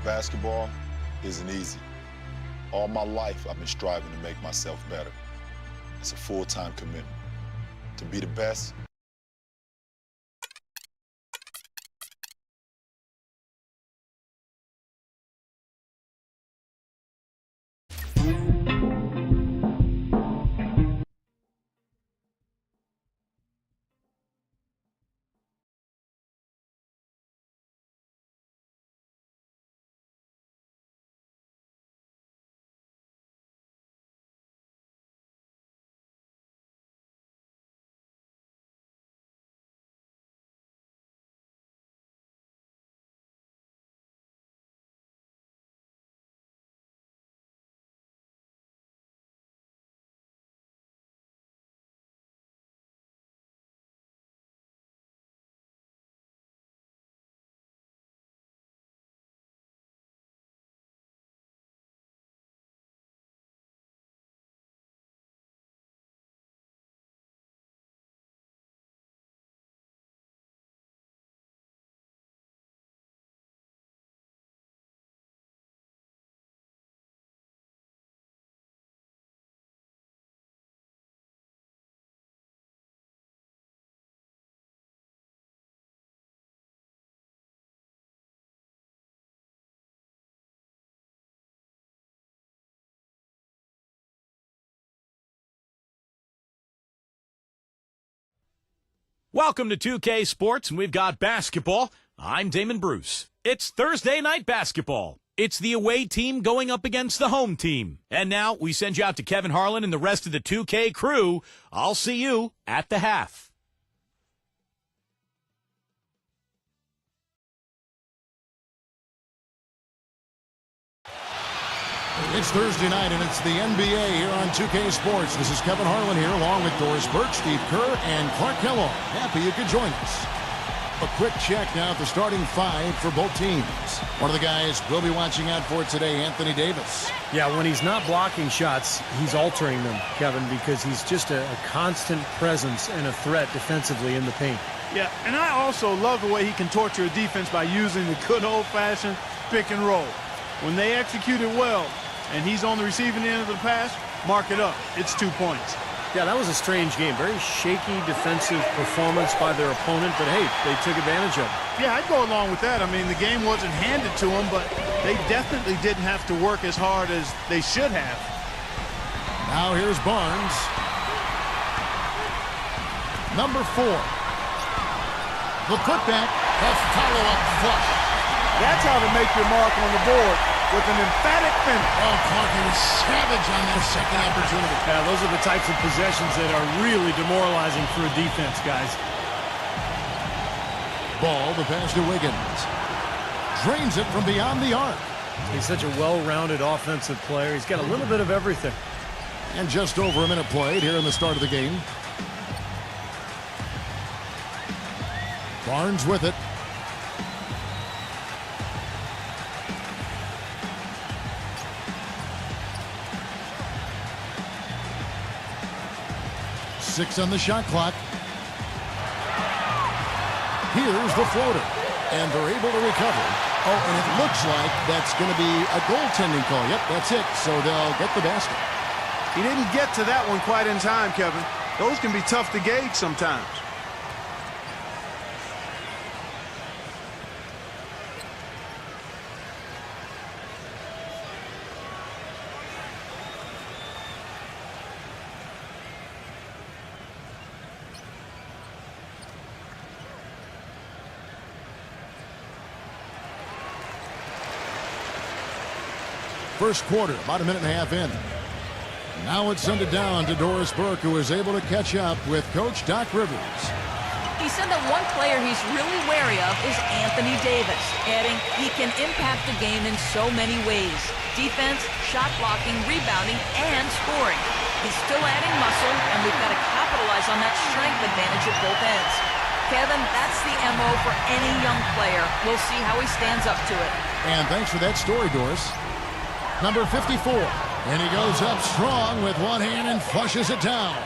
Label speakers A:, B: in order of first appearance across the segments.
A: Basketball isn't easy. All my life, I've been striving to make myself better. It's a full-time commitment. To be the best,
B: Welcome to 2K Sports, and we've got basketball. I'm Damon Bruce. It's Thursday night basketball. It's the away team going up against the home team. And now we send you out to Kevin Harlan and the rest of the 2K crew. I'll see you at the half.
C: It's Thursday night, and it's the NBA here on 2K Sports. This is Kevin Harlan here, along with Doris Burke, Steve Kerr, and Clark Kellogg. Happy you could join us. A quick check now at the starting five for both teams. One of the guys we'll be watching out for today, Anthony Davis.
D: Yeah, when he's not blocking shots, he's altering them, Kevin, because he's just a constant presence and a threat defensively in the paint.
E: Yeah, and I also love the way he can torture a defense by using the good old-fashioned pick and roll. When they execute it well, and he's on the receiving end of the pass, mark it up. It's 2 points.
D: Yeah, that was a strange game. Very shaky defensive performance by their opponent, but hey, they took advantage of it.
E: Yeah, I'd go along with that. I mean, the game wasn't handed to them, but they definitely didn't have to work as hard as they should have.
C: Now here's Barnes. Number 4. The putback, the follow-up flush.
E: That's how to make your mark on the board, with an emphatic finish.
C: Oh, Clark, he was savage on that second opportunity.
D: Yeah, those are the types of possessions that are really demoralizing for a defense, guys.
C: Ball, the pass to Wiggins. Drains it from beyond the arc.
D: He's such a well-rounded offensive player. He's got a little bit of everything.
C: And just over a minute played here in the start of the game. Barnes with it. Six on the shot clock. Here's the floater. And they're able to recover. Oh, and it looks like that's going to be a goaltending call. Yep, that's it. So they'll get the basket.
E: He didn't get to that one quite in time, Kevin. Those can be tough to gauge sometimes.
C: First quarter, about a minute and a half in. Now it's sent it down to Doris Burke, who is able to catch up with Coach Doc Rivers.
F: He said that one player he's really wary of is Anthony Davis, adding he can impact the game in so many ways. Defense, shot blocking, rebounding, and scoring. He's still adding muscle, and we've got to capitalize on that strength advantage at both ends. Kevin, that's the MO for any young player. We'll see how he stands up to it.
C: And thanks for that story, Doris. Number 54. And he goes up strong with one hand and flushes it down.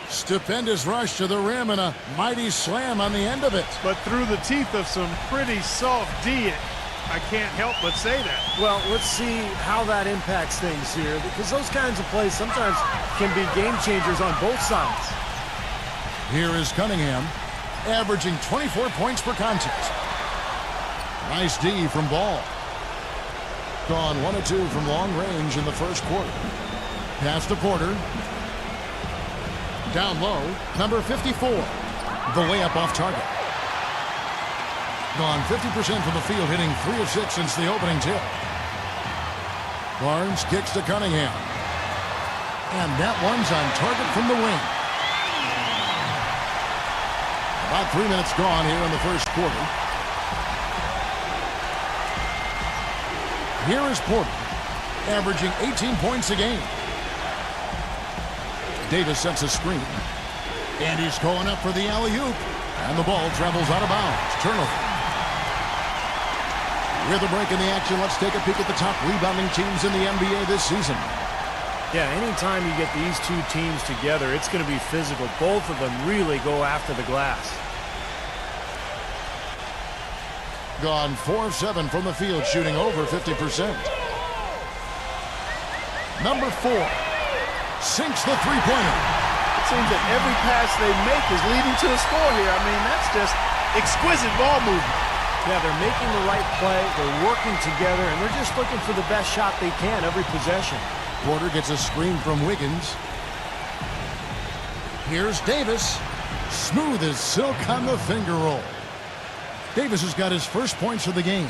C: Stupendous rush to the rim and a mighty slam on the end of it.
E: But through the teeth of some pretty soft D, I can't help but say that.
D: Well, let's see how that impacts things here, because those kinds of plays sometimes can be game changers on both sides.
C: Here is Cunningham, averaging 24 points per contest. Nice D from Ball. Gone 1 of 2 from long range in the first quarter. Pass to Porter. Down low, number 54. The layup off target. Gone 50% from the field, hitting 3 of 6 since the opening tip. Barnes kicks to Cunningham. And that one's on target from the wing. About 3 minutes gone here in the first quarter. Here is Porter, averaging 18 points a game. Davis sets a screen. And he's going up for the alley-oop. And the ball travels out of bounds. Turnover. With a break in the action, let's take a peek at the top rebounding teams in the NBA this season.
D: Yeah, anytime you get these two teams together, it's going to be physical. Both of them really go after the glass.
C: Gone 4 of 7 from the field, shooting over 50%. Number 4 sinks the three-pointer.
E: It seems that every pass they make is leading to a score here. I mean, that's just exquisite ball movement.
D: Yeah, they're making the right play, they're working together, and they're just looking for the best shot they can every possession.
C: Porter gets a screen from Wiggins. Here's Davis. Smooth as silk on the finger roll. Davis has got his first points of the game.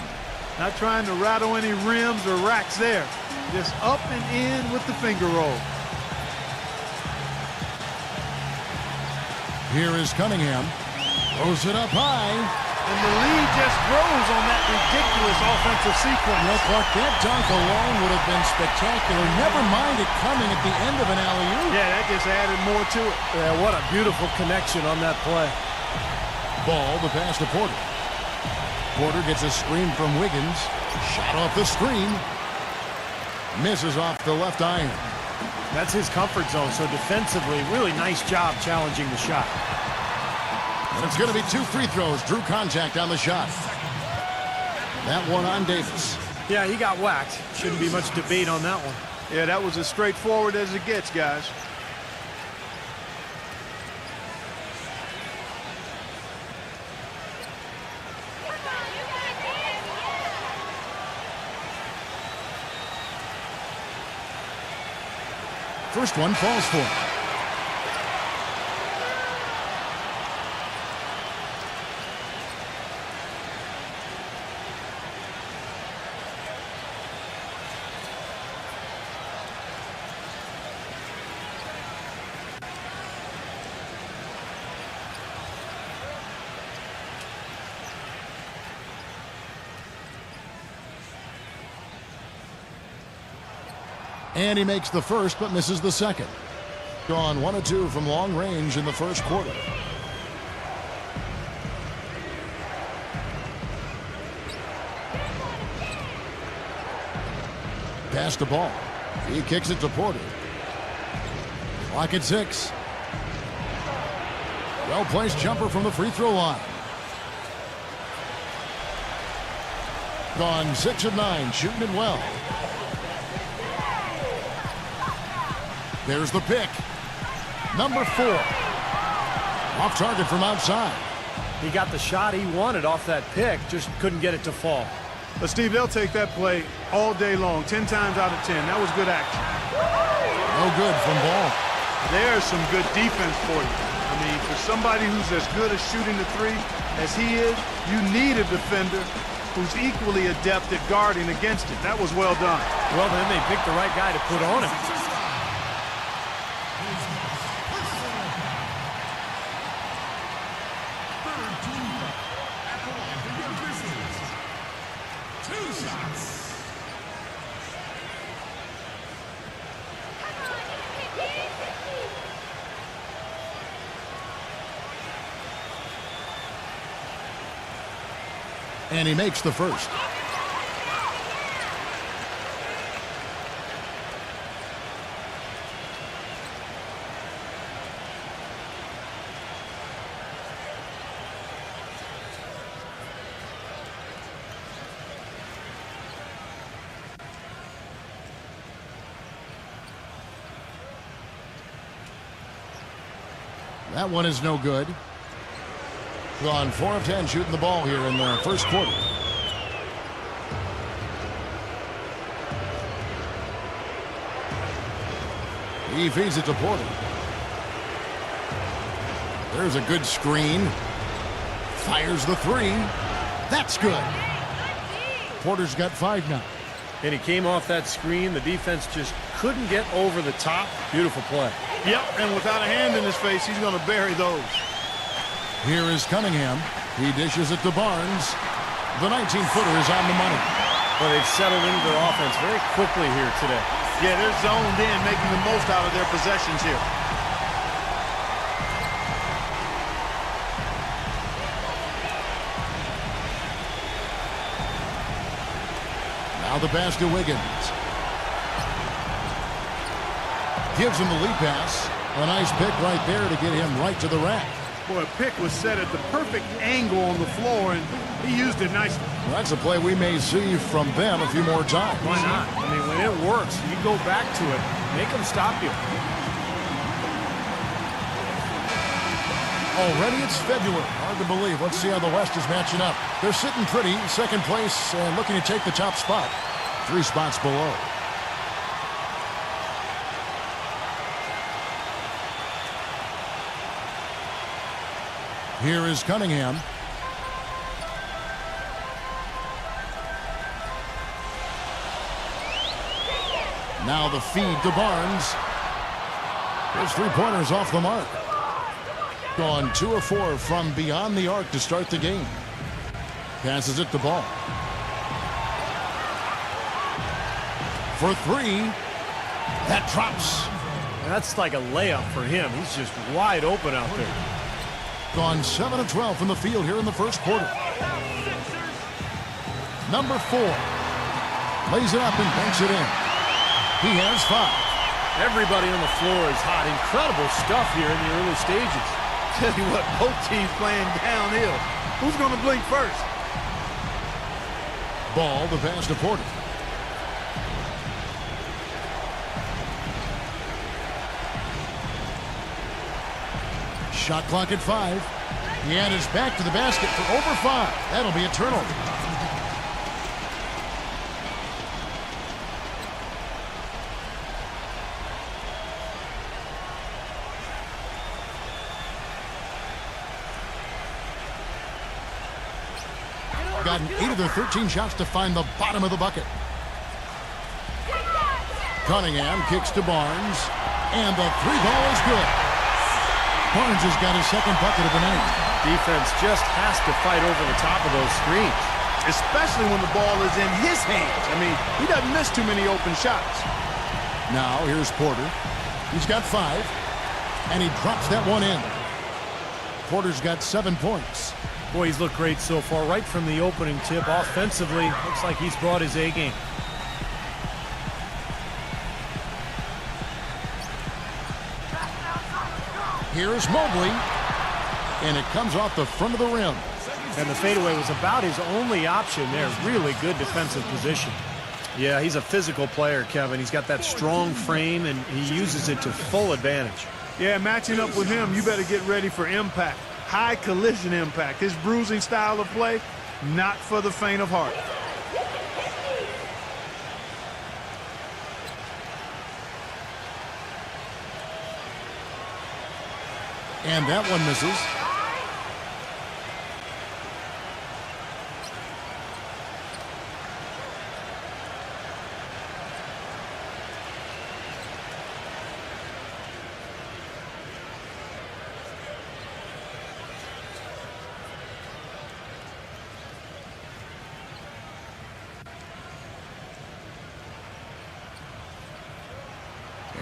E: Not trying to rattle any rims or racks there. Just up and in with the finger roll.
C: Here is Cunningham. Throws it up high.
E: And the lead just grows on that ridiculous offensive sequence.
C: You know, Clark, that dunk alone would have been spectacular. Never mind it coming at the end of an alley-oop.
E: Yeah, that just added more to it.
D: Yeah, what a beautiful connection on that play.
C: Ball, the pass to Porter. Porter gets a screen from Wiggins. Shot off the screen. Misses off the left iron.
D: That's his comfort zone, so defensively, really nice job challenging the shot.
C: And it's going to be 2 free throws. Drew contact on the shot. That one on Davis.
D: Yeah, he got whacked. Shouldn't be much debate on that one.
E: Yeah, that was as straightforward as it gets, guys.
C: First one falls for him. And he makes the first, but misses the second. Gone 1 of 2 from long range in the first quarter. Pass the ball. He kicks it to Porter. Clock at 6. Well-placed jumper from the free throw line. Gone 6 of 9, shooting it well. There's the pick. Number 4. Off target from outside.
D: He got the shot he wanted off that pick, just couldn't get it to fall.
E: But, Steve, they'll take that play all day long, 10 times out of 10. That was good action.
C: No good from Ball.
E: There's some good defense for you. I mean, for somebody who's as good at shooting the three as he is, you need a defender who's equally adept at guarding against it. That was well done.
D: Well, then they picked the right guy to put on him.
C: And he makes the first. That one is no good. Gone 4 of 10 shooting the ball here in the first quarter. He feeds it to Porter. There's a good screen. Fires the three. That's good. Porter's got 5 now.
D: And he came off that screen. The defense just couldn't get over the top. Beautiful play.
E: Yep, and without a hand in his face, he's going to bury those.
C: Here is Cunningham. He dishes it to Barnes. The 19-footer is on the money.
D: Well, they've settled into their offense very quickly here today.
E: Yeah, they're zoned in, making the most out of their possessions here.
C: Now the pass to Wiggins. Gives him the lead pass. A nice pick right there to get him right to the rack.
E: Boy, a pick was set at the perfect angle on the floor, and he used it nicely.
C: Well, that's a play we may see from them a few more times.
D: Why not? I mean, when it works, you go back to it. Make them stop you.
C: Already it's February. Hard to believe. Let's see how the West is matching up. They're sitting pretty, second place, and looking to take the top spot. 3 spots below. Here is Cunningham. Now the feed to Barnes. His 3-pointers off the mark. Gone 2 of 4 from beyond the arc to start the game. Passes it to Ball. For 3. That drops.
D: That's like a layup for him. He's just wide open out there.
C: Gone 7 of 12 from the field here in the first quarter. Number 4. Lays it up and banks it in. He has 5.
D: Everybody on the floor is hot. Incredible stuff here in the early stages.
E: Tell you what, both teams playing downhill. Who's going to blink first?
C: Ball, the pass to Porter. Shot clock at 5. And it's back to the basket for over 5. That'll be a turnover. Gotten 8 of their 13 shots to find the bottom of the bucket. Cunningham kicks to Barnes. And the 3-ball is good. Barnes has got his second bucket of the night.
D: Defense just has to fight over the top of those screens.
E: Especially when the ball is in his hands. I mean, he doesn't miss too many open shots.
C: Now here's Porter. He's got 5. And he drops that one in. Porter's got 7 points.
D: Boy, he's looked great so far. Right from the opening tip. Offensively, looks like he's brought his A game.
C: Here's Mobley. And it comes off the front of the rim.
D: And the fadeaway was about his only option there. Really good defensive position. Yeah, he's a physical player, Kevin. He's got that strong frame, and he uses it to full advantage.
E: Yeah, matching up with him, you better get ready for impact. High collision impact. His bruising style of play, not for the faint of heart.
C: And that one misses.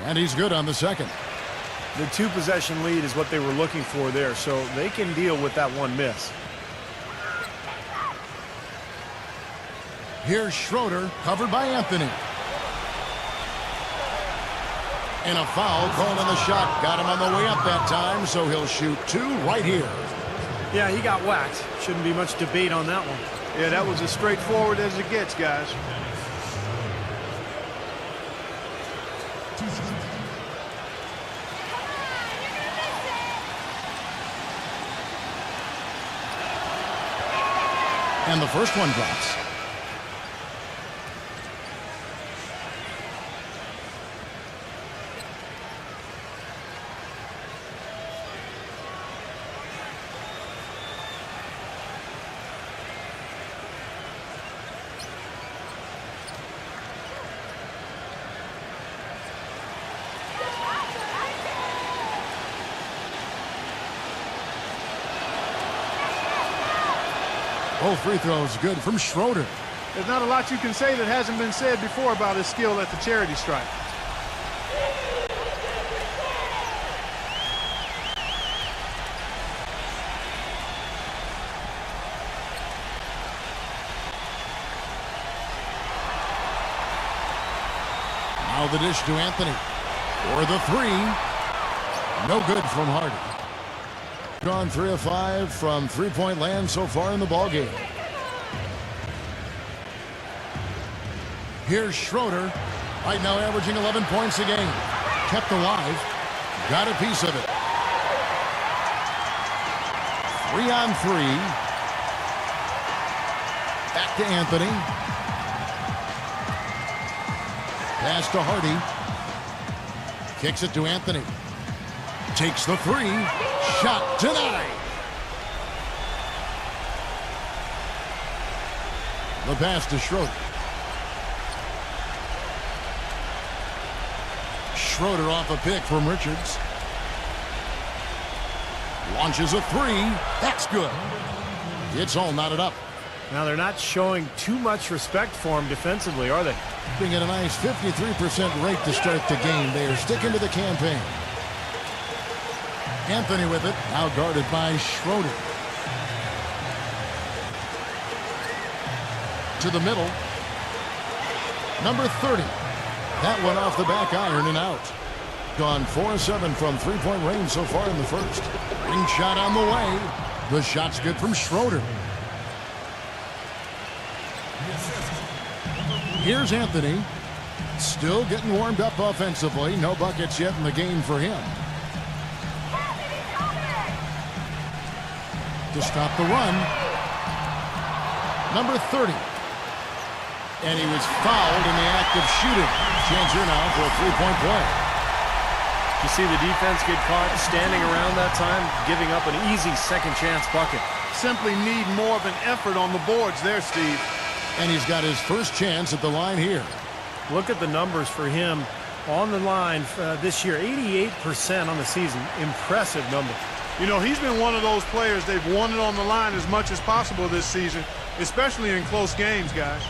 C: And he's good on the second.
D: The 2-possession lead is what they were looking for there, so they can deal with that one miss.
C: Here's Schroeder, covered by Anthony. And a foul called on the shot. Got him on the way up that time, so he'll shoot 2 right here.
D: Yeah, he got whacked. Shouldn't be much debate on that one.
E: Yeah, that was as straightforward as it gets, guys.
C: And the first one drops. Both free throws good from Schroeder.
E: There's not a lot you can say that hasn't been said before about his skill at the charity stripe.
C: Now the dish to Anthony. For the three. No good from Hardy. Gone 3 of 5 from three-point land so far in the ballgame. Here's Schroeder. Right now averaging 11 points a game. Kept alive. Got a piece of it. 3 on 3. Back to Anthony. Pass to Hardy. Kicks it to Anthony. Takes the three. Shot denied. The pass to Schroeder. Schroeder off a pick from Richards. Launches a three. That's good. It's all knotted up.
D: Now they're not showing too much respect for him defensively, are they?
C: Being at a nice 53% rate to start the game. They are sticking to the campaign. Anthony with it, now guarded by Schroeder. To the middle. Number 30. That one off the back iron and out. Gone 4-7 from three-point range so far in the first. Ring shot on the way. The shot's good from Schroeder. Here's Anthony. Still getting warmed up offensively. No buckets yet in the game for him. To stop the run. Number 30. And he was fouled in the act of shooting. Chance here now for a three-point play.
D: You see the defense get caught standing around that time, giving up an easy second chance bucket.
E: Simply need more of an effort on the boards there, Steve.
C: And he's got his first chance at the line here.
D: Look at the numbers for him on the line this year. 88% on the season. Impressive number.
E: You know, he's been one of those players they've wanted on the line as much as possible this season, especially in close games, guys.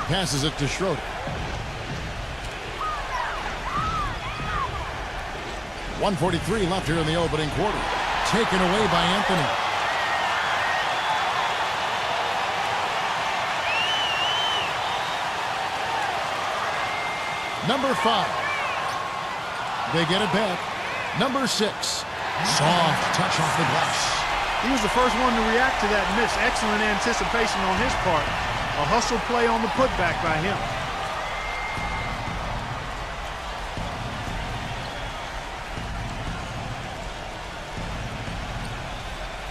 C: Passes it to Schroeder. 1:43 left here in the opening quarter. Taken away by Anthony. Number 5. They get it back. Number 6. Soft touch off the glass.
E: He was the first one to react to that miss. Excellent anticipation on his part. A hustle play on the putback by him.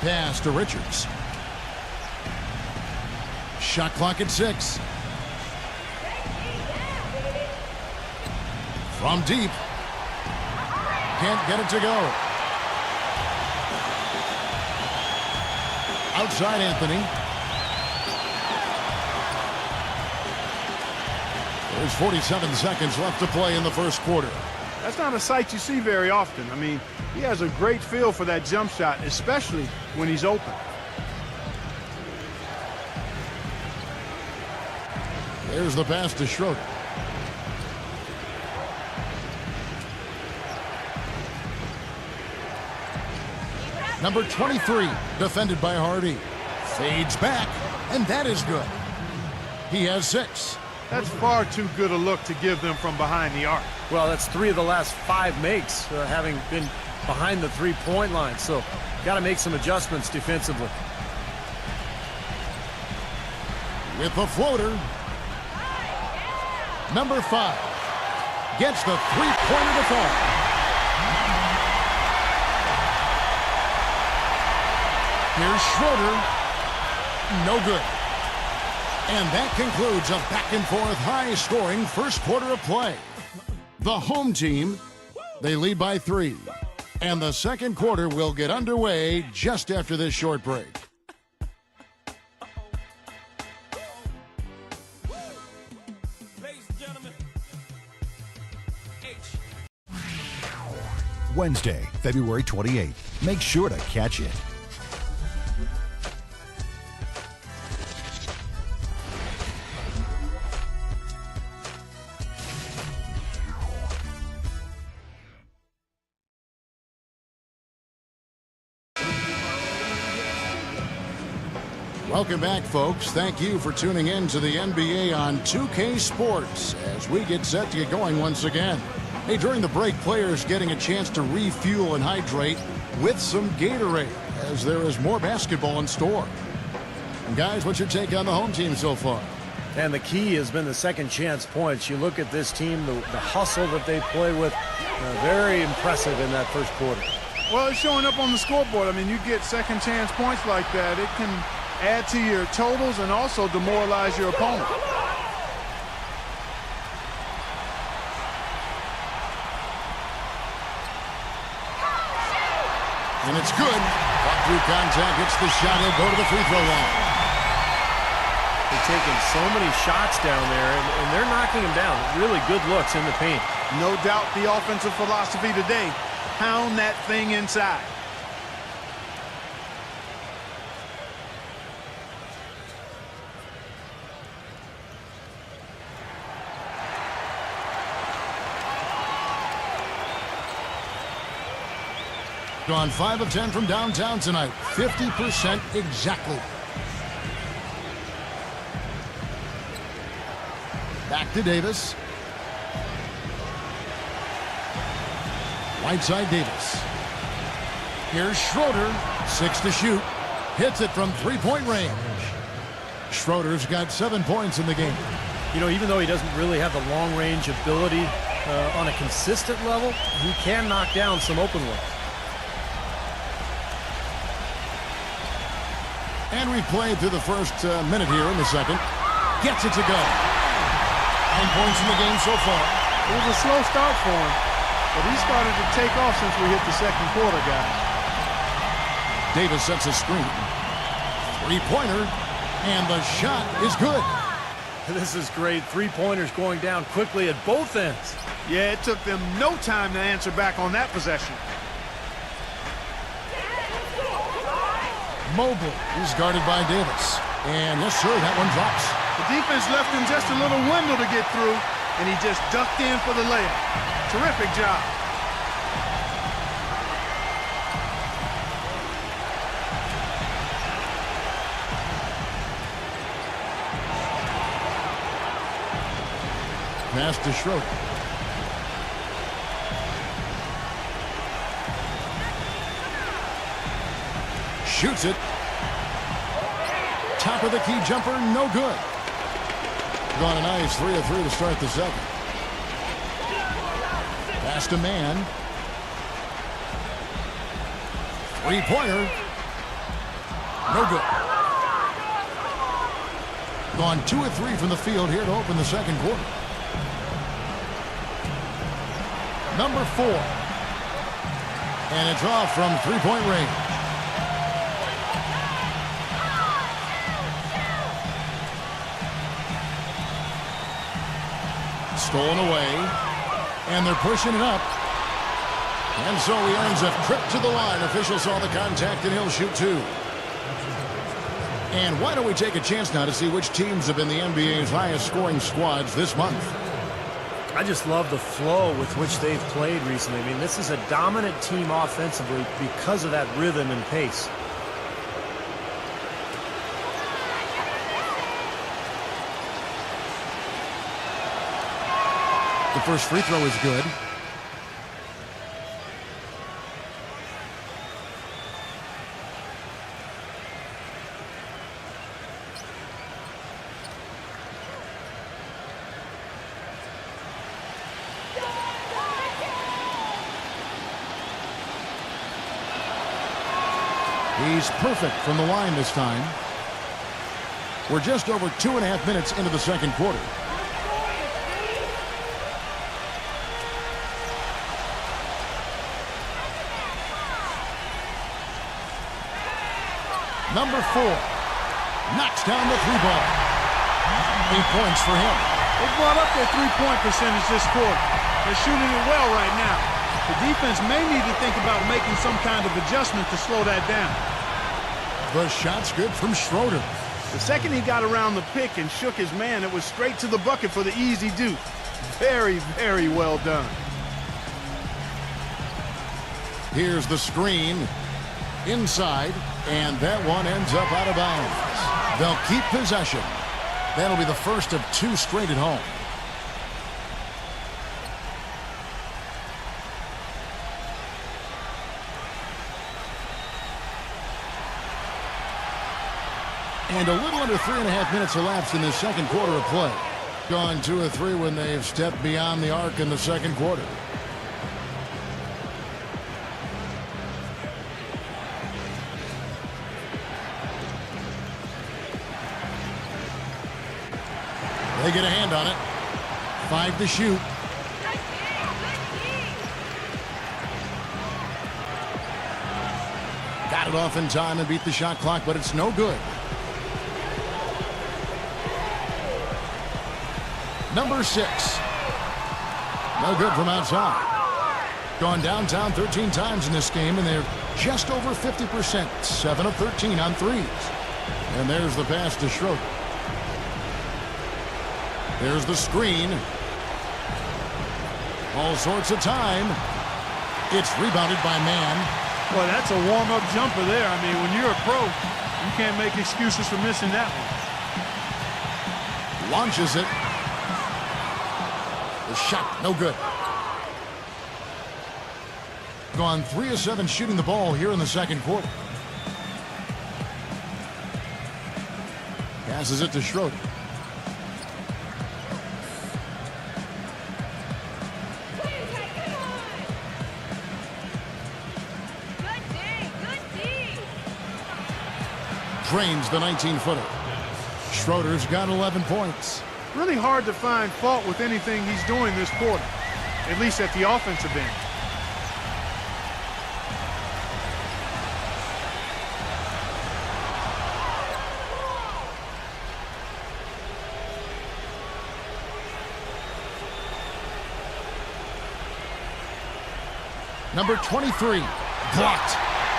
C: Pass to Richards. Shot clock at 6. From deep. Can't get it to go. Outside Anthony. There's 47 seconds left to play in the first quarter.
E: That's not a sight you see very often. I mean, he has a great feel for that jump shot, especially when he's open.
C: There's the pass to Schroeder. Number 23, defended by Hardy. Fades back, and that is good. He has 6.
E: That's far too good a look to give them from behind the arc.
D: Well, that's 3 of the last 5 makes, having been behind the three-point line. So, got to make some adjustments defensively.
C: With the floater. Number 5 gets the three-pointer to fall. Here's Schroeder. No good. And that concludes a back-and-forth, high-scoring first quarter of play. The home team, they lead by 3. And the second quarter will get underway just after this short break.
G: Wednesday, February 28th. Make sure to catch it.
C: Welcome back, folks. Thank you for tuning in to the NBA on 2K Sports as we get set to get going once again. Hey, during the break, players getting a chance to refuel and hydrate with some Gatorade as there is more basketball in store. And guys, what's your take on the home team so far?
D: And the key has been the second chance points. You look at this team, the hustle that they play with, very impressive in that first quarter.
E: Well, it's showing up on the scoreboard. I mean, you get second chance points like that, it can add to your totals and also demoralize your opponent.
C: And it's good. Caught through contact, hits the shot, he'll go to the free throw line.
D: They're taking so many shots down there, and they're knocking them down. Really good looks in the paint.
E: No doubt the offensive philosophy today, pound that thing inside.
C: Gone 5 of 10 from downtown tonight. 50% exactly. Back to Davis. Right side Davis. Here's Schroeder. 6 to shoot. Hits it from three-point range. Schroeder's got 7 points in the game.
D: You know, even though he doesn't really have the long-range ability on a consistent level, he can knock down some open looks.
C: And we played through the first minute here in the second. Gets it to go. 9 points in the game so far.
E: It was a slow start for him, but he started to take off since we hit the second quarter, guys.
C: Davis sets a screen. Three-pointer, and the shot is good.
D: This is great. Three-pointers going down quickly at both ends.
E: Yeah, it took them no time to answer back on that possession.
C: Mobley is guarded by Davis. And yes, sir, that one drops.
E: The defense left him just a little window to get through, and he just ducked in for the layup. Terrific job.
C: Pass to Schroeder. Shoots it. Top of the key jumper, no good. Gone a nice 3 of 3 to start the second. Pass to Man. Three-pointer. No good. Gone 2 of 3 from the field here to open the second quarter. Number 4. And it's off from three-point range. Stolen away, and they're pushing it up. And so he earns a trip to the line. Official saw the contact, and he'll shoot 2. And why don't we take a chance now to see which teams have been the NBA's highest scoring squads this month?
D: I just love the flow with which they've played recently. I mean, this is a dominant team offensively because of that rhythm and pace.
C: The first free throw is good. He's perfect from the line this time. We're just over 2.5 minutes into the second quarter. Number 4 knocks down the 3-ball. 8 points for him.
E: They brought up their three-point percentage this quarter. They're shooting it well right now. The defense may need to think about making some kind of adjustment to slow that down.
C: The shot's good from Schroeder.
E: The second he got around the pick and shook his man, it was straight to the bucket for the easy deuce. Very, very well done.
C: Here's the screen. Inside, and that one ends up out of bounds. They'll keep possession. That'll be the first of 2 straight at home. And a little under 3.5 minutes elapsed in the second quarter of play. Gone 2 of 3 when they've stepped beyond the arc in the second quarter. They get a hand on it. 5 to shoot. Got it off in time and beat the shot clock, but it's no good. Number 6. No good from outside. Gone downtown 13 times in this game, and they're just over 50%. 7 of 13 on threes. And there's the pass to Schroeder. There's the screen. All sorts of time. It's rebounded by Mann.
E: Well, that's a warm-up jumper there. I mean, when you're a pro, you can't make excuses for missing that one.
C: Launches it. The shot, no good. Gone 3 of 7 shooting the ball here in the second quarter. Passes it to Schroeder. Drains the 19-footer. Schroeder's got 11 points.
E: Really hard to find fault with anything he's doing this quarter, at least at the offensive end.
C: Number 23, blocked,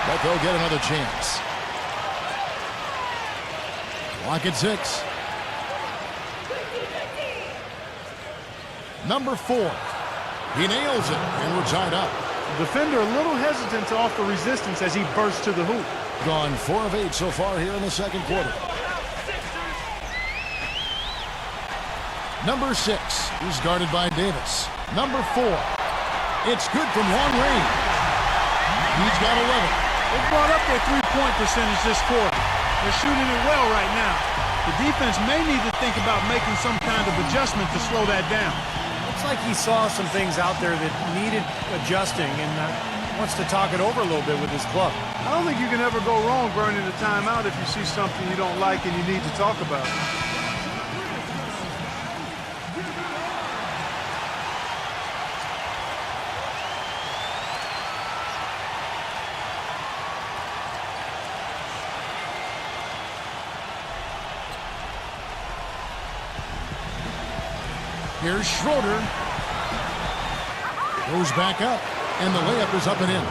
C: but they'll get another chance. Clock at 6. Number 4. He nails it, and we're tied up.
E: The defender a little hesitant to offer resistance as he bursts to the hoop.
C: Gone 4 of 8 so far here in the second quarter. Number 6. He's guarded by Davis. Number 4. It's good from long range. He's got 11.
E: They brought up their three-point percentage this quarter. They're shooting it well right now. The defense may need to think about making some kind of adjustment to slow that down.
D: Looks like he saw some things out there that needed adjusting and wants to talk it over a little bit with his club.
E: I don't think you can ever go wrong burning a timeout if you see something you don't like and you need to talk about it.
C: Here's Schroeder. Goes back up, and the layup is up and in.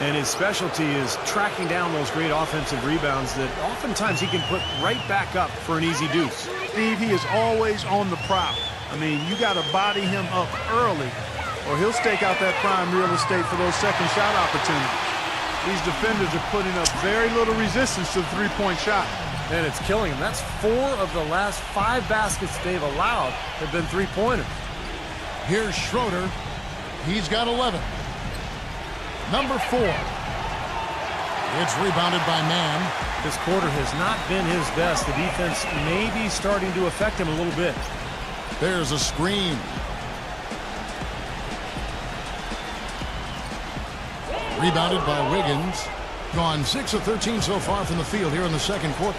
D: And his specialty is tracking down those great offensive rebounds that oftentimes he can put right back up for an easy deuce.
E: Steve, he is always on the prowl. I mean, you got to body him up early, or he'll stake out that prime real estate for those second shot opportunities. These defenders are putting up very little resistance to the three-point shot.
D: And it's killing him. That's 4 of the last 5 baskets they've allowed have been three-pointers.
C: Here's Schroeder. He's got 11. Number 4. It's rebounded by Mann.
D: This quarter has not been his best. The defense may be starting to affect him a little bit.
C: There's a screen. Rebounded by Wiggins. Gone 6 of 13 so far from the field here in the second quarter.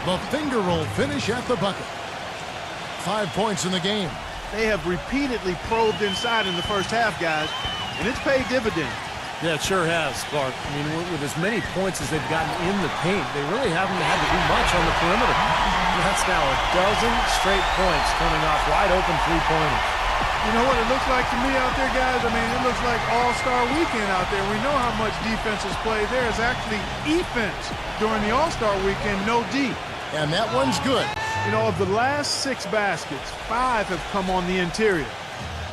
C: The finger roll finish at the bucket. 5 points in the game.
E: They have repeatedly probed inside in the first half, guys, and it's paid dividends.
D: Yeah, it sure has, Clark. I mean, with as many points as they've gotten in the paint, they really haven't had to do much on the perimeter. That's now a dozen straight points coming off wide open three-pointers.
E: You know what it looks like to me out there, guys? I mean, it looks like All-Star Weekend out there. We know how much defense is played. There is actually defense during the All-Star Weekend, no D.
C: And that one's good.
E: You know, of the last 6 baskets, 5 have come on the interior.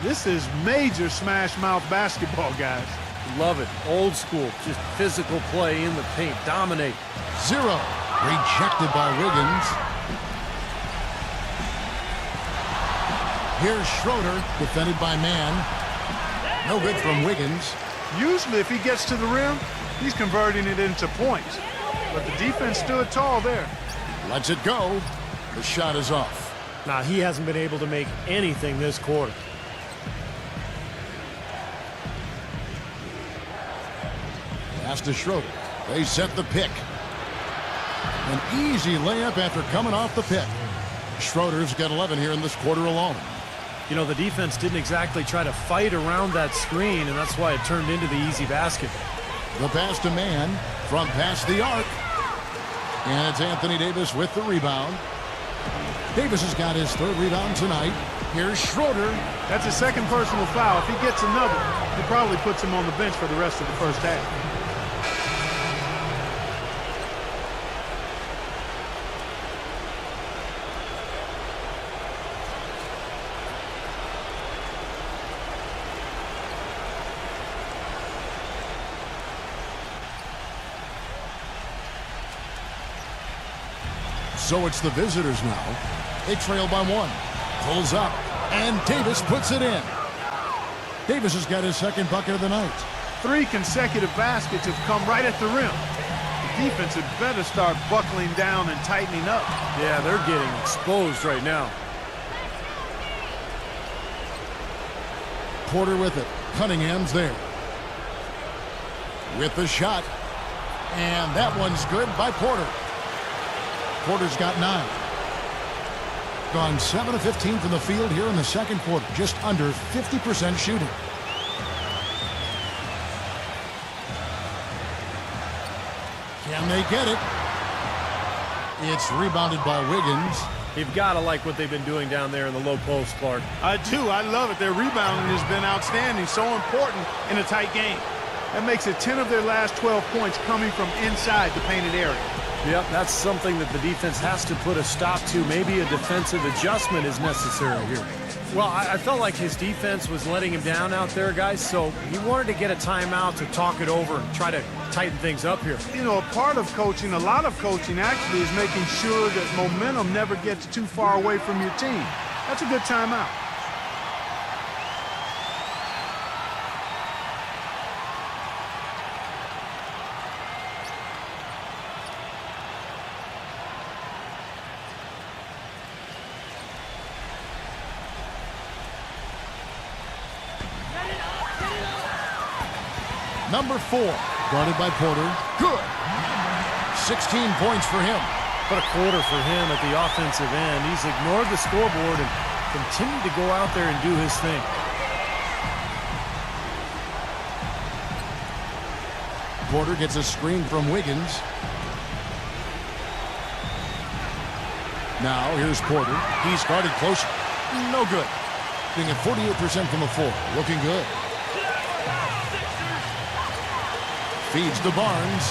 E: This is major smash-mouth basketball, guys.
D: Love it. Old school, just physical play in the paint. Dominate.
C: 0. Rejected by Wiggins. Here's Schroeder, defended by Mann. No good from Wiggins.
E: Usually, if he gets to the rim, he's converting it into points. But the defense stood tall there.
C: Lets it go. The shot is off.
D: Now, he hasn't been able to make anything this quarter.
C: Pass to Schroeder. They set the pick. An easy layup after coming off the pick. Schroeder's got 11 here in this quarter alone.
D: You know, the defense didn't exactly try to fight around that screen, and that's why it turned into the easy basket.
C: The pass to Mann from past the arc. And it's Anthony Davis with the rebound. Davis has got his 3rd rebound tonight. Here's Schroeder.
E: That's his 2nd personal foul. If he gets another, he probably puts him on the bench for the rest of the first half.
C: So it's the visitors now. They trail by 1. Pulls up, and Davis puts it in. Davis has got his 2nd bucket of the night.
E: 3 consecutive baskets have come right at the rim. The defense had better start buckling down and tightening up.
D: Yeah, they're getting exposed right now.
C: Porter with it. Cunningham's there. With the shot. And that one's good by Porter. Porter's got 9. Gone 7 of 15 from the field here in the second quarter. Just under 50% shooting. Can they get it? It's rebounded by Wiggins.
D: You've got to like what they've been doing down there in the low post, Clark.
E: I do. I love it. Their rebounding has been outstanding. So important in a tight game. That makes it 10 of their last 12 points coming from inside the painted area.
D: Yep, that's something that the defense has to put a stop to. Maybe a defensive adjustment is necessary here. Well, I felt like his defense was letting him down out there, guys, so he wanted to get a timeout to talk it over and try to tighten things up here.
E: You know, a part of coaching, a lot of coaching actually, is making sure that momentum never gets too far away from your team. That's a good timeout.
C: Number 4, guarded by Porter. Good. 16 points for him.
D: What a quarter for him at the offensive end. He's ignored the scoreboard and continued to go out there and do his thing.
C: Porter gets a screen from Wiggins. Now here's Porter. He's guarded close. No good. Being at 48% from the floor. Looking good. Feeds to Barnes.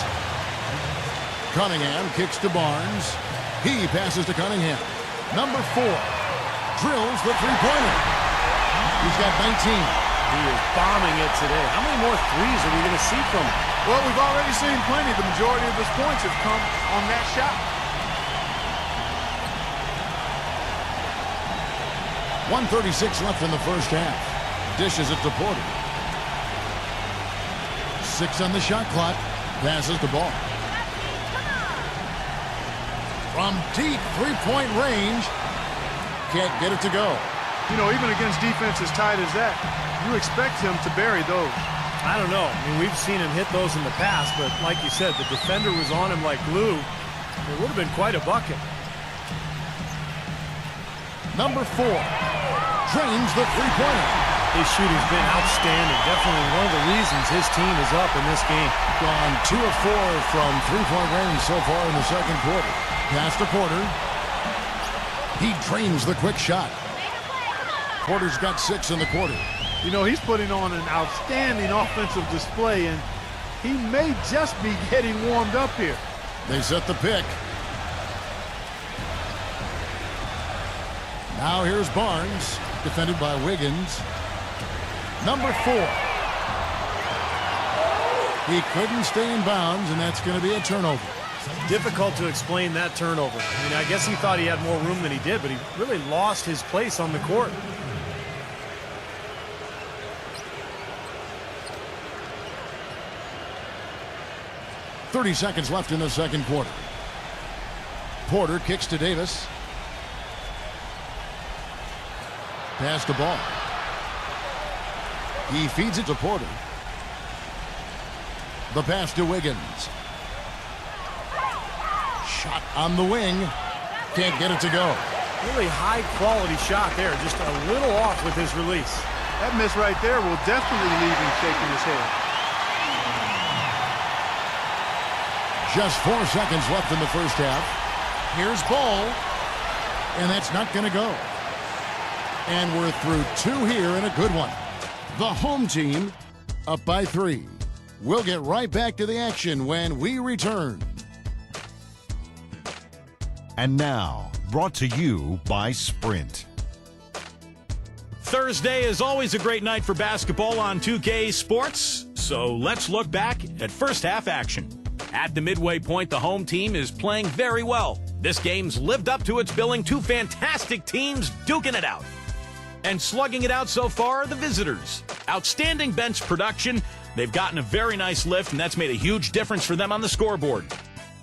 C: Cunningham kicks to Barnes. He passes to Cunningham. Number 4 drills the three-pointer. He's got 19.
D: He is bombing it today. How many more threes are we going to see from him?
E: Well, we've already seen plenty. The majority of his points have come on that shot.
C: 1:36 left in the first half. Dishes it to Porter. 6 on the shot clock. Passes the ball. From deep three-point range. Can't get it to go.
E: You know, even against defense as tight as that, you expect him to bury those.
D: I don't know. I mean, we've seen him hit those in the past, but like you said, the defender was on him like glue. It would have been quite a bucket.
C: Number 4 drains the three-pointer.
D: His shooting's been outstanding. Definitely one of the reasons his team is up in this game.
C: Gone 2 of 4 from three-point range so far in the second quarter. Pass to Porter. He drains the quick shot. Porter's got 6 in the quarter.
E: You know, he's putting on an outstanding offensive display, and he may just be getting warmed up here.
C: They set the pick. Now here's Barnes, defended by Wiggins. Number 4. He couldn't stay in bounds, and that's going to be a turnover.
D: Difficult to explain that turnover. I mean, I guess he thought he had more room than he did, but he really lost his place on the court.
C: .30 seconds left in the second quarter. Porter kicks to Davis. Pass the ball. He feeds it to Porter. The pass to Wiggins. Shot on the wing. Can't get it to go.
D: Really high quality shot there. Just a little off with his release.
E: That miss right there will definitely leave him shaking his head.
C: Just 4 seconds left in the first half. Here's Ball. And that's not going to go. And we're through 2 here and a good one. The home team up by 3. We'll get right back to the action when we return.
G: And now, brought to you by Sprint.
B: Thursday is always a great night for basketball on 2K Sports, so let's look back at first half action. At the midway point, the home team is playing very well. This game's lived up to its billing. 2 fantastic teams duking it out. And slugging it out so far are the visitors. Outstanding bench production. They've gotten a very nice lift, and that's made a huge difference for them on the scoreboard.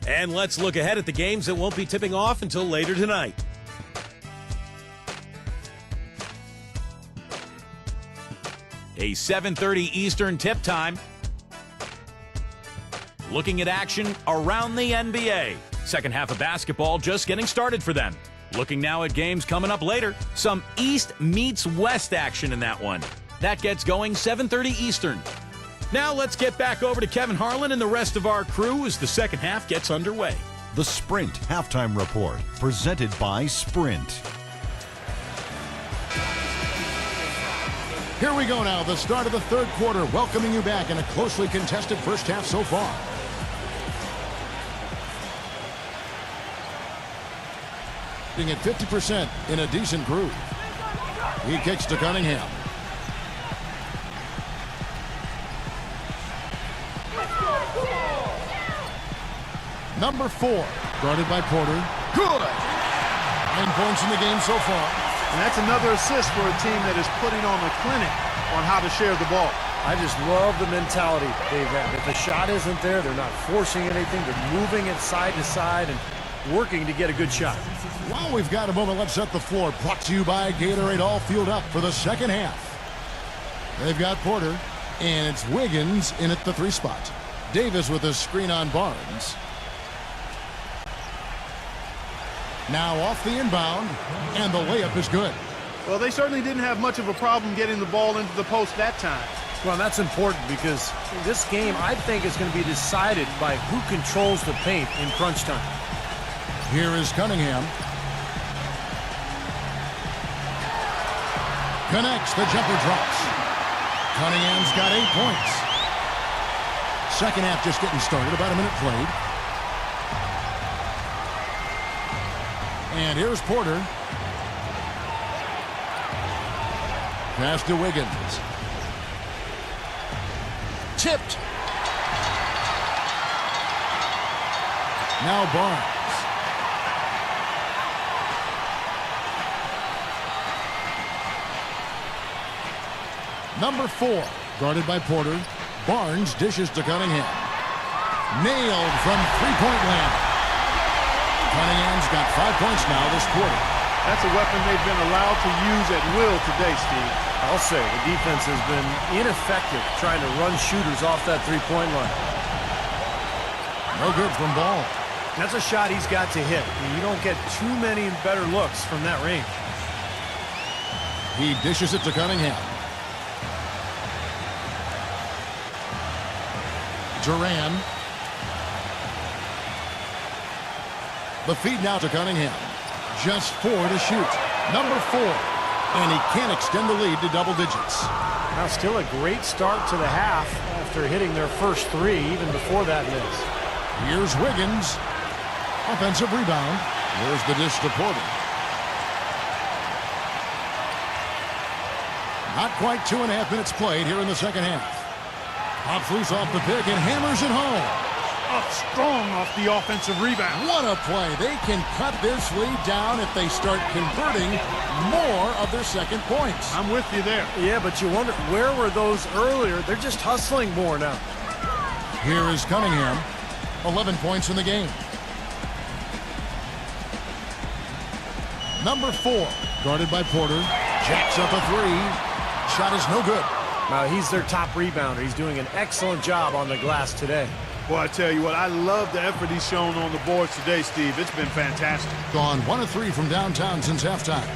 B: And let's look ahead at the games that won't be tipping off until later tonight. A 7:30 Eastern tip time. Looking at action around the NBA. Second half of basketball just getting started for them. Looking now at games coming up later. Some East meets West action in that one. That gets going 7:30 Eastern. Now let's get back over to Kevin Harlan and the rest of our crew as the second half gets underway.
G: The Sprint Halftime Report, presented by Sprint.
C: Here we go now, the start of the third quarter, welcoming you back in a closely contested first half so far. Being at 50% in a decent groove. He kicks to Cunningham. Number 4, guarded by Porter. Good! 9 points in the game so far.
E: And that's another assist for a team that is putting on a clinic on how to share the ball.
D: I just love the mentality they've had. If the shot isn't there, they're not forcing anything. They're moving it side to side and working to get a good shot.
C: While we've got a moment, let's set the floor. Brought to you by Gatorade, all fueled up for the second half. They've got Porter, and it's Wiggins in at the 3 spot. Davis with a screen on Barnes. Now off the inbound, and the layup is good.
E: Well, they certainly didn't have much of a problem getting the ball into the post that time.
D: Well, that's important because this game, I think, is going to be decided by who controls the paint in crunch time.
C: Here is Cunningham. Connects, the jumper drops. Cunningham's got 8 points. Second half just getting started, about a minute played. And here's Porter. Pass to Wiggins. Tipped. Now Barnes. Number 4, guarded by Porter. Barnes dishes to Cunningham. Nailed from three-point land. Cunningham's got 5 points now this quarter.
E: That's a weapon they've been allowed to use at will today, Steve.
D: I'll say the defense has been ineffective trying to run shooters off that three-point line.
C: No good from Ball.
D: That's a shot he's got to hit. You don't get too many better looks from that range.
C: He dishes it to Cunningham. Duran. The feed now to Cunningham. Just 4 to shoot. Number 4. And he can't extend the lead to double digits.
D: Now still a great start to the half after hitting their first 3 even before that miss.
C: Here's Wiggins. Offensive rebound. There's the dish to Porter. Not quite 2.5 minutes played here in the second half. Pops loose off the pick and hammers it home.
E: Up strong off the offensive rebound.
C: What a play. They can cut this lead down if they start converting more of their second points.
E: I'm with you there.
D: Yeah, but you wonder, where were those earlier? They're just hustling more now.
C: Here is Cunningham. 11 points in the game. Number 4, guarded by Porter. Jacks up a 3. Shot is no good.
D: Now, he's their top rebounder. He's doing an excellent job on the glass today.
E: Boy, I tell you what, I love the effort he's shown on the boards today, Steve. It's been fantastic.
C: Gone 1 of 3 from downtown since halftime.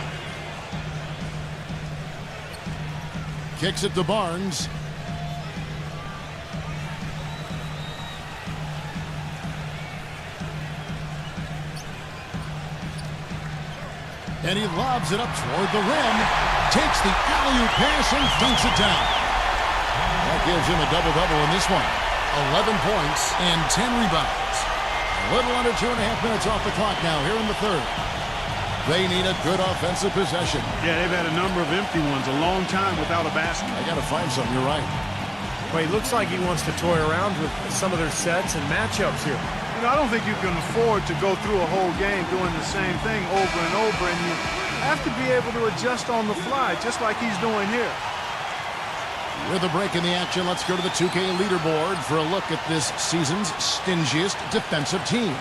C: Kicks it to Barnes. And he lobs it up toward the rim. Takes the alley-oop pass and dunks it down. That gives him a double-double in this one. 11 points and 10 rebounds. A little under 2.5 minutes off the clock now here in the third. They need a good offensive possession.
E: Yeah, they've had a number of empty ones, a long time without a basket.
C: I got to find something. You're right.
D: Well, he looks like he wants to toy around with some of their sets and matchups here.
E: You know, I don't think you can afford to go through a whole game doing the same thing over and over, and you have to be able to adjust on the fly, just like he's doing here.
C: With a break in the action, let's go to the 2K leaderboard for a look at this season's stingiest defensive teams.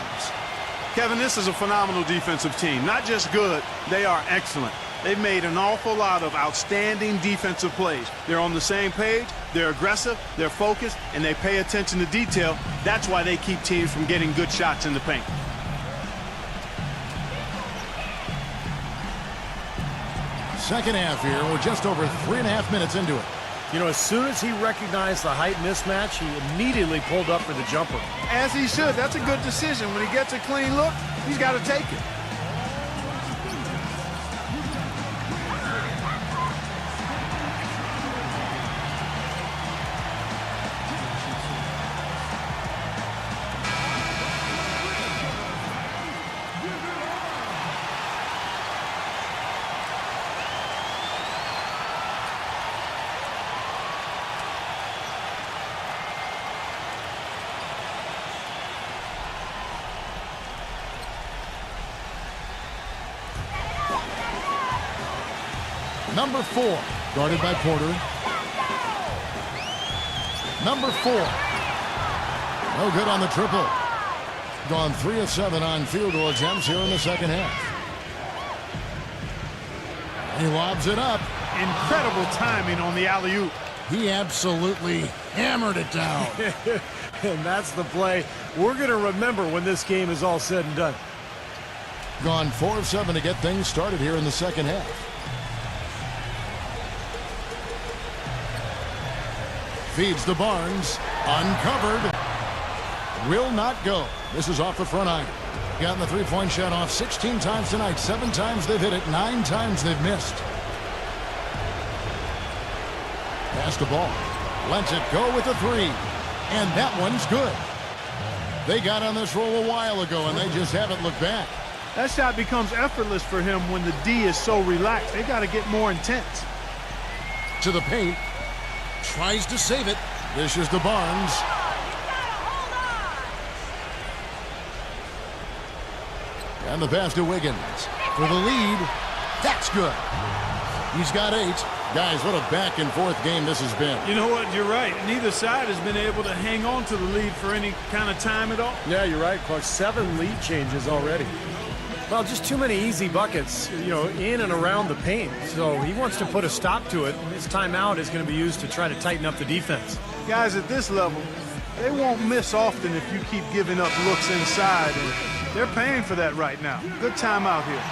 E: Kevin, this is a phenomenal defensive team. Not just good, they are excellent. They've made an awful lot of outstanding defensive plays. They're on the same page, they're aggressive, they're focused, and they pay attention to detail. That's why they keep teams from getting good shots in the paint.
C: Second half here, we're just over 3.5 minutes into it.
D: You know, as soon as he recognized the height mismatch, he immediately pulled up for the jumper.
E: As he should. That's a good decision. When he gets a clean look, he's got to take it.
C: Number 4, guarded by Porter. Number 4. No good on the triple. Gone 3 of 7 on field goal attempts here in the second half. He lobs it up.
E: Incredible timing on the alley-oop.
C: He absolutely hammered it down.
D: And that's the play we're going to remember when this game is all said and done.
C: Gone 4 of 7 to get things started here in the second half. Feeds to Barnes. Uncovered. Will not go. This is off the front iron. Gotten the three-point shot off 16 times tonight. 7 times they've hit it. 9 times they've missed. Pass the ball. Lets it go with the 3. And that one's good. They got on this roll a while ago, and they just haven't looked back.
E: That shot becomes effortless for him when the D is so relaxed. They got to get more intense.
C: To the paint. Tries to save it. This is the Barnes. And the pass to Wiggins. For the lead. That's good. He's got 8. Guys, what a back-and-forth game this has been.
E: You know what? You're right. Neither side has been able to hang on to the lead for any kind of time at all.
D: Yeah, you're right, Clark. 7 lead changes already. Well, just too many easy buckets, in and around the paint. So he wants to put a stop to it. His timeout is going to be used to try to tighten up the defense.
E: Guys at this level, they won't miss often if you keep giving up looks inside. And they're paying for that right now. Good timeout here.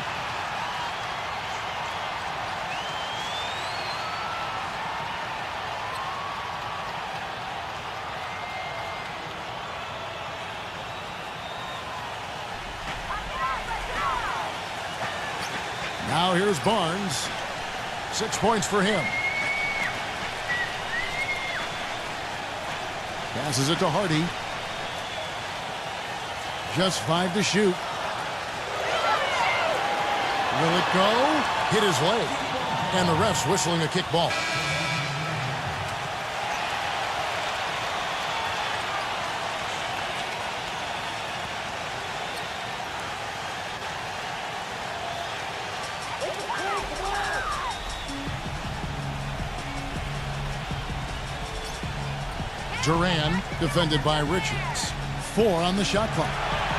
C: Now here's Barnes. 6 points for him. Passes it to Hardy. Just 5 to shoot. Will it go? Hit his leg. And the ref's whistling a kick ball. Duran defended by Richards. 4 on the shot clock.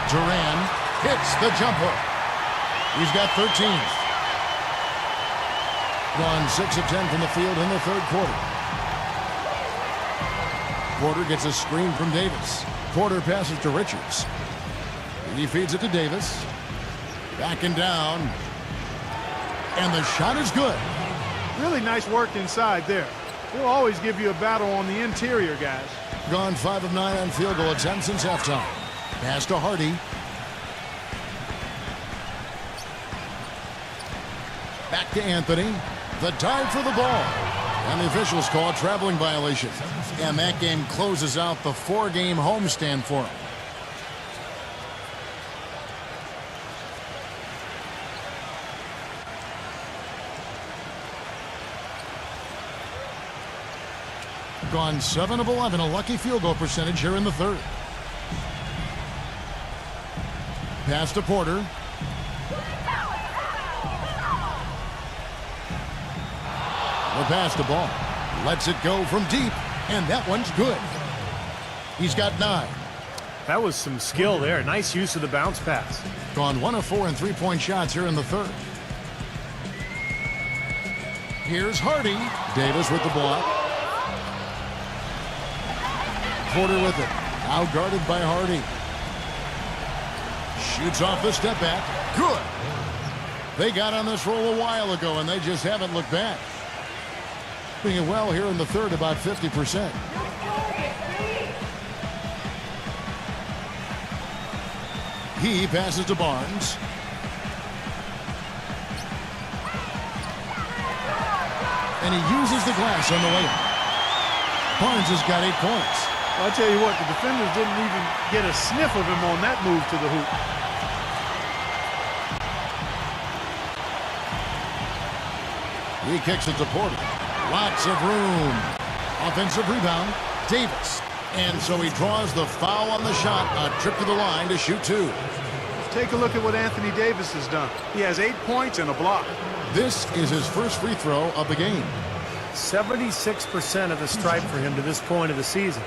C: Duran hits the jumper. He's got 13. Gone 6 of 10 from the field in the third quarter. Porter gets a screen from Davis. Porter passes to Richards. He feeds it to Davis. Backing down. And the shot is good.
E: Really nice work inside there. We'll always give you a battle on the interior, guys.
C: Gone 5 of 9 on field goal attempts since halftime. Pass to Hardy. Back to Anthony. The dive for the ball. And the officials call a traveling violation. And that game closes out the 4-game homestand for him. Gone 7 of 11, a lucky field goal percentage here in the third. Pass to Porter. The pass to Ball. Lets it go from deep, and that one's good. He's got 9.
D: That was some skill there. Nice use of the bounce pass.
C: Gone 1 of 4 in 3-point shots here in the third. Here's Hardy. Davis with the block. Porter with it. Now guarded by Hardy. Shoots off the step back. Good. They got on this roll a while ago, and they just haven't looked back. Doing it well here in the third, about 50%. He passes to Barnes. And he uses the glass on the layup. Barnes has got 8 points.
E: Well, I tell you what, the defenders didn't even get a sniff of him on that move to the hoop.
C: He kicks it to Porter. Lots of room. Offensive rebound, Davis. And so he draws the foul on the shot. A trip to the line to shoot 2.
E: Take a look at what Anthony Davis has done. He has 8 points and a block.
C: This is his first free throw of the game.
D: 76% of the stripe for him to this point of the season.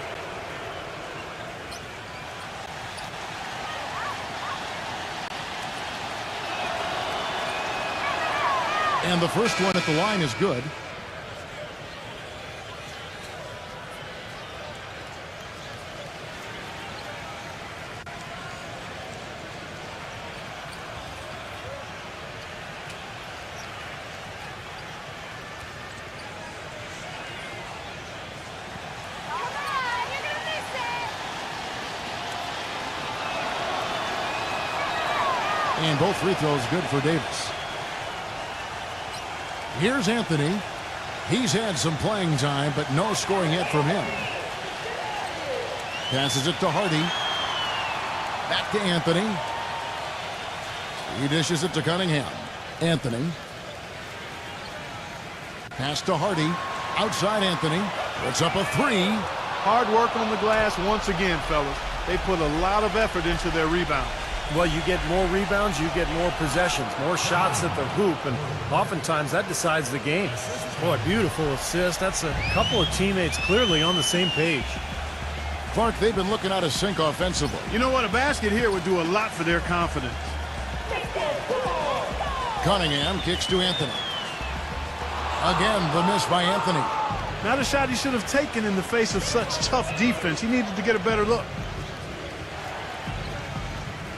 C: And the first one at the line is good. And both free throws good for Davis. Here's Anthony. He's had some playing time, but no scoring yet from him. Passes it to Hardy. Back to Anthony. He dishes it to Cunningham. Anthony. Pass to Hardy. Outside Anthony. Puts up a 3.
E: Hard work on the glass once again, fellas. They put a lot of effort into their rebound.
D: Well, you get more rebounds, you get more possessions, more shots at the hoop, and oftentimes that decides the game. Boy, beautiful assist. That's a couple of teammates clearly on the same page.
C: Clark, they've been looking out of sync offensively.
E: You know what? A basket here would do a lot for their confidence.
C: Cunningham kicks to Anthony. Again, the miss by Anthony.
E: Not a shot he should have taken in the face of such tough defense. He needed to get a better look.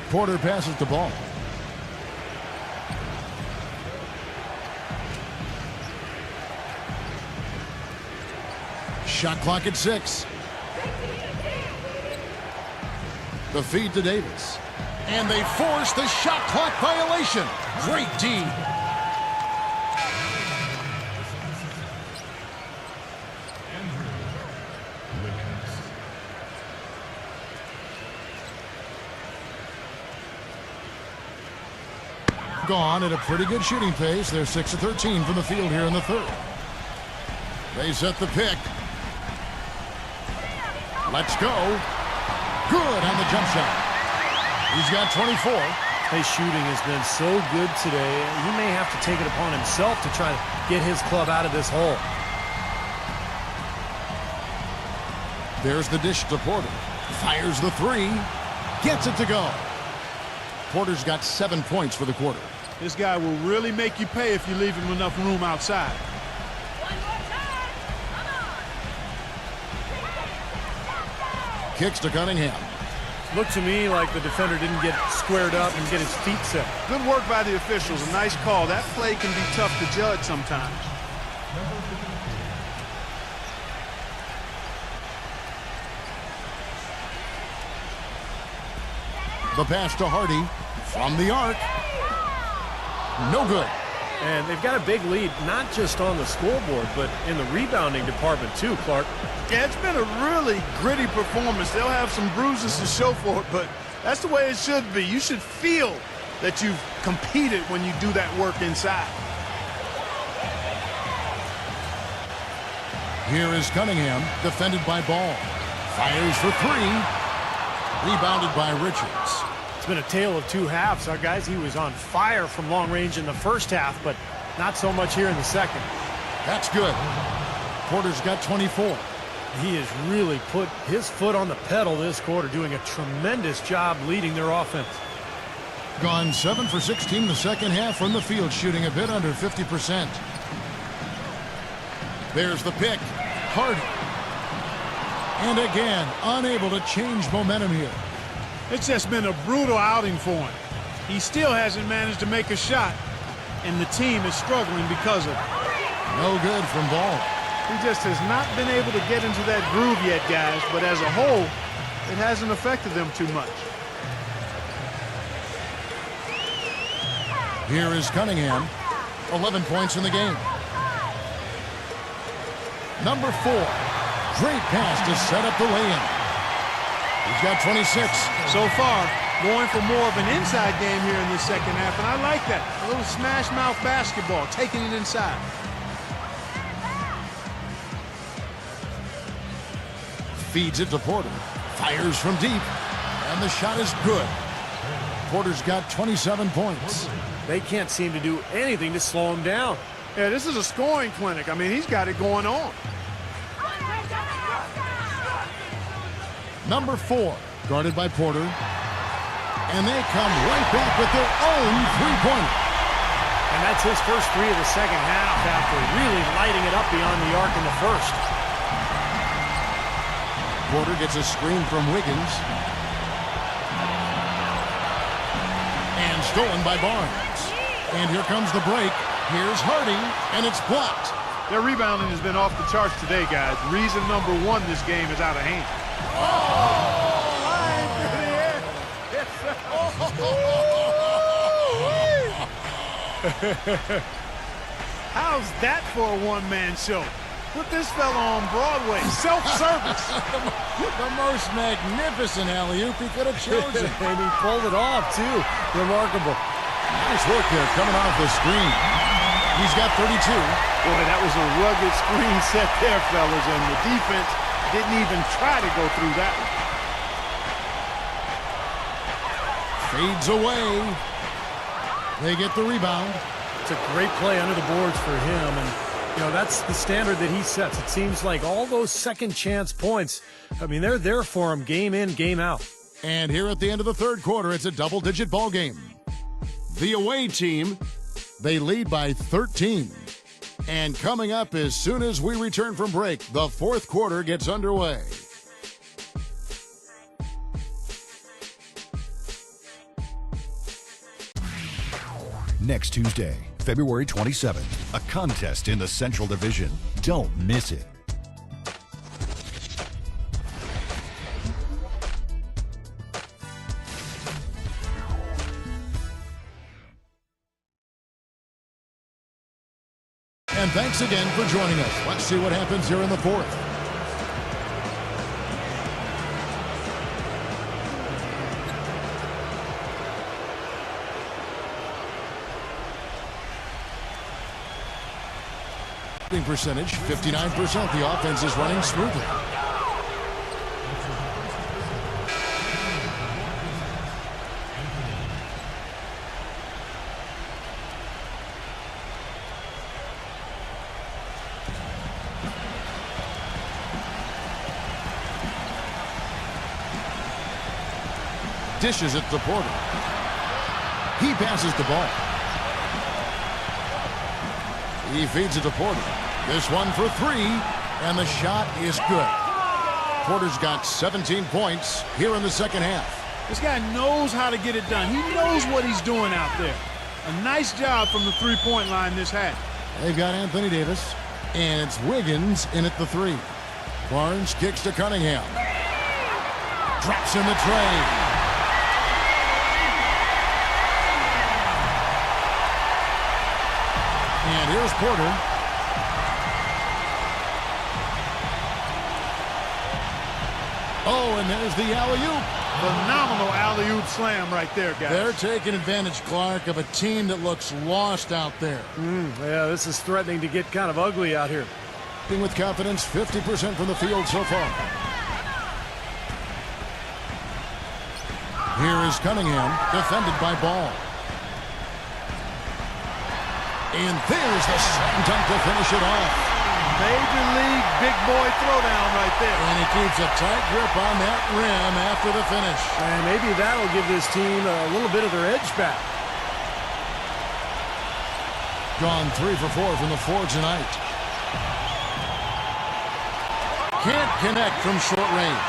C: Porter passes the ball. Shot clock at 6. The feed to Davis. And they force the shot clock violation. Great D. Gone at a pretty good shooting pace. They're 6 of 13 from the field here in the third. They set the pick. Let's go. Good on the jump shot. He's got 24.
D: His shooting has been so good today. He may have to take it upon himself to try to get his club out of this hole.
C: There's the dish to Porter. Fires the 3. Gets it to go. Porter's got 7 points for the quarter.
E: This guy will really make you pay if you leave him enough room outside.
C: Kicks to Cunningham.
D: Looked to me like the defender didn't get squared up and get his feet set.
E: Good work by the officials. A nice call. That play can be tough to judge sometimes.
C: The pass to Hardy from the arc. No good.
D: And they've got a big lead, not just on the scoreboard, but in the rebounding department too, Clark.
E: Yeah, it's been a really gritty performance. They'll have some bruises to show for it, but that's the way it should be. You should feel that you've competed when you do that work inside.
C: Here is Cunningham, defended by Ball. Fires for 3. Rebounded by Richards.
D: It's been a tale of two halves. Our guys, he was on fire from long range in the first half, but not so much here in the second.
C: That's good. Porter's got 24.
D: He has really put his foot on the pedal this quarter, doing a tremendous job leading their offense.
C: Gone 7 for 16 the second half from the field, shooting a bit under 50%. There's the pick. Hardy. And again, unable to change momentum here.
E: It's just been a brutal outing for him. He still hasn't managed to make a shot, and the team is struggling because of it.
C: No good from Ball.
E: He just has not been able to get into that groove yet, guys, but as a whole, it hasn't affected them too much.
C: Here is Cunningham. 11 points in the game. Number 4. Great pass to set up the lay-in. He's got 26.
E: So far, going for more of an inside game here in this second half, and I like that. A little smash mouth basketball, taking it inside.
C: Feeds it to Porter. Fires from deep. And the shot is good. Porter's got 27 points.
D: They can't seem to do anything to slow him down.
E: Yeah, this is a scoring clinic. I mean, he's got it going on.
C: Number 4, guarded by Porter. And they come right back with their own three-pointer.
D: And that's his first 3 of the second half after really lighting it up beyond the arc in the first.
C: Porter gets a screen from Wiggins. And stolen by Barnes. And here comes the break. Here's Hardy, and it's blocked.
E: Their rebounding has been off the charts today, guys. Reason number 1, this game is out of hand. How's that for a one-man show? Put this fella on Broadway. Self-service.
C: The most magnificent alley-oop he could have chosen.
D: And he pulled it off, too. Remarkable.
C: Nice work there coming off the screen. He's got 32.
E: Boy, that was a rugged screen set there, fellas, and the defense didn't even try to go through that one.
C: Fades away. They get the rebound.
D: It's a great play under the boards for him, and you know that's the standard that he sets. It seems like all those second chance points, I mean, they're there for him game in, game out.
C: And here at the end of the third quarter, it's a double-digit ball game. The away team They lead by 13. And coming up as soon as we return from break, the fourth quarter gets underway.
G: Next Tuesday, February 27th, a contest in the Central Division. Don't miss it.
C: And thanks again for joining us. Let's see what happens here in the fourth. Percentage 59%. The offense is running smoothly. Dishes it to Porter. He passes the ball. He feeds it to Porter. This one for three, and the shot is good. Porter's got 17 points here in the second half.
E: This guy knows how to get it done. He knows what he's doing out there. A nice job from the three-point line this half.
C: They've got Anthony Davis, and it's Wiggins in at the three. Barnes kicks to Cunningham. Drops in the tray. And here's Porter. Oh, and there's the alley-oop.
E: Phenomenal alley-oop slam right there, guys.
C: They're taking advantage, Clark, of a team that looks lost out there.
D: Yeah, this is threatening to get kind of ugly out here.
C: With confidence, 50% from the field so far. Here is Cunningham, defended by Ball. And there's the slam dunk to finish it off.
E: Major league big boy throwdown right there.
C: And he keeps a tight grip on that rim after the finish.
D: And maybe that'll give this team a little bit of their edge back.
C: Gone 3 for 4 from the floor tonight. Can't connect from short range.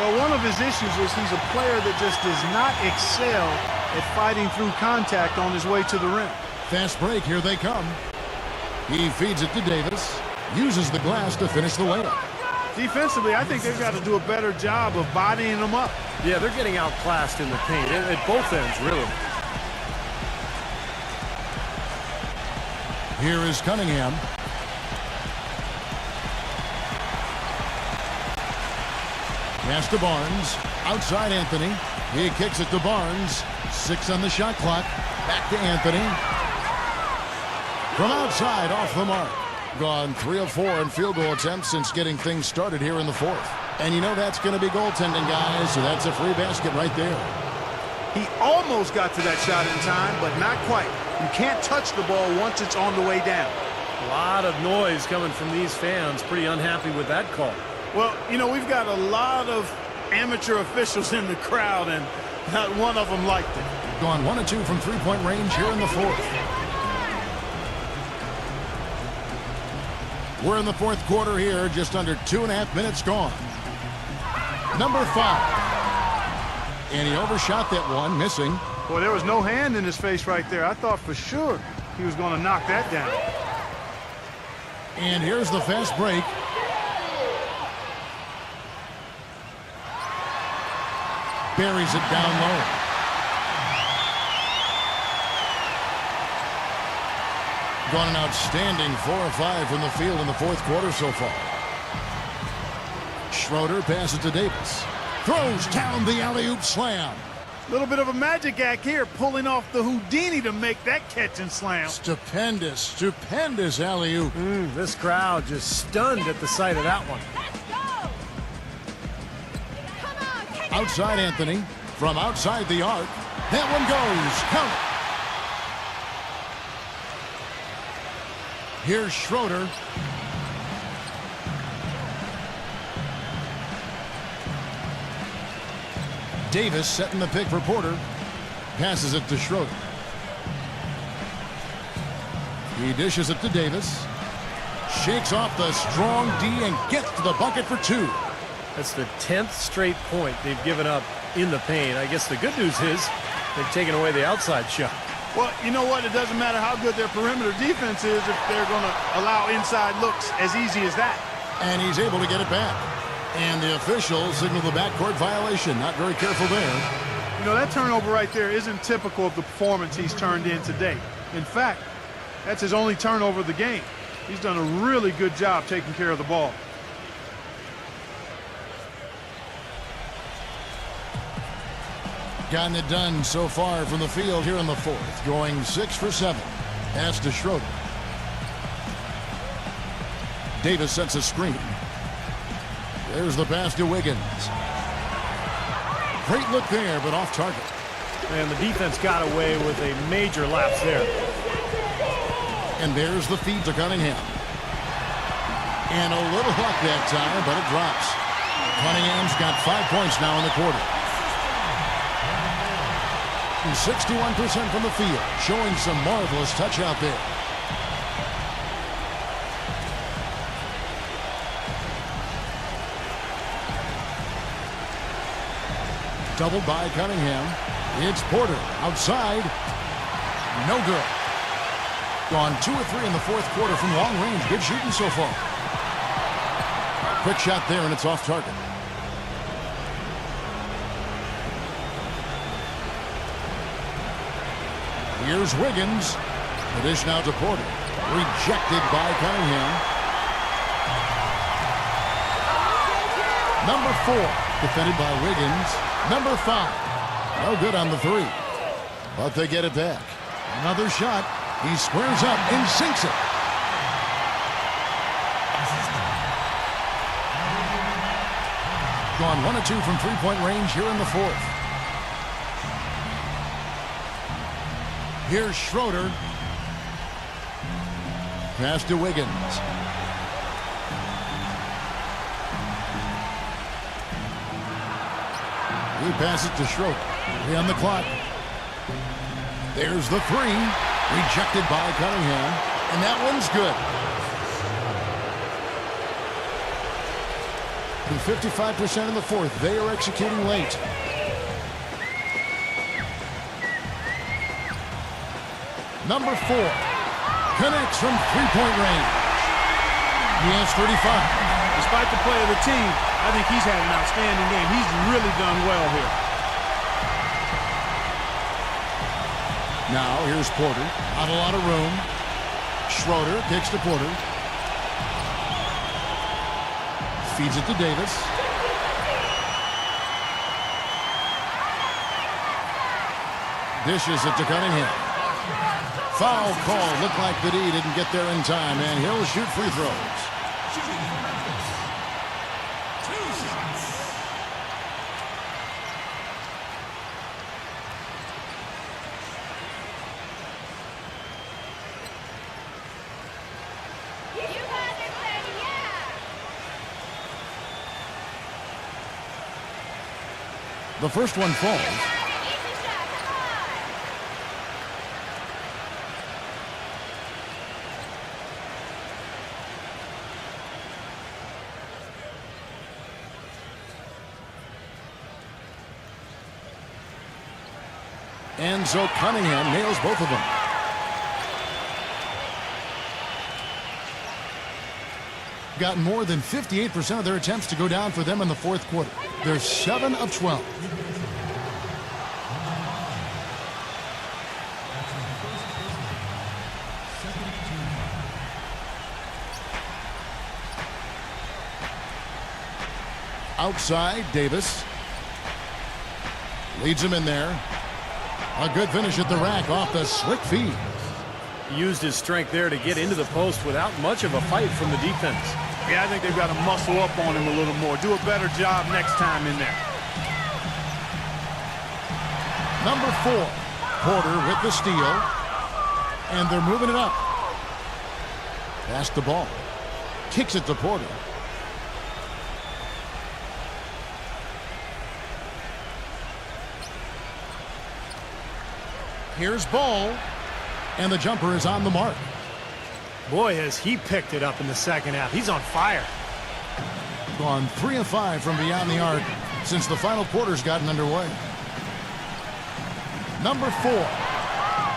E: Well, one of his issues is he's a player that just does not excel at fighting through contact on his way to the rim.
C: Fast break, here they come. He feeds it to Davis. Uses the glass to finish the layup.
E: Defensively, I think they've got to do a better job of bodying them up.
D: Yeah, they're getting outclassed in the paint at both ends, really.
C: Here is Cunningham. Pass to Barnes. Outside Anthony. He kicks it to Barnes. 6 on the shot clock. Back to Anthony. From outside, off the mark. Gone 3 of 4 in field goal attempts since getting things started here in the fourth. And you know that's going to be goaltending, guys, so that's a free basket right there.
E: He almost got to that shot in time, but not quite. You can't touch the ball once it's on the way down.
D: A lot of noise coming from these fans. Pretty unhappy with that call.
E: Well, you know, we've got a lot of amateur officials in the crowd, and not one of them liked it.
C: Gone 1 of 2 from three-point range here in the fourth. We're in the fourth quarter here, just under 2.5 minutes gone. Number 5. And he overshot that one, missing.
E: Boy, there was no hand in his face right there. I thought for sure he was going to knock that down.
C: And here's the fast break. Buries it down low. Gone an outstanding 4 of 5 from the field in the fourth quarter so far. Schroeder passes to Davis. Throws down the alley-oop slam.
E: A little bit of a magic act here, pulling off the Houdini to make that catch and slam.
C: Stupendous, stupendous alley-oop.
D: This crowd just stunned at the sight of that one.
C: Outside Anthony. From outside the arc. That one goes. Count it. Here's Schroeder. Davis setting the pick for Porter. Passes it to Schroeder. He dishes it to Davis. Shakes off the strong D and gets to the bucket for two.
D: That's the 10th straight point they've given up in the paint. I guess the good news is they've taken away the outside shot.
E: Well, you know what? It doesn't matter how good their perimeter defense is if they're going to allow inside looks as easy as that.
C: And he's able to get it back. And the officials signal the backcourt violation. Not very careful there.
E: You know, that turnover right there isn't typical of the performance he's turned in today. In fact, that's his only turnover of the game. He's done a really good job taking care of the ball.
C: Gotten it done so far from the field here in the fourth. Going 6 for 7. Pass to Schroeder. Davis sets a screen. There's the pass to Wiggins. Great look there, but off target.
D: And the defense got away with a major lapse there.
C: And there's the feed to Cunningham. And a little luck that time, but it drops. Cunningham's got 5 points now in the quarter. 61% from the field, showing some marvelous touch out there. Doubled by Cunningham. It's Porter outside. No good. Gone 2 or 3 in the fourth quarter from long range. Good shooting so far. Quick shot there, and it's off target. Here's Wiggins. The dish now to Porter. Rejected by Cunningham. Number 4. Defended by Wiggins. Number 5. No good on the 3. But they get it back. Another shot. He squares up and sinks it. Gone 1 or 2 from three-point range here in the fourth. Here's Schroeder. Pass to Wiggins. He passes to Schroeder. 3 on the clock. There's the 3. Rejected by Cunningham. And that one's good. And 55% in the fourth. They are executing late. Number 4 connects from three-point range. He has 35.
E: Despite the play of the team, I think he's had an outstanding game. He's really done well here.
C: Now here's Porter. Not a lot of room. Schroeder kicks to Porter. Feeds it to Davis. Dishes it to Cunningham. Foul call. Looked like the D didn't get there in time, and he'll shoot free throws. The first one falls. And so Cunningham nails both of them. Got more than 58% of their attempts to go down for them in the fourth quarter. They're 7 of 12. Outside, Davis. Leads him in there. A good finish at the rack off the slick feed.
D: He used his strength there to get into the post without much of a fight from the defense.
E: Yeah, I think they've got to muscle up on him a little more. Do a better job next time in there.
C: Number 4, Porter with the steal. And they're moving it up. Pass the ball. Kicks it to Porter. Here's Ball. And the jumper is on the mark.
D: Boy, has he picked it up in the second half. He's on fire.
C: Gone 3 of 5 from beyond the arc since the final quarter's gotten underway. Number 4.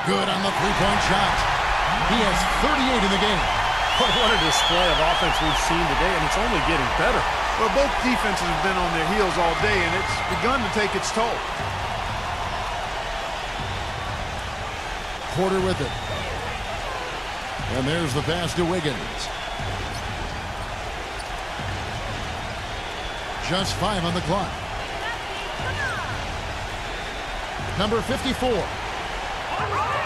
C: Good on the three-point shot. He has 38 in the game.
D: But what a display of offense we've seen today, and it's only getting better.
E: Well, both defenses have been on their heels all day, and it's begun to take its toll.
C: Porter with it. And there's the pass to Wiggins. Just 5 on the clock. Number 54.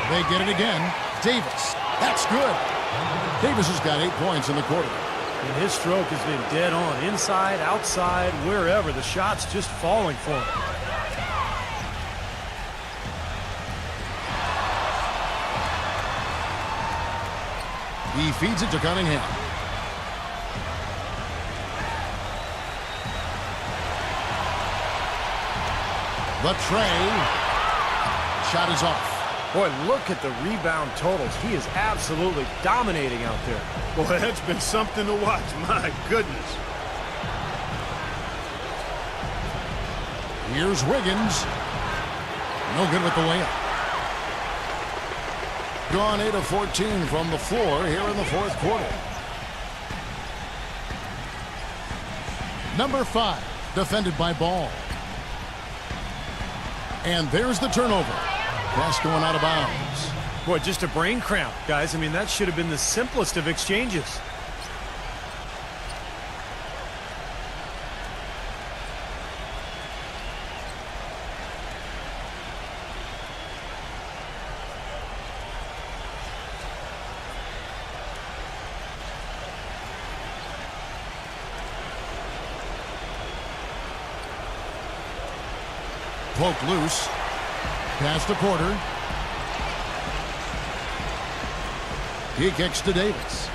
C: They get it again. Davis. That's good. Davis has got 8 points in the quarter.
D: And his stroke has been dead on. Inside, outside, wherever. The shot's just falling for him.
C: He feeds it to Cunningham. The tray. Shot is off.
D: Boy, look at the rebound totals. He is absolutely dominating out there.
E: Boy, that's been something to watch. My goodness.
C: Here's Wiggins. No good with the layup. Gone 8 of 14 from the floor here in the fourth quarter. Number 5, defended by Ball. And there's the turnover. Pass going out of bounds.
D: Boy, just a brain cramp, guys. I mean, that should have been the simplest of exchanges.
C: Poke loose. Pass to Porter. He kicks to Davis.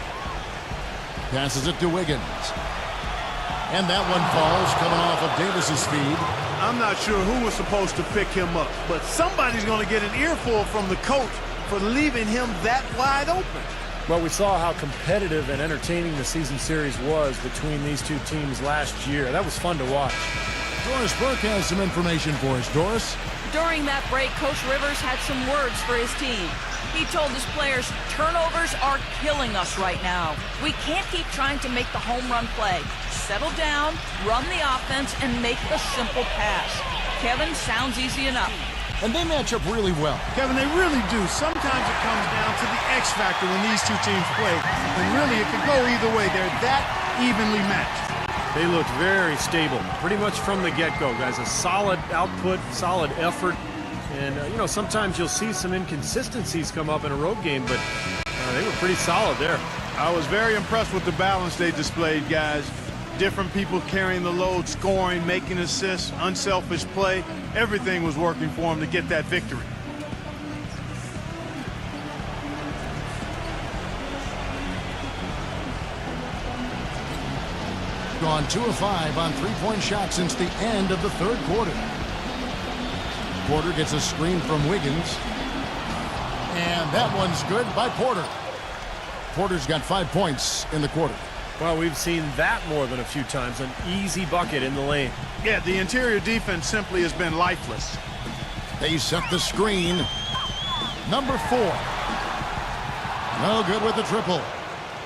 C: Passes it to Wiggins. And that one falls, coming off of Davis's feed.
E: I'm not sure who was supposed to pick him up, but somebody's going to get an earful from the coach for leaving him that wide open.
D: Well, we saw how competitive and entertaining the season series was between these two teams last year. That was fun to watch.
C: Doris Burke has some information for us. Doris?
F: During that break, Coach Rivers had some words for his team. He told his players, turnovers are killing us right now. We can't keep trying to make the home run play. Settle down, run the offense, and make a simple pass. Kevin, sounds easy enough.
C: And they match up really well.
E: Kevin, they really do. Sometimes it comes down to the X factor when these two teams play. And really, it could go either way. They're that evenly matched.
D: They looked very stable, pretty much from the get-go, guys. A solid output, solid effort. And, you know, sometimes you'll see some inconsistencies come up in a road game, but they were pretty solid there.
E: I was very impressed with the balance they displayed, guys. Different people carrying the load, scoring, making assists, unselfish play. Everything was working for them to get that victory.
C: Gone 2 of 5 on three-point shots since the end of the third quarter. Porter gets a screen from Wiggins. And that one's good by Porter. Porter's got 5 points in the quarter.
D: Well, we've seen that more than a few times. An easy bucket in the lane.
E: Yeah, the interior defense simply has been lifeless.
C: They set the screen. Number 4. No good with the triple.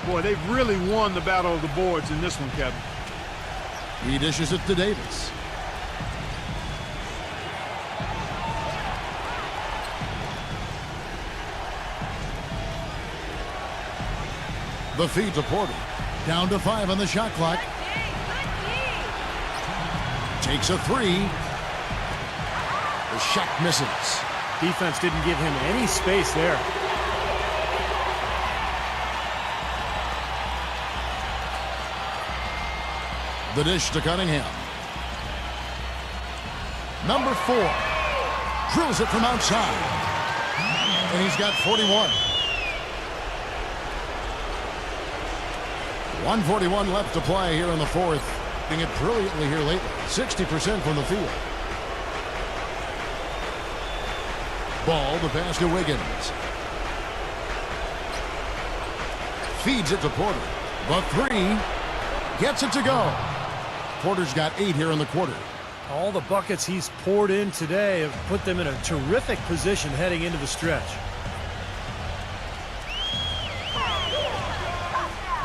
E: Boy, they've really won the battle of the boards in this one, Kevin.
C: He dishes it to Davis. The feed to Porter. Down to 5 on the shot clock. Takes a 3. The shot misses.
D: Defense didn't give him any space there.
C: The dish to Cunningham. Number 4. Drills it from outside. And he's got 41. 1:41 left to play here in the fourth. Doing it brilliantly here lately. 60% from the field. Ball, the pass to Wiggins. Feeds it to Porter. The three. Gets it to go. Porter's got 8 here in the quarter.
D: All the buckets he's poured in today have put them in a terrific position heading into the stretch.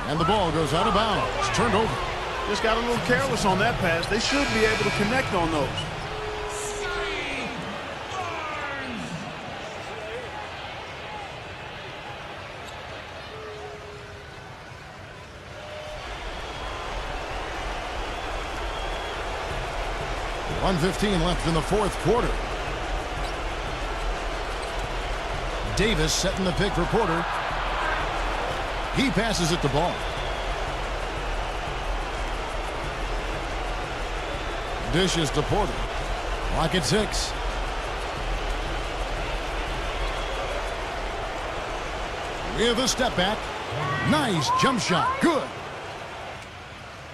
C: And the ball goes out of bounds. Turned over.
E: Just got a little careless on that pass. They should be able to connect on those.
C: .115 left in the fourth quarter. Davis setting the pick for Porter. He passes it to Ball. Dishes to Porter. Clock at 6. With a step back. Nice jump shot. Good.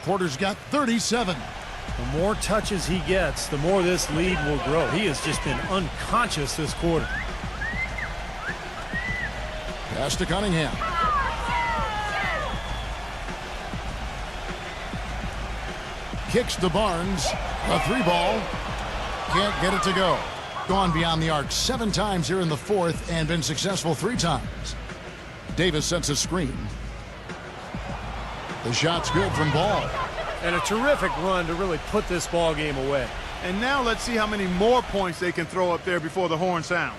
C: Porter's got 37.
D: The more touches he gets, the more this lead will grow. He has just been unconscious this quarter.
C: Pass to Cunningham. Kicks to Barnes. A 3-ball. Can't get it to go. Gone beyond the arc 7 times here in the fourth and been successful 3 times. Davis sets a screen. The shot's good from Ball.
D: And a terrific run to really put this ball game away.
E: And now let's see how many more points they can throw up there before the horn sounds.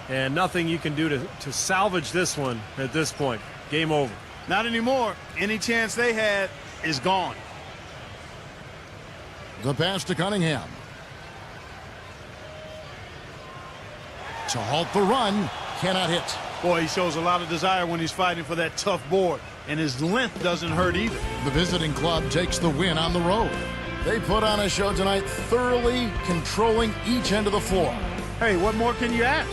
D: And nothing you can do to salvage this one at this point. Game over.
E: Not anymore. Any chance they had is gone.
C: The pass to Cunningham. To halt the run. Cannot hit.
E: Boy, he shows a lot of desire when he's fighting for that tough board. And his length doesn't hurt either.
C: The visiting club takes the win on the road. They put on a show tonight, thoroughly controlling each end of the floor.
E: Hey, what more can you ask?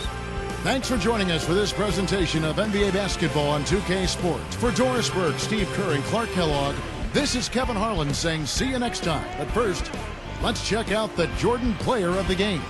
C: Thanks for joining us for this presentation of NBA basketball on 2K Sports. For Doris Burke, Steve Kerr, and Clark Kellogg, this is Kevin Harlan saying see you next time. But first, let's check out the Jordan player of the game.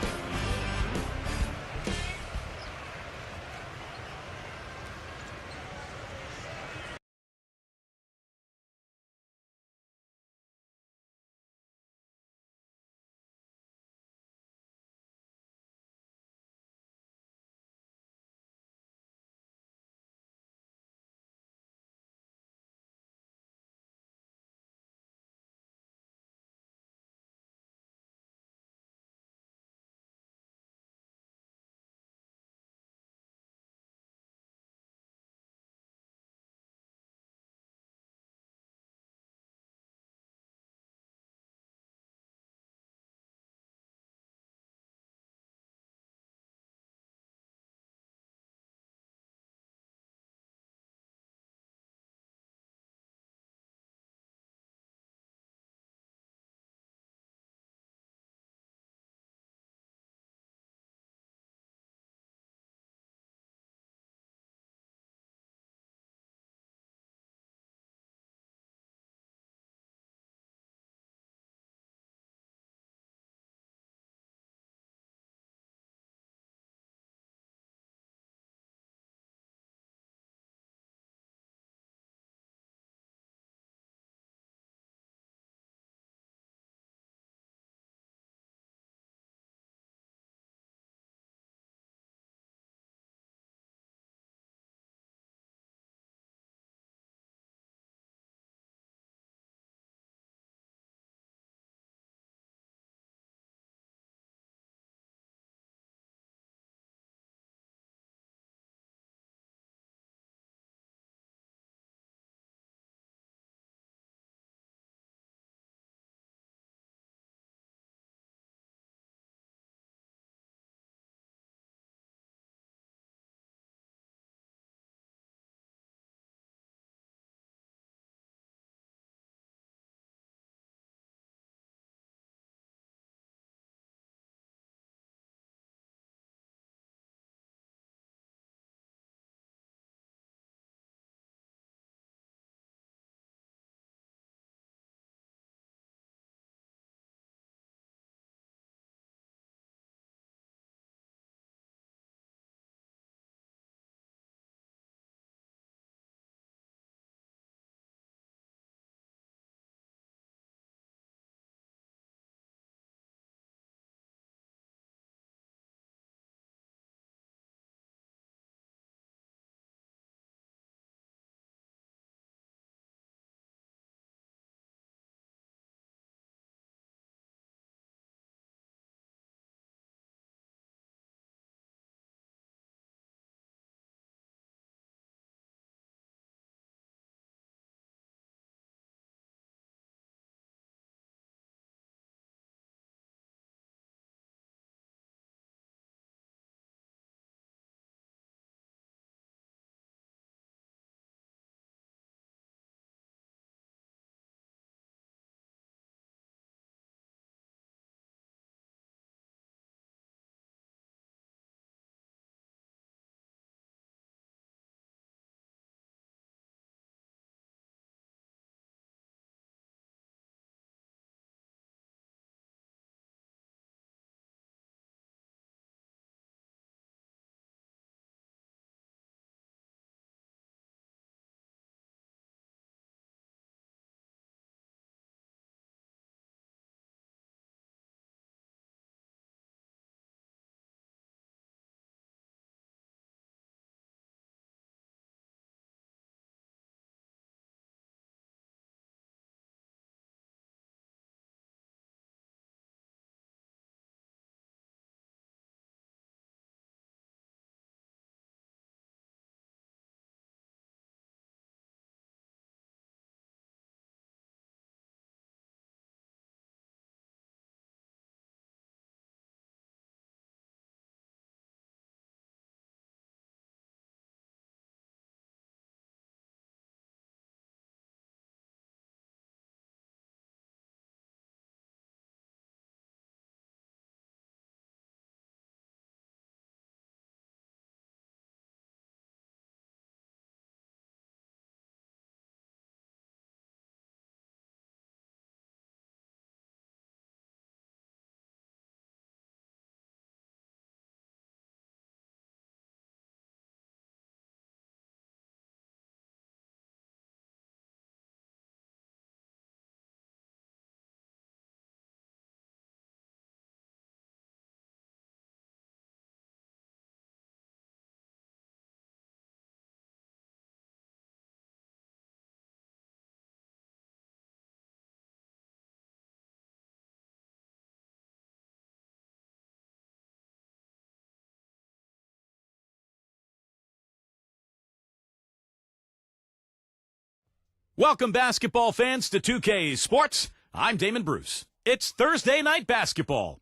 B: Welcome, basketball fans, to 2K Sports. I'm Damon Bruce. It's Thursday night basketball.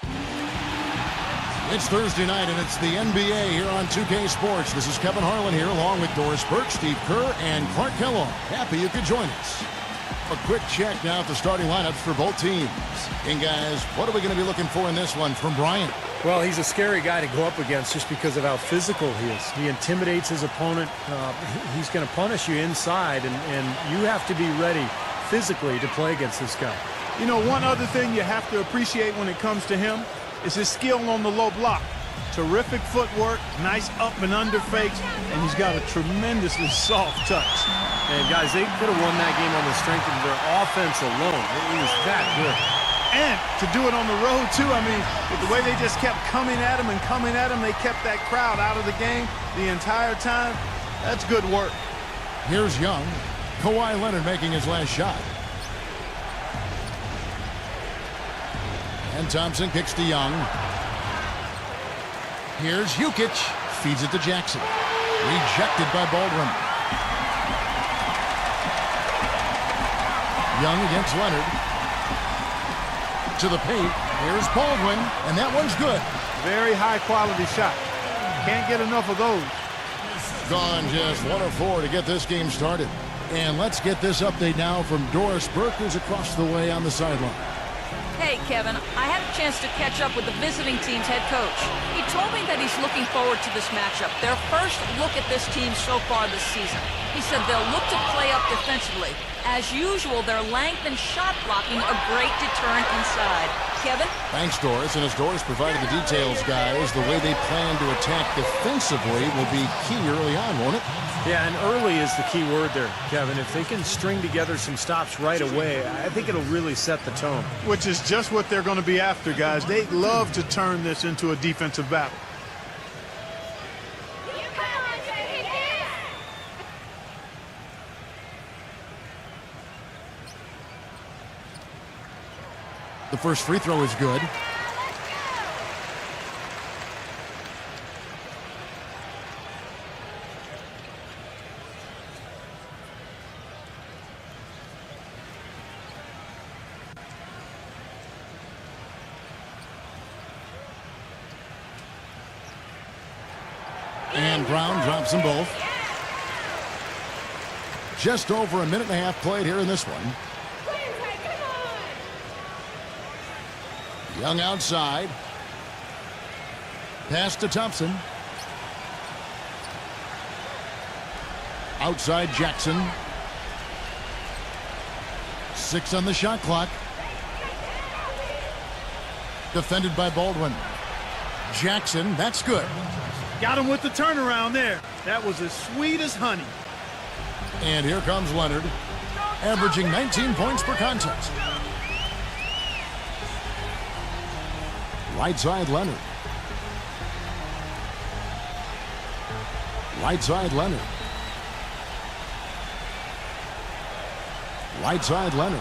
C: It's Thursday night, and it's the NBA here on 2K Sports. This is Kevin Harlan here, along with Doris Burke, Steve Kerr, and Clark Kellogg. Happy you could join us. A quick check now at the starting lineups for both teams. And guys, what are we going to be looking for in this one from Bryant?
D: Well, he's a scary guy to go up against just because of how physical he is. He intimidates his opponent. He's going to punish you inside, and you have to be ready physically to play against this guy.
E: You know, one other thing you have to appreciate when it comes to him is his skill on the low block. Terrific footwork, nice up and under fakes, and he's got a tremendously soft touch.
D: And guys, they could have won that game on the strength of their offense alone. It was that good.
E: And to do it on the road, too, I mean, with the way they just kept coming at him, they kept that crowd out of the game the entire time. That's good work.
C: Here's Young. Kawhi Leonard making his last shot. And Thompson kicks to Young. Here's Jukic. Feeds it to Jackson. Rejected by Baldwin. Young against Leonard. To the paint. Here's Baldwin. And that one's good.
E: Very high-quality shot. Can't get enough of those.
C: Gone just 1 of 4 to get this game started. And let's get this update now from Doris Burke, who's across the way on the sideline.
F: Hey, Kevin, I had a chance to catch up with the visiting team's head coach. He told me that he's looking forward to this matchup, their first look at this team so far this season. He said they'll look to play up defensively. As usual, their length and shot blocking a great deterrent inside. Kevin?
C: Thanks, Doris. And as Doris provided the details, guys, the way they plan to attack defensively will be key early on, won't it?
D: Yeah, and early is the key word there, Kevin. If they can string together some stops right away, I think it'll really set the tone.
E: Which is just what they're going to be after, guys. They love to turn this into a defensive battle.
C: The first free throw is good. And Brown drops them both. Just over a minute and a half played here in this one. Young outside. Pass to Thompson. Outside Jackson. 6 on the shot clock. Defended by Baldwin. Jackson, that's good.
E: Got him with the turnaround there. That was as sweet as honey.
C: And here comes Leonard, averaging 19 points per contest. Right side Leonard. Right side Leonard. Right side Leonard.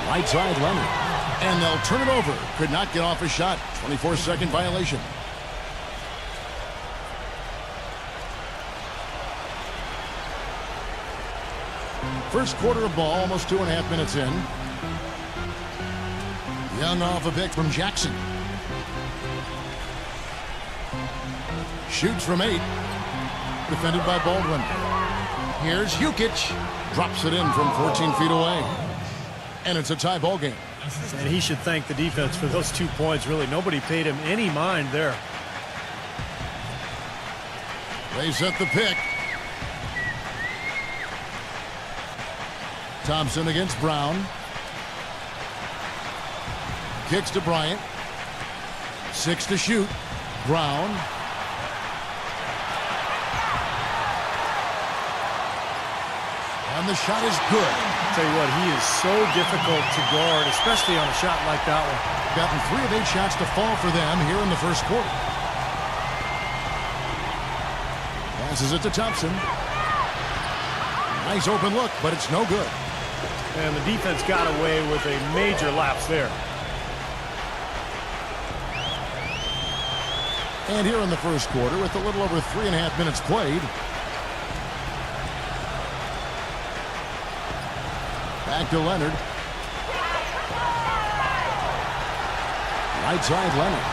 C: Right side Leonard. And they'll turn it over. Could not get off a shot. 24-second violation. First quarter of ball, almost 2.5 minutes in. Young off a pick from Jackson. Shoots from 8. Defended by Baldwin. Here's Jukic. Drops it in from 14 feet away. And it's a tie ball game.
D: And he should thank the defense for those 2 points. Really, nobody paid him any mind there.
C: They set the pick. Thompson against Brown. Kicks to Bryant. 6 to shoot. Brown. And the shot is good.
D: Tell you what, he is so difficult to guard, especially on a shot like that one.
C: Gotten 3 of 8 shots to fall for them here in the first quarter. Passes it to Thompson. Nice open look, but it's no good.
D: And the defense got away with a major lapse there.
C: And here in the first quarter, with a little over 3.5 minutes played. Back to Leonard. Right side, Leonard.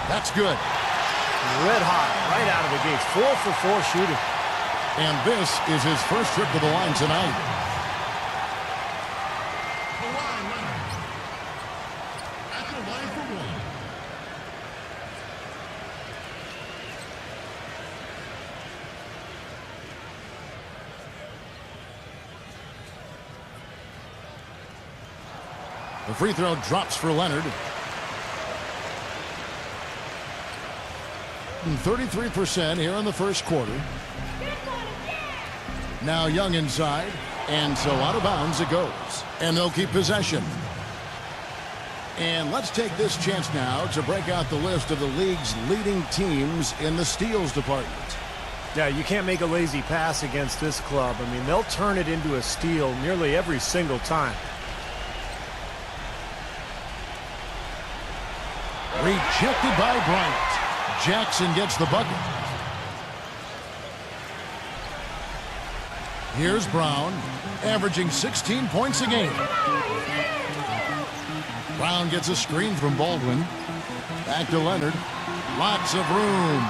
C: That's good.
D: Red hot right out of the gates. 4 for 4 shooting.
C: And this is his first trip to the line tonight. The free throw drops for Leonard. 33% here in the first quarter. Now Young inside, and so out of bounds it goes. And they'll keep possession. And let's take this chance now to break out the list of the league's leading teams in the steals department.
D: Yeah, you can't make a lazy pass against this club. I mean, they'll turn it into a steal nearly every single time.
C: Rejected by Bryant. Jackson gets the bucket. Here's Brown, averaging 16 points a game. Brown gets a screen from Baldwin. Back to Leonard. Lots of room.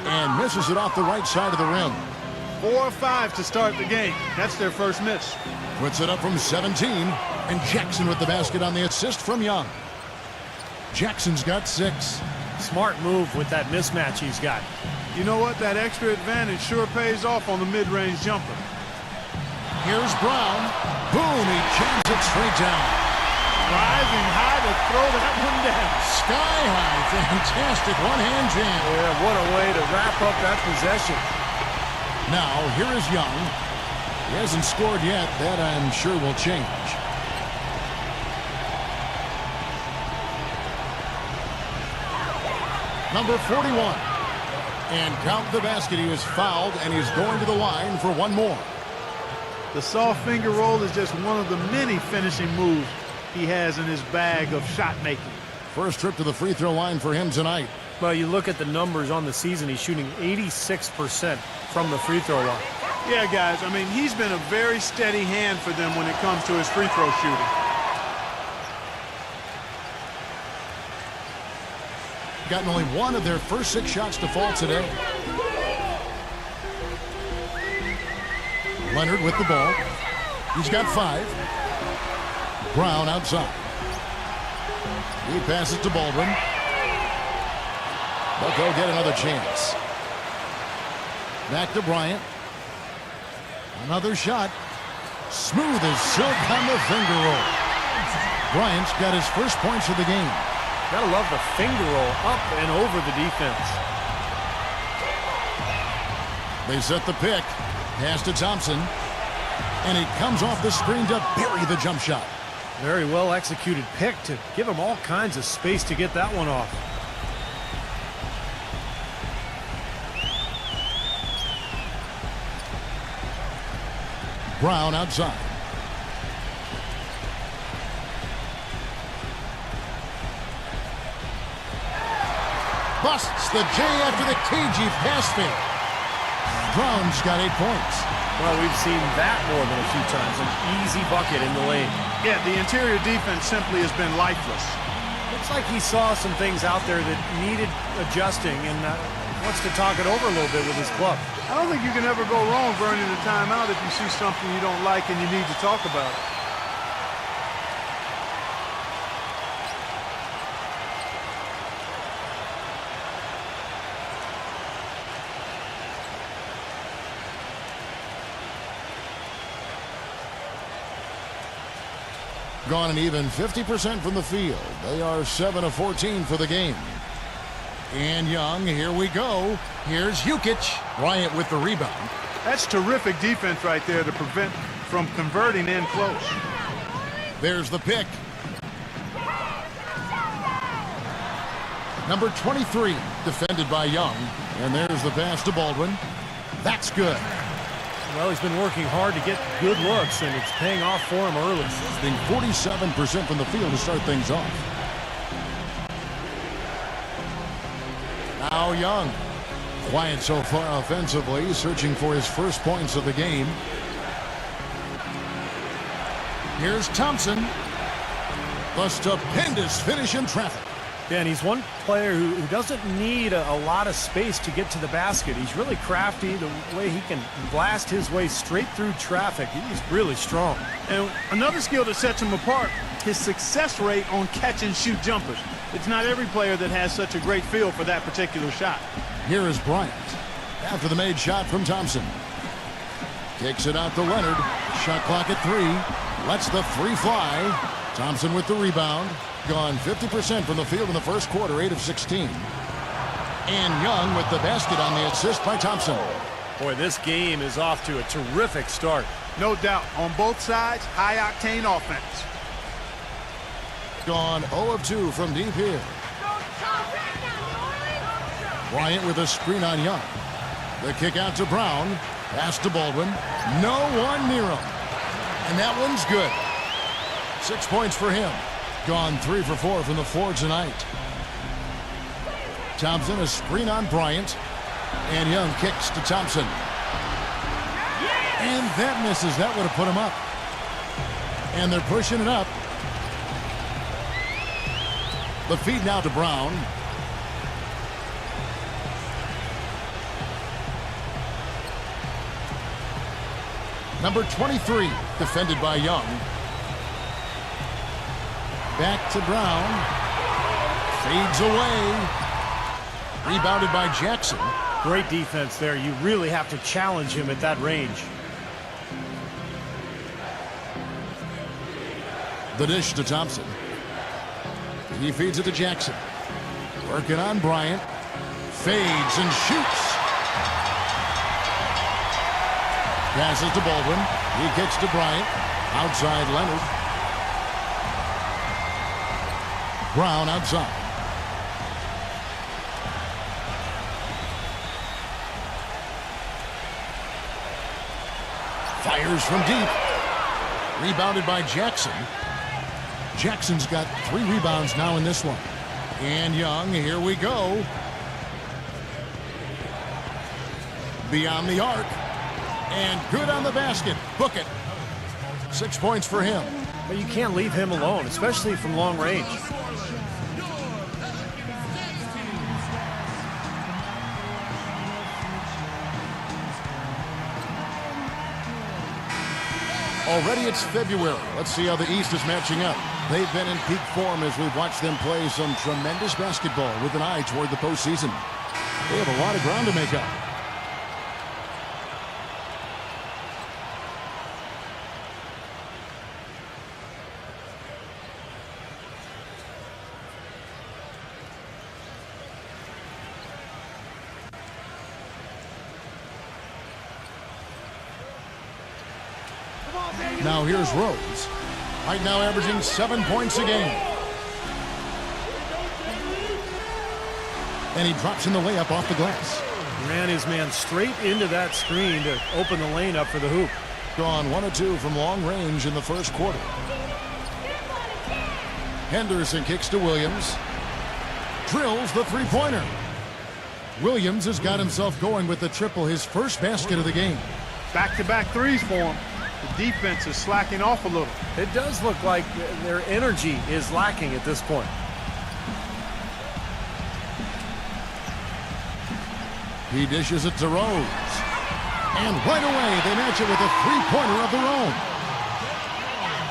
C: And misses it off the right side of the rim.
E: 4 or 5 to start the game. That's their first miss.
C: Puts it up from 17. And Jackson with the basket on the assist from Young. Jackson's got 6.
D: Smart move with that mismatch he's got.
E: You know what? That extra advantage sure pays off on the mid-range jumper.
C: Here's Brown. Boom, he jams it straight down.
E: Rising high to throw that one down.
C: Sky high. Fantastic one-hand jam.
D: Yeah, what a way to wrap up that possession.
C: Now, here is Young. He hasn't scored yet. That, I'm sure, will change. Number 41. And count the basket. He was fouled, and he's going to the line for one more.
E: The soft finger roll is just one of the many finishing moves he has in his bag of shot making.
C: First trip to the free throw line for him tonight.
D: Well, you look at the numbers on the season, he's shooting 86% from the free throw line.
E: Yeah, guys, I mean, he's been a very steady hand for them when it comes to his free throw shooting.
C: Gotten only one of their first 6 shots to fall today. Leonard with the ball. He's got 5. Brown outside. He passes to Baldwin. But they'll get another chance. Back to Bryant. Another shot. Smooth as silk on the finger roll. Bryant's got his first points of the game.
D: Gotta love the finger roll up and over the defense.
C: They set the pick. Pass to Thompson. And he comes off the screen to bury the jump shot.
D: Very well executed pick to give him all kinds of space to get that one off.
C: Brown outside. Busts the J after the cagey pass fake. Brown's got 8 points.
D: Well, we've seen that more than a few times. An easy bucket in the lane.
E: Yeah, the interior defense simply has been lifeless.
D: Looks like he saw some things out there that needed adjusting and wants to talk it over a little bit with his club.
E: I don't think you can ever go wrong burning a timeout if you see something you don't like and you need to talk about it.
C: Gone an even 50% from the field. They are 7 of 14 for the game. And Young, here we go. Here's Jukic. Bryant with the rebound.
E: That's terrific defense right there to prevent from converting in close.
C: There's the pick. Number 23, defended by Young. And there's the pass to Baldwin. That's good.
D: Well, he's been working hard to get good looks, and it's paying off for him early.
C: Being 47% from the field to start things off. Now Young. Quiet so far offensively, searching for his first points of the game. Here's Thompson. The stupendous finish in traffic.
D: Yeah, and he's one player who doesn't need a lot of space to get to the basket. He's really crafty. The way he can blast his way straight through traffic, he's really strong.
E: And another skill that sets him apart, his success rate on catch-and-shoot jumpers. It's not every player that has such a great feel for that particular shot.
C: Here is Bryant. After the made shot from Thompson. Kicks it out to Leonard. Shot clock at 3. Lets the 3 fly. Thompson with the rebound. Gone 50% from the field in the first quarter, 8 of 16. And Young with the basket on the assist by Thompson.
D: Boy, this game is off to a terrific start.
E: No doubt. On both sides, high-octane offense.
C: Gone 0 of 2 from deep here. Bryant with a screen on Young. The kick out to Brown. Pass to Baldwin. No one near him. And that one's good. 6 points for him. Gone 3 for 4 from the floor tonight. Thompson a screen on Bryant. And Young kicks to Thompson. And that misses. That would have put him up. And they're pushing it up. The feed now to Brown. Number 23, defended by Young. Back to Brown. Fades away. Rebounded by Jackson.
D: Great defense there. You really have to challenge him at that range.
C: The dish to Thompson. He feeds it to Jackson. Working on Bryant. Fades and shoots. Passes to Baldwin. He kicks to Bryant. Outside Leonard. Brown outside. Fires from deep. Rebounded by Jackson. Jackson's got 3 rebounds now in this one. And Young, here we go. Beyond the arc. And good on the basket. Book it. 6 points for him.
D: But you can't leave him alone, especially from long range.
C: Already it's February. Let's see how the East is matching up. They've been in peak form as we've watched them play some tremendous basketball with an eye toward the postseason. They have a lot of ground to make up. Now here's Rose. Right now averaging 7 points a game. And he drops in the layup off the glass.
D: Ran his man straight into that screen to open the lane up for the hoop.
C: Gone 1 of 2 from long range in the first quarter. Henderson kicks to Williams. Drills the three-pointer. Williams has got himself going with the triple, his first basket of the game.
E: Back-to-back threes for him. The defense is slacking off a little.
D: It does look like their energy is lacking at this point.
C: He dishes it to Rose. And right away, they match it with a three-pointer of their own.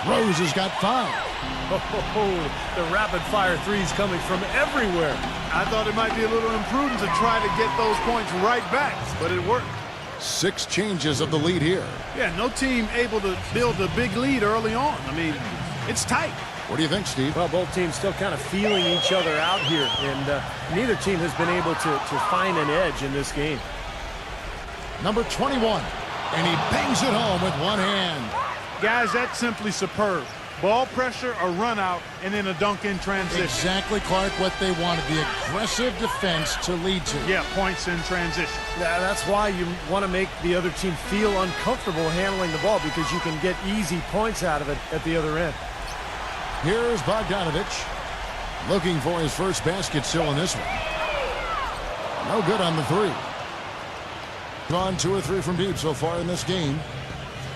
C: Rose has got 5.
D: Oh, the rapid-fire threes coming from everywhere.
E: I thought it might be a little imprudent to try to get those points right back, but it worked.
C: 6 changes of the lead here.
E: Yeah, no team able to build a big lead early on. I mean, it's tight.
C: What do you think, Steve?
D: Well, both teams still kind of feeling each other out here, and neither team has been able to find an edge in this game.
C: Number 21, and he bangs it home with one hand.
E: Guys, that's simply superb. Ball pressure, a run out, and then a dunk in transition.
C: Exactly, Clark, what they wanted, the aggressive defense to lead to.
E: Yeah, points in transition.
D: Yeah, that's why you want to make the other team feel uncomfortable handling the ball, because you can get easy points out of it at the other end.
C: Here's Bogdanovich, looking for his first basket still in this one. No good on the three. Gone 2 or 3 from deep so far in this game.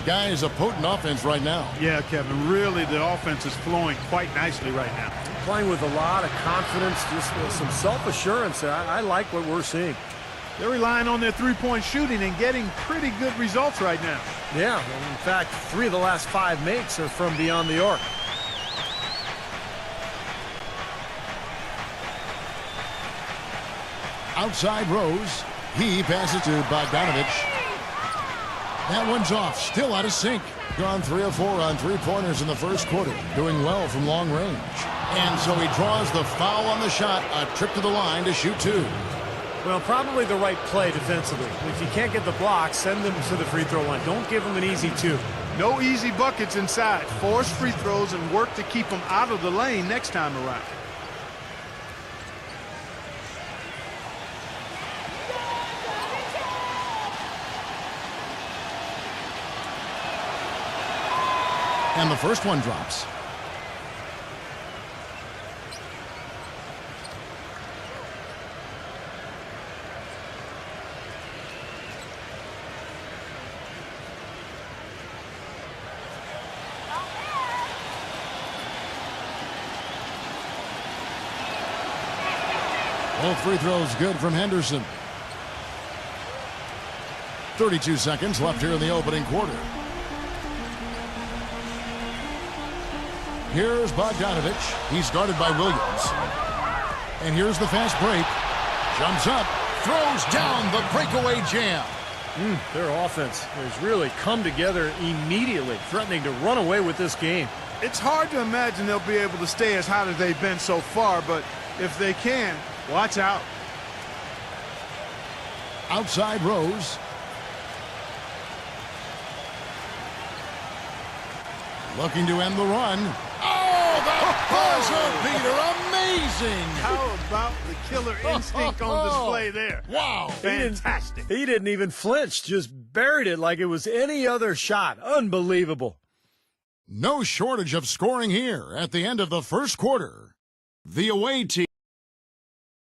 C: Guys, a potent offense right now.
E: Yeah, Kevin, really the offense is flowing quite nicely right now.
D: Playing with a lot of confidence, just some self-assurance. I like what we're seeing.
E: They're relying on their three-point shooting and getting pretty good results right now.
D: Yeah, in fact, 3 of the last 5 makes are from beyond the arc.
C: Outside Rose. He passes to Bogdanovich. That one's off. Still out of sync. Gone 3 of 4 on 3-pointers in the first quarter. Doing well from long range. And so he draws the foul on the shot. A trip to the line to shoot 2.
D: Well, probably the right play defensively. If you can't get the block, send them to the free throw line. Don't give them an easy 2.
E: No easy buckets inside. Force free throws and work to keep them out of the lane next time around.
C: And the first one drops. Both free throws good from Henderson. 32 seconds left here in the opening quarter. Here's Bogdanovich. He's guarded by Williams. And here's the fast break. Jumps up, throws down the breakaway jam.
D: Their offense has really come together immediately, threatening to run away with this game.
E: It's hard to imagine they'll be able to stay as hot as they've been so far, but if they can, watch out.
C: Outside Rose. Looking to end the run. Oh, the buzzer beater. Amazing.
E: How about the killer instinct on display there?
C: Wow.
E: Fantastic.
D: He didn't even flinch, just buried it like it was any other shot. Unbelievable.
C: No shortage of scoring here at the end of the first quarter. The away team.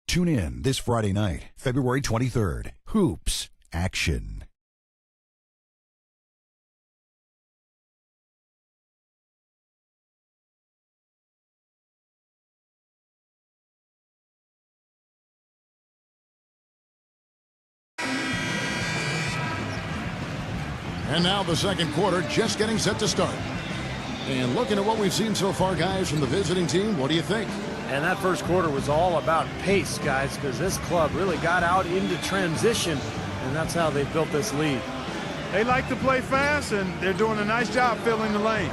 G: Tune in this Friday night, February 23rd. Hoops Action.
C: And now the second quarter just getting set to start. And looking at what we've seen so far, guys, from the visiting team, what do you think?
D: And that first quarter was all about pace, guys, because this club really got out into transition, and that's how they built this lead.
E: They like to play fast, and they're doing a nice job filling the lane.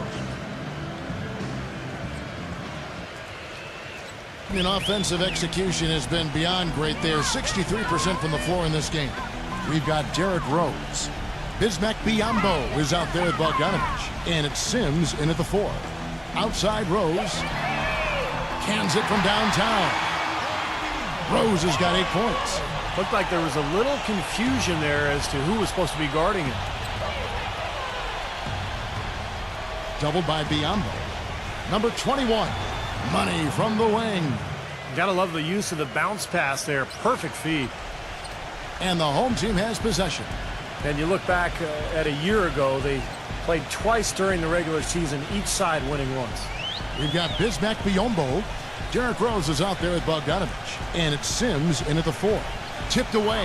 C: And offensive execution has been beyond great there. 63% from the floor in this game. We've got Derrick Rose. Bismack Biyombo is out there at Bogdanovich. And it's Sims in at the 4. Outside Rose. Cans it from downtown. Rose has got 8 points.
D: Looked like there was a little confusion there as to who was supposed to be guarding him.
C: Doubled by Biyombo. Number 21. Money from the wing.
D: Gotta love the use of the bounce pass there. Perfect feed.
C: And the home team has possession.
D: And you look back at a year ago, they played twice during the regular season, each side winning once.
C: We've got Bismack Biyombo. Derrick Rose is out there at Bogdanovich. And it's Sims in at the 4. Tipped away.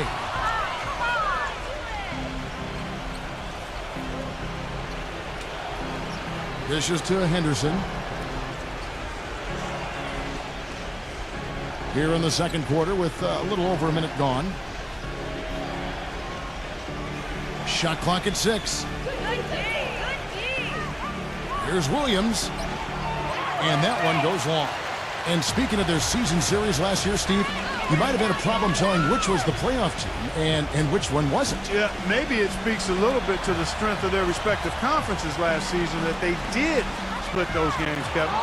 C: Dishes to Henderson. Here in the second quarter with a little over a minute gone. Shot clock at 6. Here's Williams. And that one goes long. And speaking of their season series last year, Steve, you might have had a problem telling which was the playoff team and which one wasn't.
E: Yeah, maybe it speaks a little bit to the strength of their respective conferences last season that they did split those games, Kevin.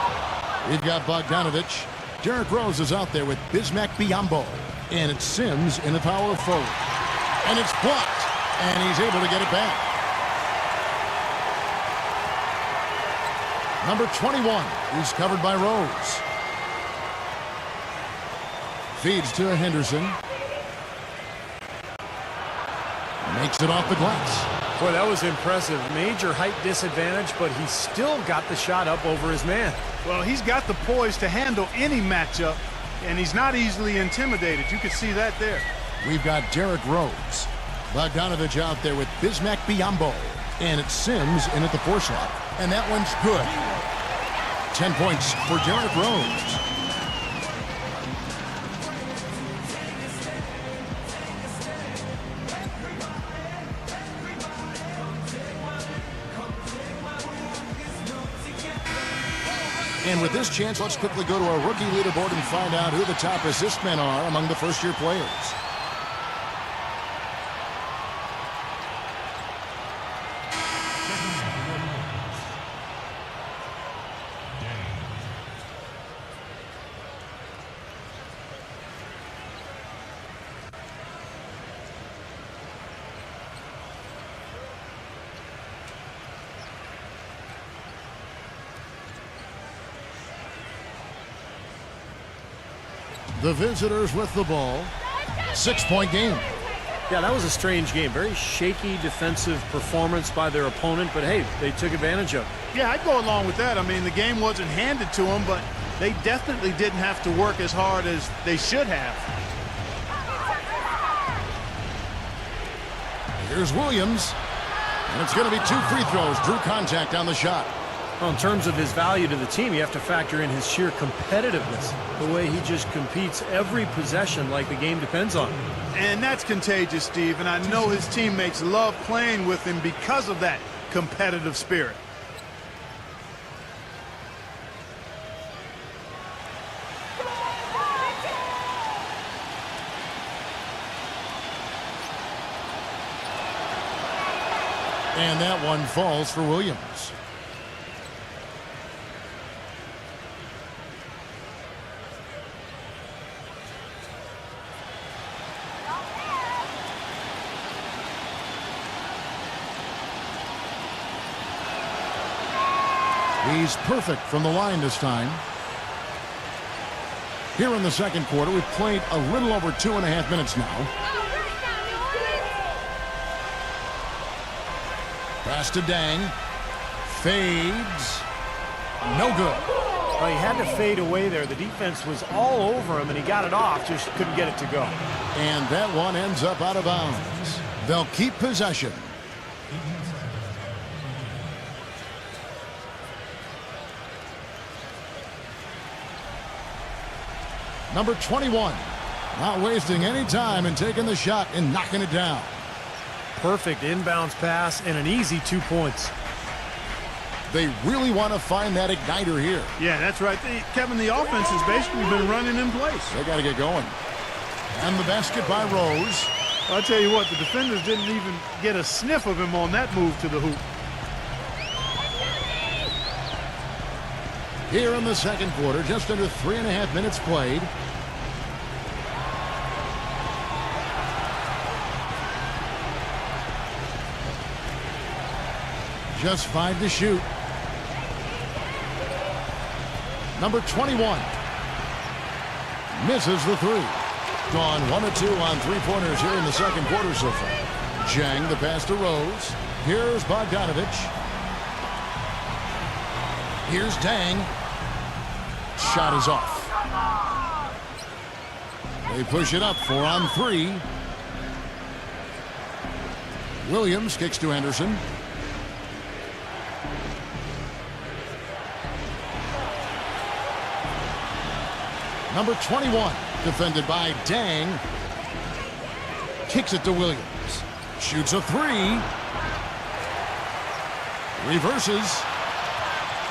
C: We've got Bogdanovich. Derrick Rose is out there with Bismack Biyombo. And it's Sims in the power forward. And it's blocked. And he's able to get it back. Number 21. He's covered by Rose. Feeds to Henderson. Makes it off the glass.
D: Boy, that was impressive. Major height disadvantage, but he still got the shot up over his man.
E: Well, he's got the poise to handle any matchup, and he's not easily intimidated. You can see that there.
C: We've got Derrick Rose. Bogdanovich out there with Bismack Biyombo. And it's Sims in at the 4 slot. And that one's good. 10 points for Derrick Rose. And with this chance, let's quickly go to our rookie leaderboard and find out who the top assist men are among the first-year players. The visitors with the ball. 6-point game.
D: Yeah, that was a strange game. Very shaky defensive performance by their opponent, but hey, they took advantage of it.
E: Yeah, I'd go along with that. I mean, the game wasn't handed to them, but they definitely didn't have to work as hard as they should have.
C: Here's Williams. And it's going to be 2 free throws. Drew contact on the shot.
D: Well, in terms of his value to the team, you have to factor in his sheer competitiveness. The way he just competes every possession like the game depends on it.
E: And that's contagious, Steve. And I know his teammates love playing with him because of that competitive spirit.
C: And that one falls for Williams. He's perfect from the line this time. Here in the second quarter, we've played a little over 2.5 minutes now. Pass to Dang. Fades. No good.
D: Well, he had to fade away there. The defense was all over him, and he got it off, just couldn't get it to go.
C: And that one ends up out of bounds. They'll keep possession. Number 21, not wasting any time and taking the shot and knocking it down.
D: Perfect inbounds pass and an easy 2 points.
C: They really want to find that igniter here.
E: Yeah, that's right. Kevin, the offense has basically been running in place.
C: They got to get going. And the basket by Rose.
E: I'll tell you what, the defenders didn't even get a sniff of him on that move to the hoop.
C: Here in the second quarter, just under 3.5 minutes played. Just 5 to shoot. Number 21 misses the 3. Gone 1 of 2 on 3-pointers here in the second quarter so far. Jang the pass to Rose. Here's Bogdanovich. Here's Dang. Shot is off. They push it up 4 on 3. Williams kicks to Henderson. Number 21, defended by Dang. Kicks it to Williams. Shoots a 3. Reverses.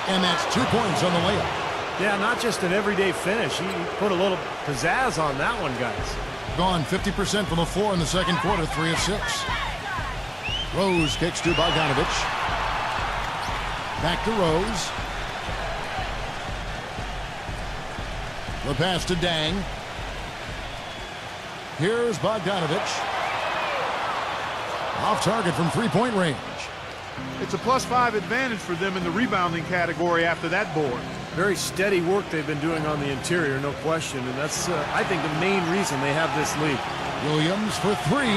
C: And that's 2 points on the layup.
D: Yeah, not just an everyday finish. He put a little pizzazz on that one, guys.
C: Gone 50% from the floor in the second quarter, 3 of 6. Rose kicks to Bogdanovich. Back to Rose. The pass to Dang. Here's Bogdanovich. Off target from 3-point range.
E: It's a +5 advantage for them in the rebounding category after that board.
D: Very steady work they've been doing on the interior, no question. And that's, I think, the main reason they have this lead.
C: Williams for 3.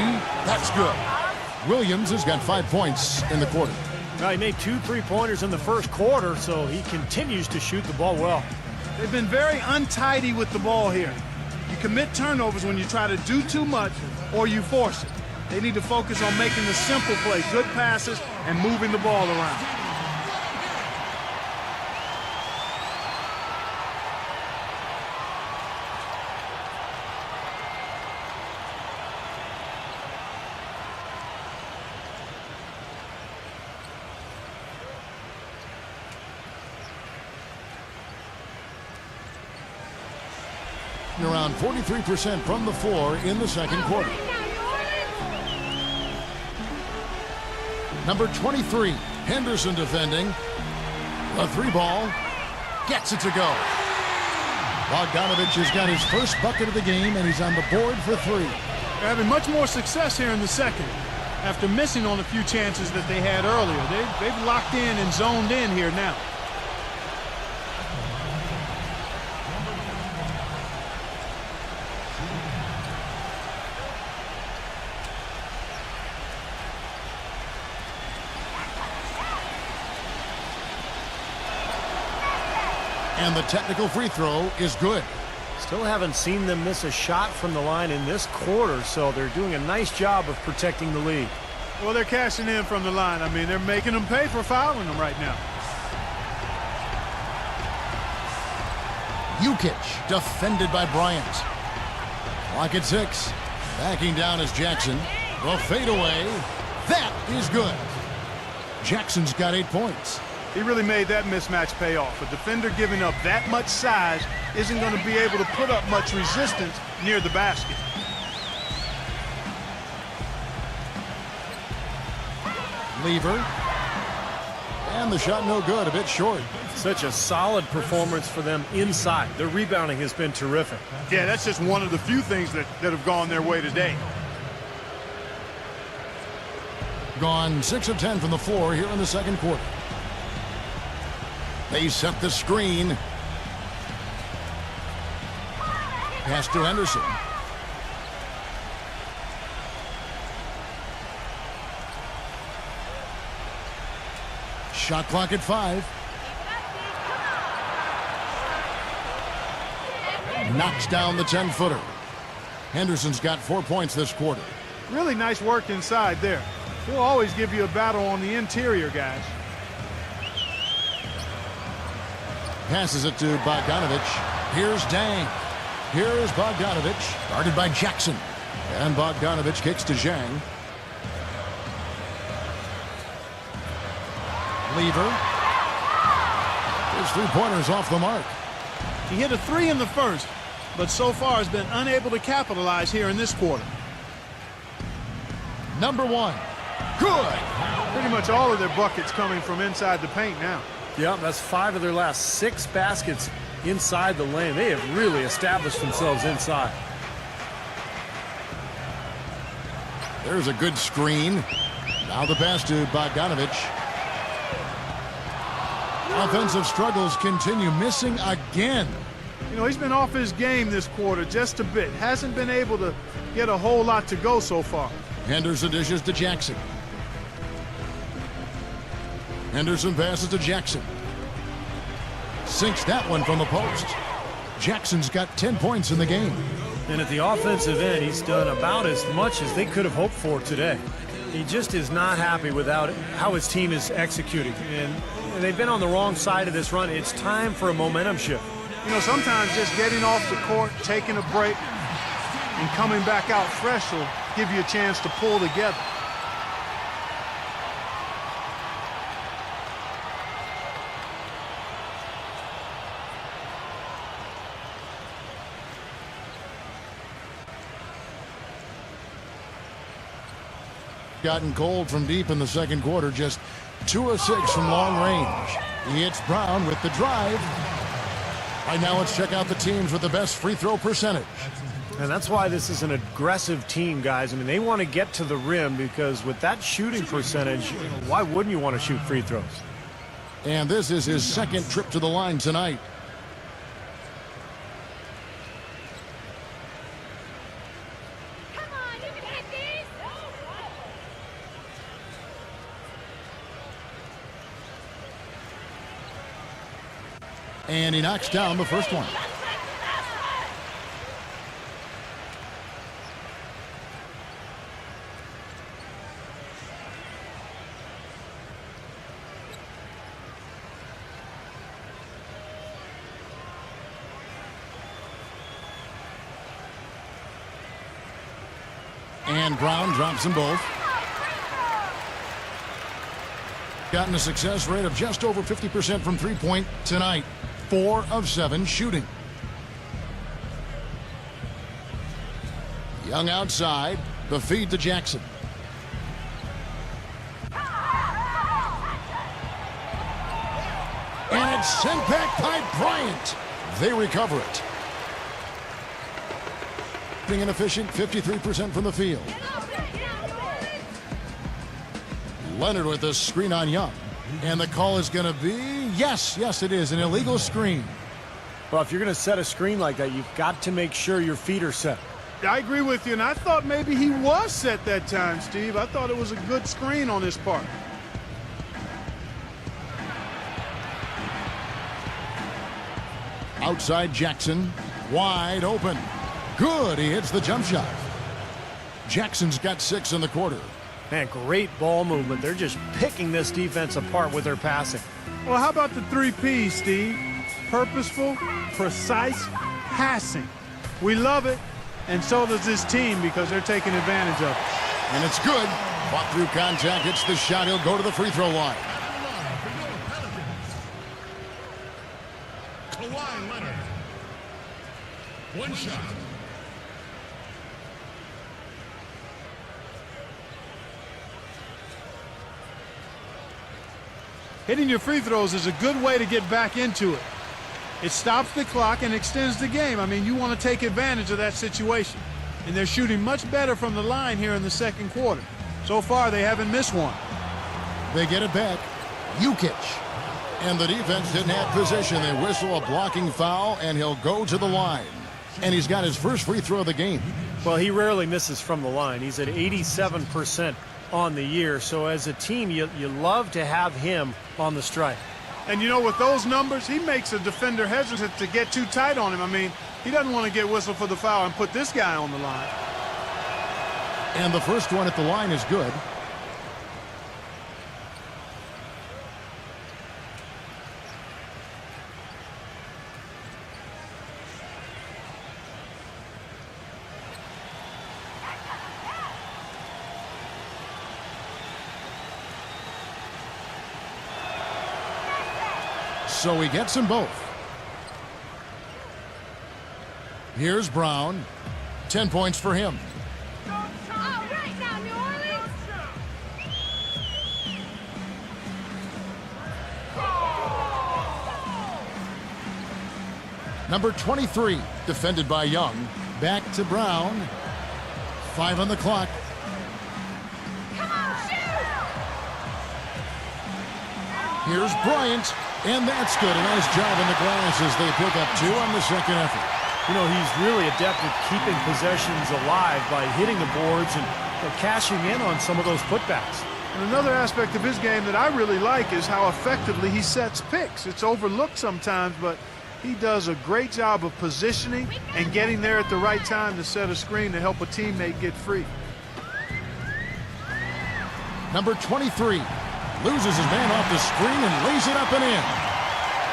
C: That's good. Williams has got 5 points in the quarter.
D: Well, he made 2 3-pointers in the first quarter, so he continues to shoot the ball well.
E: They've been very untidy with the ball here. You commit turnovers when you try to do too much or you force it. They need to focus on making the simple play, good passes, and moving the ball around.
C: Around 43% from the floor in the second quarter. Number 23, Henderson defending. A 3-ball. Gets it to go. Bogdanovich has got his first bucket of the game, and he's on the board for 3.
E: They're having much more success here in the second after missing on a few chances that they had earlier. They've locked in and zoned in here now.
C: And the technical free throw is good.
D: Still haven't seen them miss a shot from the line in this quarter, so they're doing a nice job of protecting the lead.
E: Well, they're cashing in from the line. I mean, they're making them pay for fouling them right now.
C: Jukic defended by Bryant. Clock at 6. Backing down is Jackson. The fadeaway. That is good. Jackson's got 8 points.
E: He really made that mismatch pay off. A defender giving up that much size isn't going to be able to put up much resistance near the basket.
C: Lever. And the shot no good, a bit short.
D: Such a solid performance for them inside. The rebounding has been terrific.
E: Yeah, that's just one of the few things that have gone their way today.
C: Gone 6 of 10 from the floor here in the second quarter. They set the screen. Pass to Henderson. Shot clock at 5. Knocks down the 10-footer. Henderson's got 4 points this quarter.
E: Really nice work inside there. He'll always give you a battle on the interior, guys.
C: Passes it to Bogdanovich. Here's Dang. Here's Bogdanovich. Guarded by Jackson. And Bogdanovich kicks to Zhang. Lever. His 3-pointer's off the mark.
E: He hit a 3 in the first, but so far has been unable to capitalize here in this quarter.
C: Number 1. Good.
E: Pretty much all of their buckets coming from inside the paint now.
D: Yeah, that's 5 of their last 6 baskets inside the lane. They have really established themselves inside.
C: There's a good screen. Now the pass to Bogdanovich. Offensive struggles continue, missing again.
E: You know, he's been off his game this quarter just a bit. Hasn't been able to get a whole lot to go so far.
C: Henderson dishes to Jackson. Henderson passes to Jackson. Sinks that one from the post. Jackson's got 10 points in the game.
D: And at the offensive end, he's done about as much as they could have hoped for today. He just is not happy with how his team is executing. And they've been on the wrong side of this run. It's time for a momentum shift.
E: You know, sometimes just getting off the court, taking a break, and coming back out fresh will give you a chance to pull together.
C: Gotten cold from deep in the second quarter, just 2 of 6 from long range. He hits Brown with the drive. Right now, let's check out the teams with the best free throw percentage.
D: And that's why this is an aggressive team, guys. I mean, they want to get to the rim because with that shooting percentage, why wouldn't you want to shoot free throws?
C: And this is his second trip to the line tonight. And he knocks down the first one. And Brown drops them both. Gotten a success rate of just over 50% from three-point tonight. 4 of 7 shooting. Young outside. The feed to Jackson. And it's sent back by Bryant. They recover it. Being inefficient, 53% from the field. Leonard with the screen on Young. And the call is going to be, yes, it is, an illegal screen.
D: Well, if you're going to set a screen like that, you've got to make sure your feet are set.
E: I agree with you, and I thought maybe he was set that time, Steve. I thought it was a good screen on his part.
C: Outside Jackson, wide open. Good, he hits the jump shot. Jackson's got 6 in the quarter.
D: Man, great ball movement. They're just picking this defense apart with their passing.
E: Well, how about the 3 Ps, Steve? Purposeful, precise, passing. We love it, and so does this team because they're taking advantage of it.
C: And it's good. Fought through contact, hits the shot. He'll go to the free throw line.
H: Kawhi Leonard. 1 shot.
E: Hitting your free throws is a good way to get back into it. It stops the clock and extends the game. I mean, you want to take advantage of that situation. And they're shooting much better from the line here in the second quarter. So far, they haven't missed one.
C: They get it back. Jukic. And the defense didn't have possession. They whistle a blocking foul, and he'll go to the line. And he's got his first free throw of the game.
D: Well, he rarely misses from the line. He's at 87% on the year. So as a team, you love to have him on the strike.
E: And you know, with those numbers, he makes a defender hesitant to get too tight on him. I mean, he doesn't want to get whistled for the foul and put this guy on the line.
C: And the first one at the line is good. So he gets them both. Here's Brown. 10 points for him. Number 23, defended by Young. Back to Brown. 5 on the clock. Here's Bryant. And that's good. A nice job in the glass as they pick up 2 on the second effort.
D: You know, he's really adept at keeping possessions alive by hitting the boards and cashing in on some of those putbacks.
E: And another aspect of his game that I really like is how effectively he sets picks. It's overlooked sometimes, but he does a great job of positioning and getting there at the right time to set a screen to help a teammate get free.
C: Number 23 loses his man off the screen and lays it up and in.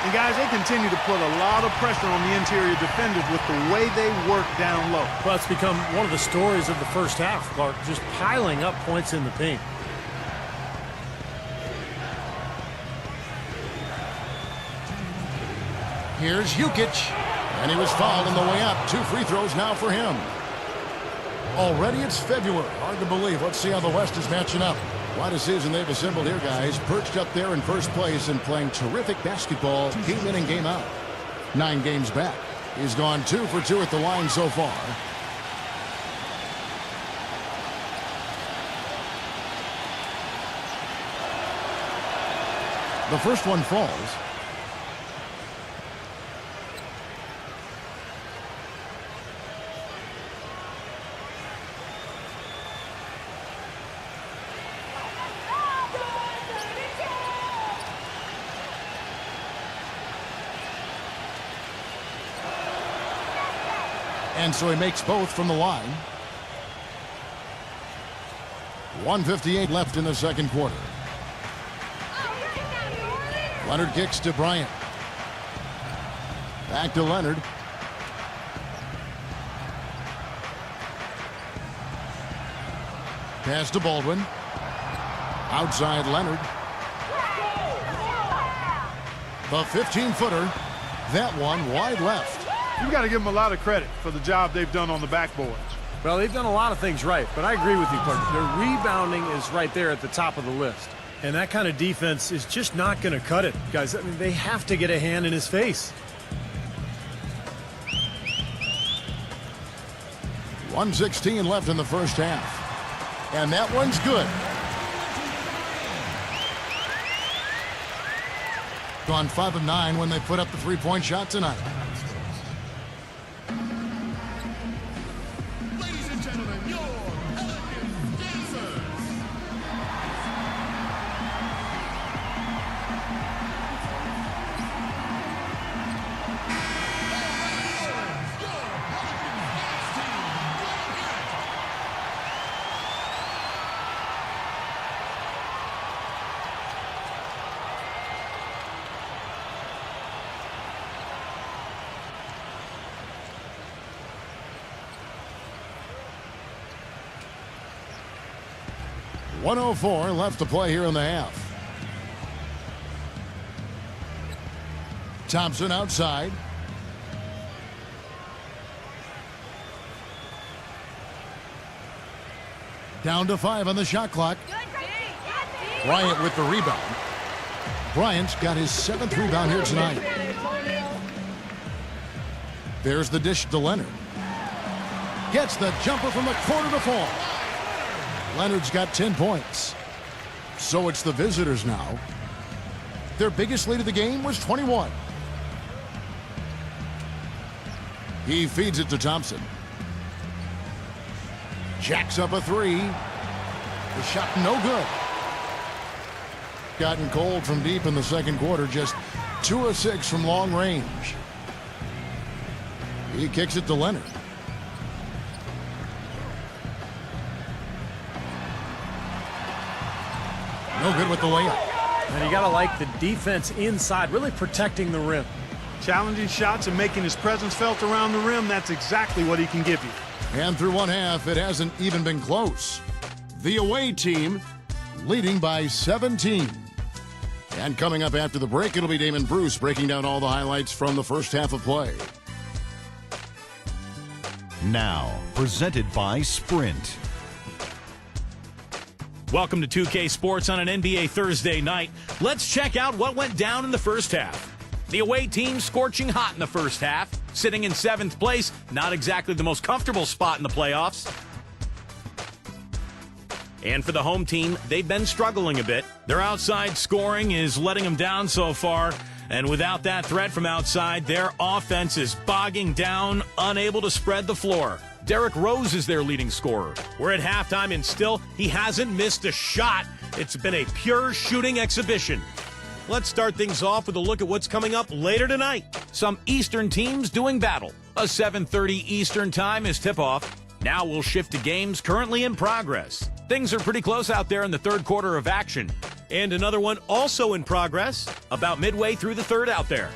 E: And guys, they continue to put a lot of pressure on the interior defenders with the way they work down low.
D: Well, it's become one of the stories of the first half, Clark, just piling up points in the paint.
C: Here's Jukic, and he was fouled on the way up. 2 free throws now for him. Already it's February. Hard to believe. Let's see how the West is matching up. What a season they've assembled here, guys. Perched up there in first place and playing terrific basketball game in and game out. 9 games back. He's gone 2 for 2 at the line so far. The first one falls. And so he makes both from the line. 1:58 left in the second quarter. Leonard kicks to Bryant. Back to Leonard. Pass to Baldwin. Outside Leonard. The 15-footer. That one wide left.
E: You got to give them a lot of credit for the job they've done on the backboards.
D: Well, they've done a lot of things right, but I agree with you, Clark. Their rebounding is right there at the top of the list. And that kind of defense is just not going to cut it. Guys, I mean, they have to get a hand in his face.
C: 1:16 left in the first half. And that one's good. Gone 5 of 9 when they put up the three-point shot tonight.
H: Ladies and gentlemen, your elegant dancers.
C: .104 left to play here in the half. Thompson outside. Down to 5 on the shot clock. Bryant with the rebound. Bryant's got his 7th rebound here tonight. There's the dish to Leonard. Gets the jumper from the corner to fall. Leonard's got 10 points. So it's the visitors now. Their biggest lead of the game was 21. He feeds it to Thompson. Jacks up a 3. The shot no good. Gotten cold from deep in the second quarter. Just 2 of 6 from long range. He kicks it to Leonard. No good with the layup.
D: And you got to like the defense inside, really protecting the rim.
E: Challenging shots and making his presence felt around the rim, that's exactly what he can give you.
C: And through one half, it hasn't even been close. The away team leading by 17. And coming up after the break, it'll be Damon Bruce breaking down all the highlights from the first half of play.
G: Now, presented by Sprint.
B: Welcome to 2K Sports on an NBA Thursday night. Let's check out what went down in the first half. The away team scorching hot in the first half, sitting in 7th place, not exactly the most comfortable spot in the playoffs. And for the home team, they've been struggling a bit. Their outside scoring is letting them down so far, and without that threat from outside, their offense is bogging down, unable to spread the floor. Derrick Rose is their leading scorer. We're at halftime, and still, he hasn't missed a shot. It's been a pure shooting exhibition. Let's start things off with a look at what's coming up later tonight. Some Eastern teams doing battle. A 7:30 Eastern time is tip-off. Now we'll shift to games currently in progress. Things are pretty close out there in the third quarter of action. And another one also in progress, about midway through the third out there.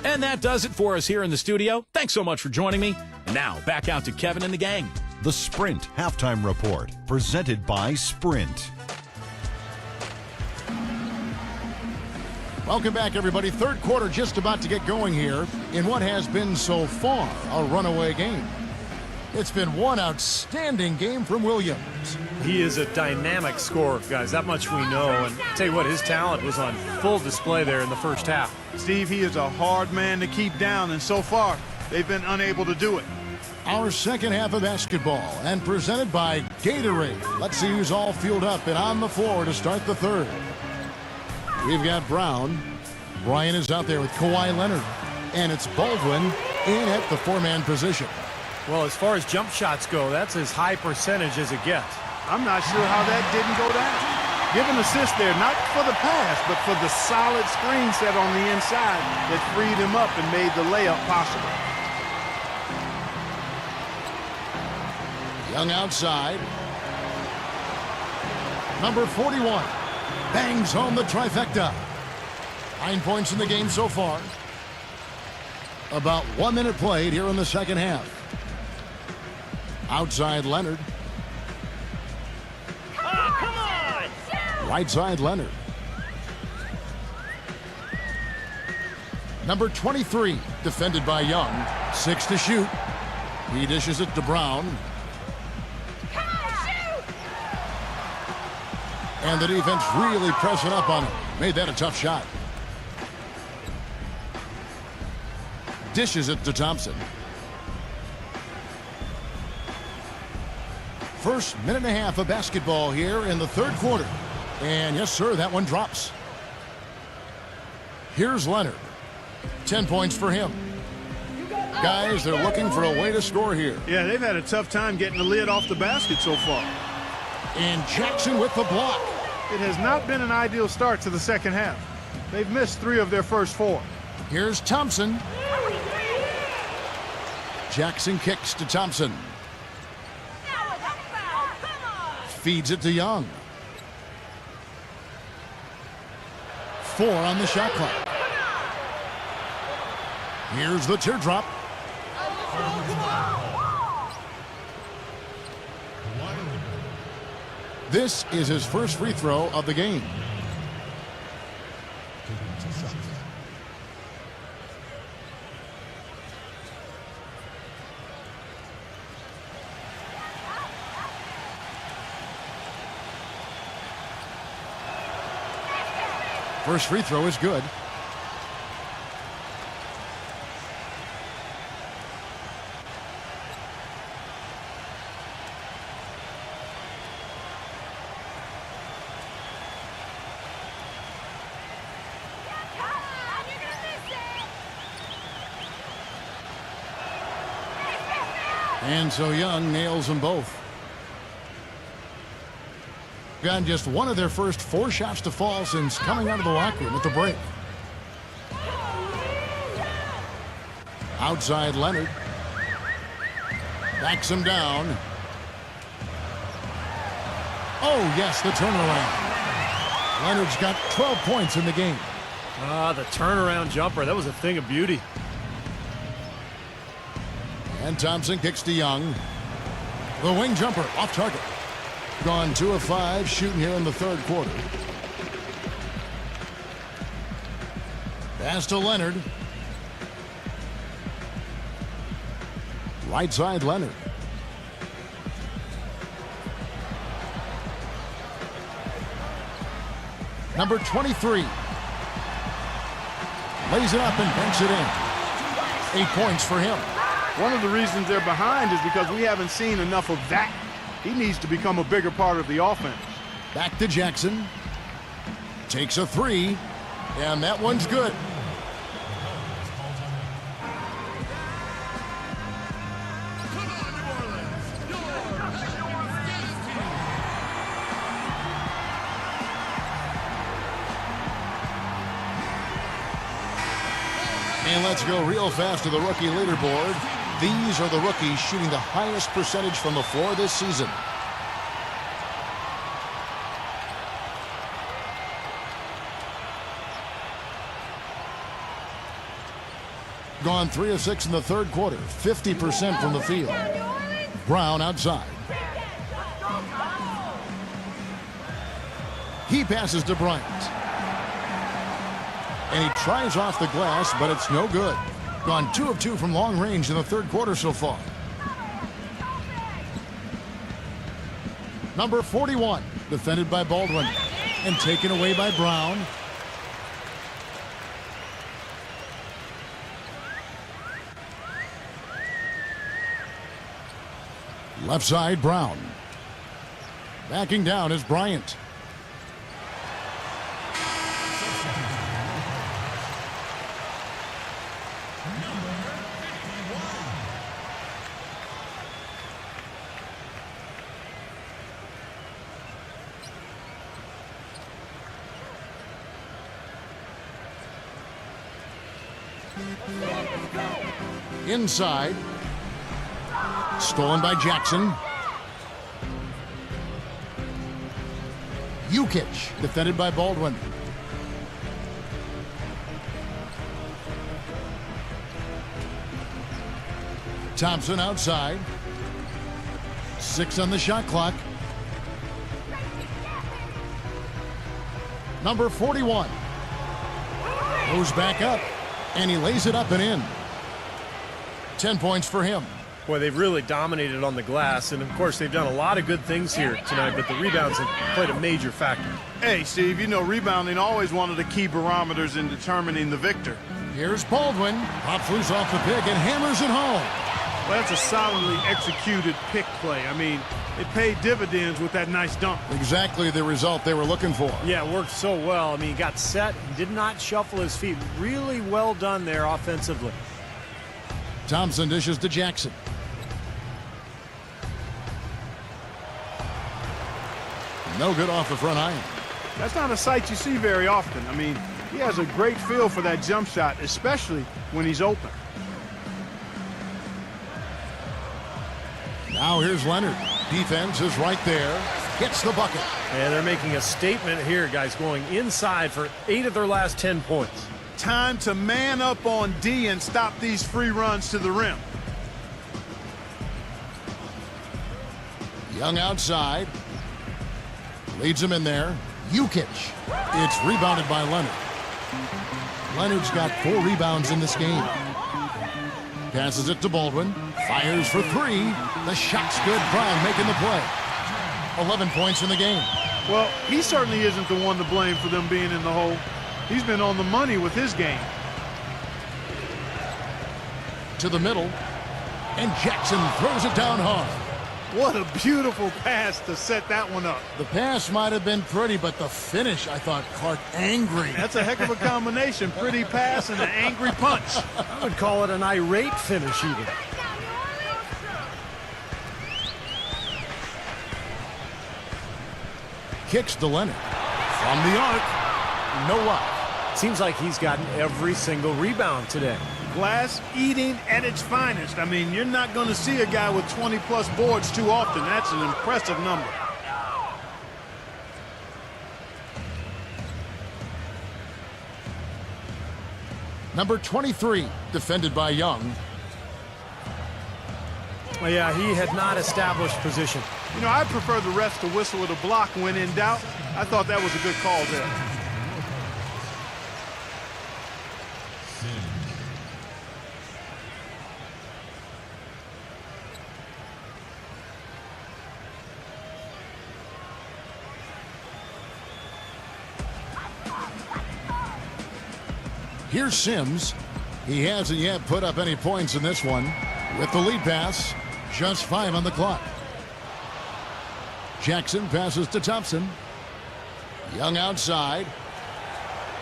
B: And that does it for us here in the studio. Thanks so much for joining me. And now, back out to Kevin and the gang.
G: The Sprint Halftime Report, presented by Sprint.
C: Welcome back, everybody. Third quarter just about to get going here in what has been so far a runaway game. It's been one outstanding game from Williams.
D: He is a dynamic scorer, guys. That much we know. And I'll tell you what, his talent was on full display there in the first half.
E: Steve, he is a hard man to keep down, and so far, they've been unable to do it.
C: Our second half of basketball, and presented by Gatorade. Let's see who's all fueled up and on the floor to start the third. We've got Brown. Bryant is out there with Kawhi Leonard. And it's Baldwin in at the 4-man position.
D: Well, as far as jump shots go, that's as high percentage as it gets.
E: I'm not sure how that didn't go down. Give an assist there, not for the pass, but for the solid screen set on the inside that freed him up and made the layup possible.
C: Young outside. Number 41 bangs home the trifecta. 9 points in the game so far. About 1 minute played here in the second half. Outside Leonard. Right side Leonard. Number 23 defended by Young. 6 to shoot. He dishes it to Brown. And the defense really pressing up on him. Made that a tough shot. Dishes it to Thompson. First minute and a half of basketball here in the third quarter. And yes, sir, that one drops. Here's Leonard. 10 points for him. Guys, they're looking for a way to score here.
E: Yeah, they've had a tough time getting the lid off the basket so far.
C: And Jackson with the block.
E: It has not been an ideal start to the second half. They've missed 3 of their first 4.
C: Here's Thompson. Jackson kicks to Thompson. Feeds it to Young. 4 on the shot clock. Here's the teardrop. This is his first free throw of the game. First free throw is good. And so Young nails them both. Got just one of their first 4 shots to fall since coming out of the locker room at the break. Outside Leonard. Backs him down. Oh, yes, the turnaround. Leonard's got 12 points in the game.
D: The turnaround jumper, that was a thing of beauty.
C: And Thompson kicks to Young. The wing jumper off target. Gone 2 of 5 shooting here in the third quarter. Pass to Leonard. Right side Leonard. Number 23. Lays it up and banks it in. 8 points for him.
E: One of the reasons they're behind is because we haven't seen enough of that. He needs to become a bigger part of the offense.
C: Back to Jackson. Takes a 3. And that one's good. And let's go real fast to the rookie leaderboard. These are the rookies shooting the highest percentage from the floor this season. Gone 3 of 6 in the third quarter, 50% from the field. Brown outside. He passes to Bryant. And he tries off the glass, but it's no good. Gone 2 of 2 from long range in the third quarter so far. Number 41, defended by Baldwin. And taken away by Brown. Left side, Brown. Backing down is Bryant. Inside. Stolen by Jackson. Jukic, defended by Baldwin. Thompson outside. 6 on the shot clock. Number 41 goes back up, and he lays it up and in. 10 points for him.
D: Boy, they've really dominated on the glass, and of course they've done a lot of good things here tonight, but the rebounds have played a major factor.
E: Hey, Steve, you know rebounding always one of the key barometers in determining the victor.
C: Here's Baldwin. Pops loose off the pick and hammers it home.
E: Well, that's a solidly executed pick play. I mean, it paid dividends with that nice dunk.
C: Exactly the result they were looking for.
D: Yeah, it worked so well. I mean, he got set, he did not shuffle his feet. Really well done there offensively.
C: Thompson dishes to Jackson. No good off the front iron.
E: That's not a sight you see very often. I mean, he has a great feel for that jump shot, especially when he's open.
C: Now here's Leonard. Defense is right there. Gets the bucket.
D: And they're making a statement here, guys, going inside for 8 of their last 10 points.
E: Time to man up on D and stop these free runs to the rim.
C: Young outside. Leads him in there. Jukic. It's rebounded by Leonard. Leonard's got 4 rebounds in this game. Passes it to Baldwin. Fires for 3. The shot's good. Brown making the play. 11 points in the game.
E: Well, he certainly isn't the one to blame for them being in the hole. He's been on the money with his game.
C: To the middle. And Jackson throws it down hard.
E: What a beautiful pass to set that one up.
C: The pass might have been pretty, but the finish, I thought, Clark, angry.
E: That's a heck of a combination. Pretty pass and an angry punch.
D: I would call it an irate finish even.
C: Kicks to Leonard. From the arc. No luck.
D: Seems like he's gotten every single rebound today.
E: Glass eating at its finest. I mean, you're not going to see a guy with 20-plus boards too often. That's an impressive number.
C: Number 23, defended by Young.
D: Well, yeah, he had not established position.
E: You know, I prefer the refs to whistle with a block when in doubt. I thought that was a good call there.
C: Here's Sims. He hasn't yet put up any points in this one. With the lead pass, just 5 on the clock. Jackson passes to Thompson. Young outside.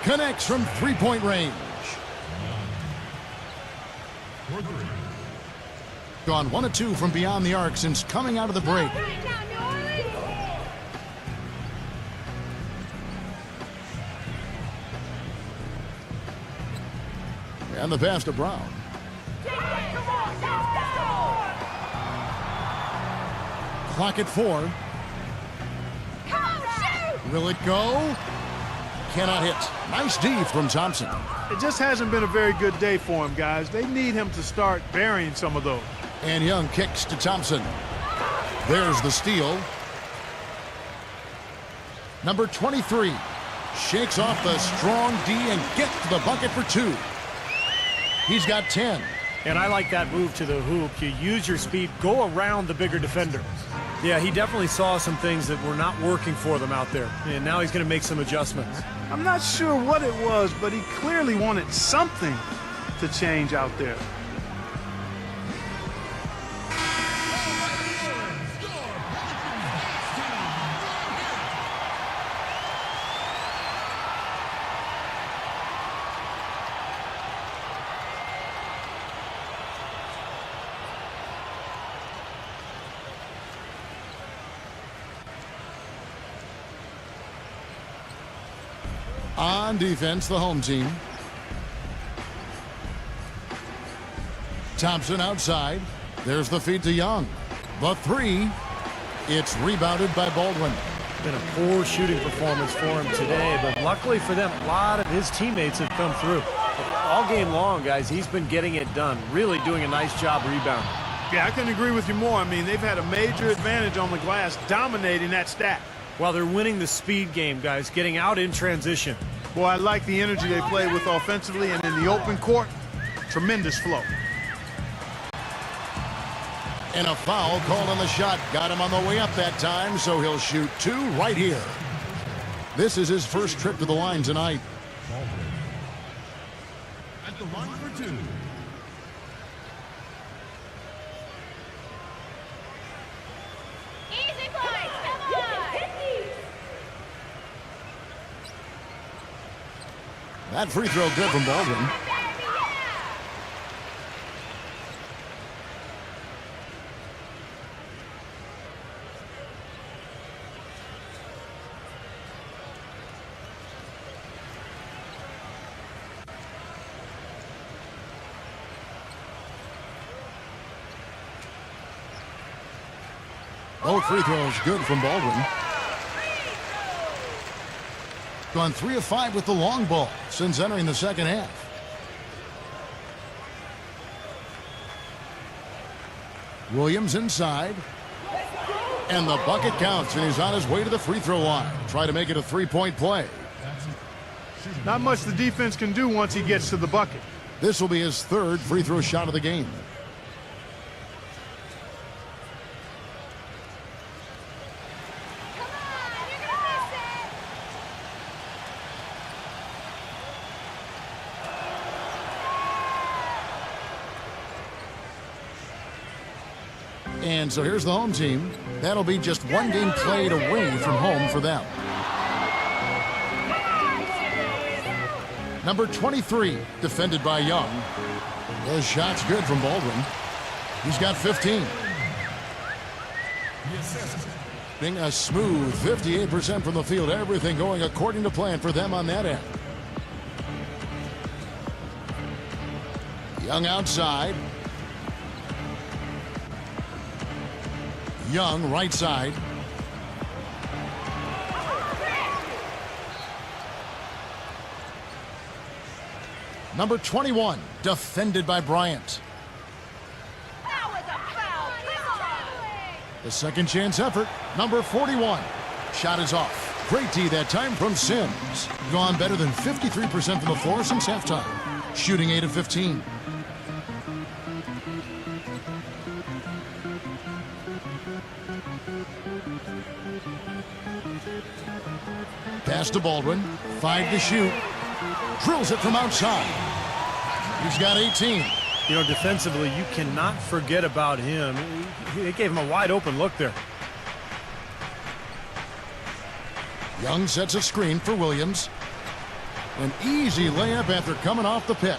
C: Connects from 3-point range. Gone 1 of 2 from beyond the arc since coming out of the break. And the pass to Brown. Clock at 4. Will it go? Cannot hit. Nice D from Thompson.
E: It just hasn't been a very good day for him, guys. They need him to start burying some of those.
C: And Young kicks to Thompson. There's the steal. Number 23 shakes off the strong D and gets to the bucket for 2. He's got 10.
D: And I like that move to the hoop. You use your speed, go around the bigger defender. Yeah, he definitely saw some things that were not working for them out there. And now he's going to make some adjustments.
E: I'm not sure what it was, but he clearly wanted something to change out there.
C: On defense, the home team. Thompson outside. There's the feed to Young. The 3. It's rebounded by Baldwin.
D: been a poor shooting performance for him today, but luckily for them, a lot of his teammates have come through. All game long, guys, he's been getting it done, really doing a nice job rebounding.
E: Yeah, I couldn't agree with you more. I mean, they've had a major advantage on the glass, dominating that stack.
D: Well, they're winning the speed game, guys, getting out in transition.
E: Boy, I like the energy they play with offensively, and in the open court, tremendous flow.
C: And a foul called on the shot. Got him on the way up that time, so he'll shoot 2 right here. This is his first trip to the line tonight.
H: At the line for 2.
I: Easy points, come on!
C: That free throw good from Baldwin. Both free throws good from Baldwin. Gone 3 of 5 with the long ball since entering the second half. Williams inside. And the bucket counts, and he's on his way to the free throw line. Try to make it a 3-point play.
E: Not much the defense can do once he gets to the bucket.
C: This will be his 3rd free throw shot of the game. And so here's the home team. That'll be just 1 game played away from home for them. Number 23, defended by Young. His shot's good from Baldwin. He's got 15. Being a smooth 58% from the field. Everything going according to plan for them on that end. Young outside. Young right side. Number 21, defended by Bryant.
I: That was a foul.
C: The second chance effort, number 41. Shot is off. Great D that time from Sims. Gone better than 53% from the floor since halftime. Shooting 8 of 15. Pass to Baldwin. 5 to shoot. Drills it from outside. He's got 18.
D: You know, defensively, you cannot forget about him. He gave him a wide open look there.
C: Young sets a screen for Williams. An easy layup after coming off the pick.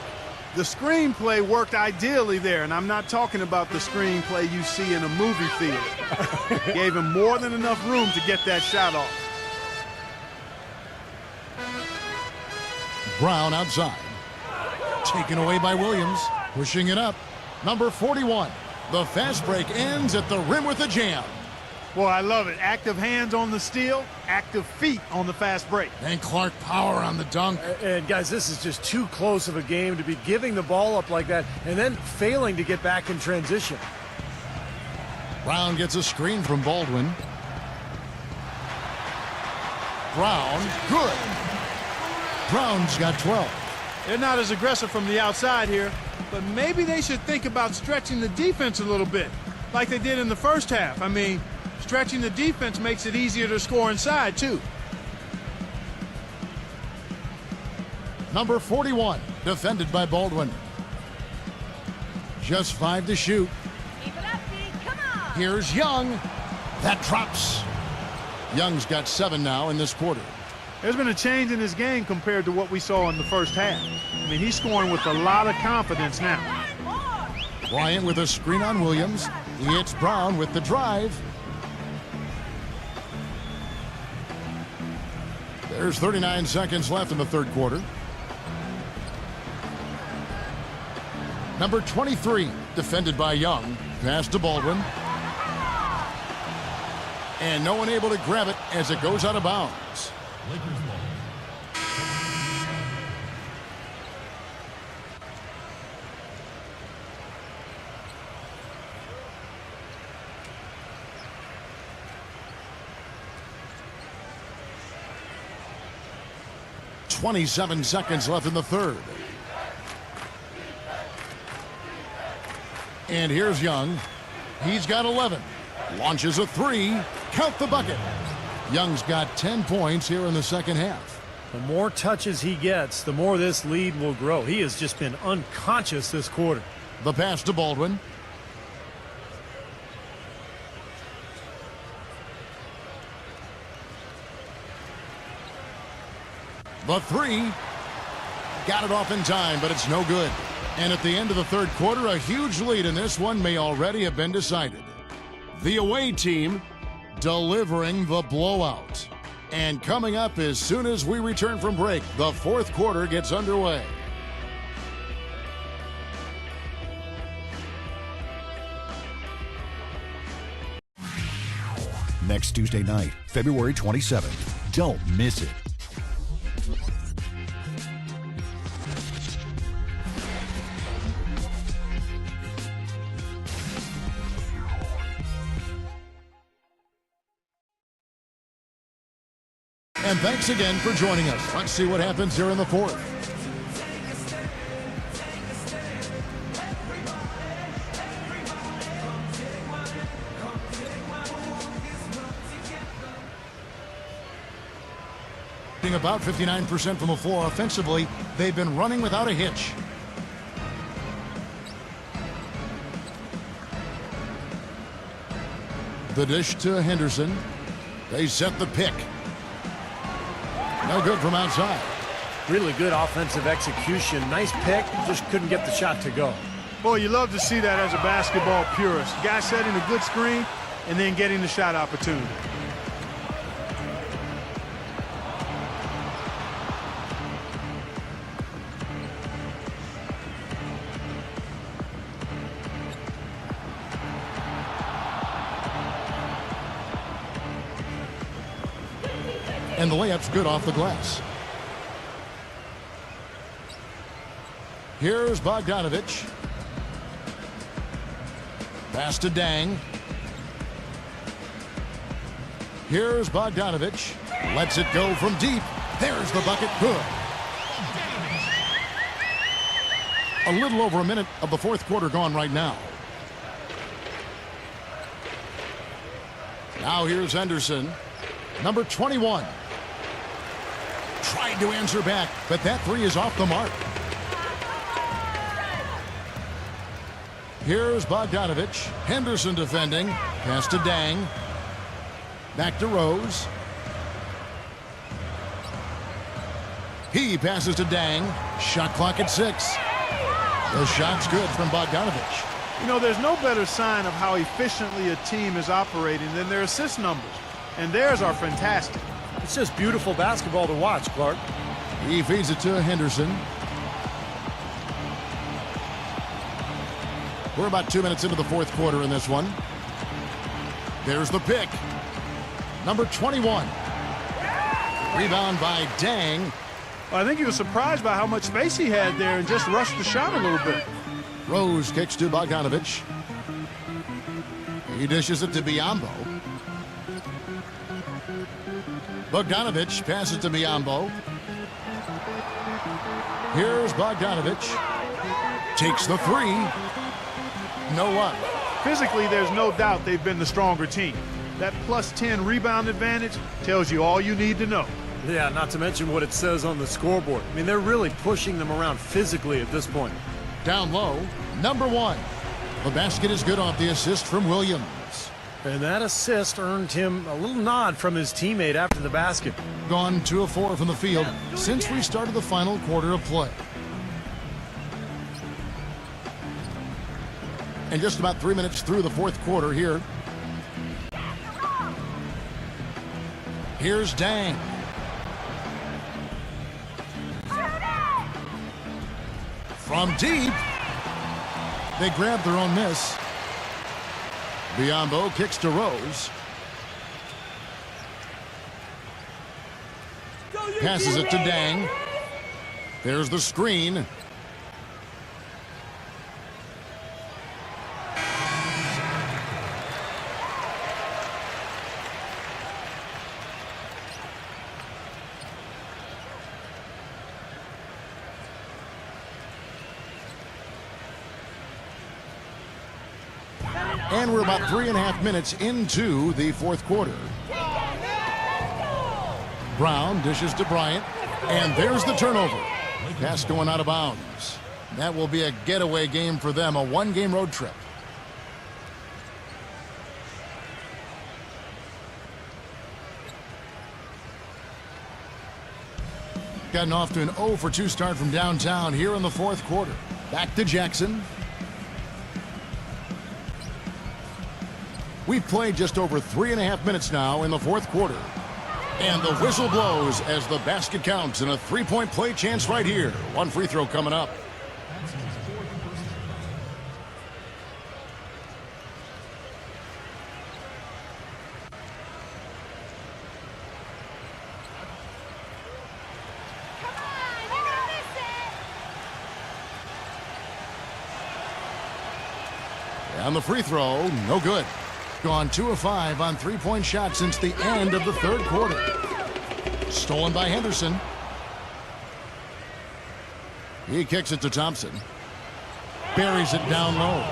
E: The screenplay worked ideally there, and I'm not talking about the screenplay you see in a movie theater. Gave him more than enough room to get that shot off.
C: Brown outside. Taken away by Williams. Pushing it up. Number 41. The fast break ends at the rim with a jam.
E: Boy, I love it. Active hands on the steal, active feet on the fast break.
C: And Clark power on the dunk.
D: And guys, this is just too close of a game to be giving the ball up like that and then failing to get back in transition.
C: Brown gets a screen from Baldwin. Brown, good. Brown's got 12.
E: They're not as aggressive from the outside here, but maybe they should think about stretching the defense a little bit, like they did in the first half. I mean, stretching the defense makes it easier to score inside, too.
C: Number 41, defended by Baldwin. Just 5 to shoot.
I: Keep it up, D. Come on.
C: Here's Young. That drops. Young's got 7 now in this quarter.
E: There's been a change in his game compared to what we saw in the first half. I mean, he's scoring with a lot of confidence now.
C: Bryant with a screen on Williams. He hits Brown with the drive. There's 39 seconds left in the third quarter. Number 23, defended by Young. Pass to Baldwin. And no one able to grab it as it goes out of bounds.
H: Lakers ball.
C: 27 seconds left in the third. And here's Young. He's got 11. Launches a three. Count the bucket. Young's got 10 points here in the second half.
D: The more touches he gets, the more this lead will grow. He has just been unconscious this quarter.
C: The pass to Baldwin. The three. Got it off in time, but it's no good. And at the end of the third quarter, a huge lead in this one may already have been decided. The away team delivering the blowout. And coming up as soon as we return from break, the fourth quarter gets underway.
G: Next Tuesday night, February 27th. Don't miss it.
C: And thanks again for joining us. Let's see what happens here in the fourth. About 59% from the floor offensively, they've been running without a hitch. The dish to Henderson. They set the pick. No good from outside.
D: Really good offensive execution. Nice pick, just couldn't get the shot to go.
E: Boy, you love to see that as a basketball purist. Guy setting a good screen and then getting the shot opportunity.
C: And the layup's good off the glass. Here's Bogdanovich. Pass to Dang. Here's Bogdanovich. Lets it go from deep. There's the bucket. Good. A little over a minute of the fourth quarter gone right now. Now here's Henderson. Number 21. Tried to answer back, but that three is off the mark. Here's Bogdanovich. Henderson defending. Pass to Dang. Back to Rose. He passes to Dang. Shot clock at 6. The shot's good from Bogdanovich.
E: You know, there's no better sign of how efficiently a team is operating than their assist numbers. And theirs are fantastic.
D: It's just beautiful basketball to watch, Clark.
C: He feeds it to Henderson. We're about 2 minutes into the fourth quarter in this one. There's the pick. Number 21. Rebound by Dang.
E: I think he was surprised by how much space he had there and just rushed the shot a little bit.
C: Rose kicks to Bogdanovich. He dishes it to Biyombo. Bogdanovich passes to Biyombo. Here's Bogdanovich. Takes the three. No luck.
E: Physically, there's no doubt they've been the stronger team. That plus 10 rebound advantage tells you all you need to know.
D: Yeah, not to mention what it says on the scoreboard. I mean, they're really pushing them around physically at this point.
C: Down low, number 1. The basket is good off the assist from Williams.
D: And that assist earned him a little nod from his teammate after the basket.
C: Gone 2 of 4 from the field since we started the final quarter of play. And just about 3 minutes through the fourth quarter here. Here's Dang. From deep. They grab their own miss. Biyombo kicks to Rose. Passes it to Dang. There's the screen. And we're about 3.5 minutes into the fourth quarter. Brown dishes to Bryant, and there's the turnover. Pass going out of bounds. That will be a getaway game for them, a one-game road trip. Gotten off to an 0 for 2 start from downtown here in the fourth quarter. Back to Jackson. We've played just over 3.5 minutes now in the fourth quarter. And the whistle blows as the basket counts and a three-point play chance right here. One free throw coming up.
I: Come on, you're gonna miss it.
C: And the free throw, no good. Gone 2 of 5 on three-point shots since the end of the third quarter. Stolen by Henderson. He kicks it to Thompson. Buries it down low.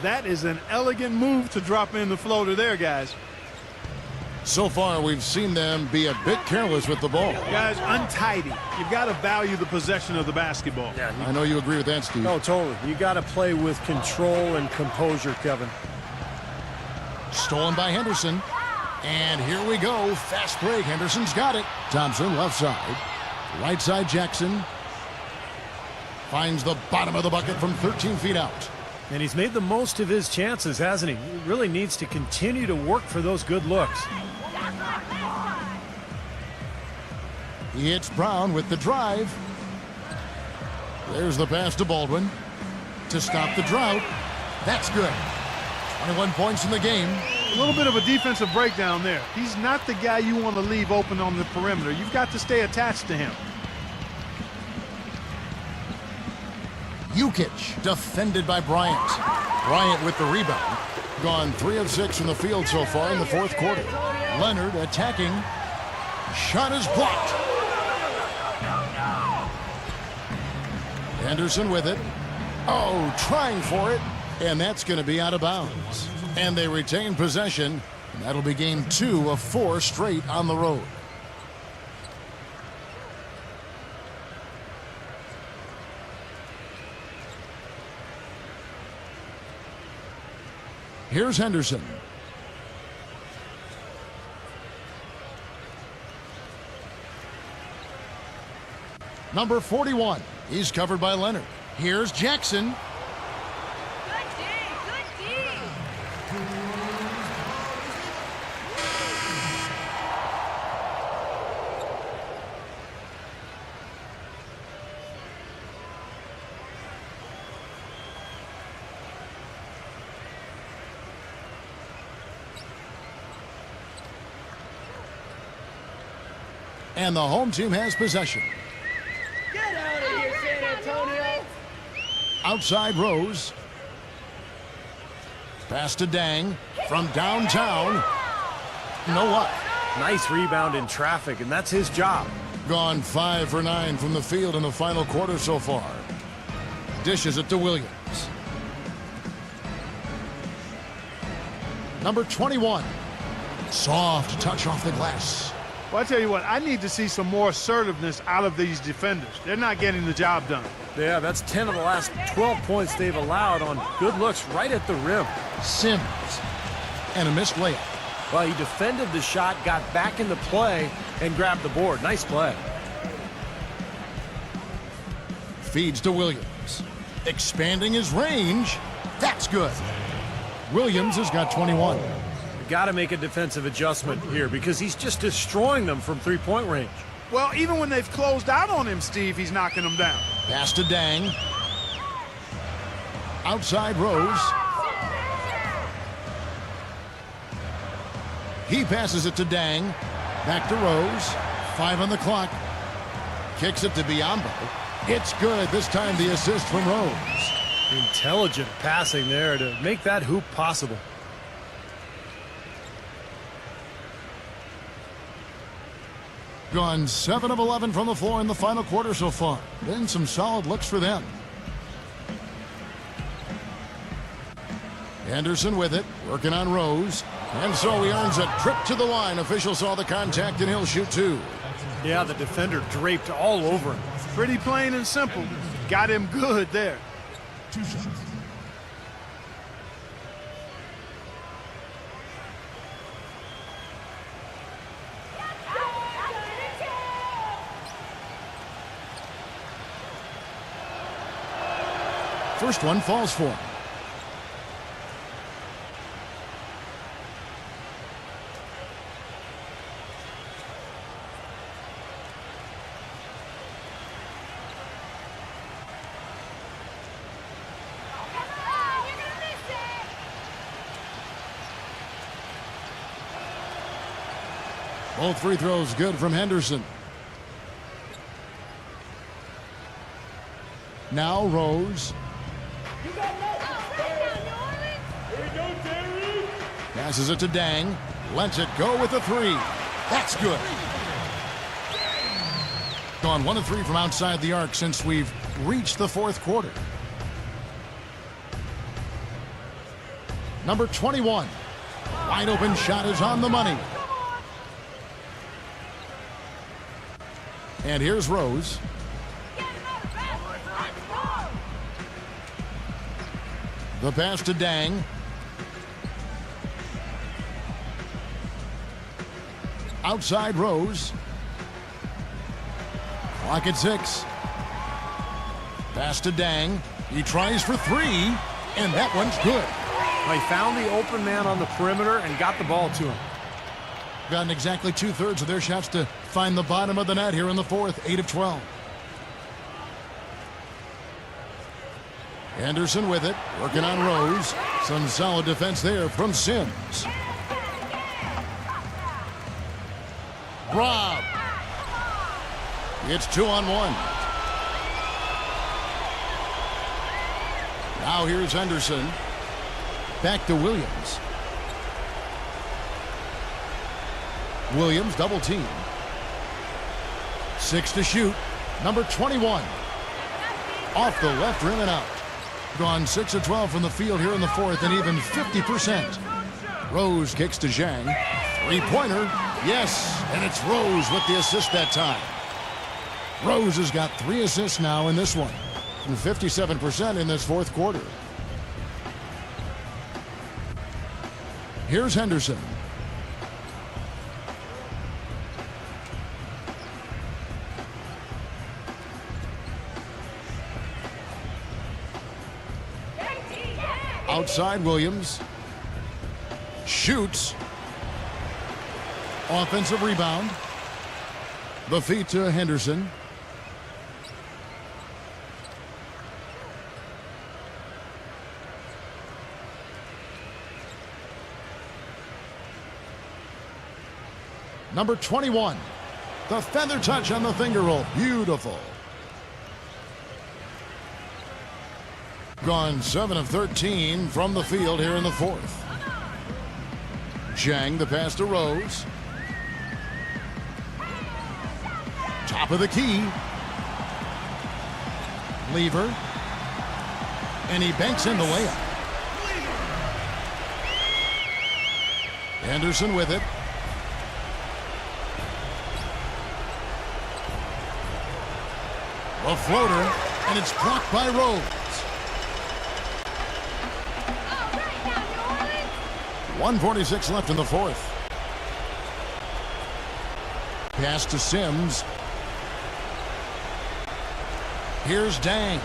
E: That is an elegant move to drop in the floater there, guys.
C: So far, we've seen them be a bit careless with the ball.
E: Guys, untidy. You've got to value the possession of the basketball.
D: Yeah,
C: I know you agree with that, Steve.
D: no, totally. You got to play with control and composure, Kevin.
C: Stolen by Henderson. And here we go. Fast break. Henderson's got it. Thompson left side. Right side Jackson. Finds the bottom of the bucket from 13 feet out.
D: And he's made the most of his chances, hasn't he? He really needs to continue to work for those good looks.
C: He hits Brown with the drive. There's the pass to Baldwin to stop the drought. That's good. 21 points in the game.
E: A little bit of a defensive breakdown there. He's not the guy you want to leave open on the perimeter. You've got to stay attached to him.
C: Jukic defended by Bryant. Bryant with the rebound. Gone 3 of 6 from the field so far in the fourth quarter. Leonard attacking. Shot is blocked. Henderson with it. Oh, trying for it. And that's going to be out of bounds. And they retain possession. And that'll be game 2 of 4 straight on the road. Here's Henderson. Number 41. He's covered by Leonard. Here's Jackson.
I: Good D, good D.
C: And the home team has possession.
H: Get out of here, San Antonio!
C: Outside Rose. Pass to Dang from downtown. No luck.
D: Nice rebound in traffic, and that's his job.
C: Gone 5 for 9 from the field in the final quarter so far. Dishes it to Williams. Number 21. Soft touch off the glass.
E: Well, I tell you what, I need to see some more assertiveness out of these defenders. They're not getting the job done.
D: Yeah, that's 10 of the last 12 points they've allowed on good looks right at the rim.
C: Sims. And a missed layup.
D: Well, he defended the shot, got back into play, and grabbed the board. Nice play.
C: Feeds to Williams. Expanding his range. That's good. Williams has got 21.
D: Got to make a defensive adjustment here because he's just destroying them from three-point range.
E: Well, even when they've closed out on him, Steve, he's knocking them down.
C: Pass to Dang. Outside Rose. He passes it to Dang. Back to Rose. 5 on the clock. Kicks it to Biombo. It's good. This time the assist from Rose.
D: Intelligent passing there to make that hoop possible.
C: Gone 7 of 11 from the floor in the final quarter so far. Been some solid looks for them. Anderson with it, working on Rose. And so he earns a trip to the line. Official saw the contact and he'll shoot 2.
D: Yeah, the defender draped all over him.
E: Pretty plain and simple. Got him good there.
H: 2 shots.
C: First one falls for him. Both free throws good from Henderson. Now Rose. Passes it to Dang. Lets it go with a 3. That's good. Gone 1 of 3 from outside the arc since we've reached the 4th quarter. Number 21. Wide open shot is on the money. And here's Rose. The pass to Dang. Outside Rose. Clock at 6. Pass to Dang. He tries for 3, and that one's good.
D: He found the open man on the perimeter and got the ball to him.
C: Gotten exactly 2/3 of their shots to find the bottom of the net here in the 4th. 8 of 12. Anderson with it, working on Rose. Some solid defense there from Sims. Rob. It's 2-on-1. Now here's Henderson. Back to Williams. Williams double team. 6 to shoot. Number 21. Off the left rim and out. Gone 6 of 12 from the field here in the 4th and even 50%. Rose kicks to Zhang. 3-pointer. Yes, and it's Rose with the assist that time. Rose has got 3 assists now in this one. And 57% in this 4th quarter. Here's Henderson. Outside Williams. Shoots. Offensive rebound. The feet to Henderson. Number 21. The feather touch on the finger roll. Beautiful. Gone 7 of 13 from the field here in the 4th. Zhang, the pass to Rose. Top of the key. Lever. And he banks in the layup. Anderson with it. A floater, and it's blocked by Rose. 1:46 left in the 4th. Pass to Sims. Here's Dang.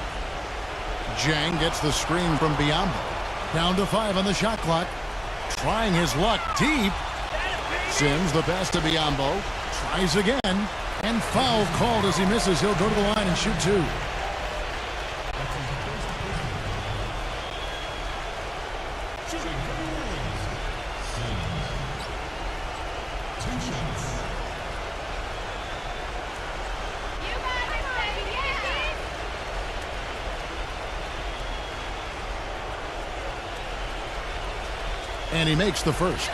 C: Zhang gets the screen from Biombo. Down to 5 on the shot clock. Trying his luck deep. Sims, the pass to Biombo. Tries again. And foul called as he misses. He'll go to the line and shoot 2. And he makes the first.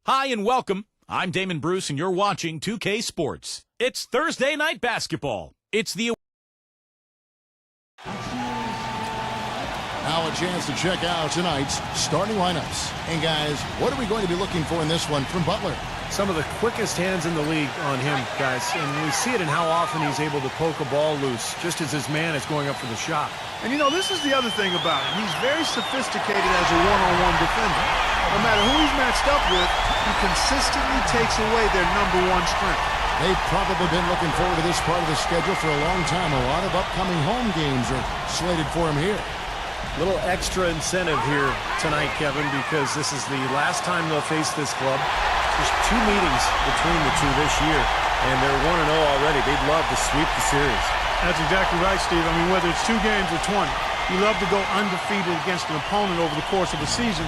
B: Hi and welcome. I'm Damon Bruce and you're watching 2K Sports. It's Thursday night basketball. It's the
C: Now a chance to check out tonight's starting lineups. And guys, what are we going to be looking for in this one from Butler?
D: Some of the quickest hands in the league on him, guys. And we see it in how often he's able to poke a ball loose just as his man is going up for the shot.
E: And, you know, this is the other thing about him. He's very sophisticated as a one-on-one defender. No matter who he's matched up with, he consistently takes away their #1 strength.
C: They've probably been looking forward to this part of the schedule for a long time. A lot of upcoming home games are slated for him here.
D: Little extra incentive here tonight, Kevin, because this is the last time they'll face this club. There's 2 meetings between the two this year, and they're 1-0 already. They'd love to sweep the series.
E: That's exactly right, Steve. I mean, whether it's 2 games or 20, you love to go undefeated against an opponent over the course of a season.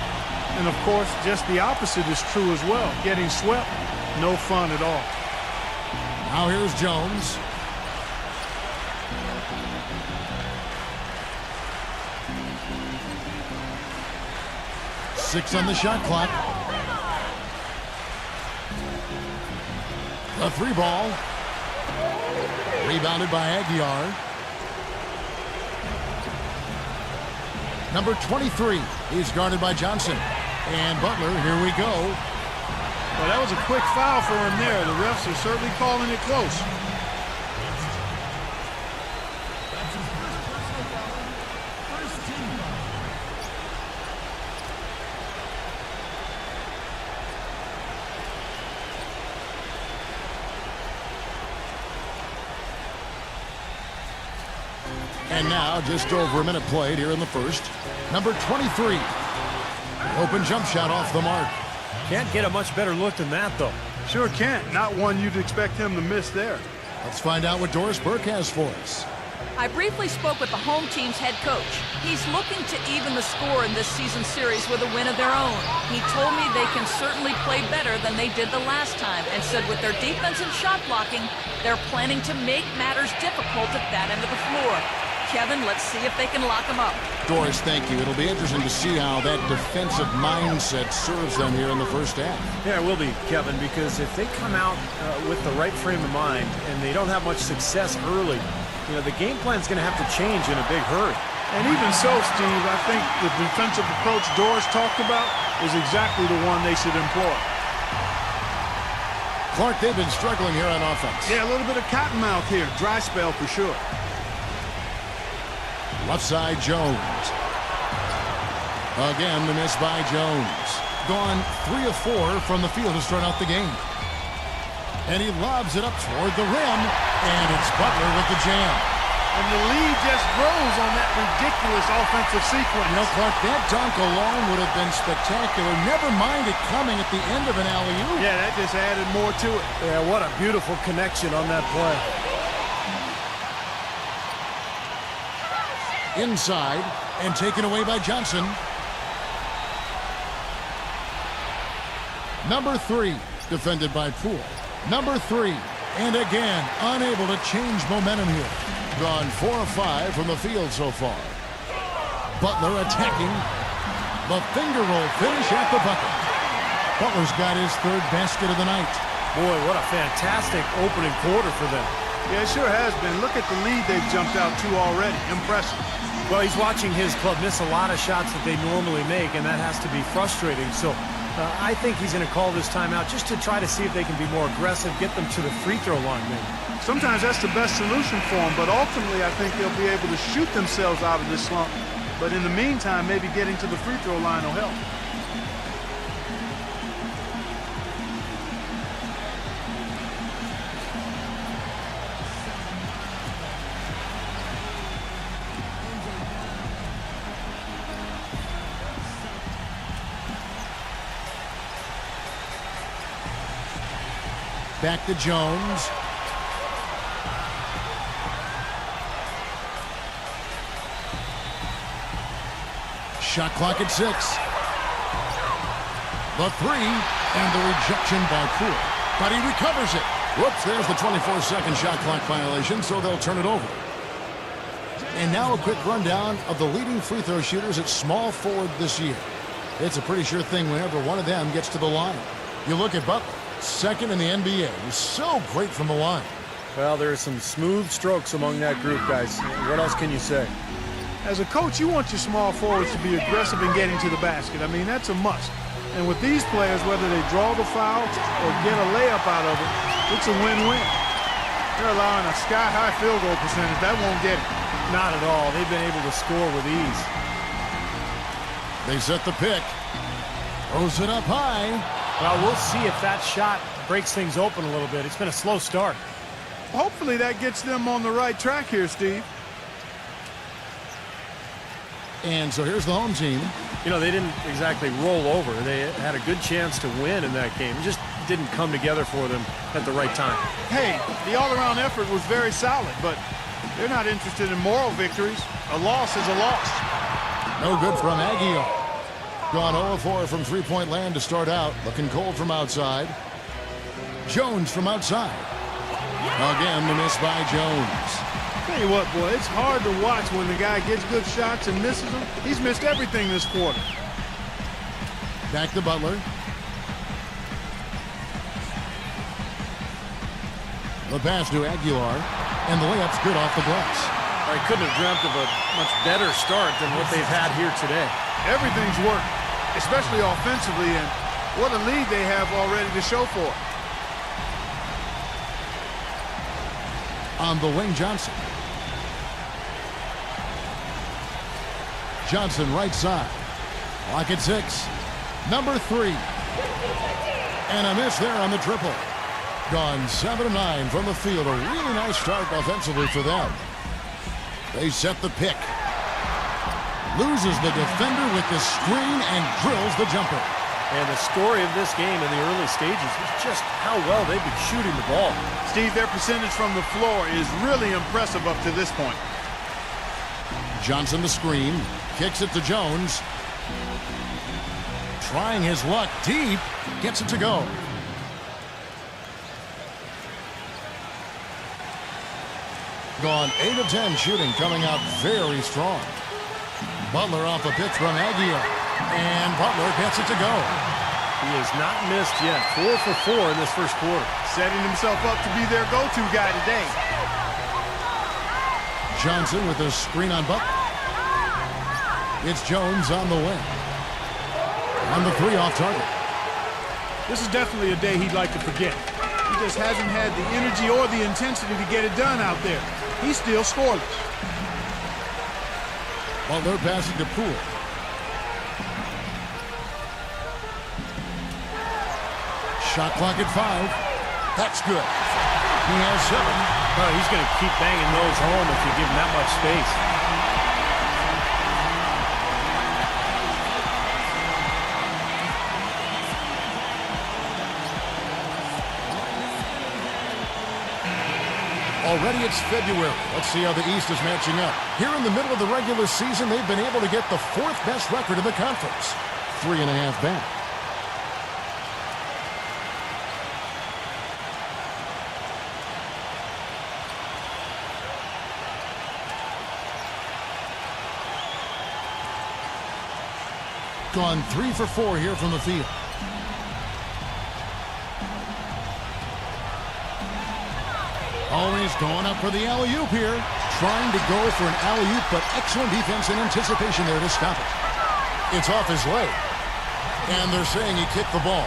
E: And, of course, just the opposite is true as well. Getting swept, no fun at all.
C: Now here's Jones. Six on the shot clock. The 3 ball. Rebounded by Aguiar. Number 23 is guarded by Johnson. And Butler, here we go.
E: Well, that was a quick foul for him there. The refs are certainly calling it close.
C: And now, just over a minute played here in the first. Number 23. Open jump shot off the mark.
D: Can't get a much better look than that, though.
E: Sure can't. Not one you'd expect him to miss there.
C: Let's find out what Doris Burke has for us.
F: I briefly spoke with the home team's head coach. He's looking to even the score in this season series with a win of their own. He told me they can certainly play better than they did the last time and said with their defense and shot blocking, they're planning to make matters difficult at that end of the floor. Kevin, let's see if they can lock them up.
C: Doris, thank you. It'll be interesting to see how that defensive mindset serves them here in the first half.
D: Yeah, it will be, Kevin, because if they come out with the right frame of mind and they don't have much success early, you know, the game plan's going to have to change in a big hurry.
E: And even so, Steve, I think the defensive approach Doris talked about is exactly the one they should employ.
C: Clark, they've been struggling here on offense.
E: Yeah, a little bit of cottonmouth here. Dry spell for sure.
C: Left side, Jones. Again, the miss by Jones. Gone 3 of 4 from the field to start out the game. And he lobs it up toward the rim, and it's Butler with the jam.
E: And the lead just grows on that ridiculous offensive sequence.
C: You know, Clark, that dunk alone would have been spectacular. Never mind it coming at the end of an alley-oop.
E: Yeah, that just added more to it.
D: Yeah, what a beautiful connection on that play.
C: Inside, and taken away by Johnson. Number 3, defended by Poole. Number 3, and again, unable to change momentum here. Gone 4 of 5 from the field so far. Butler attacking. The finger roll finish at the bucket. Butler's got his 3rd basket of the night.
D: Boy, what a fantastic opening quarter for them.
E: Yeah, it sure has been. Look at the lead they've jumped out to already. Impressive.
D: Well, he's watching his club miss a lot of shots that they normally make, and that has to be frustrating. So I think he's going to call this timeout just to try to see if they can be more aggressive, get them to the free throw line maybe.
E: Sometimes that's the best solution for them, but ultimately I think they'll be able to shoot themselves out of this slump. But in the meantime, maybe getting to the free throw line will help.
C: Back to Jones. Shot clock at 6. The 3, and the rejection by Poole. But he recovers it. Whoops, there's the 24-second shot clock violation, so they'll turn it over. And now a quick rundown of the leading free throw shooters at small forward this year. It's a pretty sure thing whenever one of them gets to the line. You look at Butler, second in the NBA. He's so great from the line.
D: Well, there are some smooth strokes among that group, guys. What else can you say?
E: As a coach, you want your small forwards to be aggressive in getting to the basket. I mean, that's a must. And with these players, whether they draw the foul or get a layup out of it, it's a win-win. They're allowing a sky-high field goal percentage. That won't get it.
D: Not at all. They've been able to score with ease.
C: They set the pick. Throws it up high.
D: Well, we'll see if that shot breaks things open a little bit. It's been a slow start.
E: Hopefully that gets them on the right track here, Steve.
C: And so here's the home team.
D: You know, they didn't exactly roll over. They had a good chance to win in that game. It just didn't come together for them at the right time.
E: Hey, the all-around effort was very solid, but they're not interested in moral victories. A loss is a loss.
C: No good from Aguilar. Gone 0-4 from three-point land to start out. Looking cold from outside. Jones from outside. Again, the miss by Jones.
E: Tell you what, boy, it's hard to watch when the guy gets good shots and misses them. He's missed everything this quarter.
C: Back to Butler. The pass to Aguilar. And the layup's good off the glass.
D: I couldn't have dreamt of a much better start than what they've had here today.
E: Everything's working, especially offensively, and what a lead they have already to show for it.
C: On the wing, Johnson. Johnson right side. Lock at 6. Number 3. And a miss there on the triple. Gone 7-9 from the field. A really nice start offensively for them. They set the pick. Loses the defender with the screen and drills the jumper.
D: And the story of this game in the early stages is just how well they've been shooting the ball.
E: Steve, their percentage from the floor is really impressive up to this point.
C: Johnson the screen. Kicks it to Jones. Trying his luck deep. Gets it to go. Gone 8 of 10 shooting, coming out very strong. Butler off a pitch from Aguilar. And Butler gets it to go.
D: He has not missed yet. 4 for 4 in this first quarter.
E: Setting himself up to be their go-to guy today.
C: Johnson with a screen on Butler. It's Jones on the wing. On the 3 off target.
E: This is definitely a day he'd like to forget. He just hasn't had the energy or the intensity to get it done out there. He's still scoreless.
C: Butler passing to Poole. Shot clock at 5. That's good. He has 7.
D: Well, he's going to keep banging those home if you give him that much space.
C: Already it's February. Let's see how the East is matching up. Here in the middle of the regular season, they've been able to get the 4th best record in the conference. 3.5 back. Gone 3 for 4 here from the field. Always going up for the alley-oop here. Trying to go for an alley-oop, but excellent defense and anticipation there to stop it. It's off his leg. And they're saying he kicked the ball.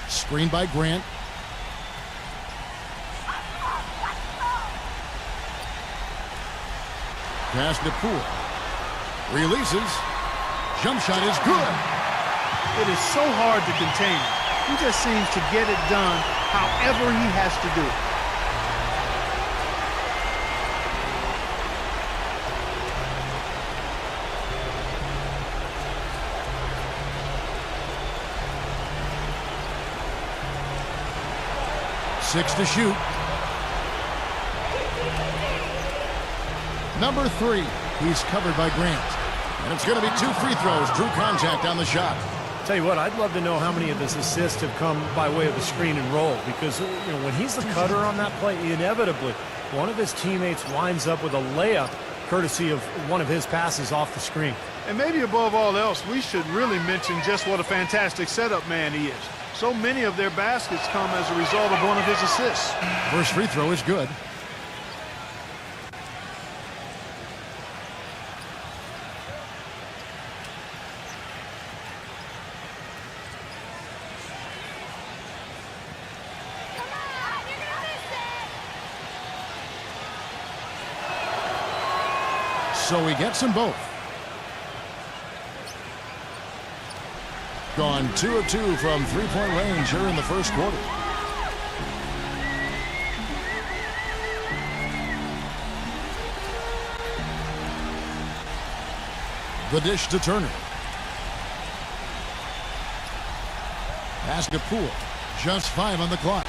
C: Screen by Grant. Pass to Poole. Releases. Jump shot is good.
E: It is so hard to contain him. He just seems to get it done however he has to do it.
C: Six to shoot. Number 3. He's covered by Grant. And it's going to be 2 free throws. Drew contact on the shot.
D: Tell you what, I'd love to know how many of his assists have come by way of the screen and roll, because when he's the cutter on that play, inevitably one of his teammates winds up with a layup courtesy of one of his passes off the screen.
E: And maybe above all else, we should really mention just what a fantastic setup man he is. So many of their baskets come as a result of one of his assists.
C: First free throw is good.
I: Come on, you're gonna miss it.
C: So he gets them both. Gone 2 of 2 from three-point range here in the first quarter. The dish to Turner. Pass to Poole. Just 5 on the clock.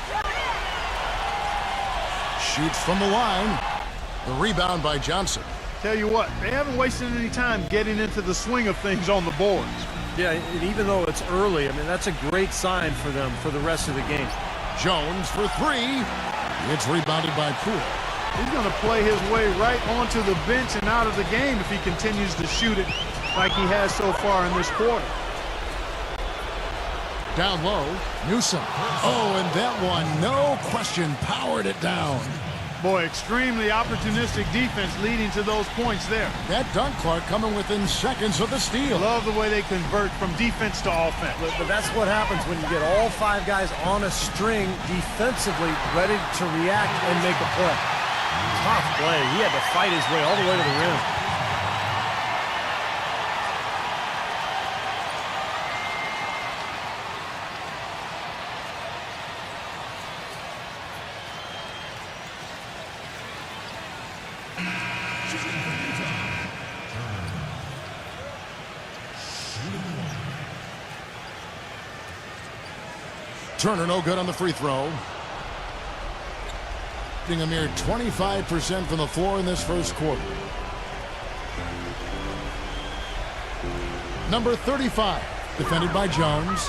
C: Shoots from the line. The rebound by Johnson.
E: Tell you what, they haven't wasted any time getting into the swing of things on the boards.
D: Yeah, and even though it's early, I mean, that's a great sign for them for the rest of the game.
C: Jones for 3. It's rebounded by Poole.
E: He's going to play his way right onto the bench and out of the game if he continues to shoot it like he has so far in this quarter.
C: Down low, Newsom. Oh, and that one, no question, powered it down.
E: Boy, extremely opportunistic defense leading to those points there.
C: That dunk, Clark, coming within seconds of the steal.
E: Love the way they convert from defense to offense.
D: But that's what happens when you get all 5 guys on a string defensively ready to react and make a play. Tough play. He had to fight his way all the way to the rim.
C: Turner no good on the free throw. Shooting a mere 25% from the floor in this first quarter. Number 35, defended by Jones.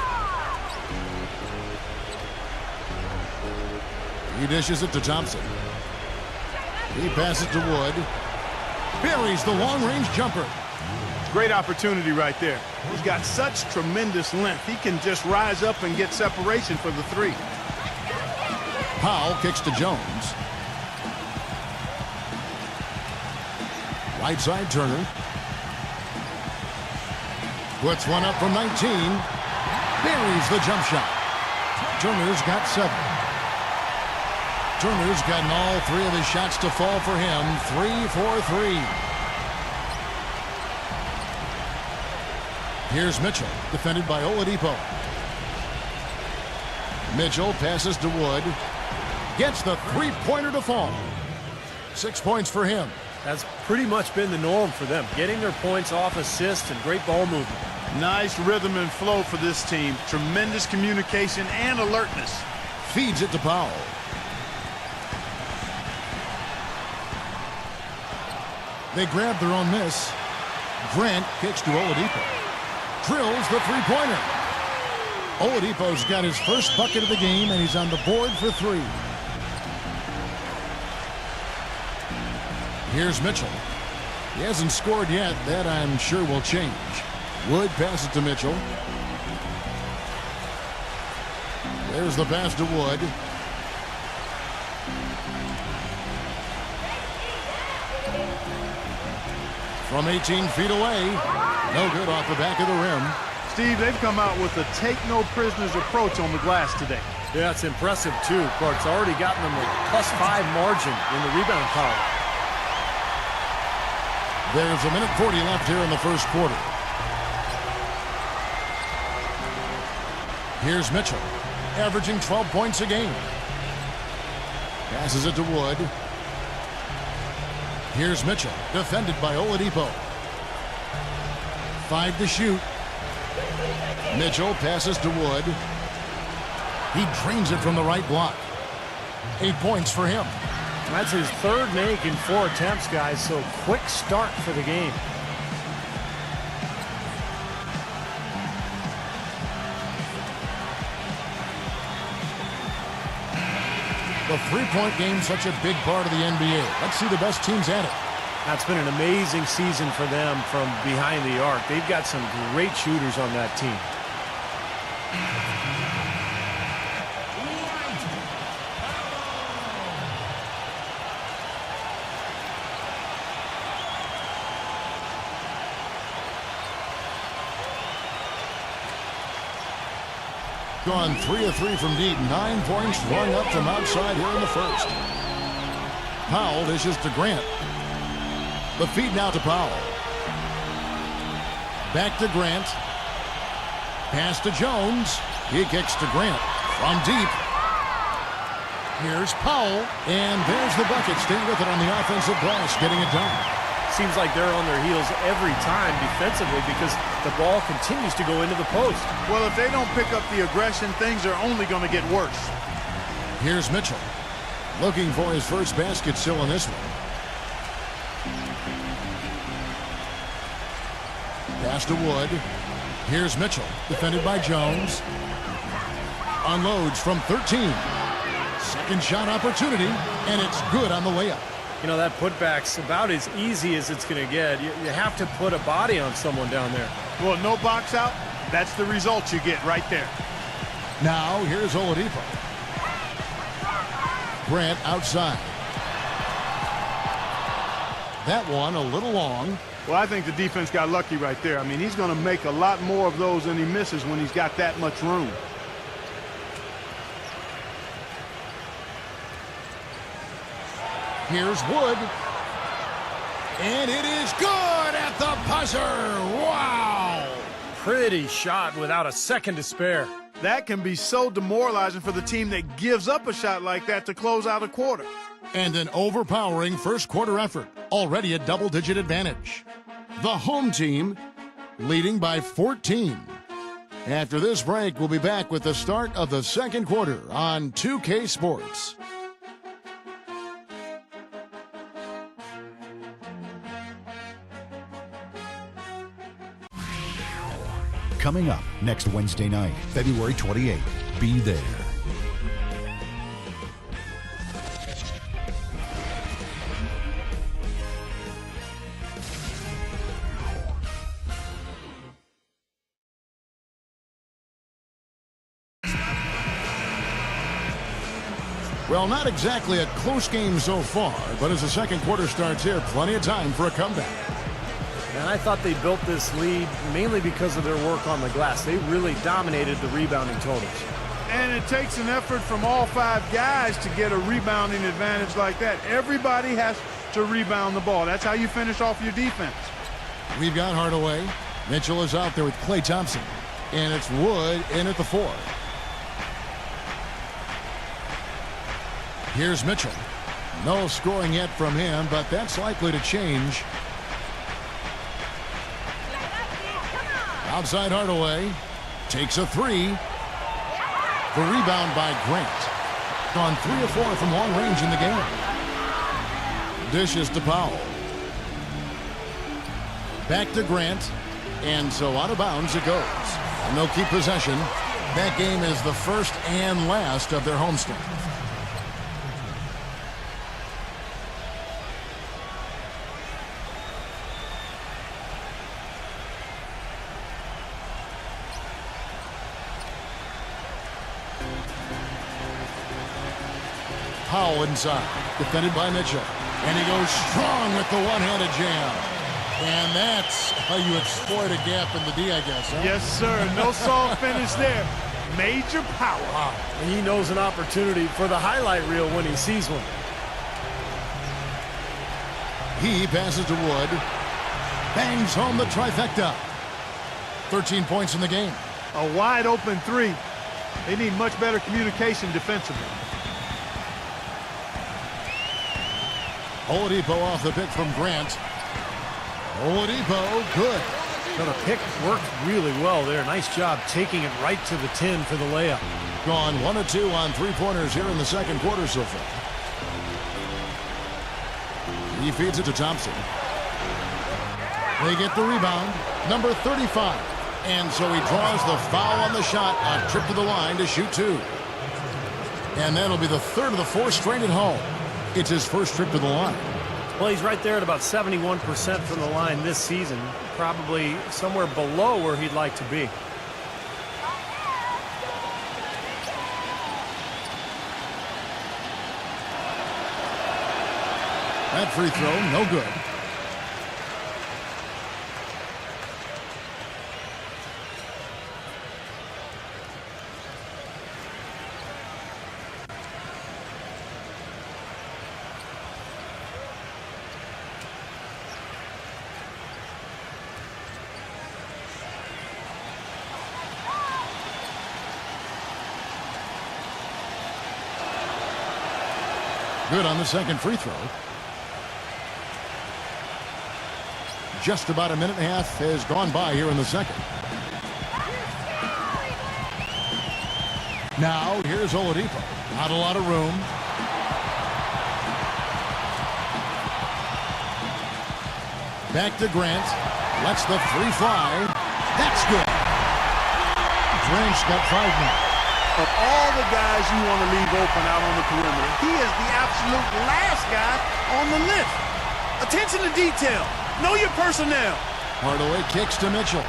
C: He dishes it to Thompson. He passes to Wood. Buries the long-range jumper.
E: Great opportunity right there. He's got such tremendous length. He can just rise up and get separation for the 3.
C: Powell kicks to Jones. Right side Turner. Puts one up from 19. Buries the jump shot. Turner's got 7. Turner's gotten all 3 of his shots to fall for him. 3 for 3. Here's Mitchell, defended by Oladipo. Mitchell passes to Wood. Gets the 3-pointer to fall. 6 points for him.
D: That's pretty much been the norm for them, getting their points off assists and great ball movement.
E: Nice rhythm and flow for this team. Tremendous communication and alertness.
C: Feeds it to Powell. They grab their own miss. Grant kicks to Oladipo. Drills the 3-pointer. Oladipo's got his first bucket of the game, and he's on the board for 3. Here's Mitchell. He hasn't scored yet. That, I'm sure, will change. Wood passes to Mitchell. There's the pass to Wood. From 18 feet away. No good off the back of the rim.
E: Steve, they've come out with a take-no-prisoners approach on the glass today.
D: Yeah, it's impressive, too. Clark's already gotten them a +5 margin in the rebound column.
C: There's a minute 40 left here in the first quarter. Here's Mitchell, averaging 12 points a game. Passes it to Wood. Here's Mitchell, defended by Oladipo. 5 to shoot. Mitchell passes to Wood. He drains it from the right block. 8 points for him.
D: That's his 3rd make in 4 attempts, guys, so quick start for the game.
C: three-point game such a big part of the NBA? Let's see the best teams at it.
D: That's been an amazing season for them from behind the arc. They've got some great shooters on that team.
C: Gone 3 of 3 from deep. 9 points flung up from outside here in the first. Powell dishes to Grant. The feed now to Powell. Back to Grant. Pass to Jones. He kicks to Grant from deep. Here's Powell. And there's the bucket. Staying with it on the offensive glass, getting it done.
D: Seems like they're on their heels every time defensively because the ball continues to go into the post.
E: Well, if they don't pick up the aggression, things are only going to get worse.
C: Here's Mitchell. Looking for his first basket still in this one. Pass to Wood. Here's Mitchell. Defended by Jones. Unloads from 13. Second shot opportunity, and it's good on the layup.
D: You know, that putback's about as easy as it's going to get. You have to put a body on someone down there.
E: Well, no box out. That's the result you get right there.
C: Now, here's Oladipo. Grant outside. That one a little long.
E: Well, I think the defense got lucky right there. I mean, he's going to make a lot more of those than he misses when he's got that much room.
C: Here's Wood. And it is good at the buzzer. Wow!
D: Pretty shot without a second to spare.
E: That can be so demoralizing for the team that gives up a shot like that to close out a quarter.
C: And an overpowering first quarter effort. Already a double-digit advantage. The home team leading by 14. After this break, we'll be back with the start of the second quarter on 2K Sports.
G: Coming up next Wednesday night, February 28th. Be there.
C: Well, not exactly a close game so far, but as the second quarter starts here, plenty of time for a comeback.
D: And I thought they built this lead mainly because of their work on the glass. They really dominated the rebounding totals.
E: And it takes an effort from all 5 guys to get a rebounding advantage like that. Everybody has to rebound the ball. That's how you finish off your defense.
C: We've got Hardaway. Mitchell is out there with Klay Thompson. And it's Wood in at the 4. Here's Mitchell. No scoring yet from him, but that's likely to change. Outside Hardaway. Takes a 3. The rebound by Grant. Gone 3 of 4 from long range in the game. Dishes to Powell. Back to Grant. And so out of bounds it goes. And they'll keep possession. That game is the first and last of their homestand. Powell inside, defended by Mitchell. And he goes strong with the one-handed jam. And that's how you exploit a gap in the D, I guess. Huh?
E: Yes, sir. No soft finish there. Major power.
D: Wow. And he knows an opportunity for the highlight reel when he sees one.
C: He passes to Wood. Bangs home the trifecta. 13 points in the game.
E: A wide open 3. They need much better communication defensively.
C: Oladipo off the pick from Grant. Oladipo, good.
D: So the pick worked really well there. Nice job taking it right to the 10 for the layup.
C: Gone 1 of 2 on 3-pointers here in the second quarter so far. He feeds it to Thompson. They get the rebound. Number 35. And so he draws the foul on the shot. A trip to the line to shoot 2. And that'll be the third of the four straight at home. It's his first trip to the line.
D: Well, he's right there at about 71% from the line this season. Probably somewhere below where he'd like to be.
C: That free throw, no good. Good on the second free throw. Just about a minute and a half has gone by here in the second. Now, here's Oladipo. Not a lot of room. Back to Grant. Lets the three fly. That's good. Grant's got 5 now.
E: Of all the guys you want to leave open out on the perimeter, he is the absolute last guy on the list. Attention to detail. Know your personnel.
C: Hardaway kicks to Mitchell.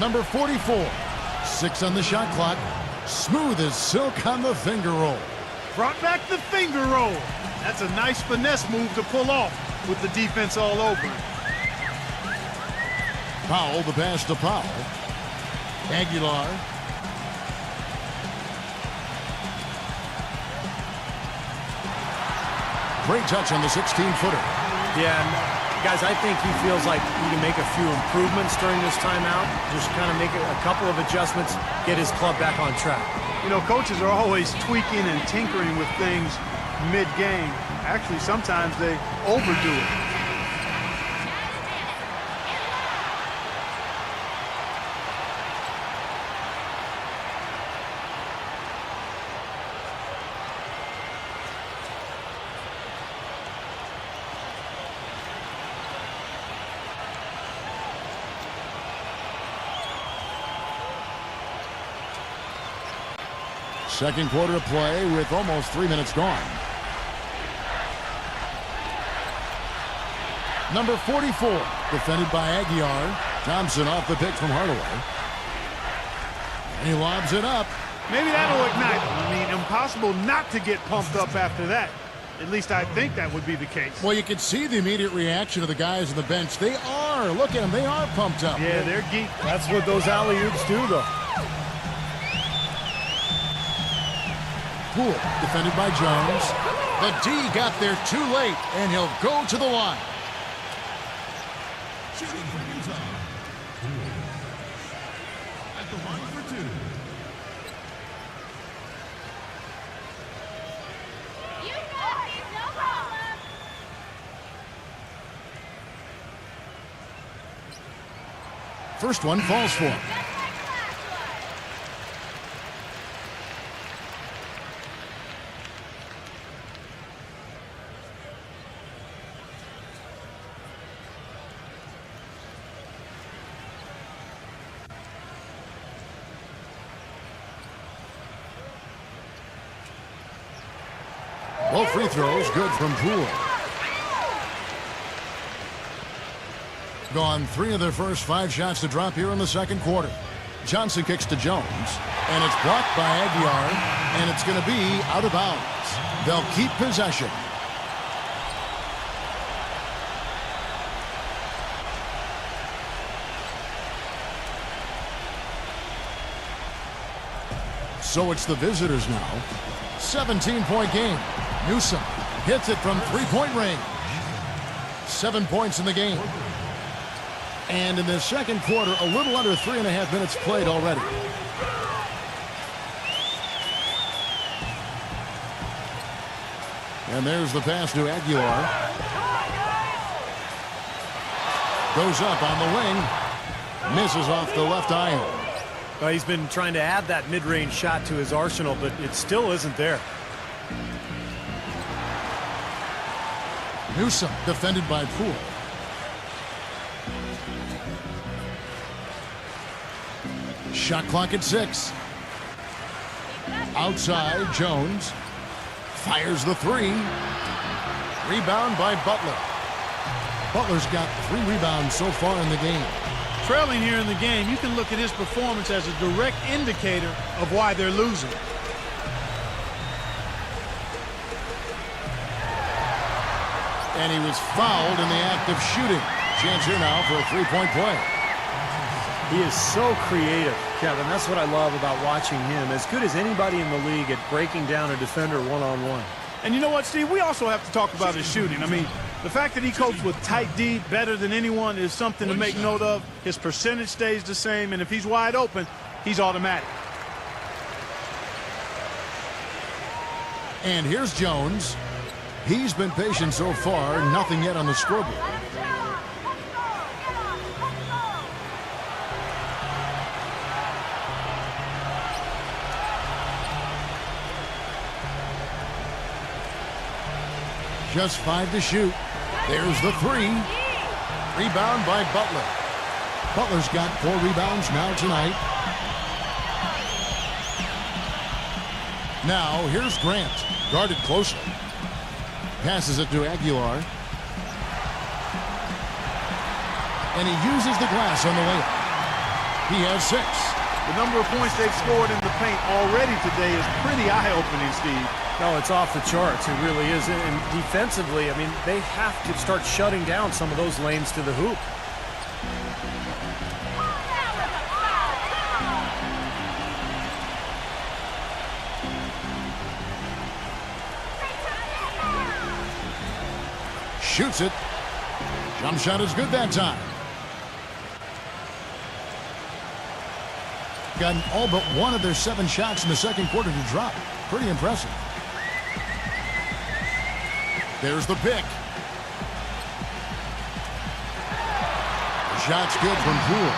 C: Number 44. 6 on the shot clock. Smooth as silk on the finger roll.
E: Brought back the finger roll. That's a nice finesse move to pull off with the defense all over him.
C: Powell, the pass to Powell. Aguilar. Great touch on the 16-footer.
D: Yeah, and guys, I think he feels like he can make a few improvements during this timeout. Just kind of make a couple of adjustments, get his club back on track.
E: You know, coaches are always tweaking and tinkering with things mid-game. Actually, sometimes they overdo it.
C: Second quarter of play with almost 3 minutes gone. Number 44, defended by Aguilar. Thompson off the pick from Hardaway. And he lobs it up.
E: Maybe that'll ignite him. I mean, impossible not to get pumped up after that. At least I think that would be the case.
C: Well, you can see the immediate reaction of the guys on the bench. They are. Look at them. They are pumped up.
E: Yeah, they're geeked.
D: That's what those alley-oops do, though.
C: Poole, defended by Jones. The D got there too late, and he'll go to the line.
H: Shooting from Utah. At the line for 2.
I: You got it, no problem.
C: First one falls for him. Both free throws good from Poole. Gone 3 of their first 5 shots to drop here in the second quarter. Johnson kicks to Jones, and it's blocked by Aguilar, and it's going to be out of bounds. They'll keep possession. So it's the visitors now. 17-point game. Newsom hits it from 3-point range. 7 points in the game. And in the second quarter, a little under 3.5 minutes played already. And there's the pass to Aguilar. Goes up on the wing. Misses off the left iron.
D: Well, he's been trying to add that mid-range shot to his arsenal, but it still isn't there.
C: Newsom defended by Poole. Shot clock at 6. Outside, Jones. Fires the 3. Rebound by Butler. Butler's got 3 rebounds so far in the game.
E: Trailing here in the game, you can look at his performance as a direct indicator of why they're losing.
C: And he was fouled in the act of shooting. Chance here now for a 3-point play.
D: He is so creative, Kevin. That's what I love about watching him. As good as anybody in the league at breaking down a defender one-on-one.
E: And you know what, Steve? We also have to talk about his shooting. I mean, the fact that he copes with tight D better than anyone is something to make note of. His percentage stays the same, and if he's wide open, he's automatic.
C: And here's Jones. He's been patient so far. Nothing yet on the scoreboard. Just 5 to shoot. There's the 3. Rebound by Butler. Butler's got 4 rebounds now tonight. Now here's Grant. Guarded closely. Passes it to Aguilar. And he uses the glass on the layup. He has 6.
E: The number of points they've scored in the paint already today is pretty eye-opening, Steve.
D: No, it's off the charts. It really is. And defensively, I mean, they have to start shutting down some of those lanes to the hoop.
C: Shoots it. Jump shot is good that time. Gotten all but 1 of their 7 shots in the second quarter to drop. Pretty impressive. There's the pick. The shot's good from Poole.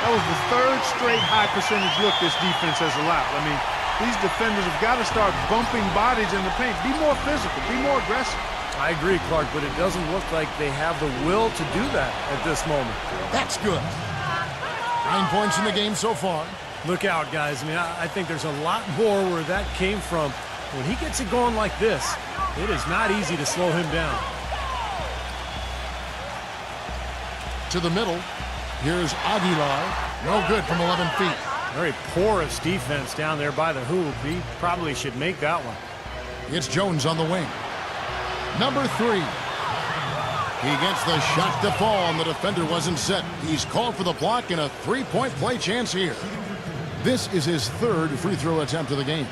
E: That was the 3rd straight high percentage look this defense has allowed. I mean, these defenders have got to start bumping bodies in the paint. Be more physical. Be more aggressive.
D: I agree, Clark, but it doesn't look like they have the will to do that at this moment.
C: That's good. 9 points in the game so far.
D: Look out, guys. I mean, I think there's a lot more where that came from. When he gets it going like this, it is not easy to slow him down.
C: To the middle. Here's Aguilar. No good from 11 feet.
D: Very porous defense down there by the hoop. He probably should make that one.
C: It's Jones on the wing. Number 3. He gets the shot to fall, and the defender wasn't set. He's called for the block and a 3-point play chance here. This is his 3rd free throw attempt of the game.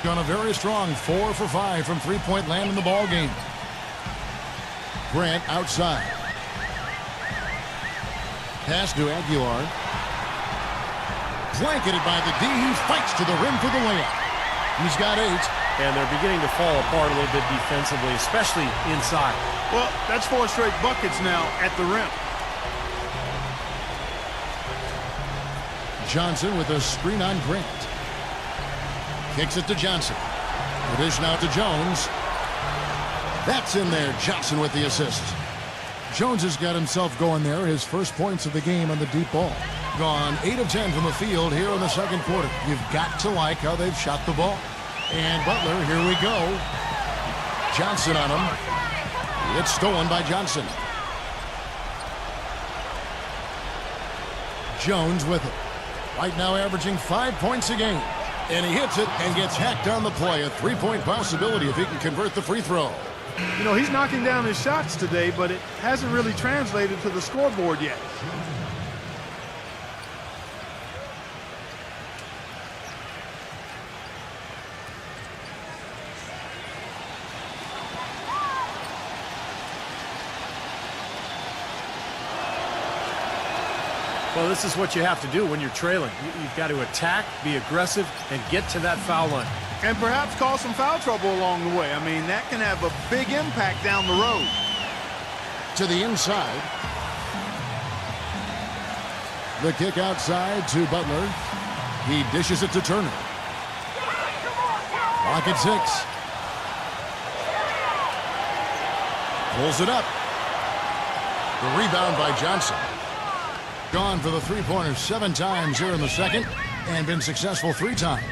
C: On a very strong 4 for 5 from 3-point land in the ball game. Grant outside. Pass to Aguilar. Blanketed by the D. He fights to the rim for the layup. He's got 8.
D: And they're beginning to fall apart a little bit defensively, especially inside.
E: Well, that's 4 straight buckets now at the rim.
C: Johnson with a screen on Grant. Kicks it to Johnson. The dish now to Jones. That's in there. Johnson with the assist. Jones has got himself going there. His first points of the game on the deep ball. Gone 8 of 10 from the field here in the second quarter. You've got to like how they've shot the ball. And Butler, here we go. Johnson on him. It's stolen by Johnson. Jones with it. Right now averaging 5 points a game. And he hits it and gets hacked on the play. A 3-point possibility if he can convert the free throw.
E: You know, he's knocking down his shots today, but it hasn't really translated to the scoreboard yet.
D: Well, this is what you have to do when you're trailing. You've got to attack, be aggressive, and get to that foul line.
E: And perhaps cause some foul trouble along the way. I mean, that can have a big impact down the road.
C: To the inside. The kick outside to Butler. He dishes it to Turner. Clock at 6. Pulls it up. The rebound by Johnson. Gone for the three-pointer 7 times here in the second and been successful 3 times.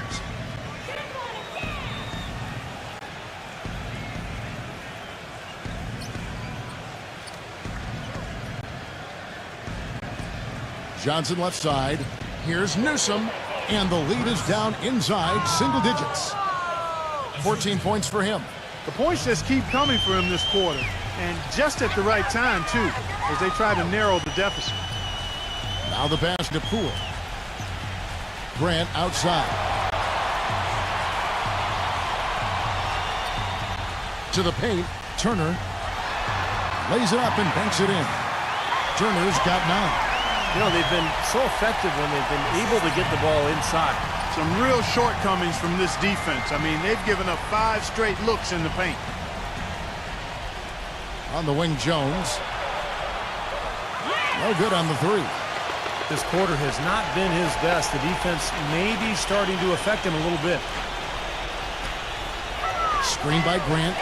C: Johnson left side. Here's Newsom. And the lead is down inside single digits. 14 points for him.
E: The points just keep coming for him this quarter. And just at the right time, too, as they try to narrow the deficit.
C: Now the pass to Poole. Grant outside. To the paint. Turner lays it up and banks it in. Turner's got 9.
D: You know, they've been so effective when they've been able to get the ball inside.
E: Some real shortcomings from this defense. I mean, they've given up 5 straight looks in the paint.
C: On the wing, Jones. No good on the 3.
D: This quarter has not been his best. The defense may be starting to affect him a little bit.
C: Screen by Grant.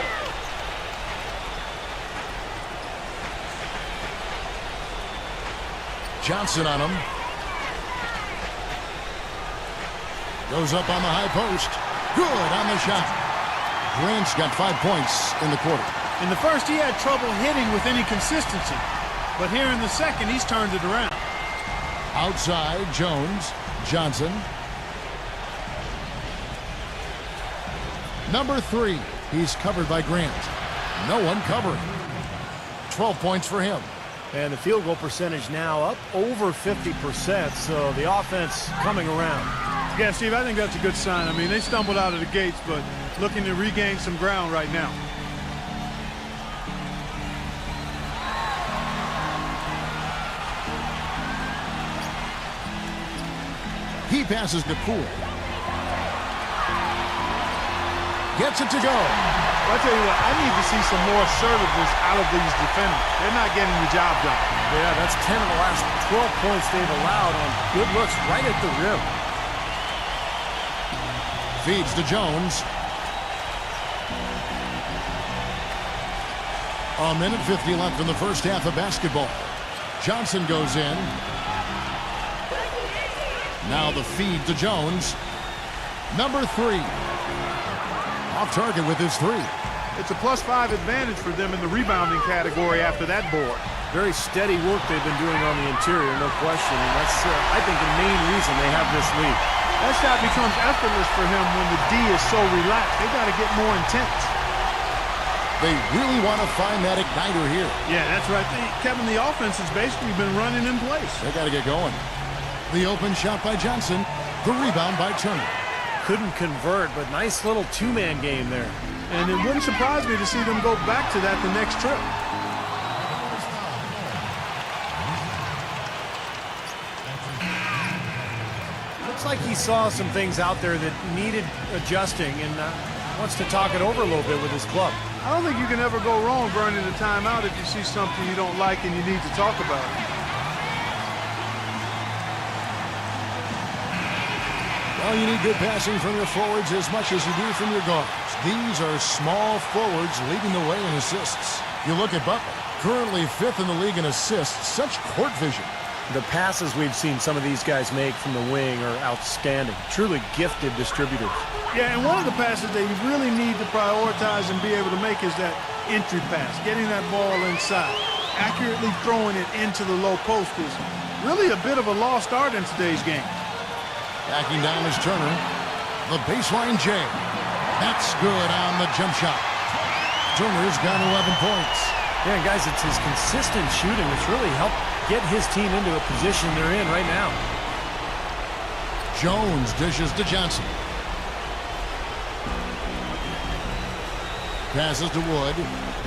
C: Johnson on him. Goes up on the high post. Good on the shot. Grant's got 5 points in the quarter.
E: In the first, he had trouble hitting with any consistency. But here in the second, he's turned it around.
C: Outside, Jones. Johnson. Number 3. He's covered by Grant. No one covering. 12 points for him.
D: And the field goal percentage now up over 50%, so the offense coming around.
E: Yeah, Steve, I think that's a good sign. I mean, they stumbled out of the gates, but looking to regain some ground right now.
C: He passes to Poole. Gets it to go.
E: Well, I tell you what, I need to see some more assertiveness out of these defenders. They're not getting the job done.
D: Yeah, that's 10 of the last 12 points they've allowed on good looks right at the rim.
C: Feeds to Jones. A minute 50 left in the first half of basketball. Johnson goes in. Now the feed to Jones. Number 3. Off target with his 3.
E: It's a +5 advantage for them in the rebounding category after that board.
D: Very steady work they've been doing on the interior, no question. And that's, I think, the main reason they have this lead.
E: That shot becomes effortless for him when the D is so relaxed. They got to get more intense.
C: They really want to find that igniter here.
E: Yeah, that's right. Kevin, the offense has basically been running in place.
C: They got to get going. The open shot by Johnson. The rebound by Turner.
D: Couldn't convert, but nice little 2-man game there.
E: And it wouldn't surprise me to see them go back to that the next trip.
D: Looks like he saw some things out there that needed adjusting and wants to talk it over a little bit with his club.
E: I don't think you can ever go wrong burning a timeout if you see something you don't like and you need to talk about it.
C: Well, you need good passing from your forwards as much as you do from your guards. These are small forwards leading the way in assists. You look at Butler, currently 5th in the league in assists. Such court vision.
D: The passes we've seen some of these guys make from the wing are outstanding. Truly gifted distributors.
E: Yeah, and one of the passes they really need to prioritize and be able to make is that entry pass, getting that ball inside. Accurately throwing it into the low post is really a bit of a lost art in today's game.
C: Backing down is Turner. The baseline J. That's good on the jump shot. Turner's got 11 points.
D: Yeah, guys, it's his consistent shooting that's really helped get his team into a position they're in right now.
C: Jones dishes to Johnson. Passes to Wood.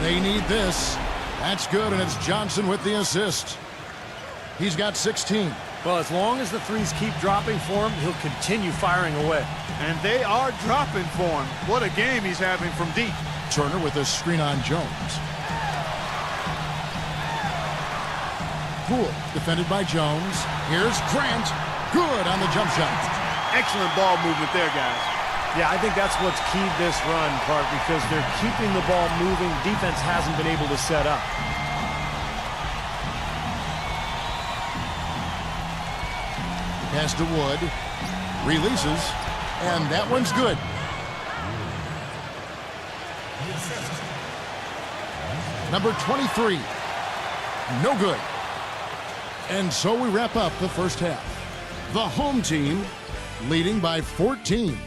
C: They need this. That's good, and it's Johnson with the assist. He's got 16.
D: Well, as long as the threes keep dropping for him, he'll continue firing away.
E: And they are dropping for him. What a game he's having from deep. Turner
C: with a screen on Jones. Poole, defended by Jones. Here's Grant. Good on the jump shot.
E: Excellent ball movement there, guys.
D: Yeah, I think that's what's keyed this run, Clark, because they're keeping the ball moving. Defense hasn't been able to set up.
C: Pass to Wood. Releases. And that one's good. Number 23. No good. And so we wrap up the first half. The home team leading by 14.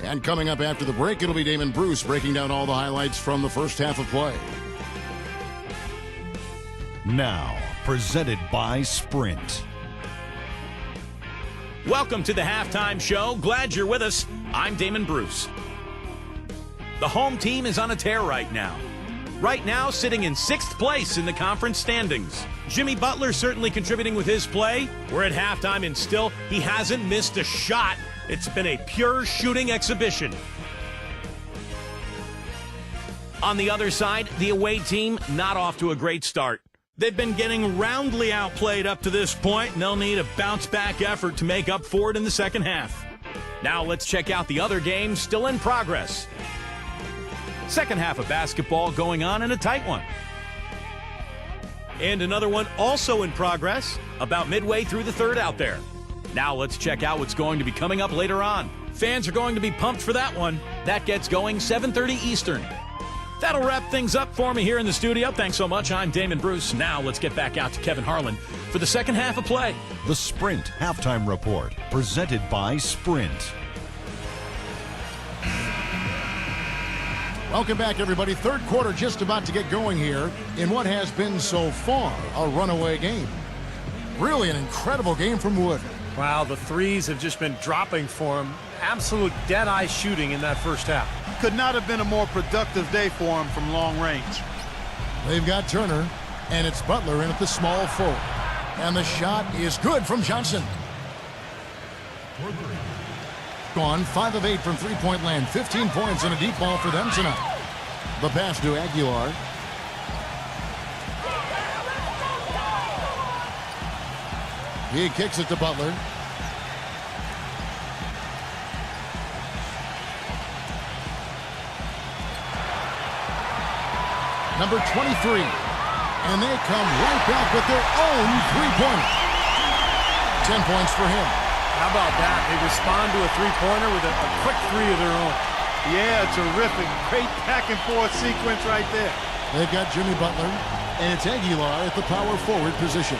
C: And coming up after the break, it'll be Damon Bruce breaking down all the highlights from the first half of play.
G: Now, presented by Sprint.
B: Welcome to the halftime show. Glad you're with us. I'm Damon Bruce. The home team is on a tear right now. Right now, sitting in 6th place in the conference standings. Jimmy Butler certainly contributing with his play. We're at halftime, and still, he hasn't missed a shot. It's been a pure shooting exhibition. On the other side, the away team not off to a great start. They've been getting roundly outplayed up to this point, and they'll need a bounce-back effort to make up for it in the second half. Now let's check out the other games still in progress. Second half of basketball going on in a tight one. And another one also in progress, about midway through the third out there. Now let's check out what's going to be coming up later on. Fans are going to be pumped for that one. That gets going 7:30 Eastern. That'll wrap things up for me here in the studio. Thanks so much. I'm Damon Bruce. Now let's get back out to Kevin Harlan for the second half of play.
G: The Sprint Halftime Report, presented by Sprint.
C: Welcome back, everybody. Third quarter just about to get going here in what has been so far a runaway game. Really an incredible game from Wood.
D: Wow, the threes have just been dropping for him. Absolute dead-eye shooting in that first half.
E: Could not have been a more productive day for him from long range.
C: They've got Turner, and it's Butler in at the small forward. And the shot is good from Johnson. Gone 5 of 8 from three-point land. 15 points and a deep ball for them tonight. The pass to Aguilar. He kicks it to Butler. Number 23. And they come right back with their own three-pointer. 10 points for him.
D: How about that? They respond to a three-pointer with a quick three of their own.
E: Yeah, terrific. Great back-and-forth sequence right there.
C: They've got Jimmy Butler, and it's Aguilar at the power forward position.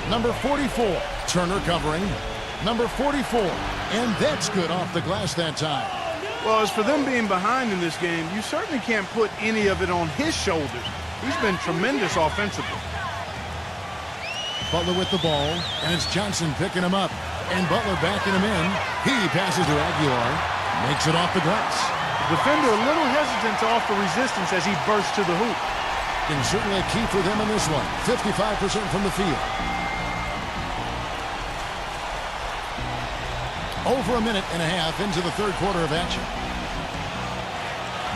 C: Number 44, Turner covering. Number 44, and that's good off the glass that time.
E: Well, as for them being behind in this game, you certainly can't put any of it on his shoulders. He's been tremendous offensively.
C: Butler with the ball, and it's Johnson picking him up. And Butler backing him in. He passes to Aguilar, makes it off the glass.
E: Defender a little hesitant to offer resistance as he bursts to the hoop.
C: And certainly a key for them in this one. 55% from the field. Over a minute and a half into the third quarter of action.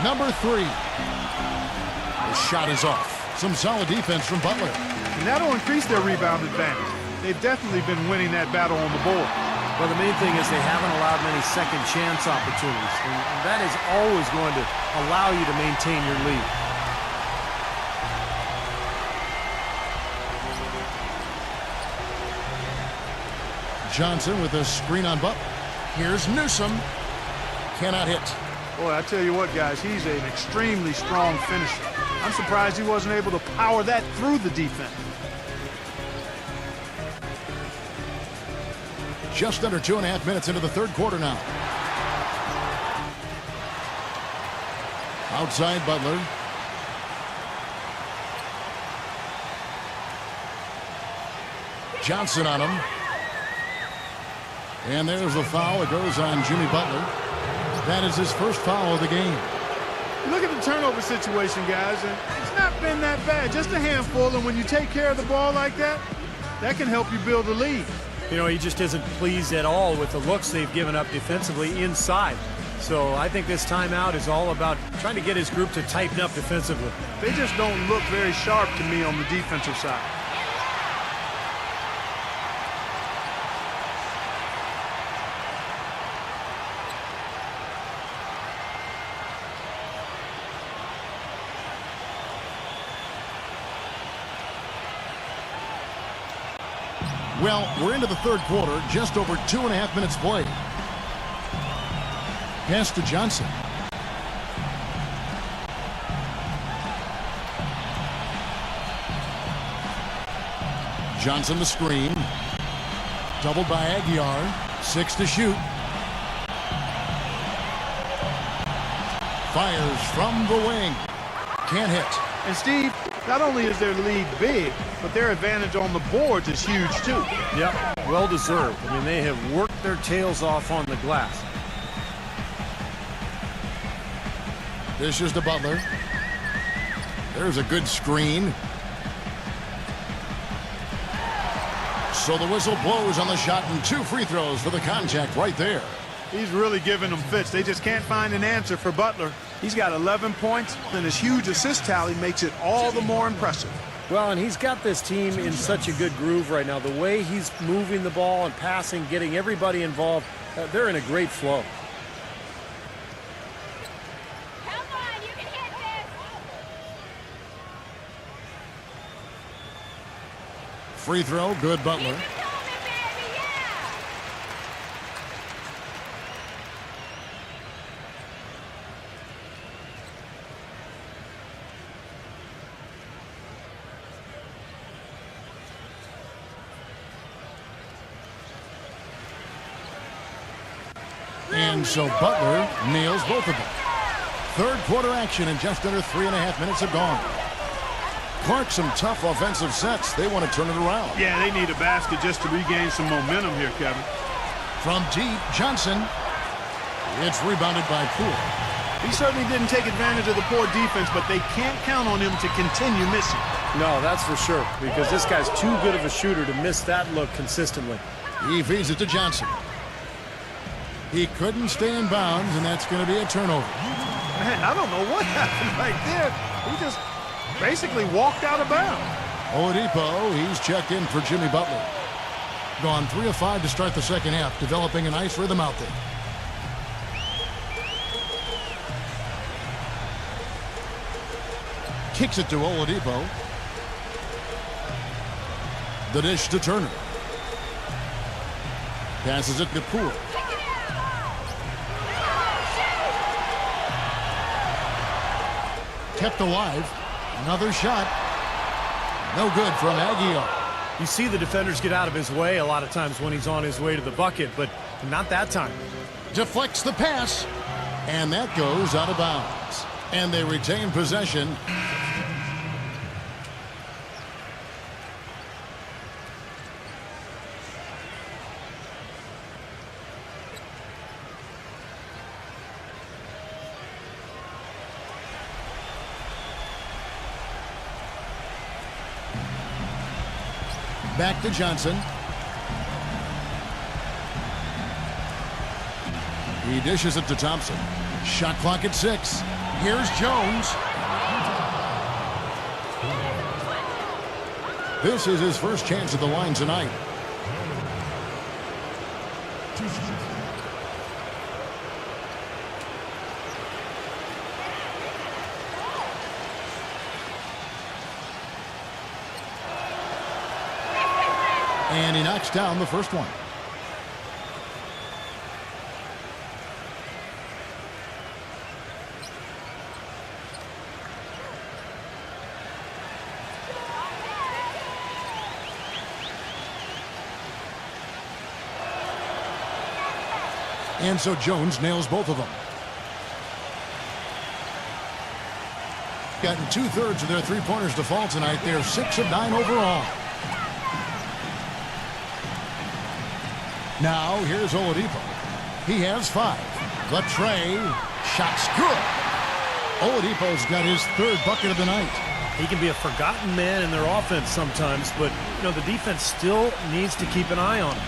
C: Number 3. The shot is off. Some solid defense from Butler.
E: And that'll increase their rebound advantage. They've definitely been winning that battle on the board.
D: Well, the main thing is they haven't allowed many second chance opportunities. And that is always going to allow you to maintain your lead.
C: Johnson with a screen on Butler. Here's Newsom. Cannot hit.
E: Boy, I tell you what, guys, he's an extremely strong finisher. I'm surprised he wasn't able to power that through the defense.
C: Just under 2.5 minutes into the third quarter now. Outside Butler. Johnson on him. And there's the foul. It goes on Jimmy Butler. That is his first foul of the game.
E: Look at the turnover situation, guys, and it's not been that bad. Just a handful, and when you take care of the ball like that, that can help you build a lead.
D: You know, he just isn't pleased at all with the looks they've given up defensively inside. So I think this timeout is all about trying to get his group to tighten up defensively.
E: They just don't look very sharp to me on the defensive side.
C: Well, we're into the third quarter, just over 2.5 minutes played. Pass to Johnson. Johnson the screen. Doubled by Aguiar. 6 to shoot. Fires from the wing. Can't hit.
E: And Steve, not only is their lead big, but their advantage on the boards is huge too.
D: Yeah, well deserved. I mean, they have worked their tails off on the glass.
C: This is to Butler. There's a good screen. So the whistle blows on the shot and 2 free throws for the contact right there.
E: He's really giving them fits. They just can't find an answer for Butler. He's got 11 points, and his huge assist tally makes it all the more impressive.
D: Well, and he's got this team in such a good groove right now. The way he's moving the ball and passing, getting everybody involved, they're in a great flow.
I: Come on, you can hit this.
C: Free throw, good Butler.
I: Keep it coming, baby, yeah.
C: And so Butler nails both of them. Third quarter action and just under 3.5 minutes have gone. Clark, some tough offensive sets. They want to turn it around.
E: Yeah, they need a basket just to regain some momentum here, Kevin.
C: From deep, Johnson. It's rebounded by Poole.
E: He certainly didn't take advantage of the poor defense, but they can't count on him to continue missing.
D: No, that's for sure, because this guy's too good of a shooter to miss that look consistently.
C: He feeds it to Johnson. He couldn't stay in bounds, and that's going to be a turnover.
E: Man, I don't know what happened right there. He just basically walked out of bounds.
C: Oladipo, he's checked in for Jimmy Butler. Gone 3 of 5 to start the second half, developing a nice rhythm out there. Kicks it to Oladipo. The dish to Turner. Passes it to Poole. Kept alive. Another shot. No good from Aguiar.
D: You see the defenders get out of his way a lot of times when he's on his way to the bucket, but not that time.
C: Deflects the pass. And that goes out of bounds. And they retain possession. Back to Johnson. He dishes it to Thompson. Shot clock at 6. Here's Jones. This is his first chance at the line tonight. And he knocks down the first one. And so Jones nails both of them. Gotten 2/3 of their three-pointers to fall tonight. They're 6 of 9 overall. Now, here's Oladipo. He has 5. The tray. Shot's good. Oladipo's got his 3rd bucket of the night.
D: He can be a forgotten man in their offense sometimes, but, you know, the defense still needs to keep an eye on him.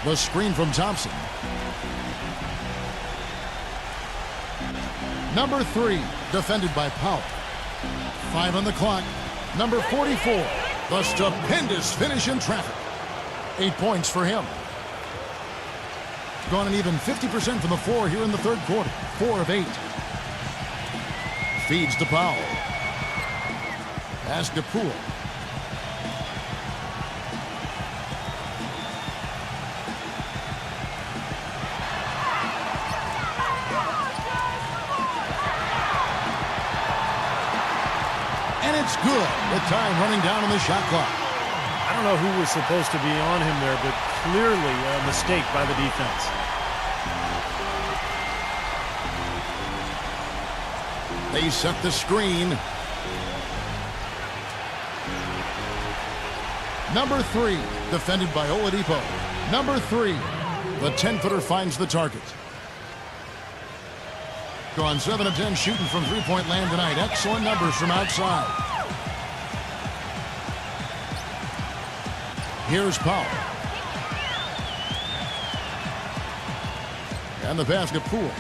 C: The screen from Thompson. Number 3, defended by Powell. 5 on the clock. Number 44, the stupendous finish in traffic. 8 points for him. Gone an even 50% from the floor here in the third quarter. 4 of 8. Feeds to Powell. Pass to Poole. And it's good with time running down on the shot clock.
D: I don't know who was supposed to be on him there, but clearly a mistake by the defense.
C: They set the screen. Number 3, defended by Oladipo. Number 3, the 10-footer finds the target. Gone 7 of 10 shooting from three-point land tonight. Excellent numbers from outside. Here's Powell. And the basket Poole.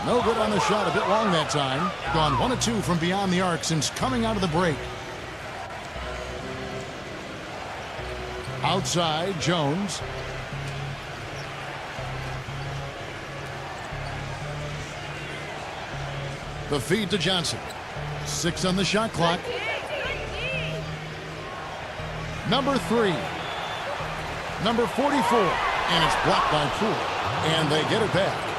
C: No good on the shot, a bit long that time. Gone 1 of 2 from beyond the arc since coming out of the break. Outside, Jones. The feed to Johnson. 6 on the shot clock. Number 3. Number 44. And it's blocked by Poole. And they get it back.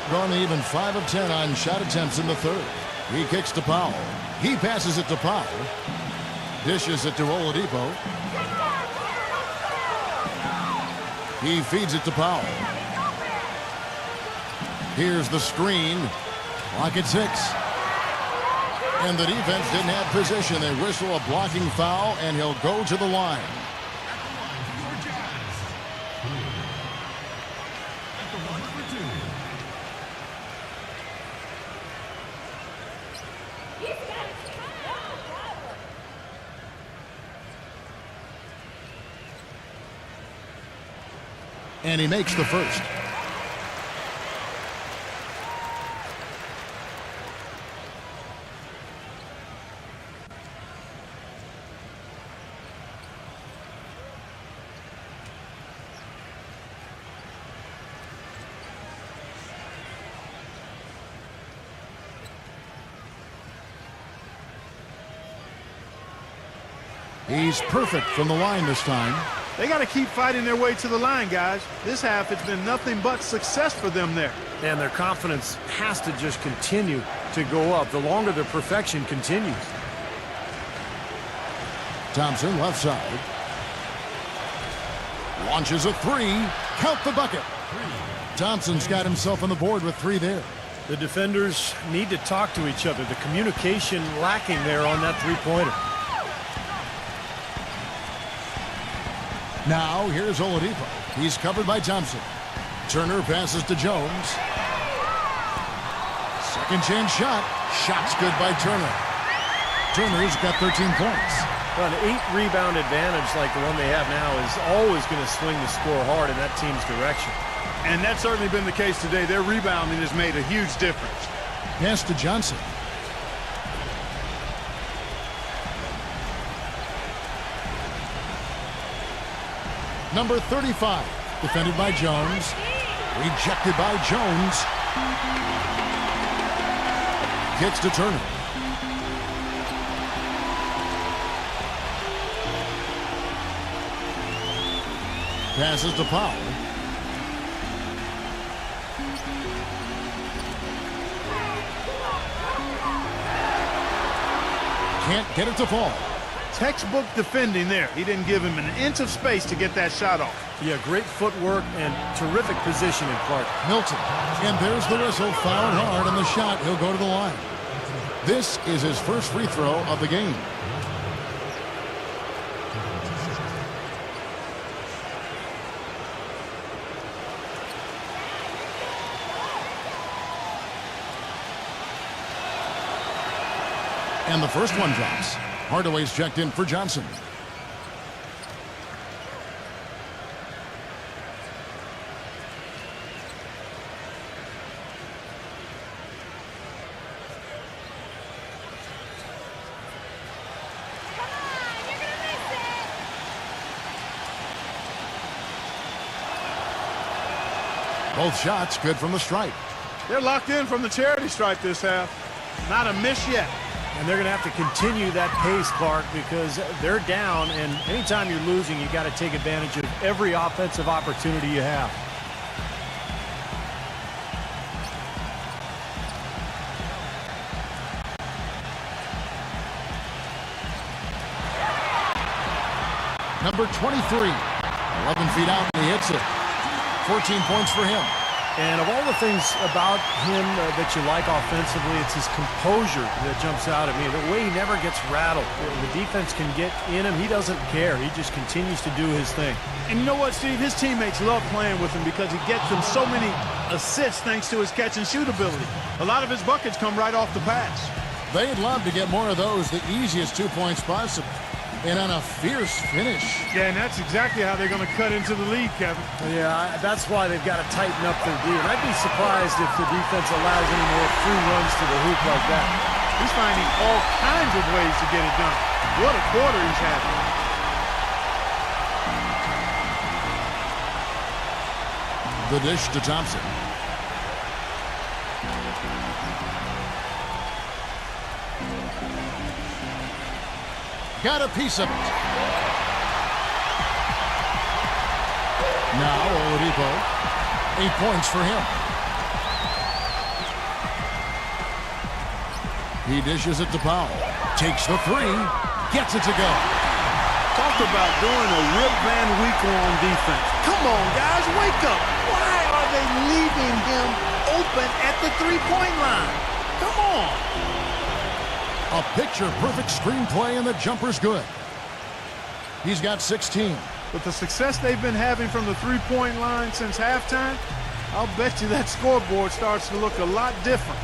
C: Gone even 5 of 10 on shot attempts in the third. He kicks to Powell. He passes it to Powell. Dishes it to Oladipo. He feeds it to Powell. Here's the screen. Clock at 6. And the defense didn't have position. They whistle a blocking foul, and he'll go to the line. And he makes the first. He's perfect from the line this time.
E: They got to keep fighting their way to the line, guys. This half, it's been nothing but success for them there.
D: And their confidence has to just continue to go up the longer their perfection continues.
C: Thompson, left side. Launches a 3. Count the bucket. Thompson's got himself on the board with 3 there.
D: The defenders need to talk to each other. The communication lacking there on that three-pointer.
C: Now, here's Oladipo. He's covered by Thompson. Turner passes to Jones. Second chance shot. Shot's good by Turner. Turner's got 13 points.
D: Well, an 8-rebound advantage like the one they have now is always going to swing the score hard in that team's direction.
E: And that's certainly been the case today. Their rebounding has made a huge difference.
C: Pass to Johnson. Number 35, defended by Jones. Rejected by Jones. Kicks to Turner. Passes to Powell. Can't get it to fall.
E: Textbook defending there. He didn't give him an inch of space to get that shot off.
D: Yeah, great footwork and terrific positioning, Clark.
C: Milton. And there's the whistle. Fouled hard on the shot. He'll go to the line. This is his first free throw of the game. And the first one drops. Hardaway's checked in for Johnson.
I: Come on, you're gonna miss it.
C: Both shots good from the stripe.
E: They're locked in from the charity stripe this half. Not a miss yet.
D: And they're going to have to continue that pace, Clark, because they're down, and anytime you're losing, you got to take advantage of every offensive opportunity you have.
C: Number 23. 11 feet out, and he hits it. 14 points for him.
D: And of all the things about him that you like offensively, it's his composure that jumps out at me. The way he never gets rattled. The defense can get in him. He doesn't care. He just continues to do his thing.
E: And you know what, Steve? His teammates love playing with him because he gets them so many assists thanks to his catch and shoot ability. A lot of his buckets come right off the pass.
C: They'd love to get more of those, the easiest 2 points possible. And on a fierce finish.
E: Yeah, and that's exactly how they're going to cut into the lead, Kevin.
D: Yeah, that's why they've got to tighten up their D. And I'd be surprised if the defense allows any more free runs to the hoop like that.
E: He's finding all kinds of ways to get it done. What a quarter he's having.
C: The dish to Thompson. Got a piece of it. Now Oladipo. 8 points for him. He dishes it to Powell. Takes the three. Gets it to go.
E: Talk about doing a Rip Van Winkle on defense. Come on, guys, wake up. Why are they leaving him open at the three-point line? Come on.
C: A picture-perfect screenplay, and the jumper's good. He's got 16.
E: With the success they've been having from the three-point line since halftime, I'll bet you that scoreboard starts to look a lot different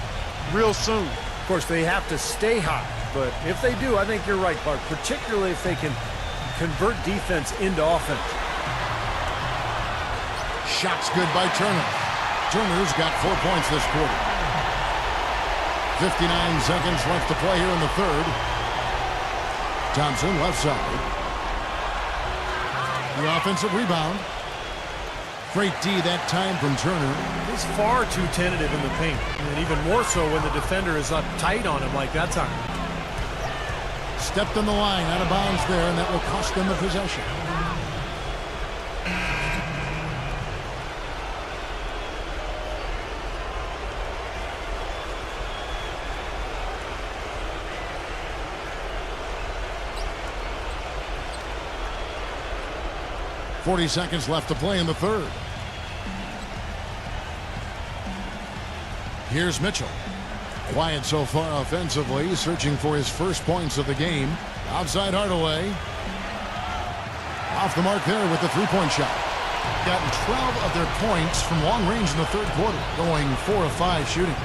E: real soon.
D: Of course, they have to stay hot. But if they do, I think you're right, Clark, particularly if they can convert defense into offense.
C: Shots good by Turner. Turner's got 4 points this quarter. 59 seconds left to play here in the third. Thompson, left side. The offensive rebound. Great D that time from Turner.
D: He's far too tentative in the paint, and even more so when the defender is up tight on him like that time.
C: Stepped on the line, out of bounds there, and that will cost them the possession. .40 seconds left to play in the third. Here's Mitchell. Quiet so far offensively, searching for his first points of the game. Outside Hardaway. Off the mark there with the three-point shot. Gotten 12 of their points from long range in the third quarter, going 4 of 5 shooting.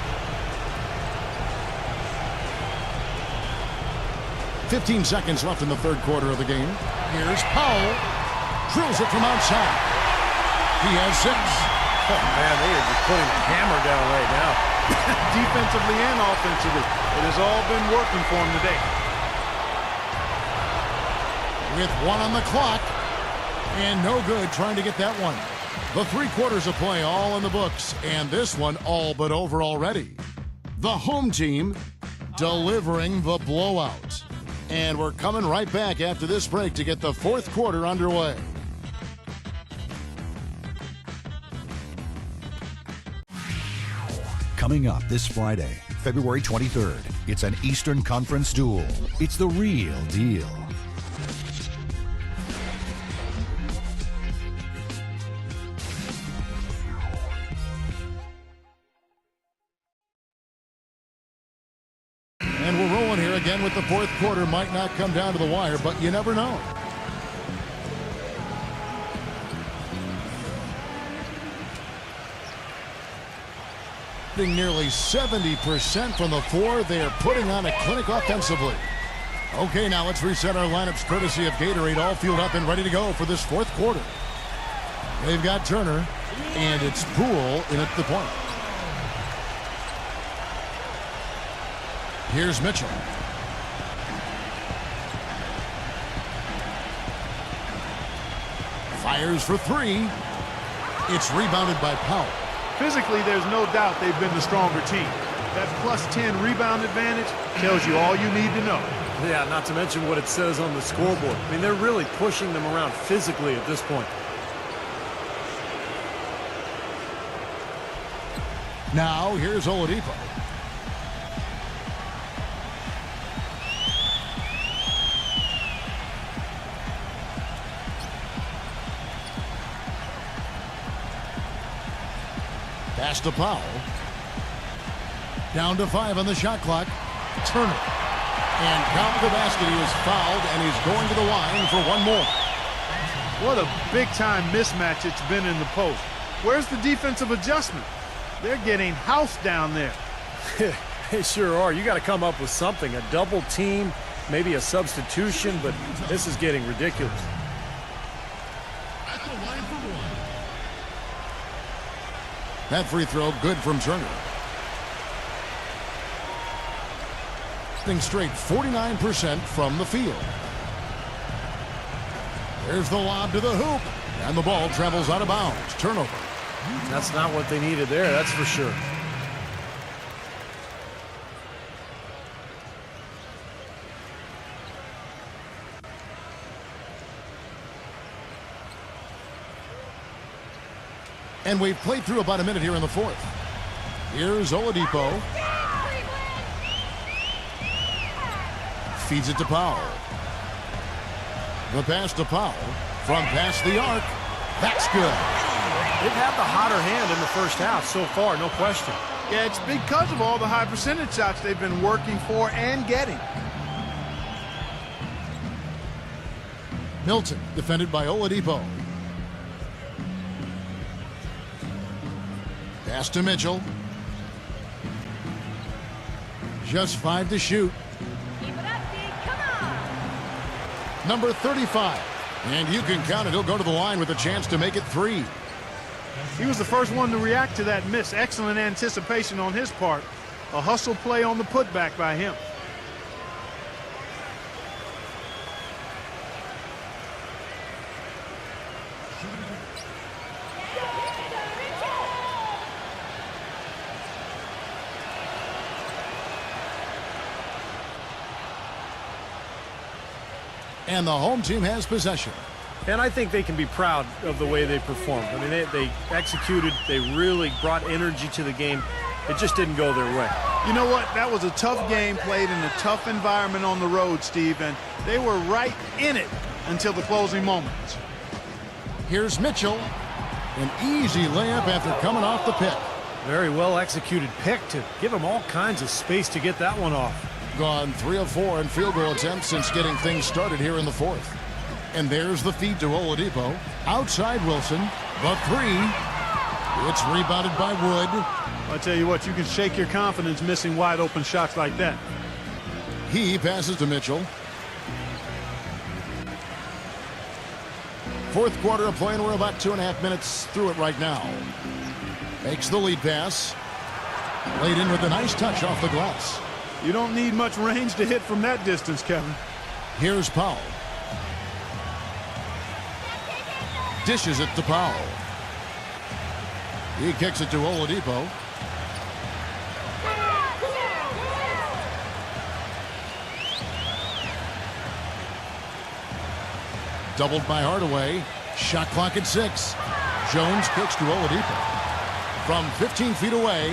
C: 15 seconds left in the third quarter of the game. Here's Powell. Drills it from outside. He has 6.
D: Oh, man, they are just putting a hammer down right now.
E: Defensively and offensively, it has all been working for him today.
C: With 1 on the clock, and no good trying to get that one. The 3 quarters of play all in the books, and this one all but over already. The home team delivering the blowout. And we're coming right back after this break to get the fourth quarter underway.
G: Coming up this Friday, February 23rd, it's an Eastern Conference duel. It's the real deal.
C: And we're rolling here again with the fourth quarter. Might not come down to the wire, but you never know. shooting nearly 70% from the floor. They are putting on a clinic offensively. Okay, now let's reset our lineups courtesy of Gatorade, all fueled up and ready to go for this fourth quarter. They've got Turner, and it's Poole in at the point. Here's Mitchell. Fires for three. It's rebounded by Powell.
E: Physically, there's no doubt they've been the stronger team. That plus 10 rebound advantage tells you all you need to know.
D: Yeah, not to mention what it says on the scoreboard. I mean, they're really pushing them around physically at this point.
C: Now, here's Oladipo. Pass to Powell. Down to 5 on the shot clock. Turner. And count the basket. He was fouled, and he's going to the line for one more.
E: What a big-time mismatch it's been in the post. Where's the defensive adjustment? They're getting housed down there.
D: They sure are. You got to come up with something. A double team, maybe a substitution, but this is getting ridiculous.
H: At the line for one.
C: That free throw good from Turner. Straight 49% from the field. There's the lob to the hoop, and the ball travels out of bounds. Turnover.
D: That's not what they needed there, that's for sure.
C: And we've played through about a minute here in the fourth. Here's Oladipo. Feeds it to Powell. The pass to Powell from past the arc. That's good.
D: They've had the hotter hand in the first half so far, no question.
E: Yeah, it's because of all the high percentage shots they've been working for and getting.
C: Milton defended by Oladipo. Pass to Mitchell. Just 5 to shoot. Number 35. And you can count it. He'll go to the line with a chance to make it 3.
E: He was the first one to react to that miss. Excellent anticipation on his part. A hustle play on the putback by him.
C: And the home team has possession.
D: And I think they can be proud of the way they performed. I mean, they executed. They really brought energy to the game. It just didn't go their way.
E: You know what? That was a tough game played in a tough environment on the road, Steve, and they were right in it until the closing moments.
C: Here's Mitchell. An easy layup after coming off the pick.
D: Very well executed pick to give them all kinds of space to get that one off.
C: Gone 3 of 4 in field goal attempts since getting things started here in the fourth. And there's the feed to Oladipo. Outside Wilson. The 3. It's rebounded by Wood.
E: I tell you what, you can shake your confidence missing wide open shots like that.
C: He passes to Mitchell. Fourth quarter of play, and we're about 2.5 minutes through it right now. Makes the lead pass. Laid in with a nice touch off the glass.
E: You don't need much range to hit from that distance, Kevin.
C: Here's Powell. Dishes it to Powell. He kicks it to Oladipo. Doubled by Hardaway. Shot clock at 6. Jones kicks to Oladipo. From 15 feet away.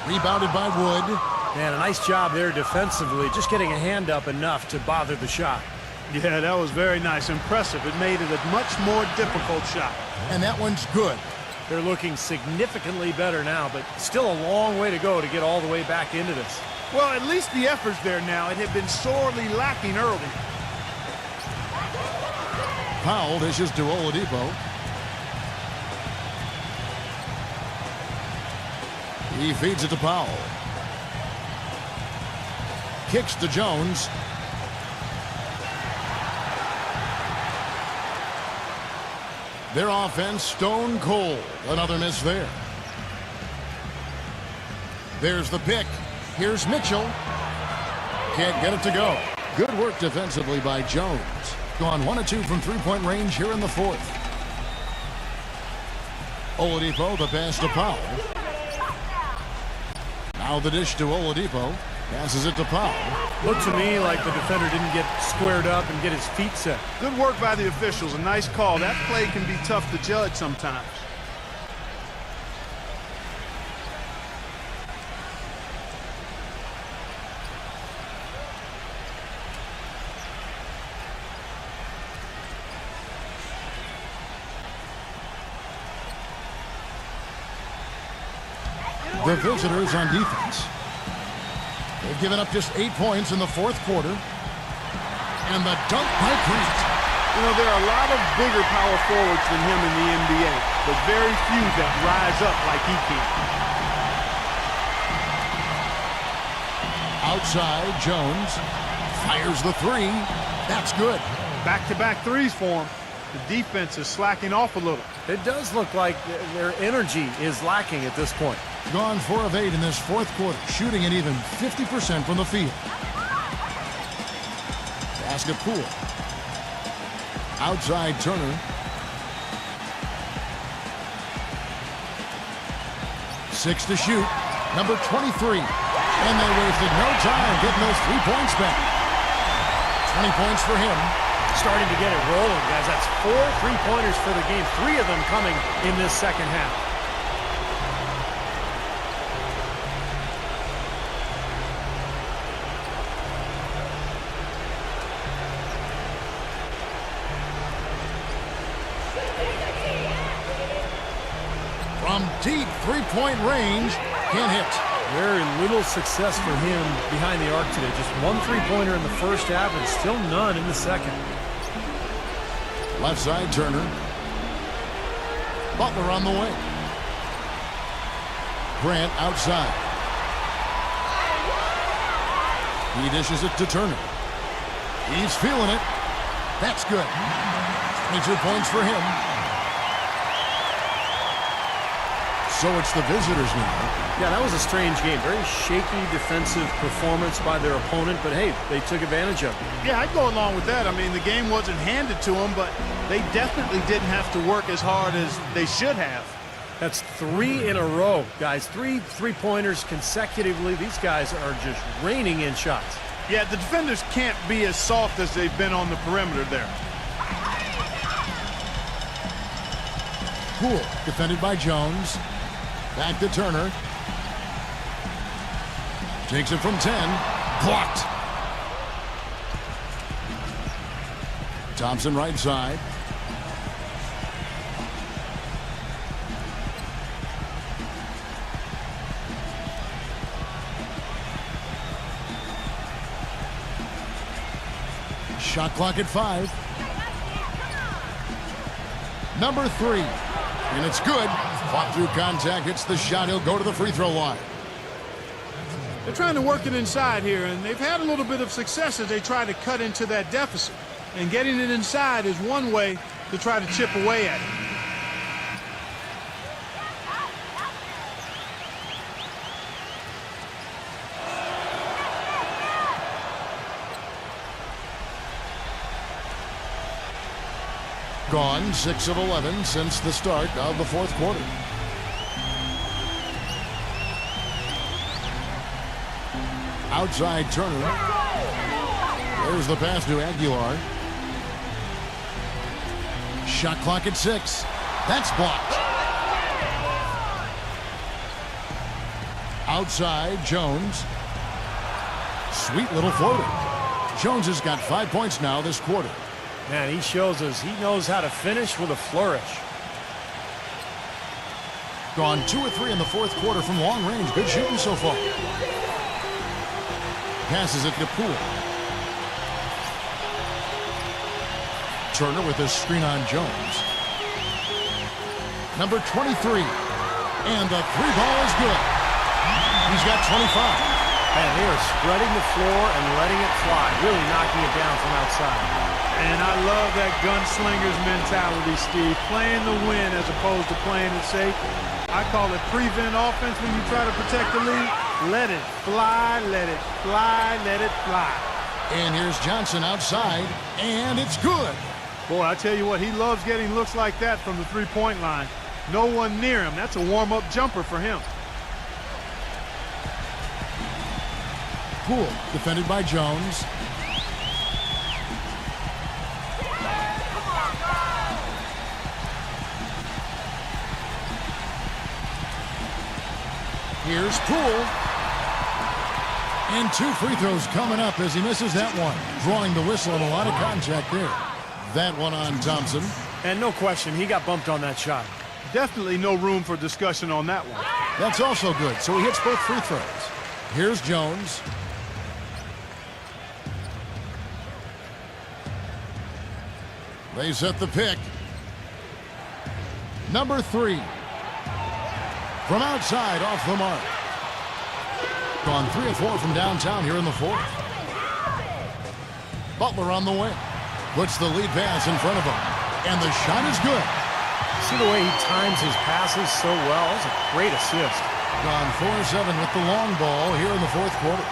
C: Rebounded by Wood.
D: Man, a nice job there defensively, just getting a hand up enough to bother the shot.
E: Yeah, that was very nice. Impressive. It made it a much more difficult shot.
C: And that one's good.
D: They're looking significantly better now, but still a long way to go to get all the way back into this.
E: Well, at least the effort's there now. It had been sorely lacking early.
C: Powell dishes to Oladipo. He feeds it to Powell. Kicks to Jones. Their offense stone cold. Another miss there. There's the pick. Here's Mitchell. Can't get it to go. Good work defensively by Jones. Gone 1 of 2 from three-point range here in the fourth. Oladipo, the pass to Powell. Now the dish to Oladipo. Passes it to Powell.
D: Looked to me like the defender didn't get squared up and get his feet set.
E: Good work by the officials. A nice call. That play can be tough to judge sometimes.
C: The visitors on defense. They've given up just 8 points in the fourth quarter. And the dunk by Grant.
E: You know, there are a lot of bigger power forwards than him in the NBA, but very few that rise up like he can.
C: Outside, Jones fires the three. That's good.
E: Back-to-back threes for him. The defense is slacking off a little.
D: It does look like their energy is lacking at this point.
C: Gone 4 of 8 in this fourth quarter, shooting at even 50% from the field. Basket Poole. Outside Turner. 6 to shoot. Number 23. And they wasted no time getting those 3 points back. 20 points for him.
D: Starting to get it rolling, guys. That's 4 3-pointers for the game. 3 of them coming in this second half.
C: From deep 3-point range, can't hit.
D: Very little success for him behind the arc today. Just 1 3-pointer in the first half and still none in the second.
C: Left side, Turner. Butler on the wing. Grant outside. He dishes it to Turner. He's feeling it. That's good. 22 points for him. So it's the visitors now.
D: Yeah, that was a strange game. Very shaky defensive performance by their opponent, but hey, they took advantage of it.
E: Yeah, I'd go along with that. I mean, the game wasn't handed to them, but they definitely didn't have to work as hard as they should have.
D: That's 3 in a row, guys. 3 3-pointers consecutively. These guys are just raining in shots.
E: Yeah, the defenders can't be as soft as they've been on the perimeter there.
C: Poole, defended by Jones. Back to Turner. Takes it from 10. Blocked. Thompson right side. Shot clock at 5. Number 3. And it's good. Fought through contact, hits the shot. He'll go to the free throw line.
E: They're trying to work it inside here, and they've had a little bit of success as they try to cut into that deficit. And getting it inside is one way to try to chip away at it.
C: Gone 6 of 11 since the start of the fourth quarter. Outside Turner. There's the pass to Aguilar. Shot clock at 6. That's blocked. Outside Jones. Sweet little floater. Jones has got 5 points now this quarter.
D: Man, he shows us he knows how to finish with a flourish.
C: Gone 2 of 3 in the fourth quarter from long range. Good shooting so far. Passes it to Poole. Turner with a screen on Jones. Number 23. And the 3 ball is good. He's got 25.
D: And they are spreading the floor and letting it fly, really knocking it down from outside.
E: And I love that gunslinger's mentality, Steve. Playing the win as opposed to playing it safe. I call it prevent offense when you try to protect the lead. Let it fly, let it fly, let it fly.
C: And here's Johnson outside, and it's good.
E: Boy, I tell you what, he loves getting looks like that from the three-point line. No one near him. That's a warm-up jumper for him.
C: Poole, defended by Jones. Here's Poole. And 2 free throws coming up as he misses that one. Drawing the whistle and a lot of contact there. That one on Thompson.
D: And no question, he got bumped on that shot.
E: Definitely no room for discussion on that one.
C: That's also good, so he hits both free throws. Here's Jones. They set the pick. Number 3. From outside, off the mark. Gone 3 of 4 from downtown here in the fourth. Butler on the wing. Puts the lead pass in front of him. And the shot is good.
D: See the way he times his passes so well? That's a great assist.
C: Gone 4-7 with the long ball here in the fourth quarter.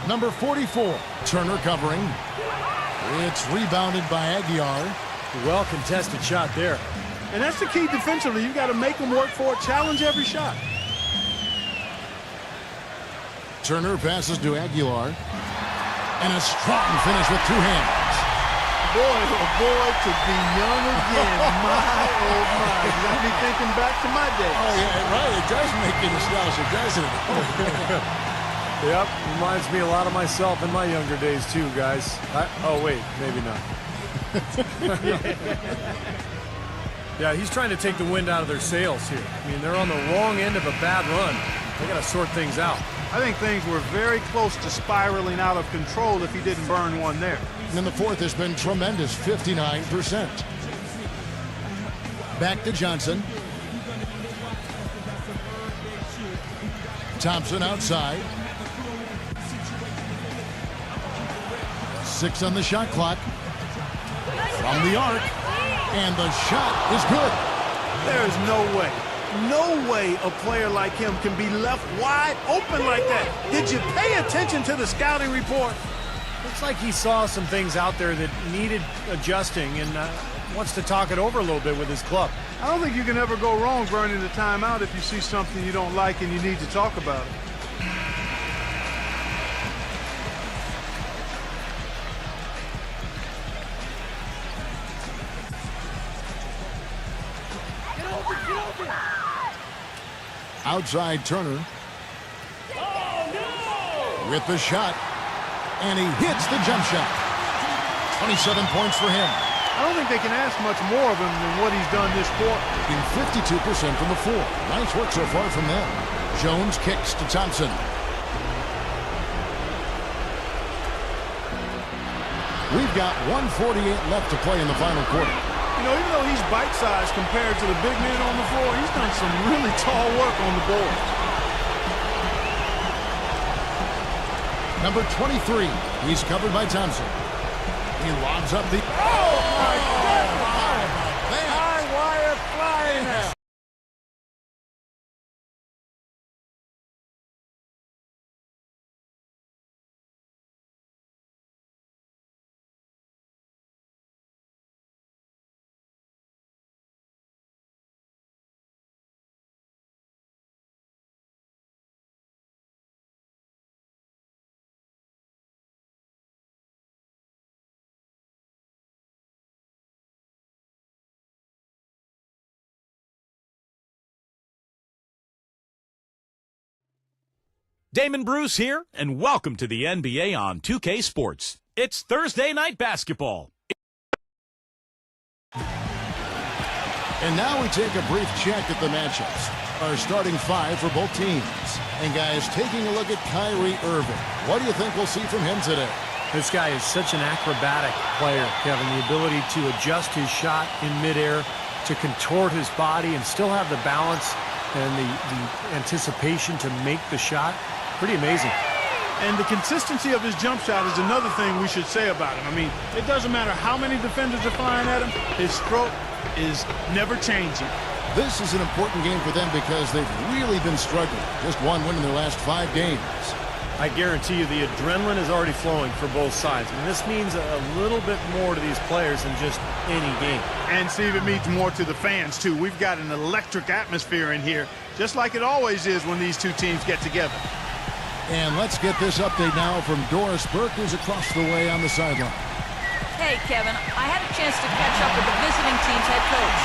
C: Number 44, Turner covering. It's rebounded by Aguiar.
D: Well contested shot there.
E: And that's the key defensively. You've got to make them work for it, challenge every shot.
C: Turner passes to Aguilar. And a strong finish with 2 hands.
E: Boy, oh boy, to be young again. My, oh my. You got me thinking back to my days.
C: Oh, yeah, right. It does make you nostalgic, doesn't it?
D: Yep, reminds me a lot of myself in my younger days too, guys. Oh, wait, maybe not. Yeah, he's trying to take the wind out of their sails here. I mean, they're on the wrong end of a bad run. They got to sort things out.
E: I think things were very close to spiraling out of control if he didn't burn one there.
C: And the fourth has been tremendous, 59%. Back to Johnson. Thompson outside. 6 on the shot clock. From the arc. And the shot is good.
E: There is no way a player like him can be left wide open like that. Did you pay attention to the scouting report?
D: Looks like he saw some things out there that needed adjusting and wants to talk it over a little bit with his club.
E: I don't think you can ever go wrong burning the timeout if you see something you don't like and you need to talk about it.
C: Outside Turner. With the shot. And he hits the jump shot. 27 points for him.
E: I don't think they can ask much more of him than what he's done this quarter.
C: In 52% from the floor. Nice work so far from them. Jones kicks to Thompson. We've got 1:48 left to play in the final quarter.
E: You know, even though he's bite-sized compared to the big men on the floor, he's done some really tall work on the board.
C: Number 23, he's covered by Thompson. He lobs up the...
E: Oh, my God! High wire flying out.
B: Damon Bruce here, and welcome to the NBA on 2K Sports. It's Thursday night basketball.
C: And now we take a brief check at the matchups. Our starting 5 for both teams. And guys, taking a look at Kyrie Irving. What do you think we'll see from him today?
D: This guy is such an acrobatic player, Kevin. The ability to adjust his shot in midair, to contort his body and still have the balance and the anticipation to make the shot, pretty amazing.
E: And the consistency of his jump shot is another thing we should say about him. I mean, it doesn't matter how many defenders are flying at him, his stroke is never changing.
C: This is an important game for them because they've really been struggling. Just one win in their last 5 games.
D: I guarantee you the adrenaline is already flowing for both sides. And this means a little bit more to these players than just any game.
E: And Steve, it means more to the fans, too. We've got an electric atmosphere in here, just like it always is when these two teams get together.
C: And let's get this update now from Doris Burke, who's across the way on the sideline.
F: Hey, Kevin, I had a chance to catch up with the visiting team's head coach.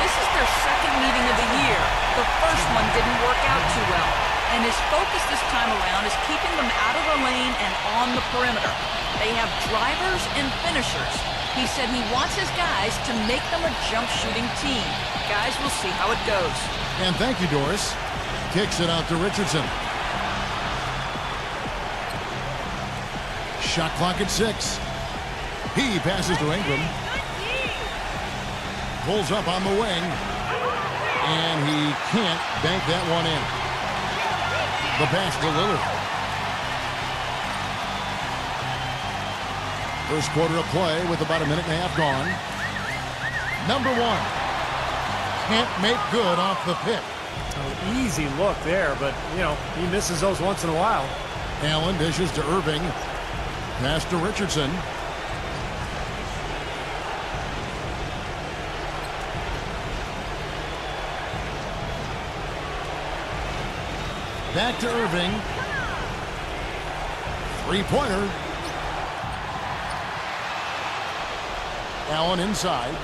F: This is their second meeting of the year. The first one didn't work out too well. And his focus this time around is keeping them out of the lane and on the perimeter. They have drivers and finishers. He said he wants his guys to make them a jump shooting team. Guys, we'll see how it goes.
C: And thank you, Doris. Kicks it out to Richardson. Shot clock at 6. He passes to Ingram. Pulls up on the wing. And he can't bank that one in. The pass to Lillard. First quarter of play with about a minute and a half gone. Number 1. Can't make good off the pick.
D: Oh, easy look there, but, you know, he misses those once in a while.
C: Allen dishes to Irving. Pass to Richardson. Back to Irving. Three-pointer. Allen inside.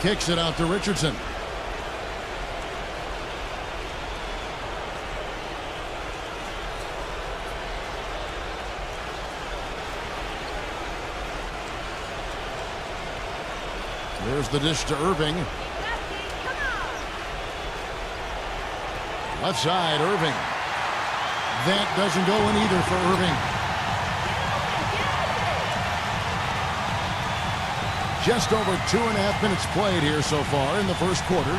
C: Kicks it out to Richardson. There's the dish to Irving. Left side, Irving. That doesn't go in either for Irving. Just over 2.5 minutes played here so far in the first quarter.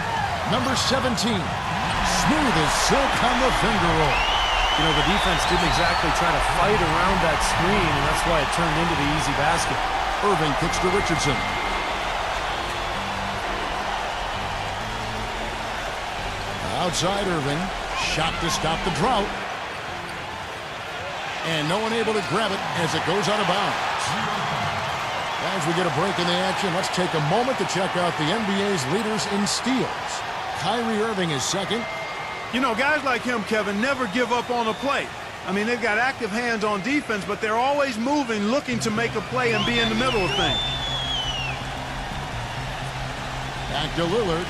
C: Number 17. Smooth as silk on the finger roll.
D: You know, the defense didn't exactly try to fight around that screen, and that's why it turned into the easy basket.
C: Irving kicks to Richardson. Outside Irving. Shot to stop the drought. And no one able to grab it as it goes out of bounds. As we get a break in the action, let's take a moment to check out the NBA's leaders in steals. Kyrie Irving is second.
E: You know, guys like him, Kevin, never give up on a play. I mean, they've got active hands on defense, but they're always moving, looking to make a play and be in the middle of things.
C: Back to Lillard.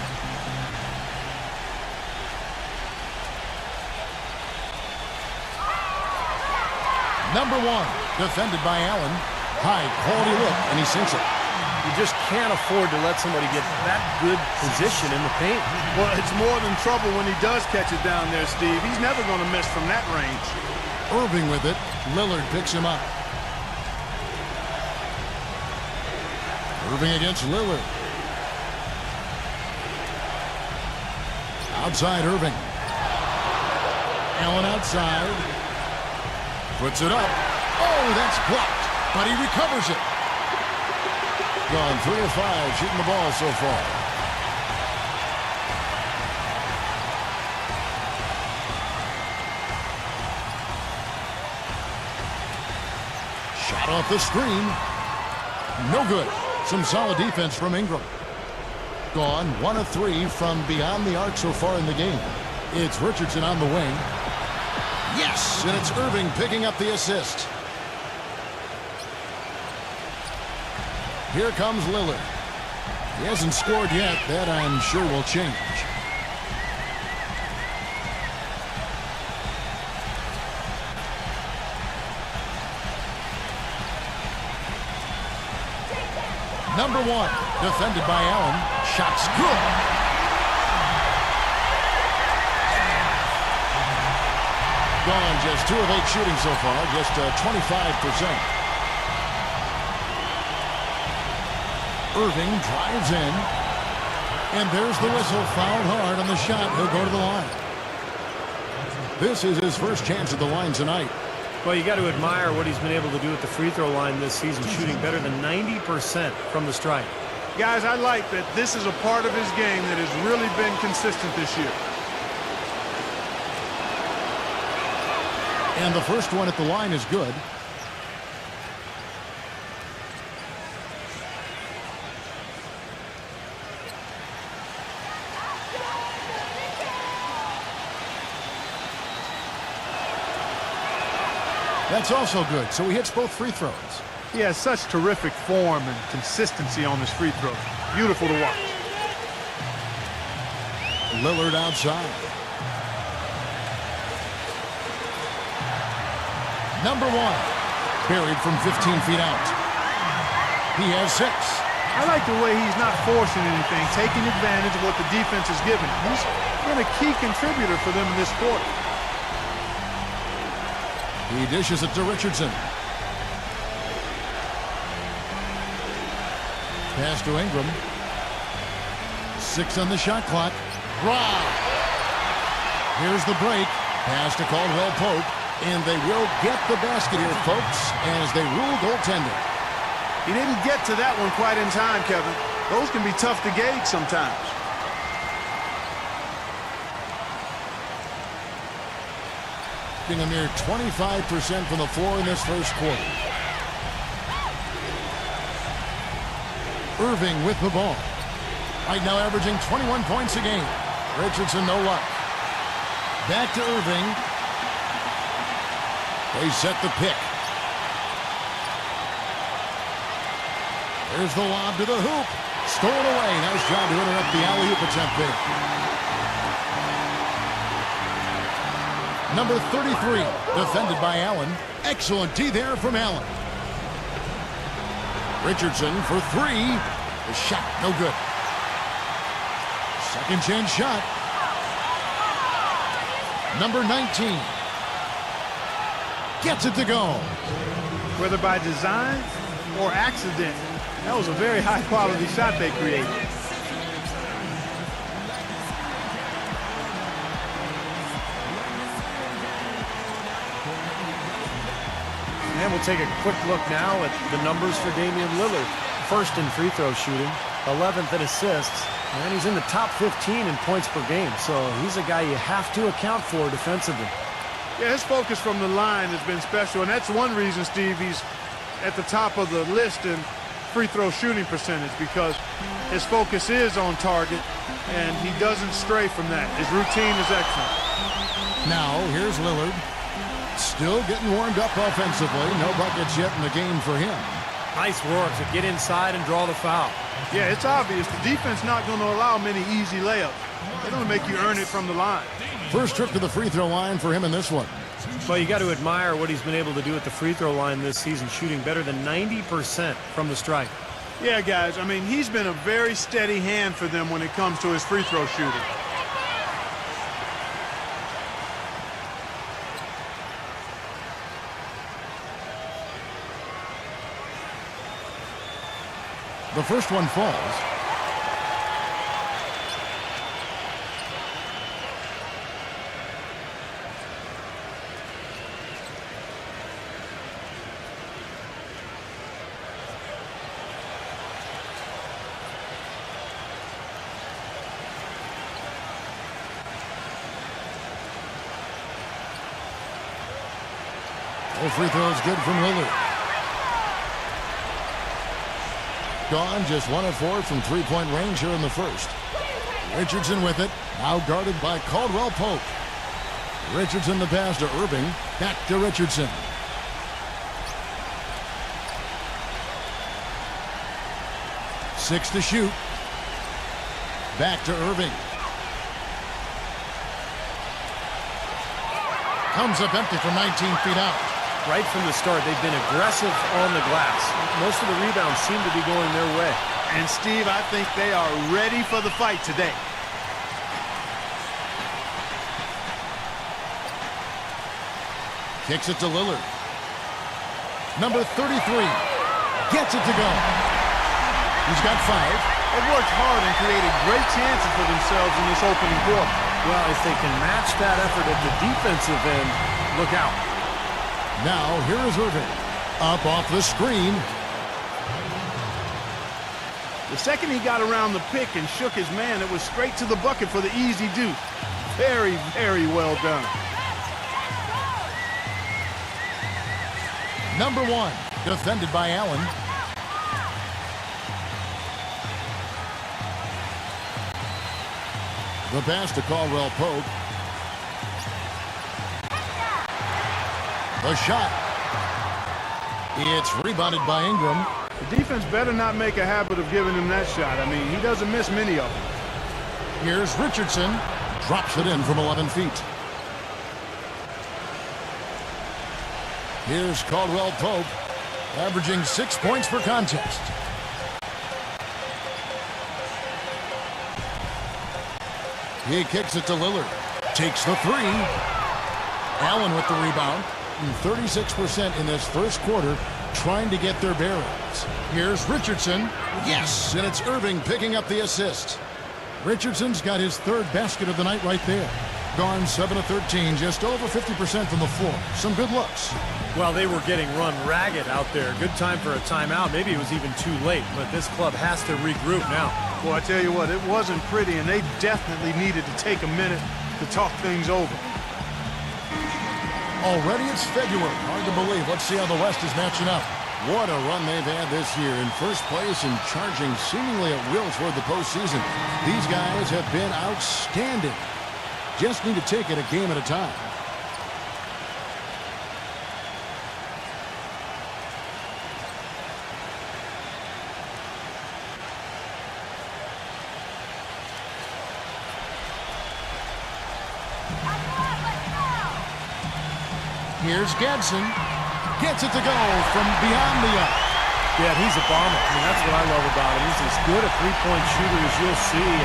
C: Number 1, defended by Allen. High quality look, and he sinks it.
D: You just can't afford to let somebody get that good position in the paint.
E: Well, it's more than trouble when he does catch it down there, Steve. He's never going to miss from that range.
C: Irving with it. Lillard picks him up. Irving against Lillard. Outside Irving. Allen outside. Puts it up. Oh, that's blocked, but he recovers it. Gone 3 of 5 shooting the ball so far. Shot off the screen. No good. Some solid defense from Ingram. Gone 1 of 3 from beyond the arc so far in the game. It's Richardson on the wing. Yes, and it's Irving picking up the assist. Here comes Lillard. He hasn't scored yet. That, I'm sure, will change. Number 1, defended by Allen. Shot's good. Gone just 2 of 8 shooting so far, just 25%. Irving drives in. And there's the whistle, fouled hard on the shot. He'll go to the line. This is his first chance at the line tonight.
D: Well, you got to admire what he's been able to do at the free throw line this season, shooting better than 90% from the stripe.
E: Guys, I like that this is a part of his game that has really been consistent this year.
C: And the first one at the line is good. That's also good, so he hits both free throws.
E: He has such terrific form and consistency on his free throws. Beautiful to watch.
C: Lillard outside. Number one. Buried from 15 feet out. He has 6.
E: I like the way he's not forcing anything, taking advantage of what the defense is giving. He's been a key contributor for them in this quarter.
C: He dishes it to Richardson. Pass to Ingram. 6 on the shot clock. Wow! Here's the break. Pass to Caldwell Pope. And they will get the basket here, folks, as they rule goaltending.
E: He didn't get to that one quite in time, Kevin. Those can be tough to gauge sometimes.
C: A mere 25% from the floor in this first quarter. Irving with the ball. Right now averaging 21 points a game. Richardson, no luck. Back to Irving. They set the pick. There's the lob to the hoop. Stolen away. Nice job to interrupt the alley-oop attempt there. Number 33, defended by Allen. Excellent D there from Allen. Richardson for 3. The shot, no good. Second chance shot. Number 19. Gets it to go.
E: Whether by design or accident, that was a very high-quality shot they created.
D: And we'll take a quick look now at the numbers for Damian Lillard. First in free throw shooting, 11th in assists, and he's in the top 15 in points per game. So he's a guy you have to account for defensively.
E: Yeah, his focus from the line has been special, and that's one reason, Steve, he's at the top of the list in free throw shooting percentage, because his focus is on target, and he doesn't stray from that. His routine is excellent.
C: Now, here's Lillard. Still getting warmed up offensively. No buckets yet in the game for him.
D: Nice work to get inside and draw the foul.
E: Yeah, it's obvious. The defense not going to allow many easy layups. They're going to make you earn it from the line.
C: First trip to the free throw line for him in this one.
D: Well, you got to admire what he's been able to do at the free throw line this season, shooting better than 90% from the stripe.
E: Yeah, guys, I mean, he's been a very steady hand for them when it comes to his free throw shooting.
C: The first one falls. All free throws good from Lillard. Gone, just 1 of 4 from three-point range here in the first. Richardson with it, now guarded by Caldwell Pope. Richardson the pass to Irving, back to Richardson. Six to shoot. Back to Irving. Comes up empty from 19 feet out.
D: Right from the start, they've been aggressive on the glass. Most of the rebounds seem to be going their way.
E: And, Steve, I think they are ready for the fight today.
C: Kicks it to Lillard. Number 33 gets it to go. He's got 5.
E: They've worked hard and created great chances for themselves in this opening quarter.
D: Well, if they can match that effort at the defensive end, look out.
C: Now, here is Irving. Up off the screen.
E: The second he got around the pick and shook his man, it was straight to the bucket for the easy deuce. Very, very well done.
C: Number 1, defended by Allen. The pass to Caldwell Pope. The shot. It's rebounded by Ingram.
E: The defense better not make a habit of giving him that shot. I mean, he doesn't miss many of them.
C: Here's Richardson. Drops it in from 11 feet. Here's Caldwell Pope, averaging 6 points per contest. He kicks it to Lillard. Takes the three. Allen with the rebound. 36% in this first quarter, trying to get their bearings. Here's Richardson. Yes, and it's Irving picking up the assist. Richardson's got his third basket of the night right there. Gone 7 of 13, just over 50% from the floor. Some good looks.
D: Well, they were getting run ragged out there. Good time for a timeout. Maybe it was even too late, but this club has to regroup now.
E: Well, I tell you what, it wasn't pretty, and they definitely needed to take a minute to talk things over.
C: Already it's February. Hard to believe. Let's see how the West is matching up. What a run they've had this year. In first place and charging seemingly at will toward the postseason. These guys have been outstanding. Just need to take it a game at a time. Here's Gadsden. Gets it to go from beyond the arc.
D: Yeah, he's a bomber. I mean, that's what I love about him. He's as good a three-point shooter as you'll see. And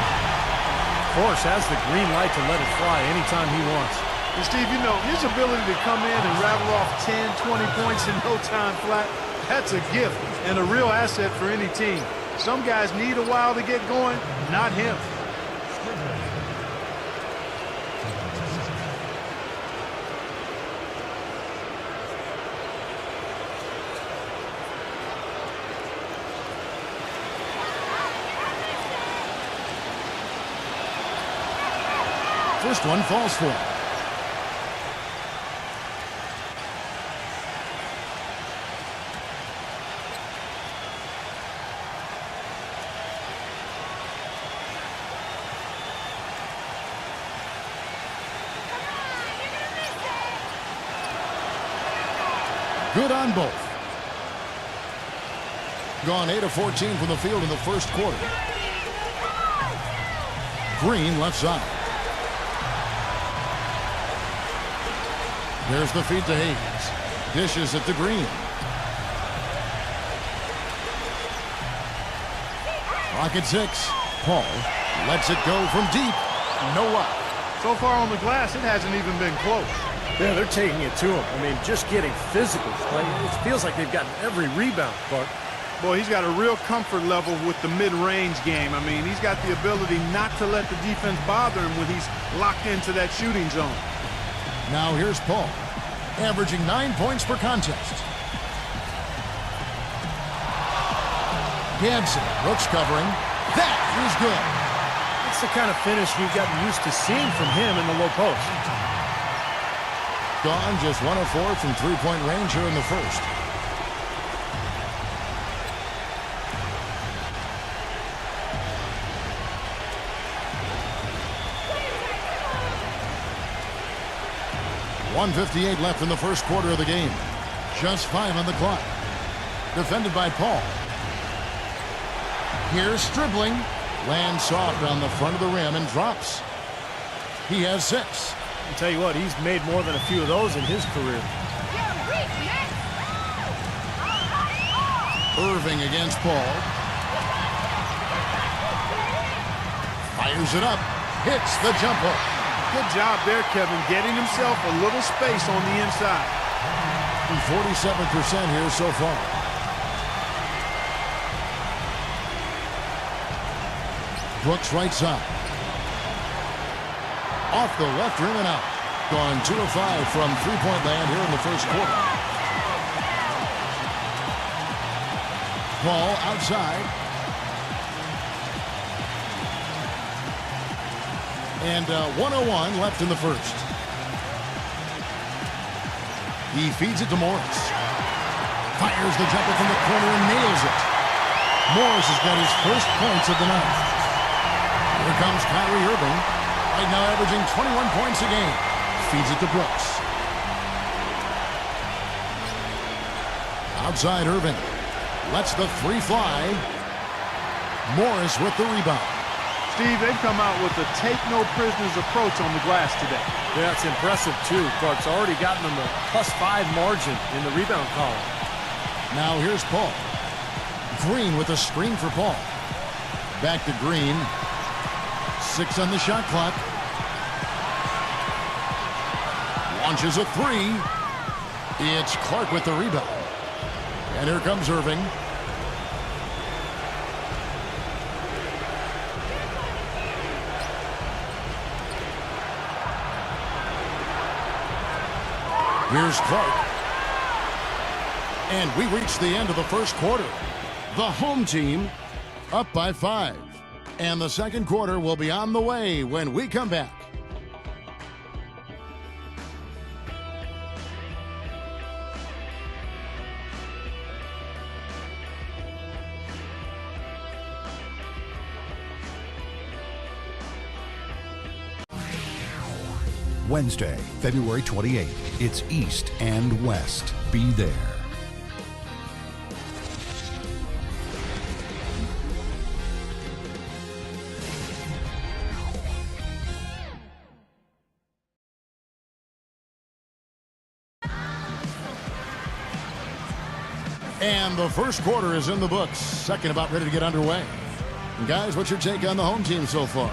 D: of course, has the green light to let it fly anytime he wants.
E: And Steve, you know, his ability to come in and rattle off 10, 20 points in no time flat, that's a gift and a real asset for any team. Some guys need a while to get going, not him.
C: First one falls for him. Good on both. Gone 8 of 14 from the field in the first quarter. Green left side. There's the feed to Hayes. Dishes it to Green. Clock at 6. Paul lets it go from deep. No luck.
E: So far on the glass, it hasn't even been close.
D: Yeah, they're taking it to him. I mean, just getting physical. Like, it feels like they've gotten every rebound, Clark.
E: Boy, he's got a real comfort level with the mid-range game. I mean, he's got the ability not to let the defense bother him when he's locked into that shooting zone.
C: Now here's Paul, averaging 9 points per contest. Gadsden, Brooks covering. That is good.
D: That's the kind of finish we've gotten used to seeing from him in the low post.
C: Gone just 1 of 4 from three-point range here in the first. .158 left in the first quarter of the game. Just 5 on the clock. Defended by Paul. Here's Stribling. Lands soft on the front of the rim and drops. He has 6.
D: I'll tell you what, he's made more than a few of those in his career.
C: Irving against Paul. Fires it up. Hits the jump hook.
E: Good job there, Kevin, getting himself a little space on the inside.
C: 47% here so far. Brooks right side. Off the left rim and out. Gone 2 of 5 from three-point land here in the first quarter. Ball outside. And 1:01 left in the first. He feeds it to Morris. Fires the jumper from the corner and nails it. Morris has got his first points of the night. Here comes Kyrie Irving. Right now averaging 21 points a game. Feeds it to Brooks. Outside Irving. Lets the three fly. Morris with the rebound.
E: Steve, they've come out with a take-no-prisoners approach on the glass today.
D: Yeah, it's impressive, too. Clark's already gotten them a +5 margin in the rebound column.
C: Now here's Paul. Green with a screen for Paul. Back to Green. 6 on the shot clock. Launches a three. It's Clark with the rebound. And here comes Irving. Here's Clark. And we reach the end of the first quarter. The home team up by 5. And the second quarter will be on the way when we come back.
G: Wednesday, February 28th. It's East and West. Be there.
C: And the first quarter is in the books. Second about ready to get underway. And guys, what's your take on the home team so far?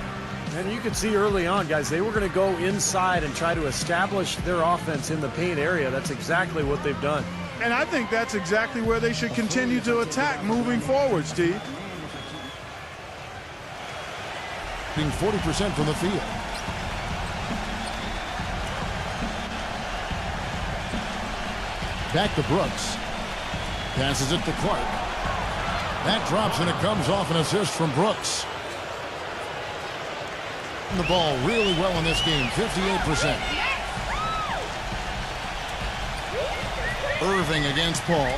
D: And you could see early on, guys, they were going to go inside and try to establish their offense in the paint area. That's exactly what they've done.
E: And I think that's exactly where they should continue to attack moving forward, Steve.
C: Being 40% from the field. Back to Brooks. Passes it to Clark. That drops and it comes off an assist from Brooks. The ball really well in this game, 58%. Irving against Paul.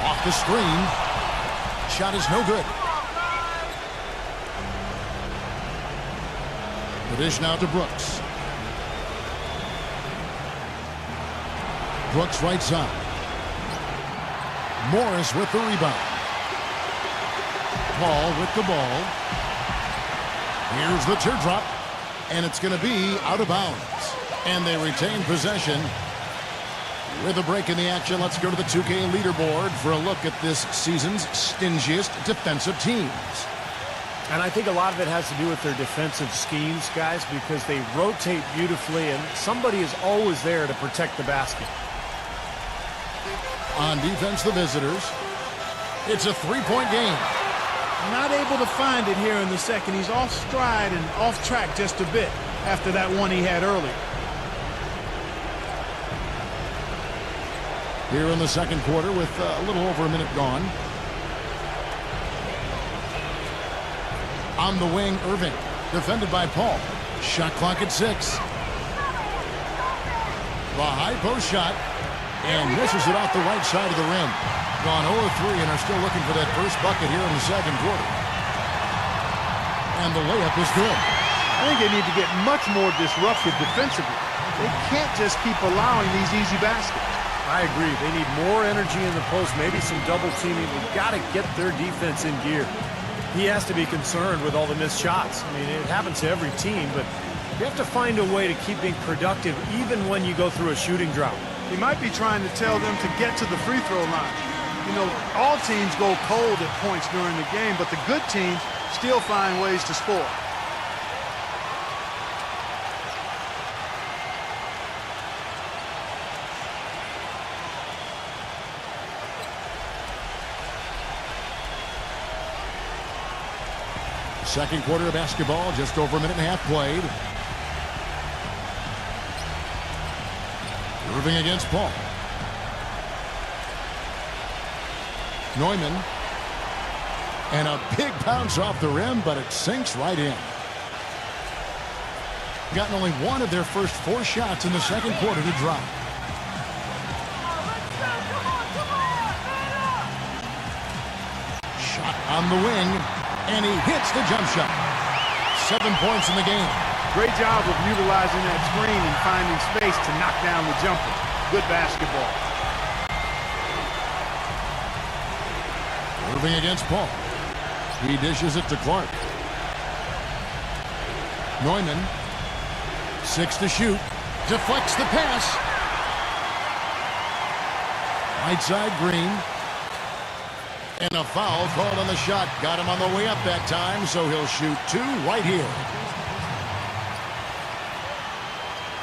C: Off the screen. Shot is no good. The dish now to Brooks. Brooks right side. Morris with the rebound. Paul with the ball. Here's the teardrop, and it's going to be out of bounds. And they retain possession. With a break in the action, let's go to the 2K leaderboard for a look at this season's stingiest defensive teams.
D: And I think a lot of it has to do with their defensive schemes, guys, because they rotate beautifully, and somebody is always there to protect the basket.
C: On defense, the visitors. It's a three-point game.
E: Not able to find it here in the second. He's off stride and off track just a bit after that one he had earlier.
C: Here in the second quarter with a little over a minute gone. On the wing, Irving. Defended by Paul. Shot clock at 6. The high post shot. And misses it off the right side of the rim. Gone 0-3 and are still looking for that first bucket here in the second quarter. And the layup is good.
E: I think they need to get much more disruptive defensively. They can't just keep allowing these easy baskets.
D: I agree. They need more energy in the post, maybe some double teaming. They've got to get their defense in gear. He has to be concerned with all the missed shots. I mean, it happens to every team, but you have to find a way to keep being productive even when you go through a shooting drought.
E: He might be trying to tell them to get to the free throw line. You know, all teams go cold at points during the game, but the good teams still find ways to score.
C: Second quarter of basketball, just over a minute and a half played. Irving against Paul. Neumann. And a big bounce off the rim, but it sinks right in. Gotten only one of their first 4 shots in the second quarter to drop. Shot on the wing, and he hits the jump shot. 7 points in the game.
E: Great job of utilizing that screen and finding space to knock down the jumper. Good basketball.
C: Irving against Paul. He dishes it to Clark. Neumann. 6 to shoot. Deflects the pass. Right side Green. And a foul called on the shot. Got him on the way up that time, so he'll shoot 2 right here.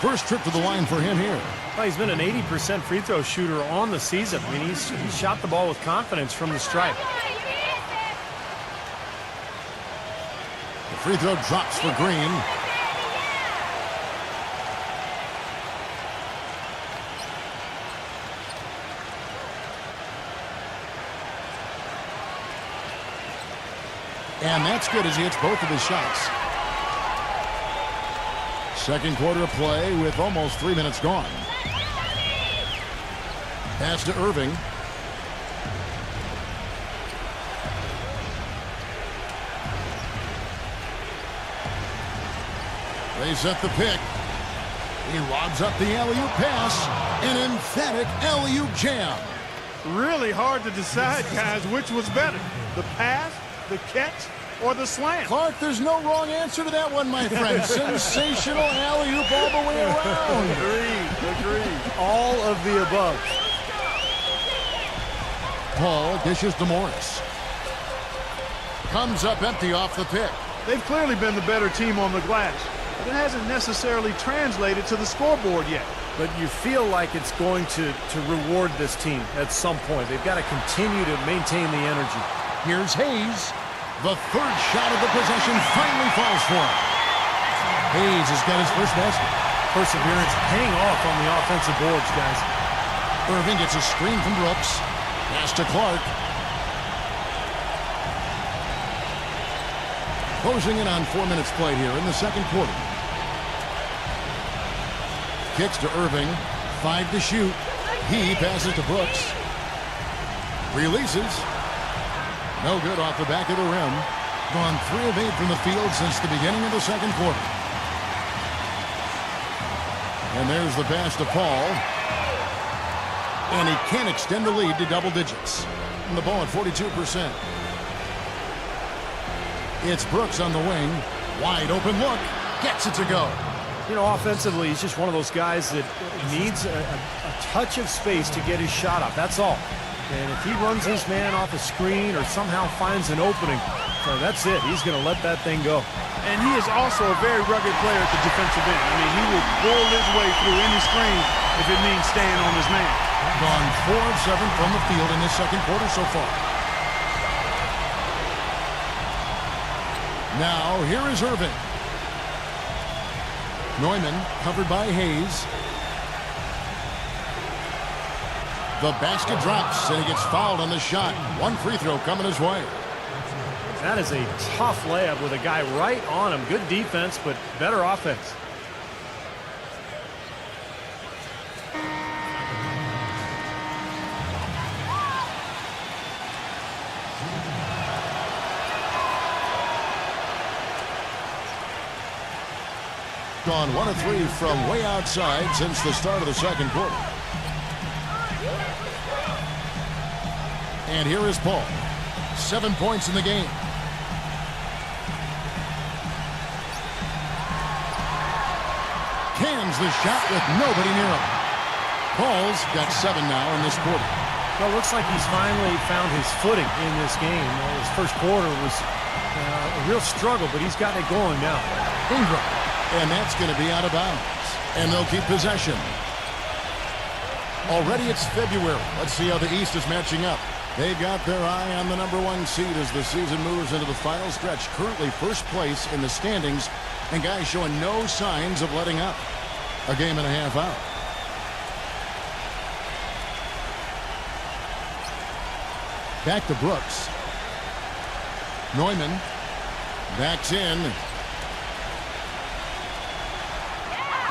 C: First trip to the line for him here.
D: Well, he's been an 80% free throw shooter on the season. I mean, he's shot the ball with confidence from the stripe.
C: The free throw drops for Green. And that's good as he hits both of his shots. Second quarter of play with almost 3 minutes gone. Pass to Irving. They set the pick. He lobs up the alley-oop pass. An emphatic alley-oop jam.
E: Really hard to decide, guys, which was better. The pass, the catch, or the slam?
C: Clark, there's no wrong answer to that one, my friend. Sensational alley-oop all the way around.
E: Agreed.
D: All of the above.
C: Paul dishes to Morris. Comes up empty off the pick.
E: They've clearly been the better team on the glass, but it hasn't necessarily translated to the scoreboard yet.
D: But you feel like it's going to reward this team at some point. They've got to continue to maintain the energy.
C: Here's Hayes. The third shot of the possession finally falls for him. Hayes has got his first basket.
D: Perseverance paying off on the offensive boards, guys.
C: Irving gets a screen from Brooks. Pass to Clark. Closing in on 4 minutes played here in the second quarter. Kicks to Irving. 5 to shoot. He passes to Brooks. Releases. No good off the back of the rim. Gone 3 of 8 from the field since the beginning of the second quarter. And there's the pass to Paul. And he can't extend the lead to double digits. And the ball at 42%. It's Brooks on the wing. Wide open look. Gets it to go.
D: You know, offensively, he's just one of those guys that needs a touch of space to get his shot up. That's all. And if he runs his man off a screen or somehow finds an opening, that's it. He's going to let that thing go.
E: And he is also a very rugged player at the defensive end. I mean, he will bull his way through any screen if it means staying on his man.
C: Gone 4 of 7 from the field in this second quarter so far. Now, here is Irving. Neumann covered by Hayes. The basket drops, and he gets fouled on the shot. One free throw coming his way.
D: That is a tough layup with a guy right on him. Good defense, but better offense.
C: Gone 1 of 3 from way outside since the start of the second quarter. And here is Paul. 7 points in the game. Cans the shot with nobody near him. Paul's got 7 now in this quarter.
D: Well, it looks like he's finally found his footing in this game. His first quarter was a real struggle, but he's got it going now.
C: Ingram. And that's going to be out of bounds. And they'll keep possession. Already it's February. Let's see how the East is matching up. They've got their eye on the #1 seed as the season moves into the final stretch. Currently first place in the standings, and guys showing no signs of letting up. A game and a half out. Back to Brooks. Neumann backs in.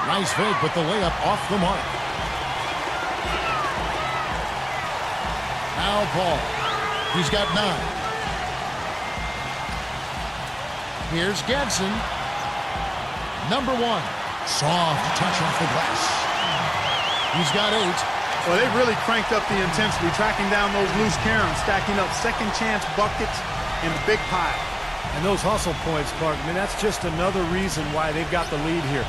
C: Nice fake, but the layup off the mark. Now Paul. He's got 9. Here's Gadsden. #1. Soft touch off the glass. He's got 8.
E: Well, they've really cranked up the intensity, tracking down those loose caroms, stacking up second chance buckets in a big pile.
D: And those hustle points, Clark, I mean, that's just another reason why they've got the lead here.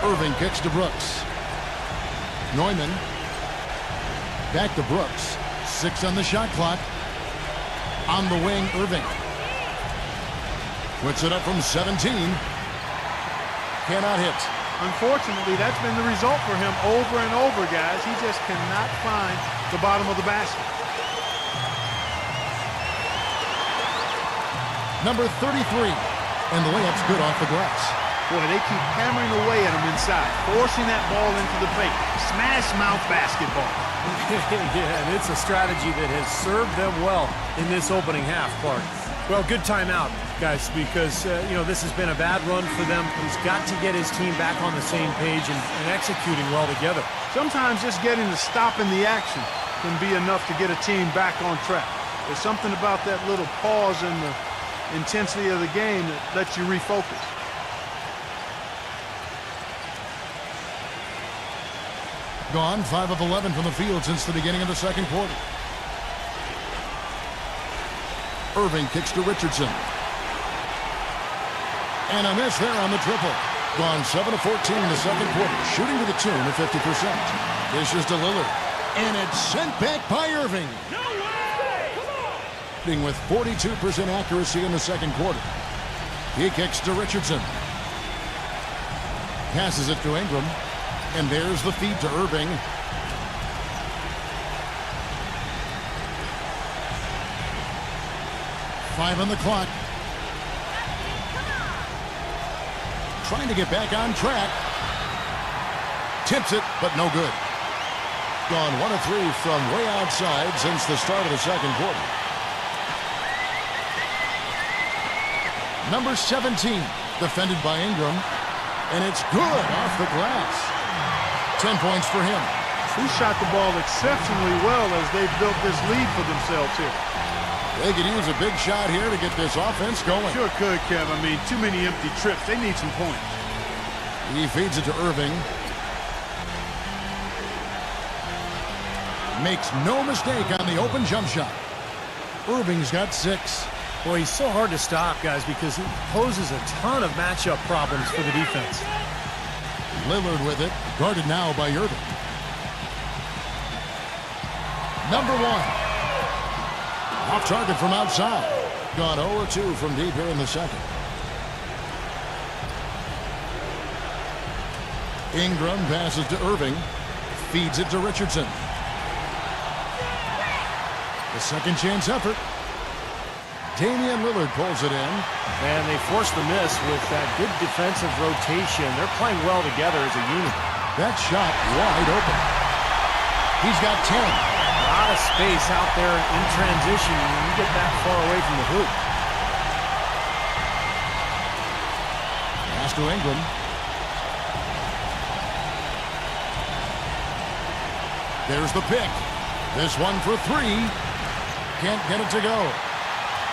C: Irving kicks to Brooks. Neumann. Back to Brooks. 6 on the shot clock. On the wing, Irving. Puts it up from 17. Cannot hit.
E: Unfortunately, that's been the result for him over and over, guys. He just cannot find the bottom of the basket.
C: Number 33. And the layup's good off the glass.
E: Boy, they keep hammering away at him inside, forcing that ball into the paint. Smash mouth basketball.
D: Yeah, and it's a strategy that has served them well in this opening half, Clark. Well, good timeout, guys, because, this has been a bad run for them. He's got to get his team back on the same page and executing well together.
E: Sometimes just getting a stop in the action can be enough to get a team back on track. There's something about that little pause in the intensity of the game that lets you refocus.
C: Gone 5 of 11 from the field since the beginning of the second quarter. Irving kicks to Richardson. And a miss there on the triple. Gone 7 of 14 in the second quarter, shooting to the tune of 50%. This is to Lillard. And it's sent back by Irving. Being with 42% accuracy in the second quarter. He kicks to Richardson. Passes it to Ingram. And there's the feed to Irving. Five on the clock. Trying to get back on track. Tips it, but no good. Gone 1 of 3 from way outside since the start of the second quarter. Number 17, defended by Ingram. And it's good off the glass. 10 points for him.
E: He shot the ball exceptionally well as they've built this lead for themselves here.
C: They could use a big shot here to get this offense going.
E: Sure could, Kev. I mean, too many empty trips. They need some points.
C: He feeds it to Irving. Makes no mistake on the open jump shot. Irving's got 6.
D: Boy, he's so hard to stop, guys, because he poses a ton of matchup problems for the defense.
C: Lillard with it, guarded now by Irving. Number 1. Off target from outside. Gone 0-2 from deep here in the second. Ingram passes to Irving. Feeds it to Richardson. The second chance effort. Damian Lillard pulls it in.
D: And they force the miss with that good defensive rotation. They're playing well together as a unit.
C: That shot wide open. He's got 10.
D: A lot of space out there in transition when you get that far away from the hoop.
C: Pass to Ingram. There's the pick. This one for 3. Can't get it to go.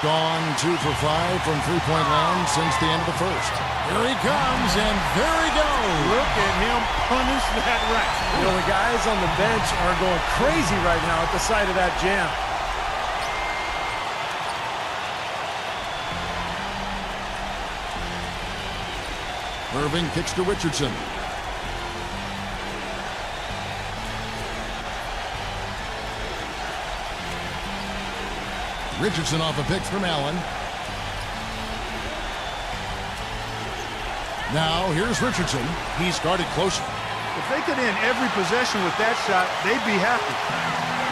C: Gone 2 for 5 from three-point land since the end of the first. Here he comes, and there he goes.
E: Look at him punish that rack.
D: You know, the guys on the bench are going crazy right now at the sight of that jam.
C: Irving kicks to Richardson. Richardson off a pick from Allen. Now here's Richardson. He's guarded closer.
E: If they could end every possession with that shot, they'd be happy.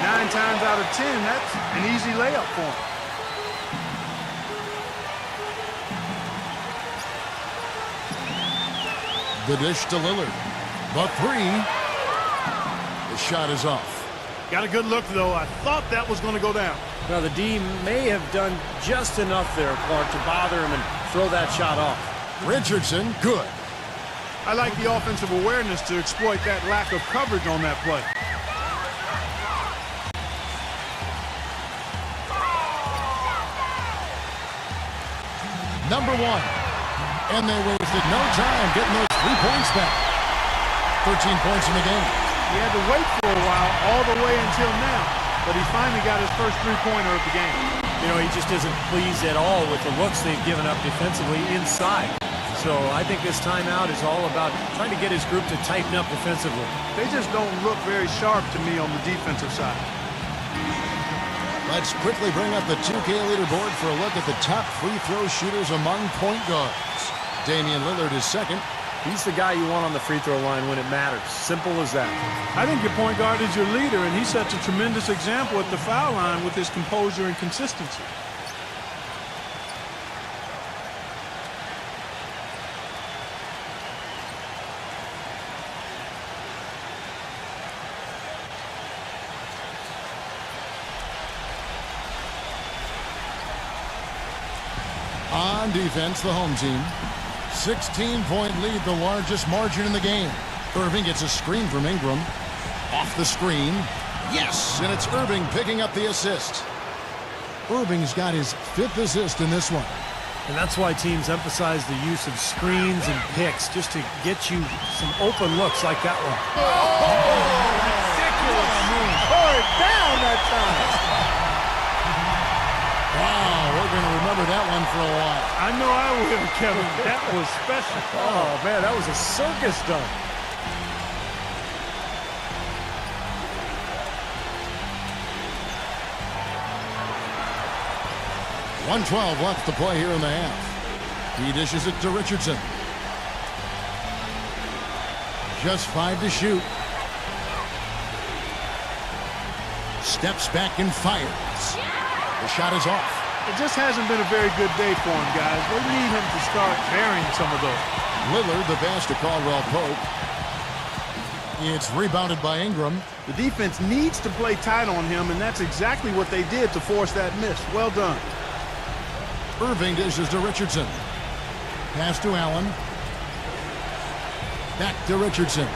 E: 9 times out of 10, that's an easy layup for him.
C: The dish to Lillard. The three. The shot is off.
E: Got a good look, though. I thought that was going to go down.
D: Now, the D may have done just enough there, Clark, to bother him and throw that shot off.
C: Richardson, good.
E: I like the offensive awareness to exploit that lack of coverage on that play.
C: Number one. And they wasted no time getting those 3 points back. 13 points in the game.
E: He had to wait for a while, all the way until now, but he finally got his first 3-pointer of the game.
D: You know, he just isn't pleased at all with the looks they've given up defensively inside. So I think this timeout is all about trying to get his group to tighten up defensively.
E: They just don't look very sharp to me on the defensive side.
C: Let's quickly bring up the 2K leaderboard for a look at the top free throw shooters among point guards. Damian Lillard is second.
D: He's the guy you want on the free throw line when it matters. Simple as that.
E: I think your point guard is your leader, and he sets a tremendous example at the foul line with his composure and consistency.
C: On defense, the home team. 16-point lead, the largest margin in the game. Irving gets a screen from Ingram. Off the screen. Yes, and it's Irving picking up the assist. Irving's got his 5th assist in this one.
D: And that's why teams emphasize the use of screens and picks, just to get you some open looks like that one.
E: Ridiculous. Tore it down that time.
C: Wow, we're going to remember that one for a while.
E: I know I will, Kevin. That was special.
D: Oh, man, that was a circus dunk.
C: .112 left to play here in the half. He dishes it to Richardson. Just 5 to shoot. Steps back and fires. The shot is off.
E: It just hasn't been a very good day for him, guys. They need him to start varying some of those.
C: Lillard, the pass to Caldwell Pope. It's rebounded by Ingram.
E: The defense needs to play tight on him, and that's exactly what they did to force that miss. Well done.
C: Irving dishes to Richardson. Pass to Allen. Back to Richardson.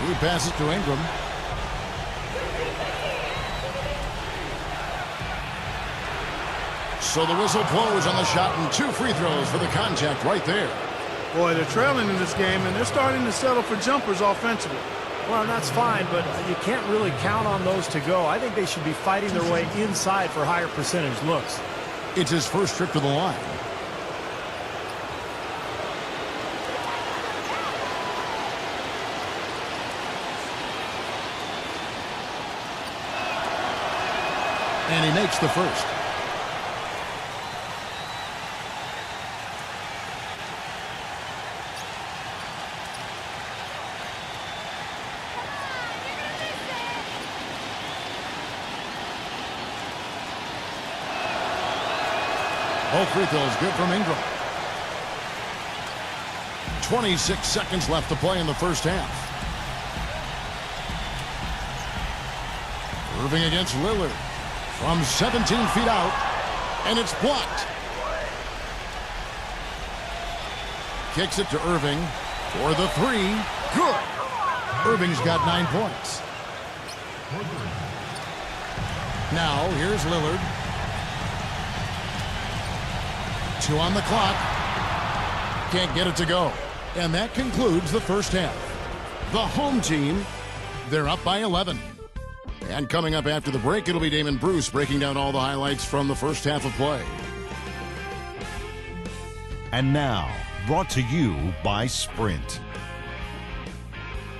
C: He passes to Ingram. So the whistle blows on the shot, and 2 free throws for the contact right there.
E: Boy, they're trailing in this game, and they're starting to settle for jumpers offensively.
D: Well, and that's fine, but you can't really count on those to go. I think they should be fighting their way inside for higher percentage looks.
C: It's his first trip to the line. And he makes the first. Both free throws good from Ingram. 26 seconds left to play in the first half. Irving against Lillard from 17 feet out, and it's blocked. Kicks it to Irving for the 3. Good. Irving's got 9 points. Now here's Lillard. 2 on the clock. Can't get it to go. And that concludes the first half. The home team, they're up by 11. And coming up after the break, it'll be Damon Bruce breaking down all the highlights from the first half of play.
G: And now, brought to you by Sprint.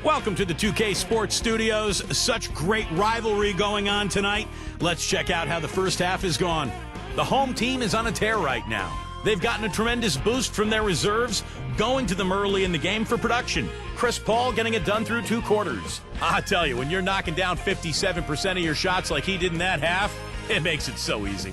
B: Welcome to the 2K Sports Studios. Such great rivalry going on tonight. Let's check out how the first half has gone. The home team is on a tear right now. They've gotten a tremendous boost from their reserves, going to them early in the game for production. Chris Paul getting it done through 2 quarters. I tell you, when you're knocking down 57% of your shots like he did in that half, it makes it so easy.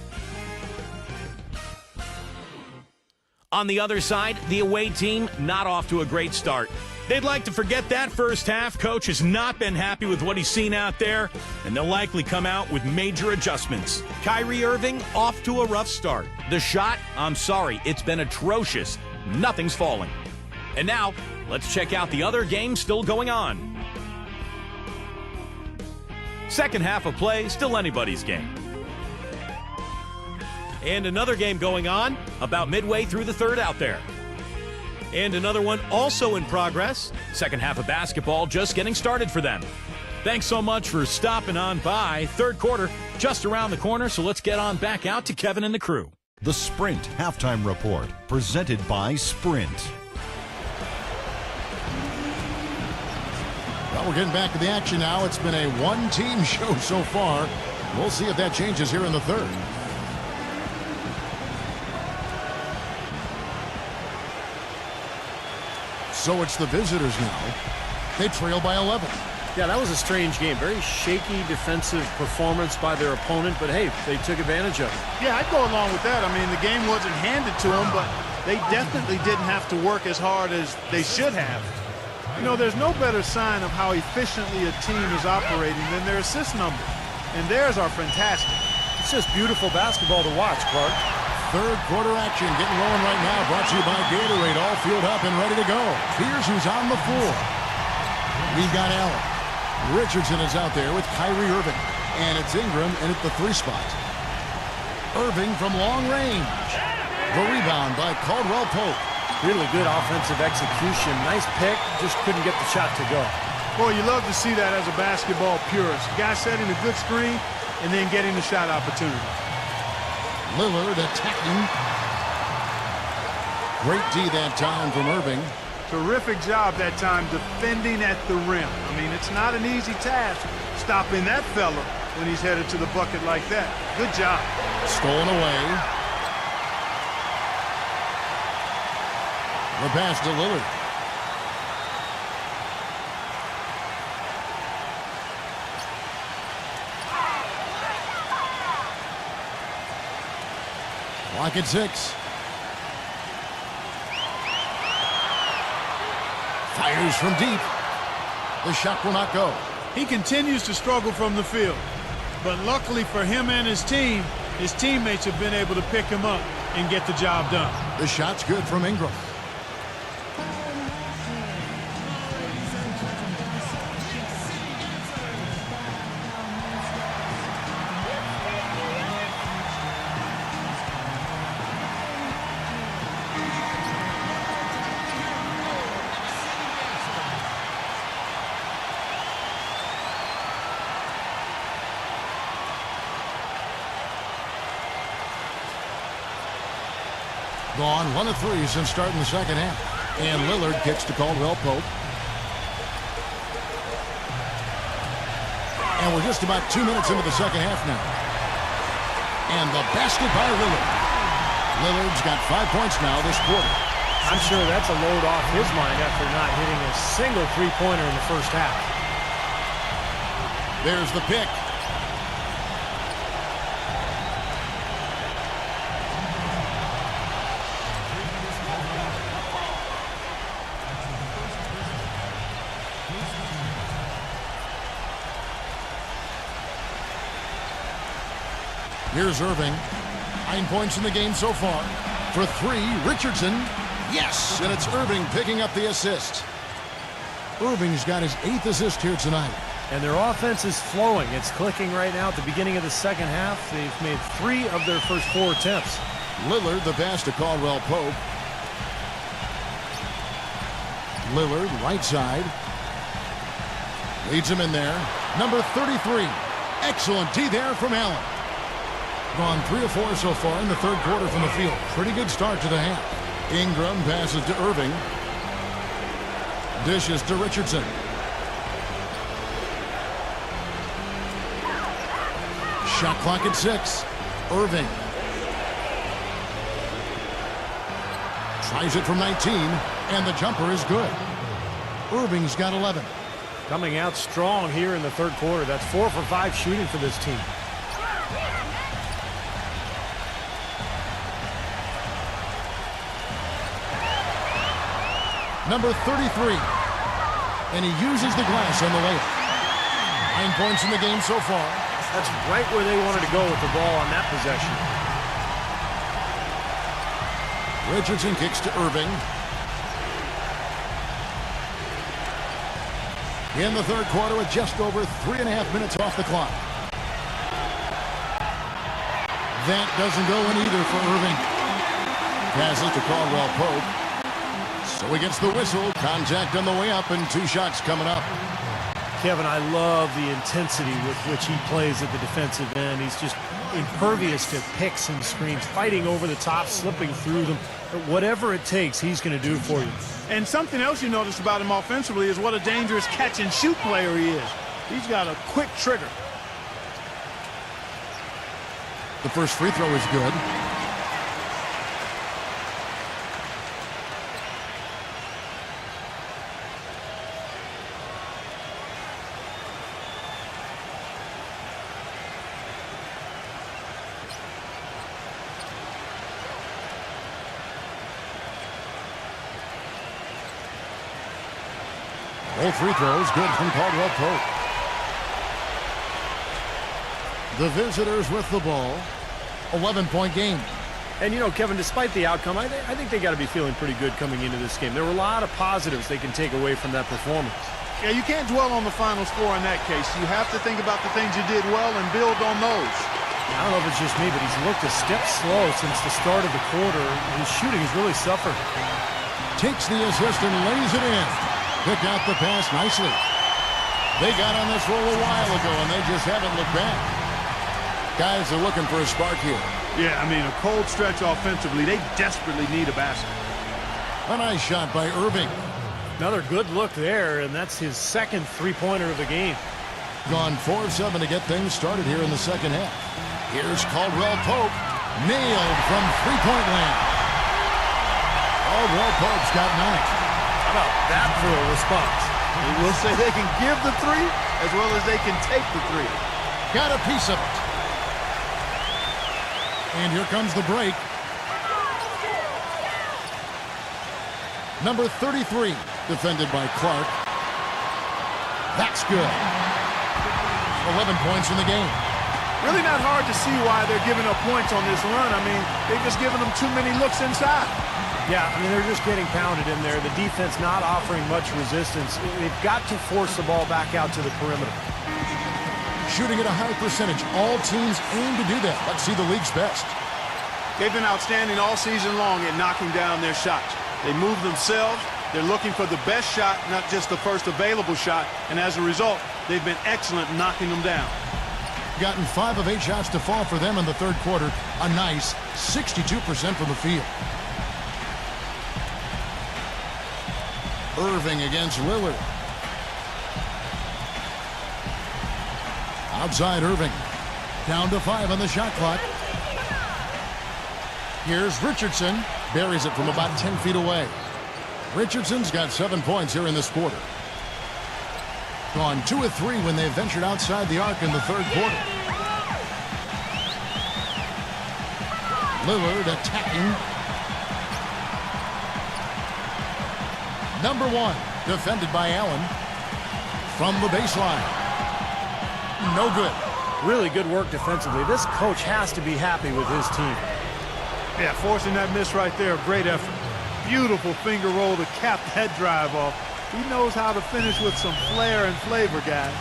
B: On the other side, the away team not off to a great start. They'd like to forget that first half. Coach has not been happy with what he's seen out there, and they'll likely come out with major adjustments. Kyrie Irving off to a rough start. The shot, I'm sorry, it's been atrocious. Nothing's falling. And now, let's check out the other games still going on. Second half of play, still anybody's game. And another game going on about midway through the third out there. And another one also in progress. Second half of basketball just getting started for them. Thanks so much for stopping on by. Third quarter just around the corner, so let's get on back out to Kevin and the crew.
G: The Sprint Halftime Report, presented by Sprint.
C: Well, we're getting back to the action now. It's been a one-team show so far. We'll see if that changes here in the third. So it's the visitors now. They trail by 11.
D: Yeah, that was a strange game. Very shaky defensive performance by their opponent, but hey, they took advantage of it.
E: Yeah, I'd go along with that. I mean, the game wasn't handed to them, but they definitely didn't have to work as hard as they should have. You know, there's no better sign of how efficiently a team is operating than their assist numbers. And theirs are fantastic.
D: It's just beautiful basketball to watch, Clark.
C: Third quarter action getting rolling right now. Brought to you by Gatorade. All fueled up and ready to go. Here's who's on the floor. We've got Allen. Richardson is out there with Kyrie Irving. And it's Ingram in at the 3 spot. Irving from long range. The rebound by Caldwell Pope.
D: Really good offensive execution. Nice pick. Just couldn't get the shot to go.
E: Boy, you love to see that as a basketball purist. Guy setting a good screen and then getting the shot opportunity.
C: Lillard attacking. Great D that time from Irving.
E: Terrific job that time defending at the rim. I mean, it's not an easy task stopping that fella when he's headed to the bucket like that. Good job.
C: Stolen away. The pass to Lillard. Clock at 6. Fires from deep. The shot will not go.
E: He continues to struggle from the field. But luckily for him and his team, his teammates have been able to pick him up and get the job done.
C: The shot's good from Ingram. Gone 1 of 3 since starting the second half. And Lillard kicks to Caldwell Pope. And we're just about 2 minutes into the second half now. And the basket by Lillard. Lillard's got 5 points now this quarter.
D: I'm sure that's a load off his mind after not hitting a single three-pointer in the first half.
C: There's the pick. Here's Irving. 9 points in the game so far. For 3, Richardson. Yes! And it's Irving picking up the assist. Irving's got his 8th assist here tonight.
D: And their offense is flowing. It's clicking right now at the beginning of the second half. They've made 3 of their first 4 attempts.
C: Lillard, the pass to Caldwell Pope. Lillard, right side. Leads him in there. Number 33. Excellent D there from Allen. Gone 3 of 4 so far in the third quarter from the field. Pretty good start to the half. Ingram passes to Irving. Dishes to Richardson. Shot clock at 6. Irving. Tries it from 19, and the jumper is good. Irving's got 11.
D: Coming out strong here in the third quarter. That's 4 for 5 shooting for this team.
C: Number 33. And he uses the glass on the layup. 9 points in the game so far.
D: That's right where they wanted to go with the ball on that possession.
C: Richardson kicks to Irving. In the third quarter with just over 3.5 minutes off the clock. That doesn't go in either for Irving. Passes to Caldwell Pope. So he gets the whistle. Contact on the way up and 2 shots coming up.
D: Kevin, I love the intensity with which he plays at the defensive end. He's just impervious to picks and screens, fighting over the top, slipping through them. But whatever it takes, he's going to do for you.
E: And something else you notice about him offensively is what a dangerous catch-and-shoot player he is. He's got a quick trigger.
C: The first free throw is good. Both free throws good from Caldwell Pope. The visitors with the ball. 11-point game.
D: And, you know, Kevin, despite the outcome, I think they got to be feeling pretty good coming into this game. There were a lot of positives they can take away from that performance.
E: Yeah, you can't dwell on the final score in that case. You have to think about the things you did well and build on those.
D: I don't know if it's just me, but he's looked a step slow since the start of the quarter. His shooting has really suffered.
C: Takes the assist and lays it in. Picked out the pass nicely. They got on this roll a while ago, and they just haven't looked back. Guys are looking for a spark here.
E: Yeah, I mean, a cold stretch offensively. They desperately need a basket.
C: A nice shot by Irving.
D: Another good look there, and that's his second three-pointer of the game.
C: Gone 4 of 7 to get things started here in the second half. Here's Caldwell Pope. Nailed from three-point land. Caldwell Pope's got 9.
D: How about that for a response?
E: We'll say they can give the three as well as they can take the three.
C: Got a piece of it. And here comes the break. Number 33, defended by Clark. That's good. 11 points in the game.
E: Really not hard to see why they're giving up points on this run. I mean, they've just given them too many looks inside.
D: Yeah, I mean, they're just getting pounded in there. The defense not offering much resistance. They've got to force the ball back out to the perimeter.
C: Shooting at a high percentage. All teams aim to do that. Let's see the league's best.
E: They've been outstanding all season long at knocking down their shots. They move themselves. They're looking for the best shot, not just the first available shot. And as a result, they've been excellent knocking them down.
C: Gotten 5 of 8 shots to fall for them in the third quarter. A nice 62% from the field. Irving against Lillard. Outside Irving. Down to 5 on the shot clock. Here's Richardson. Buries it from about 10 feet away. Richardson's got 7 points here in this quarter. Gone 2 of 3 when they ventured outside the arc in the third quarter. Lillard attacking. Number 1, defended by Allen. From the baseline. No good.
D: Really good work defensively. This coach has to be happy with his team.
E: Yeah, forcing that miss right there, great effort. Beautiful finger roll to cap that drive off. He knows how to finish with some flair and flavor, guys.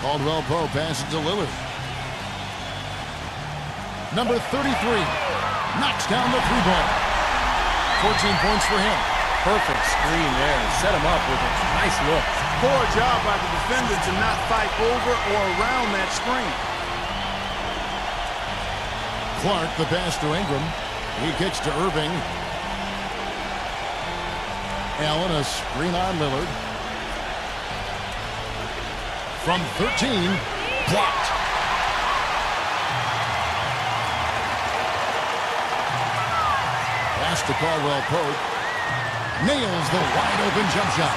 C: Caldwell Pope passes to Lillard. Number 33 knocks down the 3-ball. 14 points for him.
D: Perfect screen there. Set him up with a nice look.
E: Poor job by the defender to not fight over or around that screen.
C: Clark, the pass to Ingram. He kicks to Irving. Allen, a screen on Lillard. From 13, blocked. to Caldwell Pope. Nails the wide-open jump shot.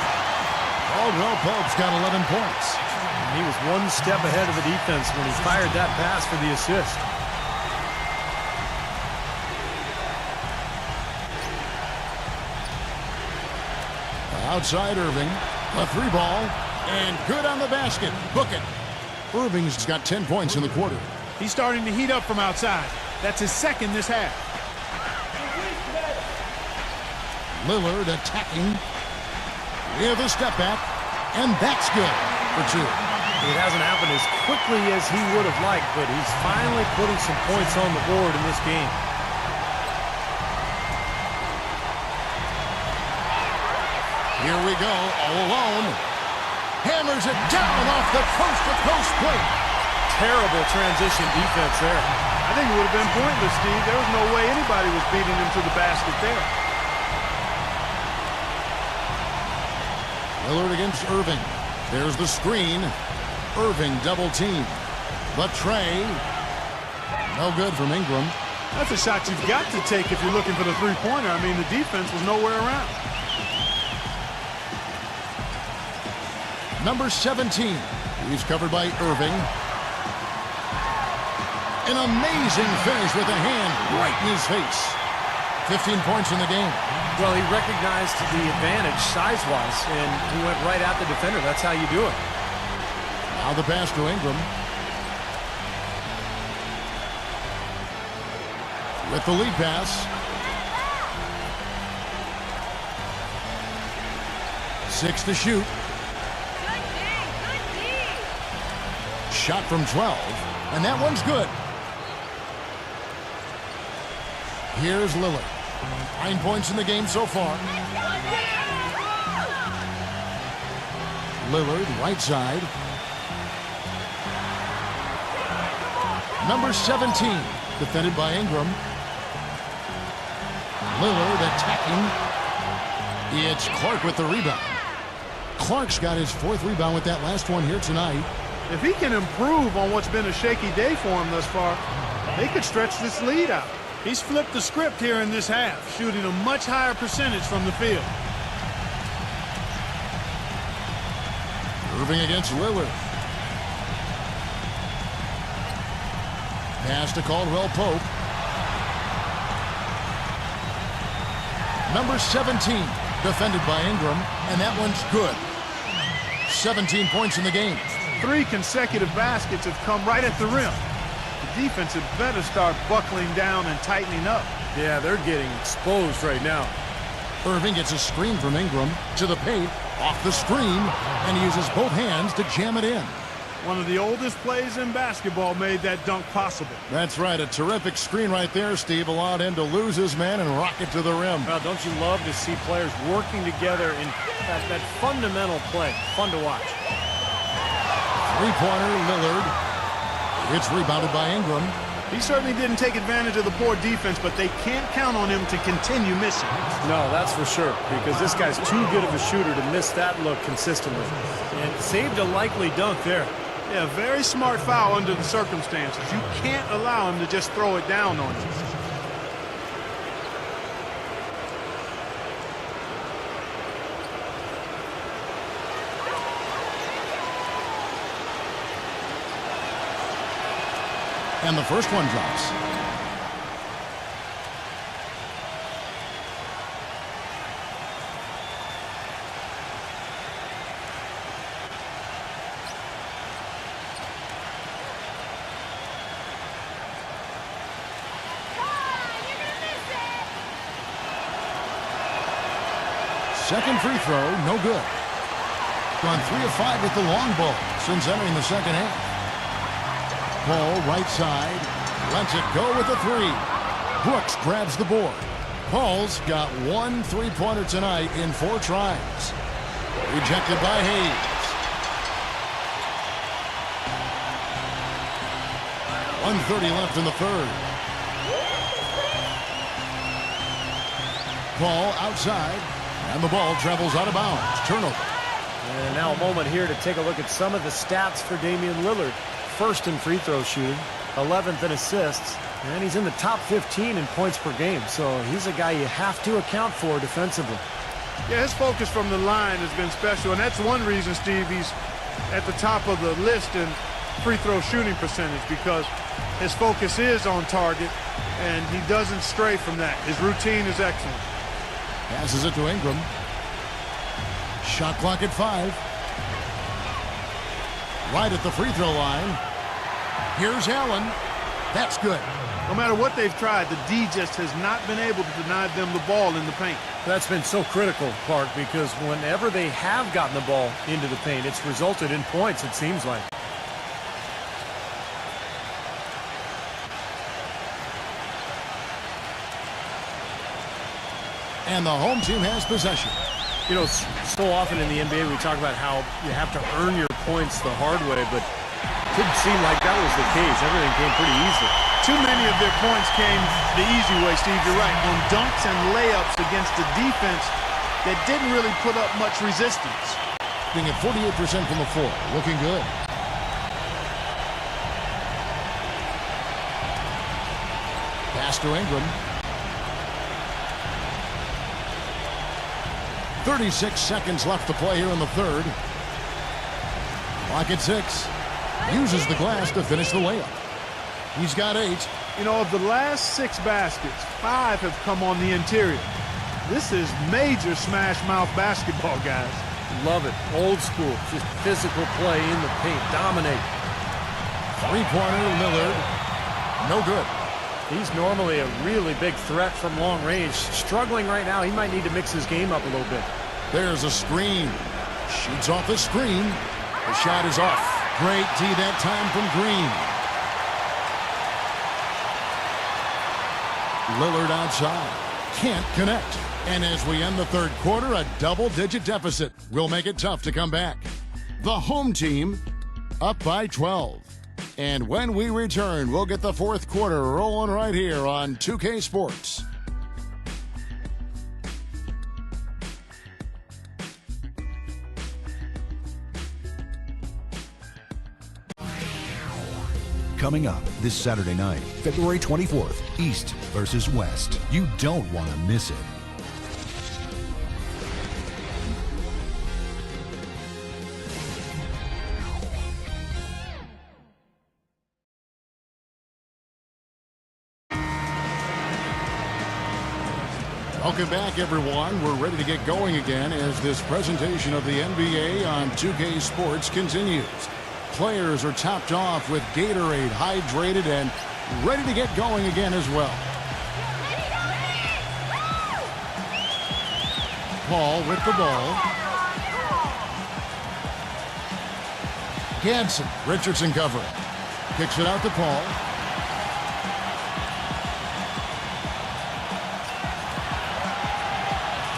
C: Caldwell Pope's got 11 points.
D: And he was one step ahead of the defense when he fired that pass for the assist.
C: Outside Irving. A three ball. And good on the basket. Book it. Irving's got 10 points in the quarter.
E: He's starting to heat up from outside. That's his second this half.
C: Lillard attacking with a step back. And that's good for two.
D: It hasn't happened as quickly as he would have liked, but he's finally putting some points on the board in this game.
C: Here we go, all alone. Hammers it down off the coast-to-coast plate.
D: Terrible transition defense there.
E: I think it would have been pointless, Steve. There was no way anybody was beating him to the basket there.
C: Lillard against Irving. There's the screen. Irving double team. But Trey, no good from Ingram.
E: That's a shot you've got to take if you're looking for the three-pointer. I mean, the defense was nowhere around.
C: Number 17. He's covered by Irving. An amazing finish with a hand right in his face. 15 points in the game.
D: Well, he recognized the advantage size-wise, and he went right at the defender. That's how you do it.
C: Now the pass to Ingram. With the lead pass. 6 to shoot. Shot from 12, and that one's good. Here's Lillard. 9 points in the game so far. Lillard, right side. Number 17, defended by Ingram. Lillard attacking. It's Clark with the rebound. Clark's got his 4th rebound with that last one here tonight.
E: If he can improve on what's been a shaky day for him thus far, they could stretch this lead out. He's flipped the script here in this half, shooting a much higher percentage from the field.
C: Irving against Lillard. Pass to Caldwell Pope. Number 17, defended by Ingram, and that one's good. 17 points in the game.
E: 3 consecutive baskets have come right at the rim. The defense had better start buckling down and tightening up.
D: Yeah, they're getting exposed right now.
C: Irving gets a screen from Ingram to the paint, off the screen, and he uses both hands to jam it in.
E: One of the oldest plays in basketball made that dunk possible.
C: That's right, a terrific screen right there, Steve. Allowed him to lose his man and rock it to the rim.
D: Well, don't you love to see players working together in that fundamental play? Fun to watch.
C: Three-pointer, Lillard. It's rebounded by Ingram.
E: He certainly didn't take advantage of the poor defense, but they can't count on him to continue missing.
D: No, that's for sure, because this guy's too good of a shooter to miss that look consistently. And saved a likely dunk there.
E: Yeah, very smart foul under the circumstances. You can't allow him to just throw it down on you.
C: And the first one drops. Second free throw, no good. Gone 3 of 5 with the long ball since entering the second half. Ball right side, lets it go with the 3. Brooks grabs the board. Paul's got 1 3-pointer tonight in 4 tries. Rejected by Hayes. 1:30 left in the third. Paul outside, and the ball travels out of bounds. Turnover.
D: And now a moment here to take a look at some of the stats for Damian Lillard. First in free throw shooting, 11th in assists, And he's in the top 15 in points per game, so he's a guy you have to account for defensively.
E: Yeah, his focus from the line has been special, and that's one reason, Steve, he's at the top of the list in free throw shooting percentage, because his focus is on target, and he doesn't stray from that. His routine is excellent.
C: Passes it to Ingram. Shot clock at 5. Right at the free throw line. Here's Allen. That's good.
E: No matter what they've tried, the D just has not been able to deny them the ball in the paint.
D: That's been so critical, Clark, because whenever they have gotten the ball into the paint, it's resulted in points, it seems like.
C: And the home team has possession.
D: You know, so often in the NBA we talk about how you have to earn your points the hard way, but it didn't seem like that was the case. Everything came pretty easy.
E: Too many of their points came the easy way, Steve. You're right. On dunks and layups against a defense that didn't really put up much resistance.
C: Being at 48% from the floor. Looking good. Pass to Ingram. 36 seconds left to play here in the third. Clock at 6. Uses the glass to finish the layup. He's got 8.
E: You know, of the last 6 baskets, 5 have come on the interior. This is major smash mouth basketball, guys.
D: Love it. Old school. Just physical play in the paint. Dominate.
C: Three-pointer, Lillard. No good.
D: He's normally a really big threat from long range. Struggling right now. He might need to mix his game up a little bit.
C: There's a screen. Shoots off the screen. The shot is off. Great D that time from Green. Lillard outside. Can't connect. And as we end the third quarter, a double-digit deficit will make it tough to come back. The home team up by 12. And when we return, we'll get the fourth quarter rolling right here on 2K Sports.
G: Coming up this Saturday night, February 24th, East versus West. You don't want to miss it.
C: Welcome back, everyone. We're ready to get going again as this presentation of the NBA on 2K Sports continues. Players are topped off with Gatorade, hydrated, and ready to get going again as well. Paul with the ball. Gadsden, Richardson covering. Kicks it out to Paul.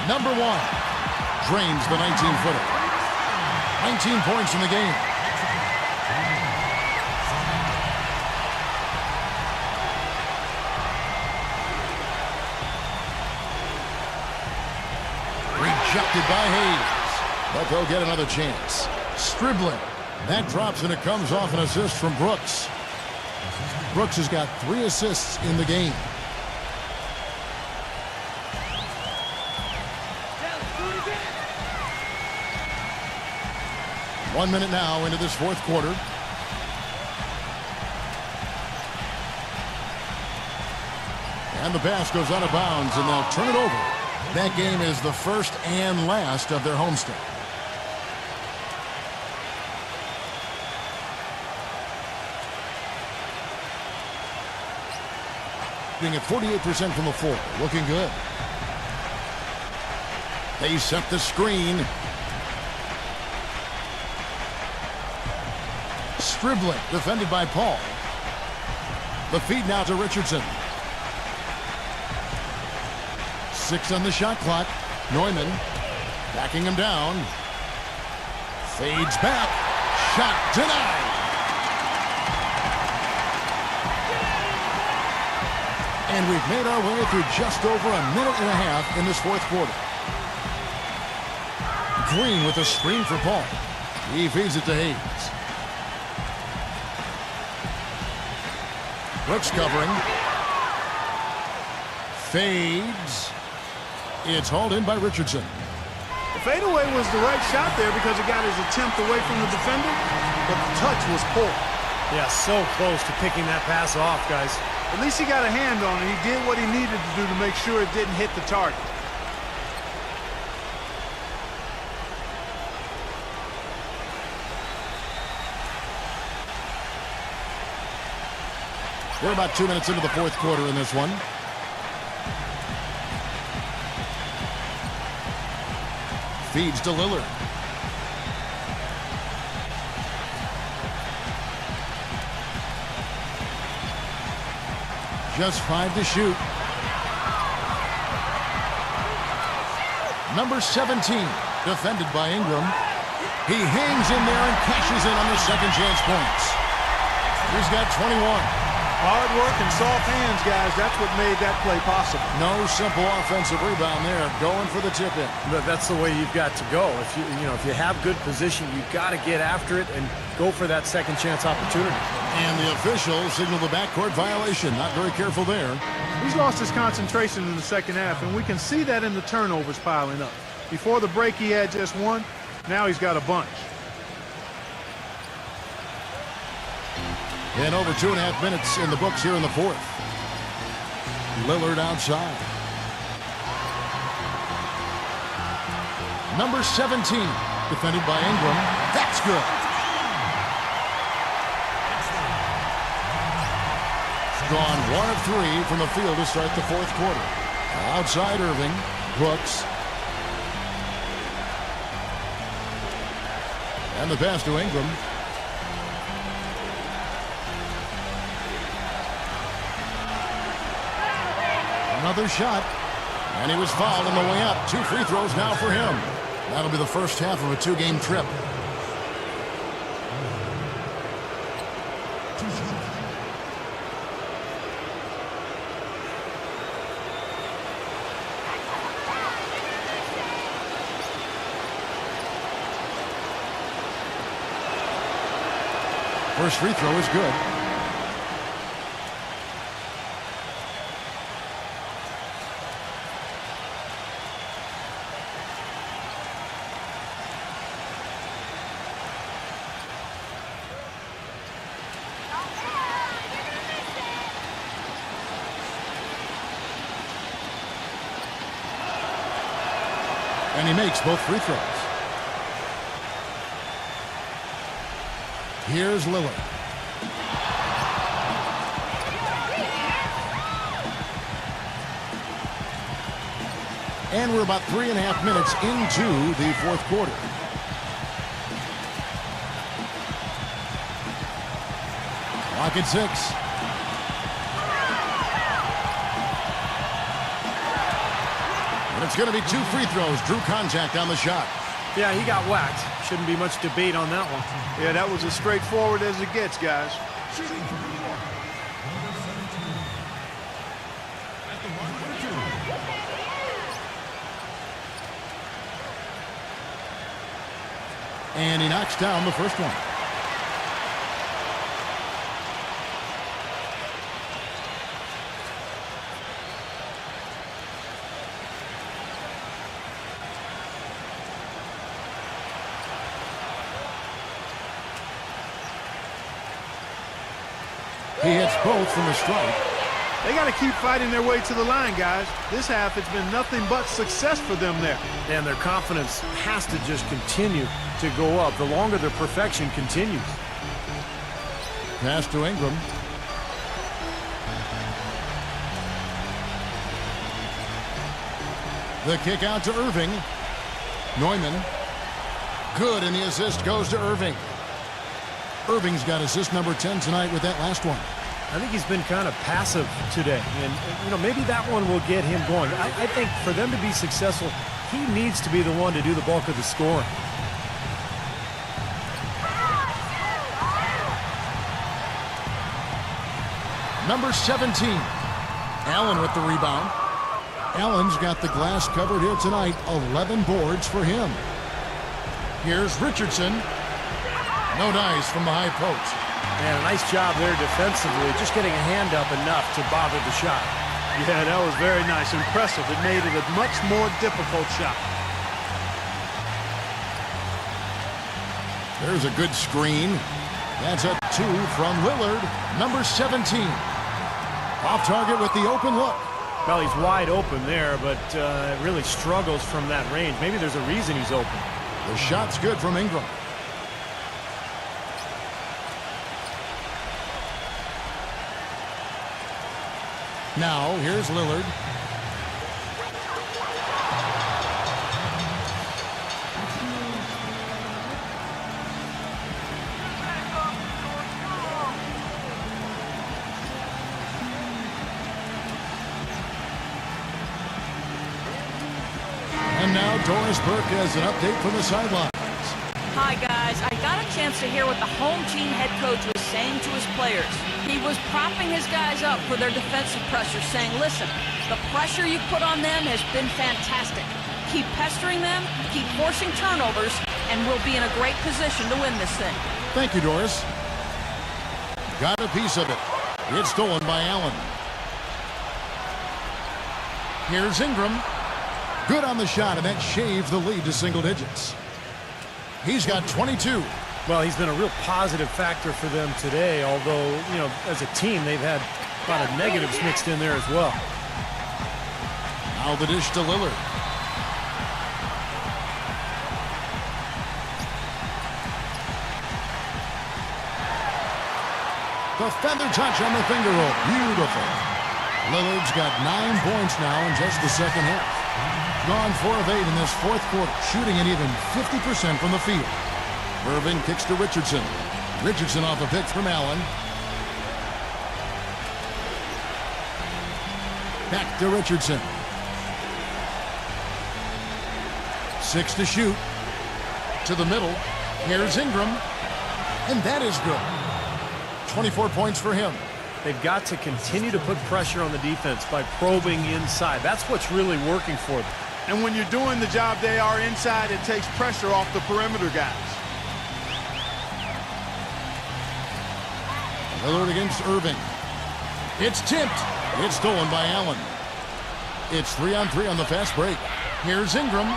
C: Number 1. Drains the 19-footer. 19 points in the game. Rejected by Hayes. But they'll get another chance. Stribbling. That drops and it comes off an assist from Brooks. Brooks has got 3 assists in the game. One minute now into this fourth quarter. And the pass goes out of bounds, and they'll turn it over. That game is the first and last of their homestand. Being at 48% from the floor. Looking good. They set the screen. Dribbling, defended by Paul. The feed now to Richardson. 6 on the shot clock. Neumann backing him down. Fades back. Shot denied. And we've made our way through just over a minute and a half in this fourth quarter. Green with a screen for Paul. He feeds it to Hayes. Brooks covering. Fades. It's hauled in by Richardson.
E: The fadeaway was the right shot there because it got his attempt away from the defender, but the touch was poor.
D: Yeah, so close to picking that pass off, guys.
E: At least he got a hand on it. He did what he needed to do to make sure it didn't hit the target.
C: We're about 2 minutes into the fourth quarter in this one. Feeds to Lillard. Just 5 to shoot. Number 17, defended by Ingram. He hangs in there and cashes in on his second chance points. He's got 21.
E: Hard work and soft hands, guys. That's what made that play possible.
C: No simple offensive rebound there. Going for the tip-in.
D: But that's the way you've got to go. If you have good position, you've got to get after it and go for that second chance opportunity.
C: And the official signaled the backcourt violation. Not very careful there.
E: He's lost his concentration in the second half, and we can see that in the turnovers piling up. Before the break, he had just one. Now he's got a bunch.
C: And over 2.5 minutes in the books here in the fourth. Lillard outside. Number 17, defended by Ingram. That's good. Gone 1 of 3 from the field to start the fourth quarter. Outside Irving. Brooks. And the pass to Ingram. Another shot, and he was fouled on the way up. 2 free throws now for him. That'll be the first half of a 2-game trip. First free throw is good. And he makes both free throws. Here's Lillard. And we're about 3.5 minutes into the fourth quarter. Clock at 6. And it's going to be 2 free throws. Drew contact on the shot.
D: Yeah, he got whacked. Shouldn't be much debate on that one.
E: Yeah, that was as straightforward as it gets, guys.
C: And he knocks down the first one. He hits both from the stripe.
E: They got to keep fighting their way to the line, guys. This half, it's been nothing but success for them there.
D: And their confidence has to just continue to go up the longer their perfection continues.
C: Pass to Ingram. The kick out to Irving. Neumann. Good, and the assist goes to Irving. Irving's got assist number 10 tonight with that last one.
D: I think he's been kind of passive today. And maybe that one will get him going. I think for them to be successful, he needs to be the one to do the bulk of the scoring.
C: Number 17. Allen with the rebound. Allen's got the glass covered here tonight. 11 boards for him. Here's Richardson. No dice from the high post.
D: And a nice job there defensively, just getting a hand up enough to bother the shot.
E: Yeah, that was very nice. Impressive. It made it a much more difficult shot.
C: There's a good screen. That's a 2 from Lillard, number 17. Off target with the open look.
D: Well, he's wide open there, but really struggles from that range. Maybe there's a reason he's open.
C: The shot's good from Ingram. Now, here's Lillard. And now Doris Burke has an update from the sidelines.
F: Hi, guys. I got a chance to hear what the home team head coach was saying to his players. He was propping his guys up for their defensive pressure, saying, listen, the pressure you put on them has been fantastic. Keep pestering them, keep forcing turnovers, and we'll be in a great position to win this thing.
C: Thank you, Doris. Got a piece of it. It's stolen by Allen. Here's Ingram. Good on the shot, and that shaved the lead to single digits. He's got 22.
D: Well, he's been a real positive factor for them today, although, you know, as a team, they've had a lot of negatives mixed in there as well.
C: Now the dish to Lillard. The feather touch on the finger roll. Beautiful. Lillard's got 9 points now in just the second half. Gone 4 of 8 in this fourth quarter, shooting at even 50% from the field. Irving kicks to Richardson. Richardson off a pick from Allen. Back to Richardson. 6 to shoot. To the middle. Here's Ingram. And that is good. 24 points for him.
D: They've got to continue to put pressure on the defense by probing inside. That's what's really working for them.
E: And when you're doing the job they are inside, it takes pressure off the perimeter guys.
C: Lillard against Irving. It's tipped. It's stolen by Allen. It's 3-on-3 on the fast break. Here's Ingram.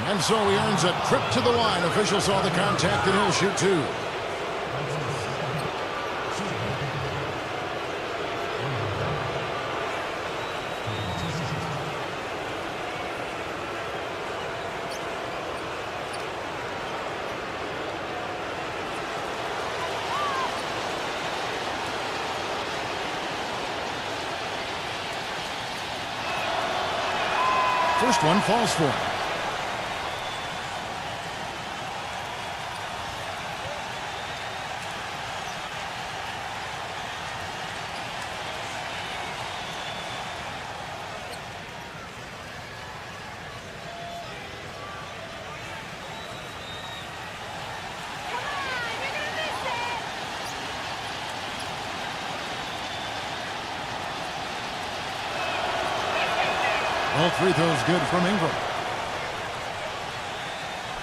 C: And so he earns a trip to the line. Officials saw the contact and he'll shoot 2. First one falls for him. All 3 throws good from Ingram.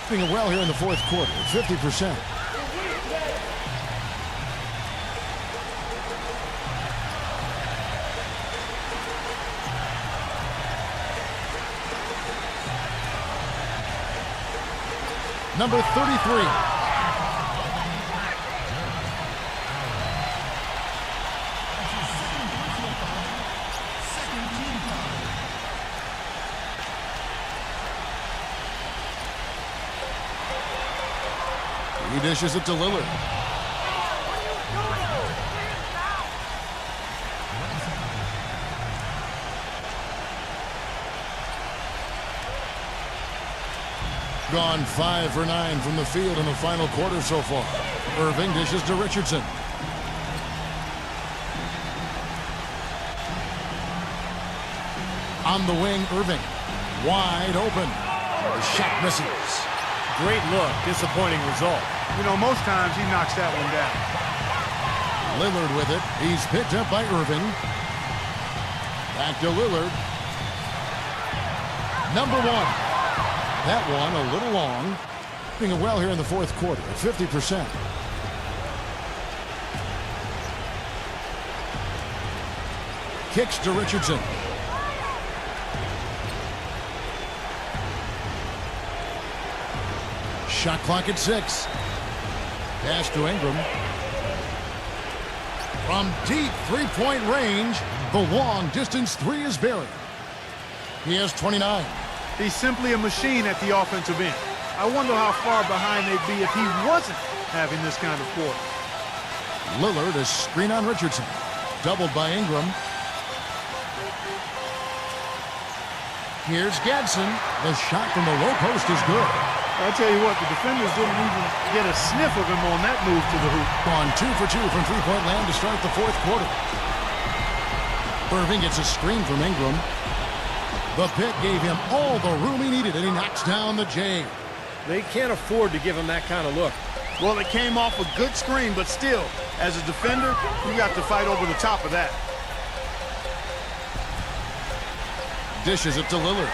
C: Doing well here in the fourth quarter, 50%. Number 33. He dishes it to Lillard. Gone 5 for 9 from the field in the final quarter so far. Irving dishes to Richardson. On the wing, Irving. Wide open. The shot misses.
D: Great look. Disappointing result.
E: You know, most times he knocks that one down.
C: Lillard with it. He's picked up by Irving. Back to Lillard. Number 1. That one a little long. Doing well here in the fourth quarter, 50%. Kicks to Richardson. Shot clock at 6. Pass to Ingram. From deep three-point range, the long distance three is buried. He has 29.
E: He's simply a machine at the offensive end. I wonder how far behind they'd be if he wasn't having this kind of quarter.
C: Lillard is screen on Richardson. Doubled by Ingram. Here's Gadsden. The shot from the low post is good.
E: I tell you what, the defenders didn't even get a sniff of him on that move to the hoop.
C: On 2 for 2 from three-point land to start the fourth quarter. Irving gets a screen from Ingram. The pick gave him all the room he needed, and he knocks down the J.
D: They can't afford to give him that kind of look.
E: Well, it came off a good screen, but still, as a defender, you got to fight over the top of that.
C: Dishes it to Lillard.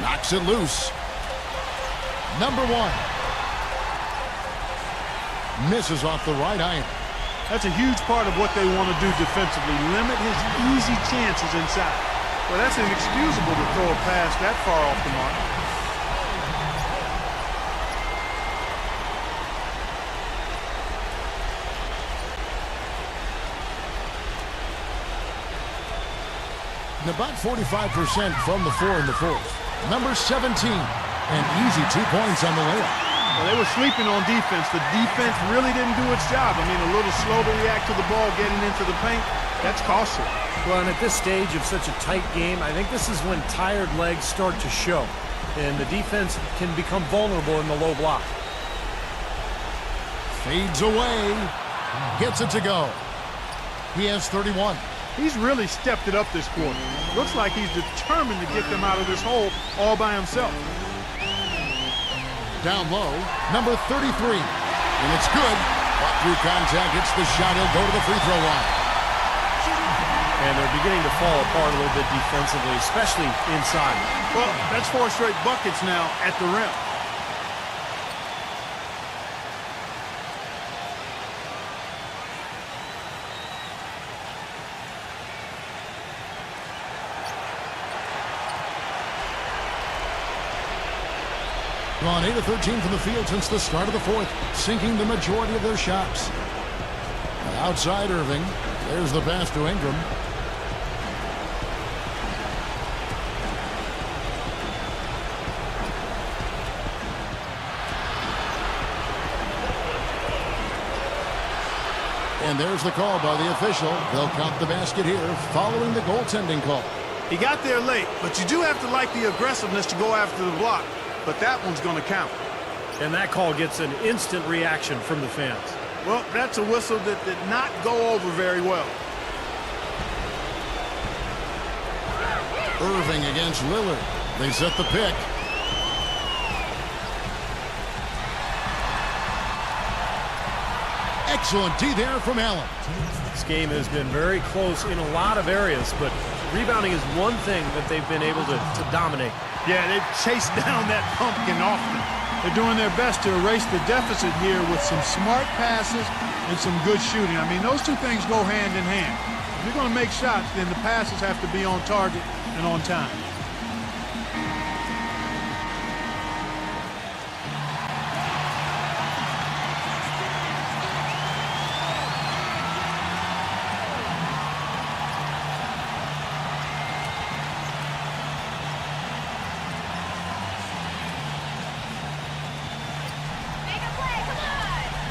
C: Knocks it loose. Number 1. Misses off the right iron.
E: That's a huge part of what they want to do defensively. Limit his easy chances inside. Well, that's inexcusable to throw a pass that far off the mark.
C: And about 45% from the floor in the fourth. Number 17. And easy 2 points on the layup.
E: Well, they were sleeping on defense. The defense really didn't do its job. I mean, a little slow to react to the ball getting into the paint. That's costly.
D: Well, and at this stage of such a tight game, I think this is when tired legs start to show. And the defense can become vulnerable in the low block.
C: Fades away. Gets it to go. He has 31.
E: He's really stepped it up this quarter. Looks like he's determined to get them out of this hole all by himself.
C: Down low, number 33. And it's good. Caught through contact, hits the shot. He'll go to the free throw line.
D: And they're beginning to fall apart a little bit defensively, especially inside.
E: Well, that's 4 straight buckets now at the rim.
C: Gone 8 of 13 from the field since the start of the fourth, sinking the majority of their shots. Outside Irving. There's the pass to Ingram. And there's the call by the official. They'll count the basket here following the goaltending call.
E: He got there late, but you do have to like the aggressiveness to go after the block. But that one's going to count.
D: And that call gets an instant reaction from the fans.
E: Well, that's a whistle that did not go over very well.
C: Irving against Lillard. They set the pick. Excellent D there from Allen.
D: This game has been very close in a lot of areas, but rebounding is one thing that they've been able to dominate.
E: Yeah, they've chased down that pumpkin often. They're doing their best to erase the deficit here with some smart passes and some good shooting. I mean, those two things go hand in hand. If you're going to make shots, then the passes have to be on target and on time.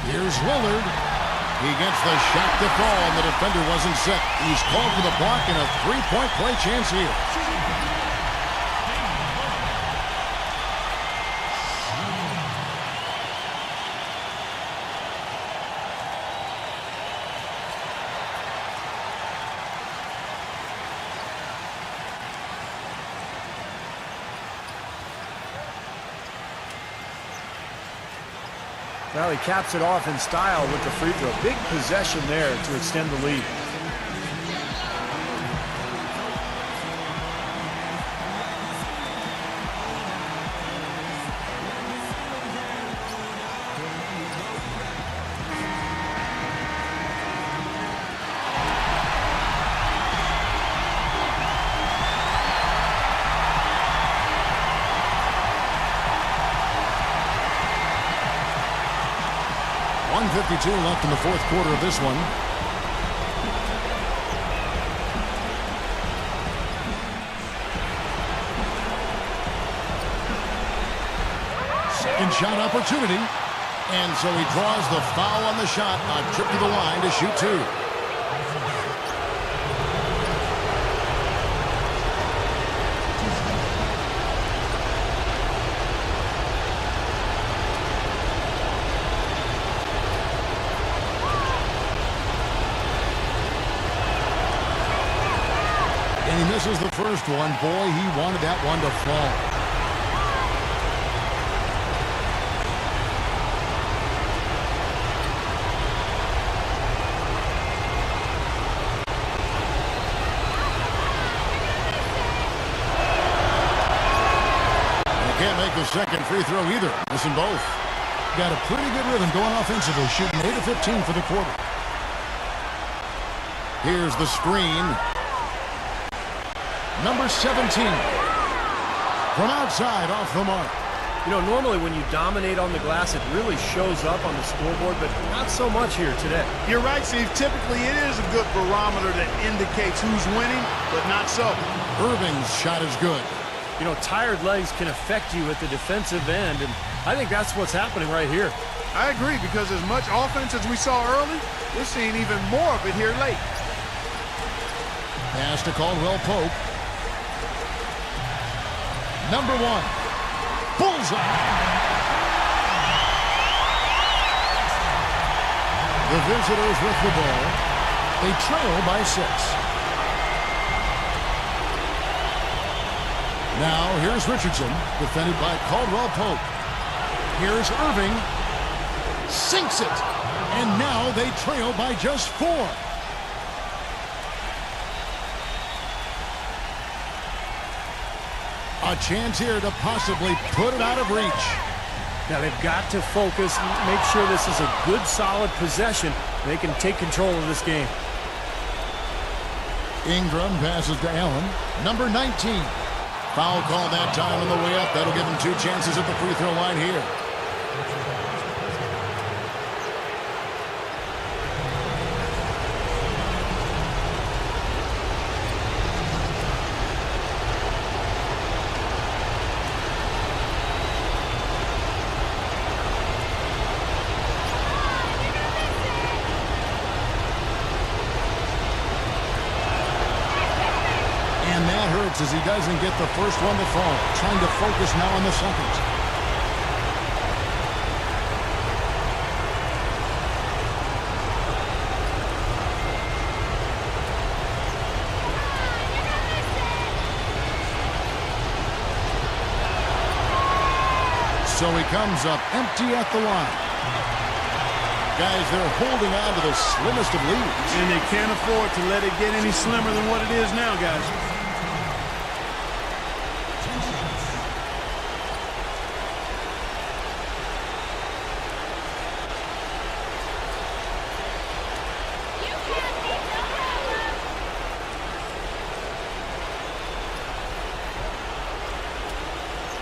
C: Here's Lillard. He gets the shot to fall, and the defender wasn't set. He's called for the block and a three-point play chance here.
D: Well, he caps it off in style with the free throw. Big possession there to extend the lead.
C: 1:52 left in the fourth quarter of this one. Second shot opportunity. And so he draws the foul on the shot. A trip to the line to shoot two. And he misses the first one. Boy, he wanted that one to fall. Can't make the second free throw either. Missing both. Got a pretty good rhythm going offensively, shooting 8 of 15 for the quarter. Here's the screen. Number 17. From outside, off the mark.
D: You know, normally when you dominate on the glass, it really shows up on the scoreboard, but not so much here today.
E: You're right, Steve. Typically, it is a good barometer that indicates who's winning, but not so.
C: Irving's shot is good.
D: You know, tired legs can affect you at the defensive end, and I think that's what's happening right here.
E: I agree, because as much offense as we saw early, we're seeing even more of it here late.
C: Pass to Caldwell Pope. Number 1. Bullseye. The visitors with the ball. They trail by 6. Now, here's Richardson, defended by Caldwell Pope. Here's Irving. Sinks it. And now they trail by just 4. A chance here to possibly put it out of reach.
D: Now, they've got to focus, make sure this is a good, solid possession. They can take control of this game.
C: Ingram passes to Allen. Number 19. Foul call that time on the way up. That'll give him 2 chances at the free throw line here. As he doesn't get the first one to fall. Trying to focus now on the second. So he comes up empty at the line. Guys, they're holding on to the slimmest of leads.
E: And they can't afford to let it get any slimmer than what it is now, guys.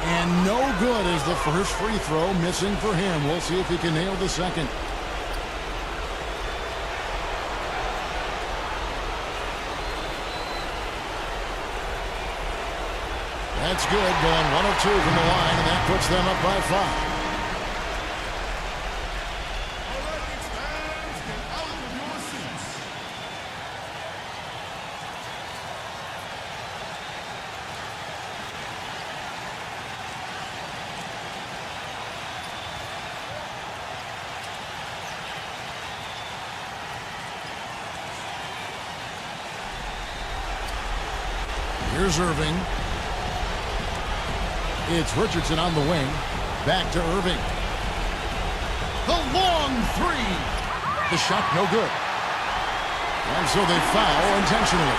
C: And no good as the first free throw, missing for him. We'll see if he can nail the second. That's good, going 1 of 2 from the line, and that puts them up by 5. Here's Irving. It's Richardson on the wing. Back to Irving. The long 3. The shot no good. And so they foul intentionally.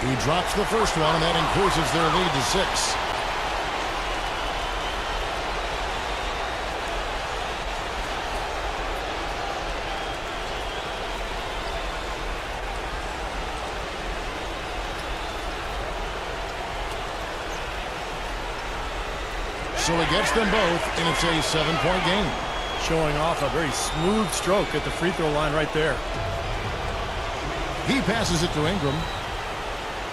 C: He drops the first one, and that increases their lead to 6. So he gets them both, and it's a 7-point game.
D: Showing off a very smooth stroke at the free throw line right there.
C: He passes it to Ingram.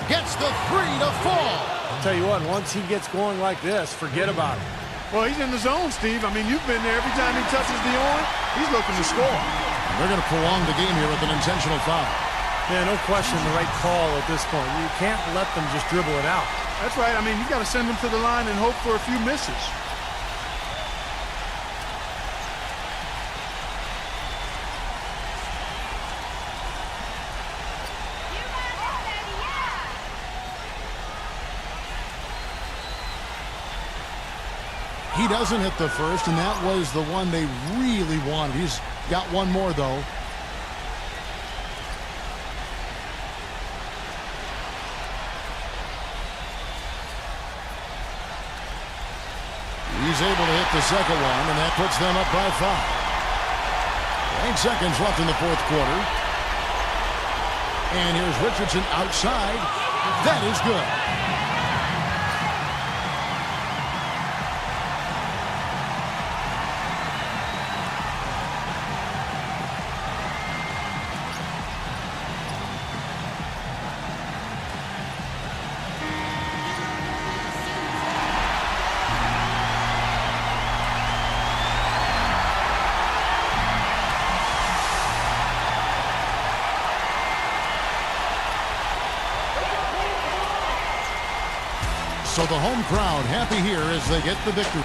C: Gets the 3 to fall.
D: I'll tell you what, once he gets going like this, forget about it.
E: Well, he's in the zone, Steve. I mean, you've been there. Every time he touches the arm, he's looking to score.
C: They're going to prolong the game here with an intentional foul.
D: Yeah, no question the right call at this point. You can't let them just dribble it out.
E: That's right. I mean, you've got to send them to the line and hope for a few misses.
C: He doesn't hit the first, and that was the one they really wanted. He's got one more, though. He's able to hit the second one, and that puts them up by 5. 8 seconds left in the fourth quarter. And here's Richardson outside. That is good. So the home crowd happy here as they get the victory.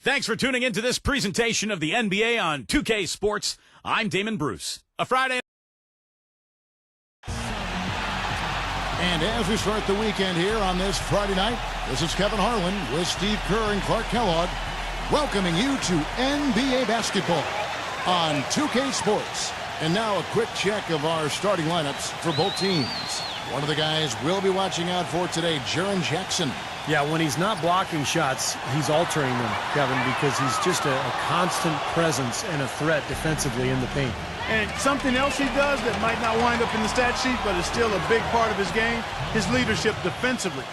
B: Thanks for tuning into this presentation of the NBA on 2K Sports. I'm Damon Bruce. A Friday.
C: And as we start the weekend here on this Friday night, this is Kevin Harlan with Steve Kerr and Clark Kellogg, welcoming you to NBA basketball on 2K Sports. And now a quick check of our starting lineups for both teams. One of the guys we'll be watching out for today, Jaren Jackson.
D: Yeah, when he's not blocking shots, he's altering them, Kevin, because he's just a constant presence and a threat defensively in the paint.
E: And something else he does that might not wind up in the stat sheet, but is still a big part of his game, his leadership defensively.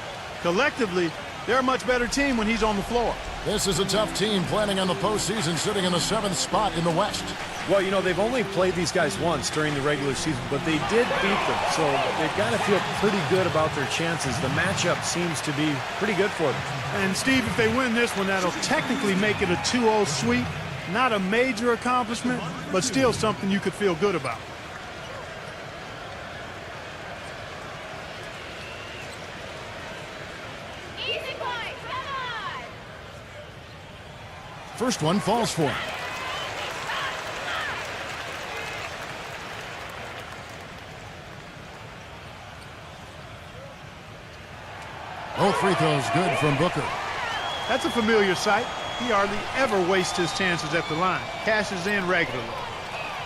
E: Collectively, they're a much better team when he's on the floor.
C: This is a tough team planning on the postseason, sitting in the 7th spot in the West.
D: Well, you know, they've only played these guys once during the regular season, but they did beat them, so they've got to feel pretty good about their chances. The matchup seems to be pretty good for them.
E: And, Steve, if they win this one, that'll technically make it a 2-0 sweep. Not a major accomplishment, but still something you could feel good about.
I: Easy points, come on!
C: First one falls for him. Both free throws good from Booker.
E: That's a familiar sight. He hardly ever wastes his chances at the line. Cashes in regularly.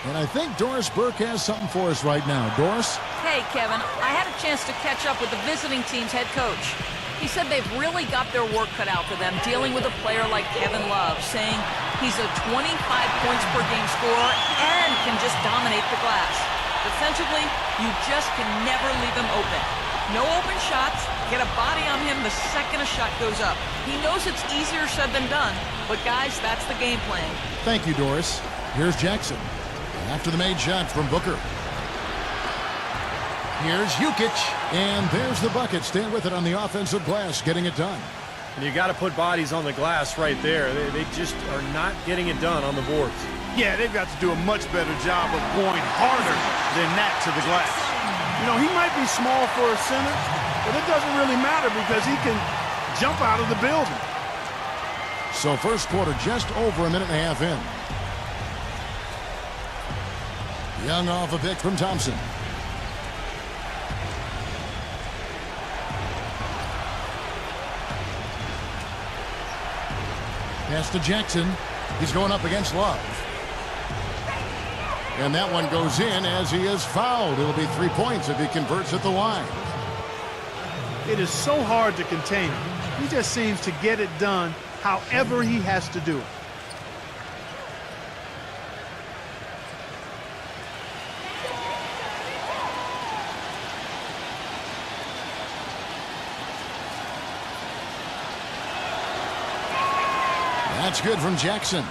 C: And I think Doris Burke has something for us right now. Doris?
F: Hey, Kevin, I had a chance to catch up with the visiting team's head coach. He said they've really got their work cut out for them dealing with a player like Kevin Love, saying he's a 25 points per game scorer and can just dominate the glass. Defensively, you just can never leave him open. No open shots, get a body on him the second a shot goes up. He knows it's easier said than done, but guys, that's the game plan.
C: Thank you, Doris. Here's Jackson. After the made shot from Booker. Here's Jukic. And there's the bucket. Stand with it on the offensive glass, getting it done.
D: And you got to put bodies on the glass right there. They just are not getting it done on the boards.
E: Yeah, they've got to do a much better job of going harder than that to the glass. You know, he might be small for a center, but it doesn't really matter because he can jump out of the building.
C: So first quarter just over a minute and a half in. Young off a pick from Thompson. Pass to Jackson. He's going up against Love. And that one goes in as he is fouled. It'll be 3 points if he converts at the line.
E: It is so hard to contain him. He just seems to get it done however he has to do it.
C: That's good from Jackson.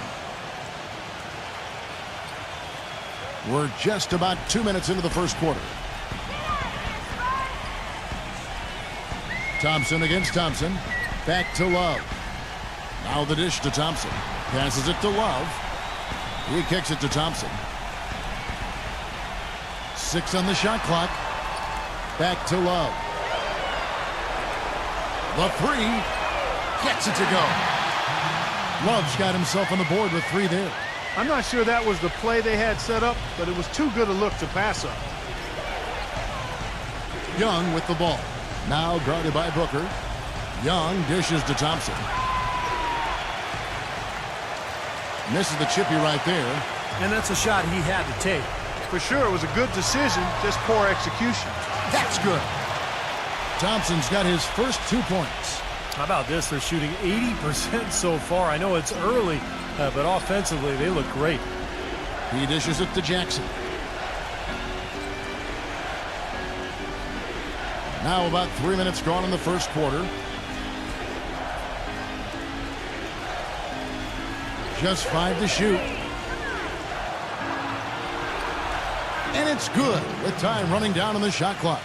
C: We're just about 2 minutes into the first quarter. Thompson against Thompson. Back to Love. Now the dish to Thompson. Passes it to Love. He kicks it to Thompson. 6 on the shot clock. Back to Love. The 3. Gets it to go. Love's got himself on the board with 3 there.
E: I'm not sure that was the play they had set up, but it was too good a look to pass up.
C: Young with the ball. Now guarded by Booker. Young dishes to Thompson. Misses the chippy right there.
D: And that's a shot he had to take.
E: For sure, it was a good decision, just poor execution.
C: That's good. Thompson's got his first 2 points.
D: How about this? They're shooting 80% so far. I know it's early, but offensively, they look great.
C: He dishes it to Jackson. Now about 3 minutes gone in the first quarter. Just 5 to shoot. And it's good with time running down on the shot clock.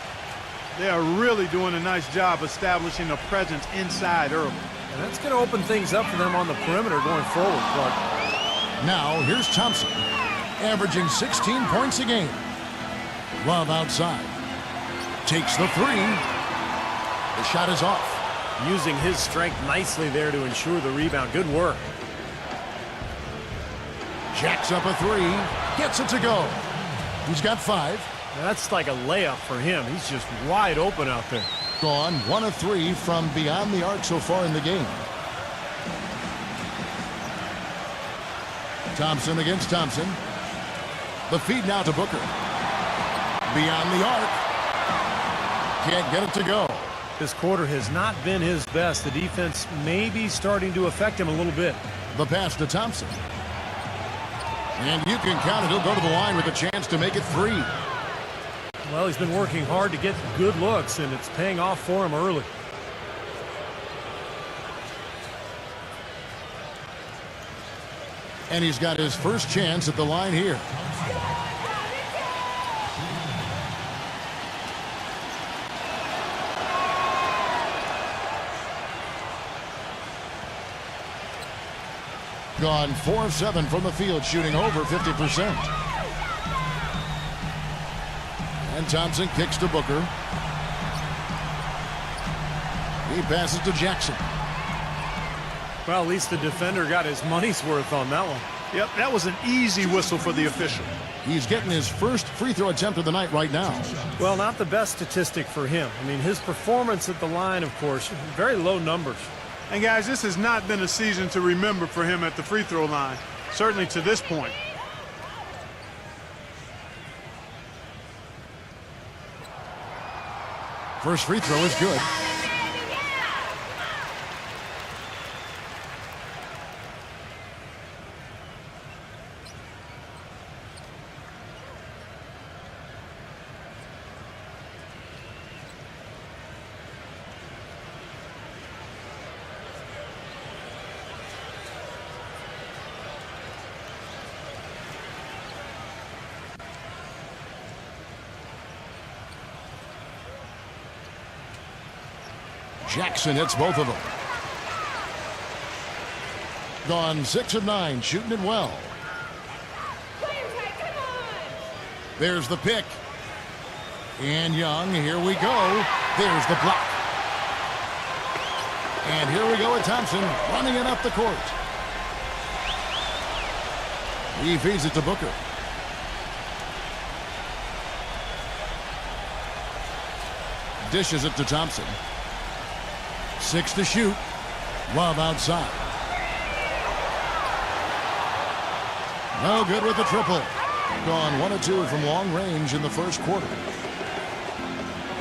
E: They are really doing a nice job establishing a presence inside early.
D: And that's going to open things up for them on the perimeter going forward, Clark.
C: Now here's Thompson, averaging 16 points a game. Love outside. Takes the 3. The shot is off.
D: Using his strength nicely there to ensure the rebound. Good work.
C: Jacks up a 3. Gets it to go. He's got 5.
D: That's like a layup for him. He's just wide open out there.
C: Gone 1 of 3 from beyond the arc so far in the game. Thompson against Thompson. The feed now to Booker. Beyond the arc. Can't get it to go.
D: This quarter has not been his best. The defense may be starting to affect him a little bit.
C: The pass to Thompson. And you can count it. He'll go to the line with a chance to make it 3.
D: Well, he's been working hard to get good looks, and it's paying off for him early.
C: And he's got his first chance at the line here. Gone 4 of 7 from the field, shooting over 50%. And Thompson kicks to Booker. He passes to Jackson.
D: Well, at least the defender got his money's worth on that one.
E: Yep, that was an easy whistle for the official.
C: He's getting his first free throw attempt of the night right now.
D: Well, not the best statistic for him. I mean, his performance at the line, of course, very low numbers.
E: And guys, this has not been a season to remember for him at the free throw line, certainly to this point.
C: First free throw is good. Jackson hits both of them. gone 6 of 9, shooting it well. There's the pick. And Young, here we go. There's the block. And here we go with Thompson running it up the court. He feeds it to Booker. Dishes it to Thompson. 6 to shoot. Love outside. No good with the triple. Gone 1 of 2 from long range in the first quarter.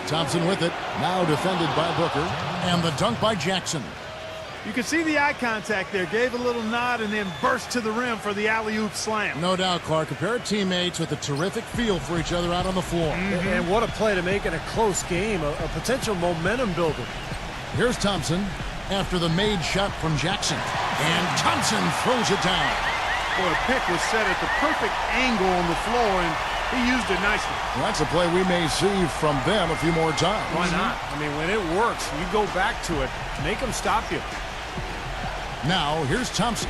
C: Thompson with it. Now defended by Booker. And the dunk by Jackson.
E: You can see the eye contact there. Gave a little nod and then burst to the rim for the alley-oop slam.
C: No doubt, Clark. A pair of teammates with a terrific feel for each other out on the floor.
D: And what a play to make in a close game. A potential momentum builder.
C: Here's Thompson after the made shot from Jackson. And Thompson throws it down.
E: Boy, the pick was set at the perfect angle on the floor, and he used it nicely.
C: Well, that's a play we may see from them a few more times.
D: Why not? I mean, when it works, you go back to it. Make them stop you.
C: Now, here's Thompson.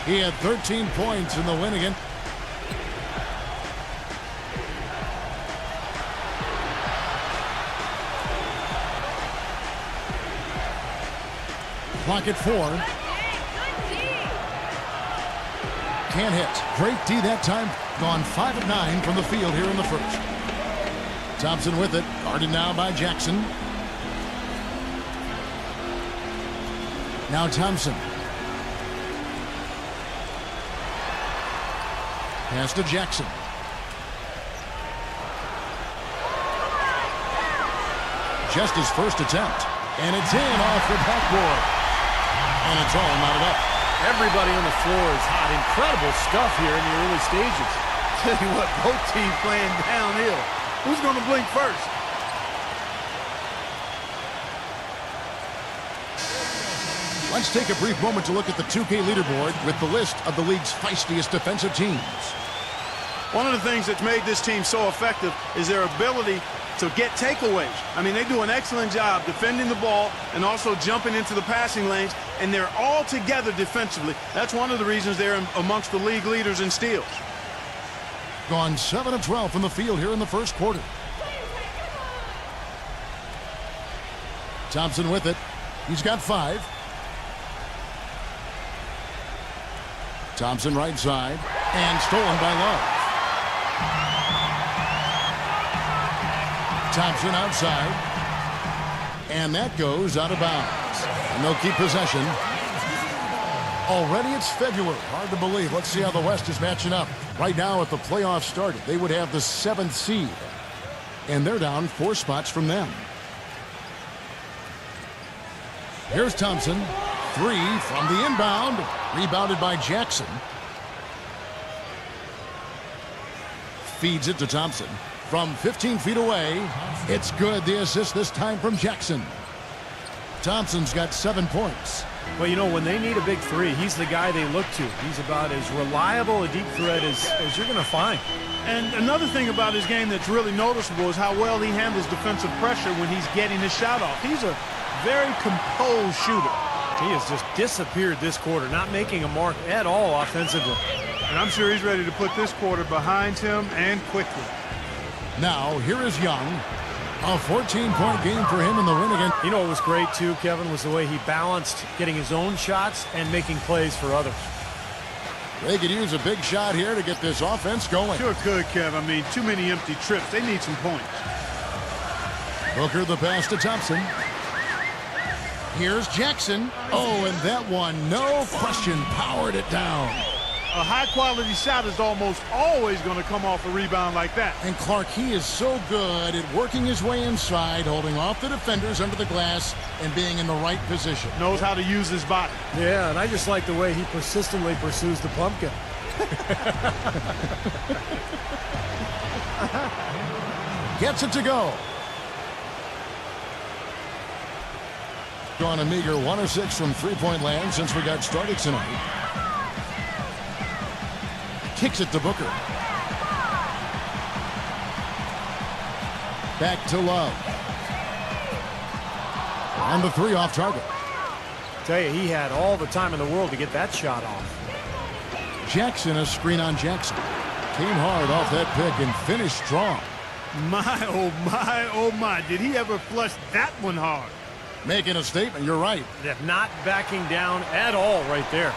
C: He had 13 points in the win again. Clock at 4. Can't hit. Great D that time. Gone 5 of 9 from the field here in the first. Thompson with it. Guarded now by Jackson. Now Thompson. Pass to Jackson. Just his first attempt. And it's in off the backboard. And it's all knotted up.
D: Everybody on the floor is hot. Incredible stuff here in the early stages.
E: Tell you what, both teams playing downhill. Who's going to blink first?
C: Let's take a brief moment to look at the 2K leaderboard with the list of the league's feistiest defensive teams.
E: One of the things that's made this team so effective is their ability to get takeaways. I mean, they do an excellent job defending the ball and also jumping into the passing lanes, and they're all together defensively. That's one of the reasons they're amongst the league leaders in steals.
C: Gone 7 of 12 from the field here in the first quarter. Thompson with it. He's got 5. Thompson right side. And stolen by Love. Thompson outside. And that goes out of bounds. And they'll keep possession. Already it's February. Hard to believe. Let's see how the West is matching up. Right now, if the playoffs started, they would have the 7th seed. And they're down 4 spots from them. Here's Thompson. 3 from the inbound. Rebounded by Jackson. Feeds it to Thompson. From 15 feet away. It's good. The assist this time from Jackson. Thompson's got 7 points.
D: Well, you know, when they need a big 3, he's the guy they look to. He's about as reliable a deep threat as you're going to find.
E: And another thing about his game that's really noticeable is how well he handles defensive pressure when he's getting his shot off. He's a very composed shooter.
D: He has just disappeared this quarter, not making a mark at all offensively.
E: And I'm sure he's ready to put this quarter behind him and quickly.
C: Now, here is Young. A 14-point game for him in the win again.
D: You know what was great, too, Kevin, was the way he balanced getting his own shots and making plays for others.
C: They could use a big shot here to get this offense going.
E: Sure could, Kev. I mean, too many empty trips. They need some points.
C: Booker the pass to Thompson. Here's Jackson. Oh, and that one, no question, powered it down.
E: A high-quality shot is almost always going to come off a rebound like that.
C: And Clark, he is so good at working his way inside, holding off the defenders under the glass, and being in the right position.
E: Knows how to use his body.
D: Yeah, and I just like the way he persistently pursues the pumpkin.
C: Gets it to go. Gone a meager 1 of 6 from three-point land since we got started tonight. Kicks it to Booker. Back to Love. And the 3 off target.
D: Tell you, he had all the time in the world to get that shot off.
C: Jackson, a screen on Jackson. Came hard off that pick and finished strong.
E: My, oh my. Did he ever flush that one hard?
C: Making a statement, you're right.
D: Yeah, not backing down at all right there.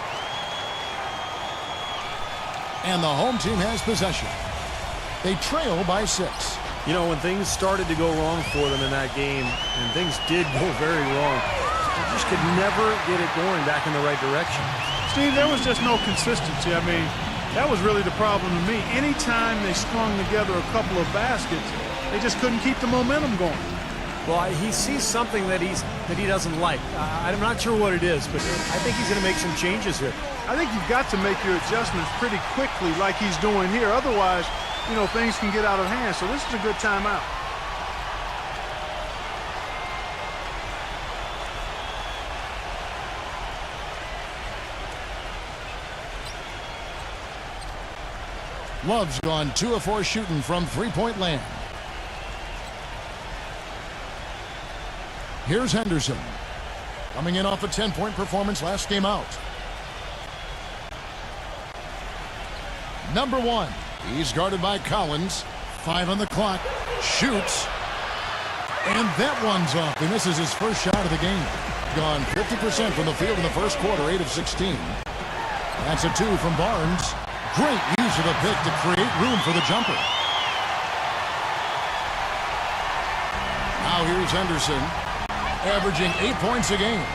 C: And the home team has possession. They trail by 6.
D: You know, when things started to go wrong for them in that game, and things did go very wrong, they just could never get it going back in the right direction.
E: Steve, there was just no consistency. I mean, that was really the problem to me. Anytime they strung together a couple of baskets, they just couldn't keep the momentum going.
D: Well, he sees something that he doesn't like. I'm not sure what it is, but I think he's going to make some changes here.
E: I think you've got to make your adjustments pretty quickly like he's doing here. Otherwise, you know, things can get out of hand. So this is a good timeout.
C: Love's gone 2 of 4 shooting from three-point land. Here's Henderson. Coming in off a 10-point performance last game out. Number 1. He's guarded by Collins. 5 on the clock. Shoots. And that one's up. And this is his first shot of the game. Gone 50% from the field in the first quarter, 8 of 16. That's a 2 from Barnes. Great use of the pick to create room for the jumper. Now here's Henderson, averaging 8 points a game.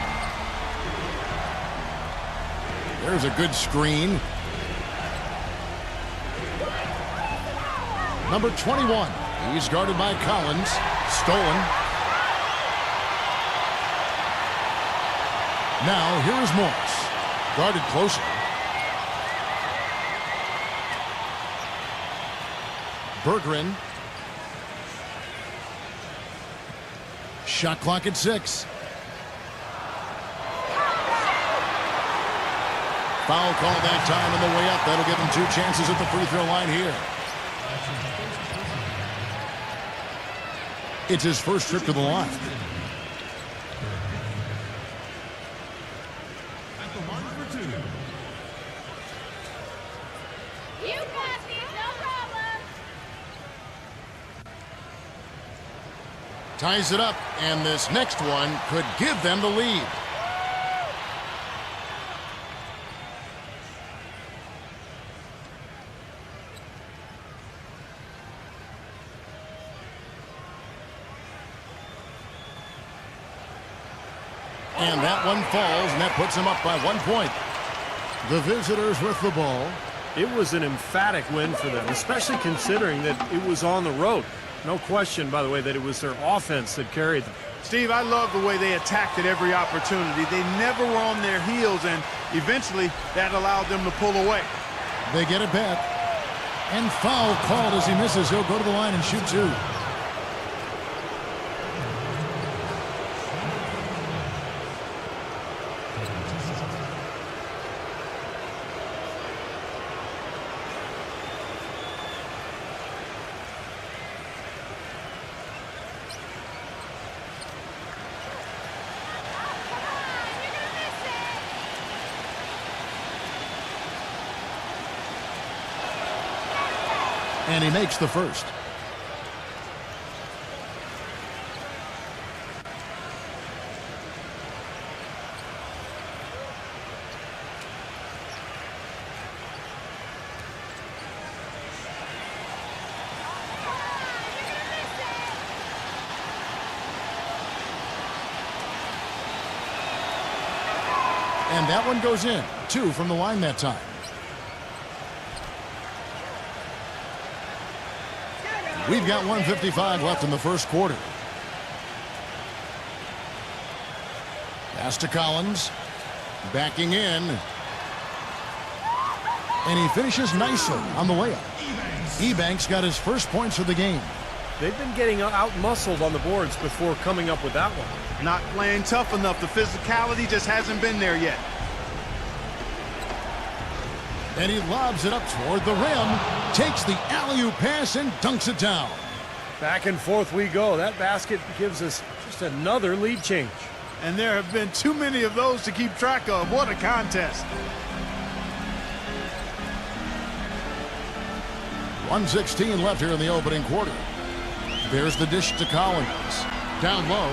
C: There's a good screen. Number 21. He's guarded by Collins. Stolen. Now here is Morris. Guarded closer. Berggren. Shot clock at 6. Foul called that time on the way up. That'll give him 2 chances at the free throw line here. It's his first trip to the line.
I: You got these, no problem.
C: Ties it up, and this next one could give them the lead. And that one falls, and that puts them up by 1 point. The visitors with the ball.
D: It was an emphatic win for them, especially considering that it was on the road. No question, by the way, that it was their offense that carried them.
E: Steve, I love the way they attacked at every opportunity. They never were on their heels, and eventually that allowed them to pull away.
C: They get it back. And foul called as he misses. He'll go to the line and shoot 2. And he makes the first. And that one goes in. 2 from the line that time. We've got 1:55 left in the first quarter. Pass to Collins. Backing in. And he finishes nicely on the layup. Ebanks got his first points of the game.
D: They've been getting out-muscled on the boards before coming up with that one.
E: Not playing tough enough. The physicality just hasn't been there yet.
C: And he lobs it up toward the rim. Takes the alley-oop pass and dunks it down.
D: Back and forth we go. That basket gives us just another lead change.
E: And there have been too many of those to keep track of. What a contest.
C: 1:16 left here in the opening quarter. There's the dish to Collins. Down low.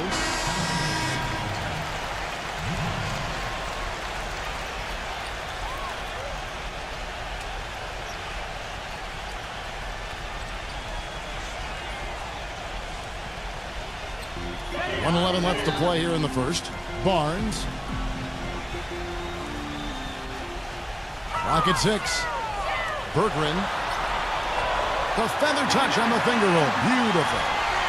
C: .111 left to play here in the first. Barnes. Clock at 6. Berggren. The feather touch on the finger roll. Beautiful.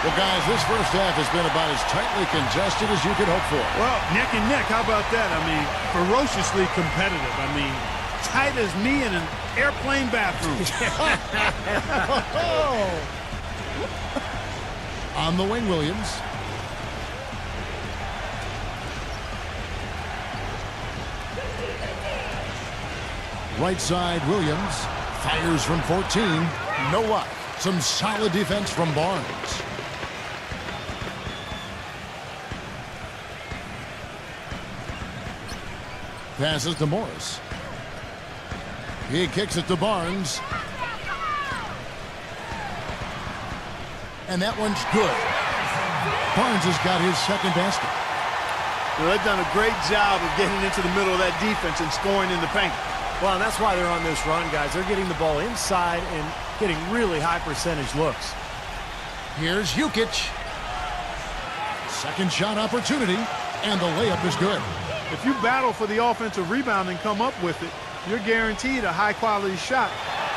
C: Well, guys, this first half has been about as tightly contested as you could hope for.
E: Well, neck and neck. How about that? I mean, ferociously competitive. I mean, tight as me in an airplane bathroom.
C: On the wing, Williams. Right side, Williams. Fires from 14. No luck. Some solid defense from Barnes. Passes to Morris. He kicks it to Barnes. And that one's good. Barnes has got his second basket.
E: Well, they've done a great job of getting into the middle of that defense and scoring in the paint.
D: Well, and that's why they're on this run, guys. They're getting the ball inside and getting really high percentage looks.
C: Here's Jukic. Second shot opportunity, and the layup is good.
E: If you battle for the offensive rebound and come up with it, you're guaranteed a high-quality shot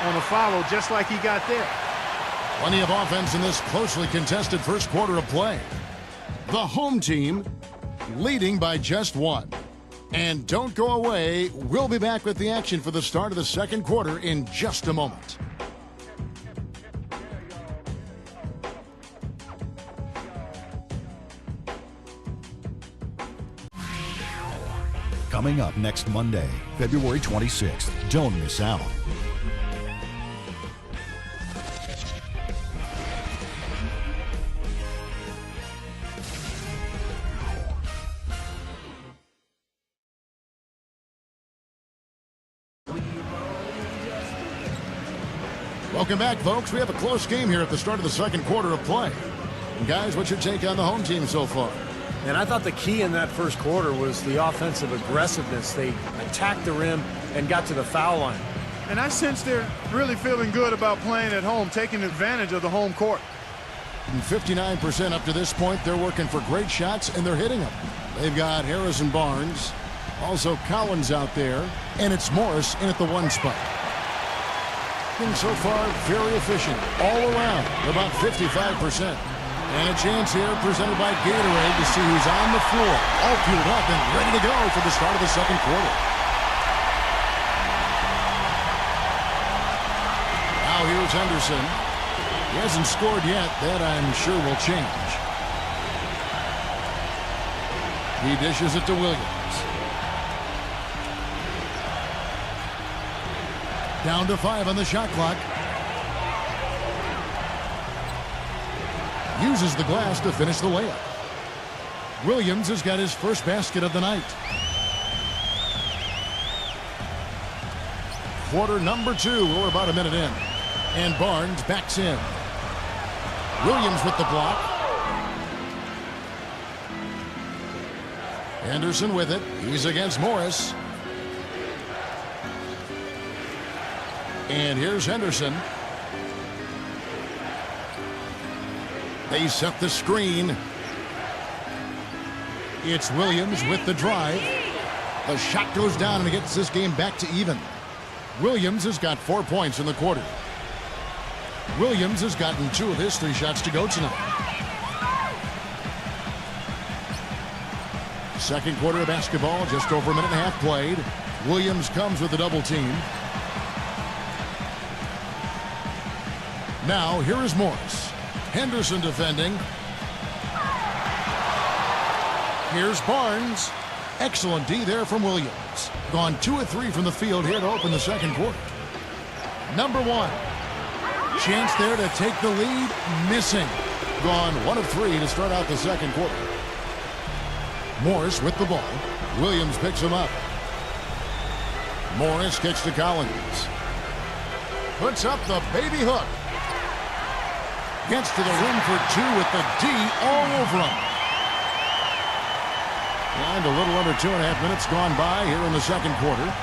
E: on a follow just like he got there.
C: Plenty of offense in this closely contested first quarter of play. The home team leading by just 1. And don't go away. We'll be back with the action for the start of the second quarter in just a moment.
G: Coming up next Monday, February 26th. Don't miss out.
C: Welcome back, folks. We have a close game here at the start of the second quarter of play. And guys, what's your take on the home team so far?
D: And I thought the key in that first quarter was the offensive aggressiveness. They attacked the rim and got to the foul line.
E: And I sense they're really feeling good about playing at home, taking advantage of the home court.
C: And 59% up to this point. They're working for great shots, and they're hitting them. They've got Harris and Barnes. Also Collins out there. And it's Morris in at the 1 spot. So far, very efficient all around, about 55%. And a chance here presented by Gatorade to see who's on the floor, all fueled up and ready to go for the start of the second quarter. Now here's Henderson. He hasn't scored yet. That I'm sure will change. He dishes it to Williams. Down to 5 on the shot clock. Uses the glass to finish the layup. Williams has got his first basket of the night. Quarter number 2. We're about a minute in. And Barnes backs in. Williams with the block. Anderson with it. He's against Morris. And here's Henderson. They set the screen. It's Williams with the drive. The shot goes down and it gets this game back to even. Williams has got 4 points in the quarter. Williams has gotten 2 of his 3 shots to go tonight. Second quarter of basketball, just over a minute and a half played. Williams comes with a double team. Now, here is Morris. Henderson defending. Here's Barnes. Excellent D there from Williams. Gone 2 of 3 from the field here to open the second quarter. Number 1. Chance there to take the lead. Missing. Gone 1 of 3 to start out the second quarter. Morris with the ball. Williams picks him up. Morris kicks to Collins. Puts up the baby hook. Gets to the rim for two with the D all over him. And a little under 2.5 minutes gone by here in the second quarter.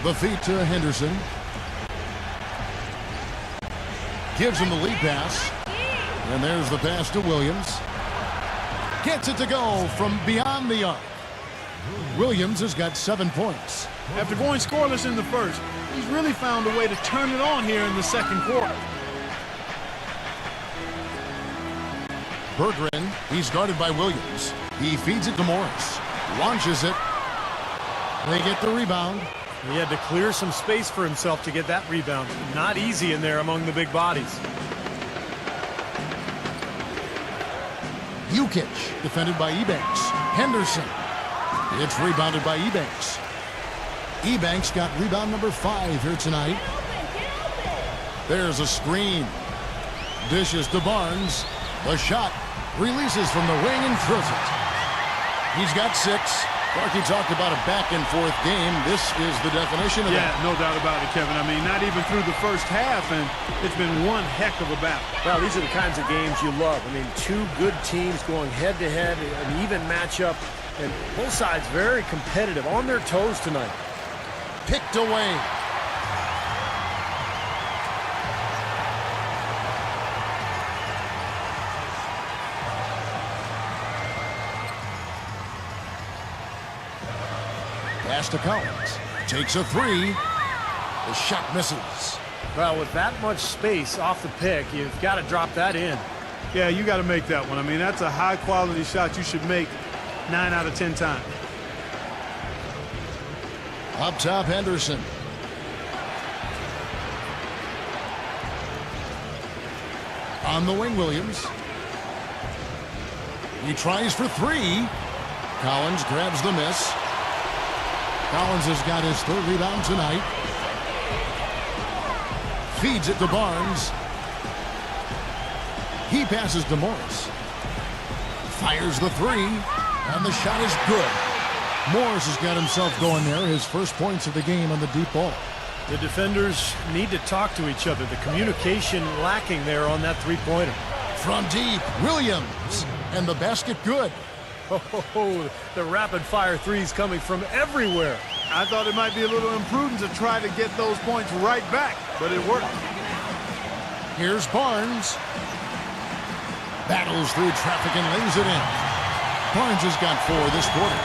C: The feed to Henderson. Gives him the lead pass. And there's the pass to Williams. Gets it to go from beyond the arc. Williams has got 7 points.
E: After going scoreless in the first, he's really found a way to turn it on here in the second quarter.
C: Berggren, he's guarded by Williams. He feeds it to Morris. Launches it. They get the rebound.
D: He had to clear some space for himself to get that rebound. Not easy in there among the big bodies.
C: Jukic, defended by Ebanks. Henderson. It's rebounded by Ebanks. Ebanks got rebound number 5 here tonight. There's a screen. Dishes to Barnes. The shot releases from the wing and drills it. He's got 6. Clarkie talked about a back-and-forth game. This is the definition of that.
E: Yeah, no doubt about it, Kevin. I mean, not even through the first half, and it's been one heck of a battle.
D: Well, these are the kinds of games you love. I mean, two good teams going head-to-head, an even matchup, and both sides very competitive, on their toes tonight.
C: Picked away. Pass to Collins. Takes a 3. The shot misses.
D: Well, with that much space off the pick, you've got to drop that in.
E: Yeah, you got to make that one. I mean, that's a high-quality shot you should make 9 out of 10 times.
C: Up top, Henderson. On the wing, Williams. He tries for 3. Collins grabs the miss. Collins has got his 3rd rebound tonight. Feeds it to Barnes. He passes to Morris. Fires the 3. And the shot is good. Morris has got himself going there. His first points of the game on the deep ball.
D: The defenders need to talk to each other. The communication lacking there on that three-pointer.
C: From deep, Williams. And the basket good.
D: Oh, the rapid-fire threes coming from everywhere.
E: I thought it might be a little imprudent to try to get those points right back, but it worked.
C: Here's Barnes. Battles through traffic and lays it in. Barnes has got 4 this quarter.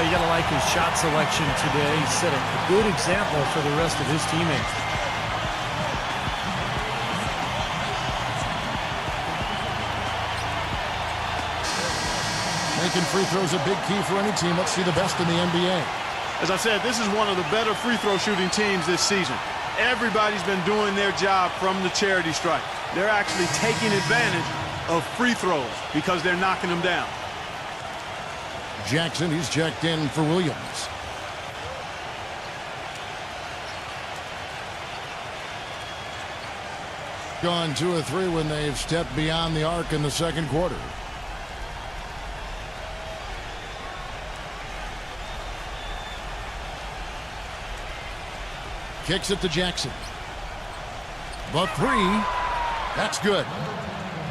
D: You got to like his shot selection today. He set a good example for the rest of his teammates.
C: Making free throws a big key for any team. Let's see the best in the NBA.
E: As I said, this is one of the better free throw shooting teams this season. Everybody's been doing their job from the charity stripe. They're actually taking advantage of free throws because they're knocking them down.
C: Jackson, he's checked in for Williams. Gone 2 of 3 when they've stepped beyond the arc in the second quarter. Kicks it to Jackson. The 3. That's good.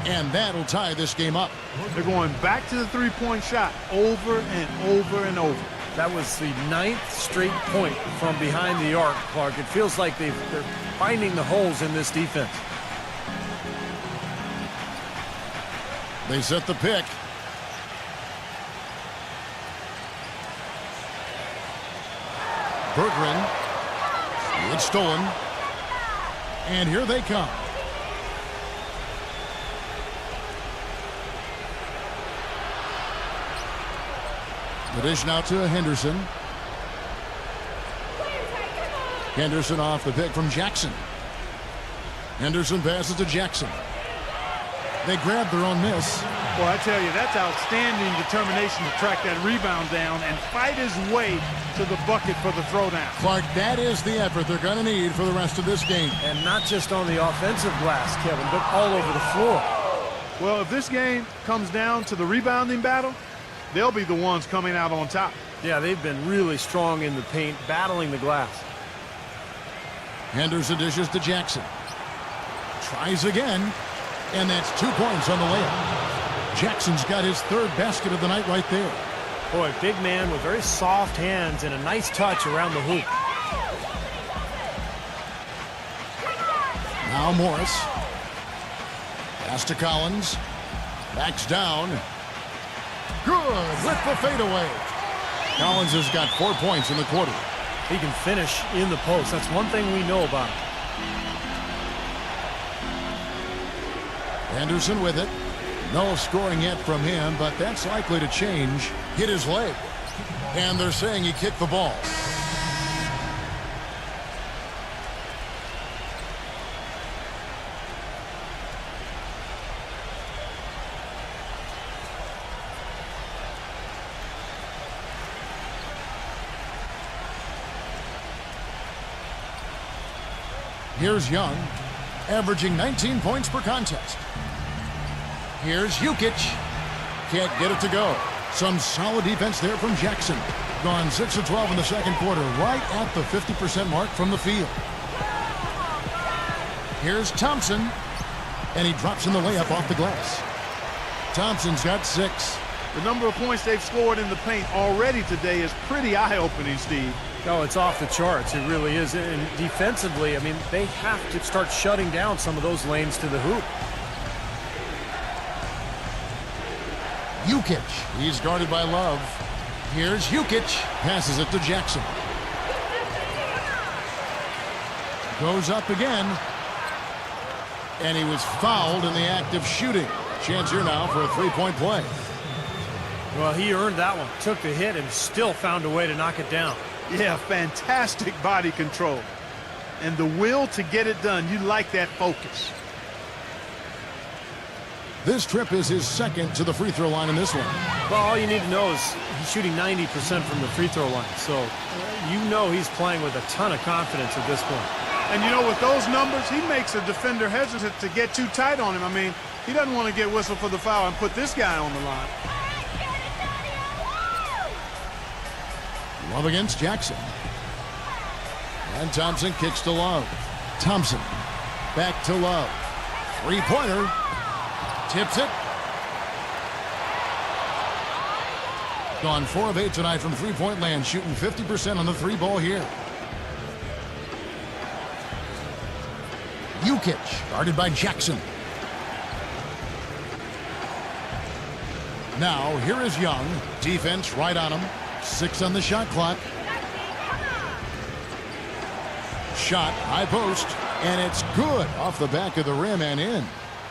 C: And that'll tie this game up.
E: They're going back to the three-point shot over and over and over.
D: That was the 9th straight point from behind the arc, Clark. It feels like they're finding the holes in this defense.
C: They set the pick. Berggren. It's stolen. And here they come. The dish now to Henderson. Henderson off the pick from Jackson. Henderson passes to Jackson. They grab their own miss.
E: Well, I tell you, that's outstanding determination to track that rebound down and fight his way to the bucket for the throwdown.
C: Clark, that is the effort they're going to need for the rest of this game.
D: And not just on the offensive glass, Kevin, but all over the floor.
E: Well, if this game comes down to the rebounding battle, they'll be the ones coming out on top.
D: Yeah, they've been really strong in the paint, battling the glass.
C: Henderson dishes to Jackson. Tries again, and that's 2 points on the layup. Jackson's got his third basket of the night right there.
D: Boy, big man with very soft hands and a nice touch around the hoop.
C: Now Morris. Pass to Collins. Backs down. Good with the fadeaway. Collins has got 4 points in the quarter.
D: He can finish in the post. That's one thing we know about him.
C: Anderson with it. No scoring yet from him, but that's likely to change. Hit his leg. And they're saying he kicked the ball. Here's Young, averaging 19 points per contest. Here's Jukic. Can't get it to go. Some solid defense there from Jackson. Gone 6 of 12 in the second quarter, right at the 50% mark from the field. Here's Thompson, and he drops in the layup off the glass. Thompson's got 6.
E: The number of points they've scored in the paint already today is pretty eye-opening, Steve.
D: No, it's off the charts. It really is. And defensively, I mean, they have to start shutting down some of those lanes to the hoop.
C: Jukic. He's guarded by Love. Here's Jukic. Passes it to Jackson. Goes up again. And he was fouled in the act of shooting. Chance here now for a three-point play.
D: Well, he earned that one. Took the hit and still found a way to knock it down.
E: Yeah, fantastic body control. And the will to get it done. You like that focus.
C: This trip is his second to the free throw line in this one.
D: Well, all you need to know is he's shooting 90% from the free throw line. So you know he's playing with a ton of confidence at this point.
E: And you know, with those numbers, he makes a defender hesitant to get too tight on him. I mean, he doesn't want to get whistled for the foul and put this guy on the line.
C: Love against Jackson. And Thompson kicks to Love. Thompson back to Love. Three-pointer. Tips it. Gone 4 of 8 tonight from three-point land, shooting 50% on the three ball here. Jukic, guarded by Jackson. Now, here is Young. Defense right on him. 6 on the shot clock. Shot, high post, and it's good off the back of the rim and in.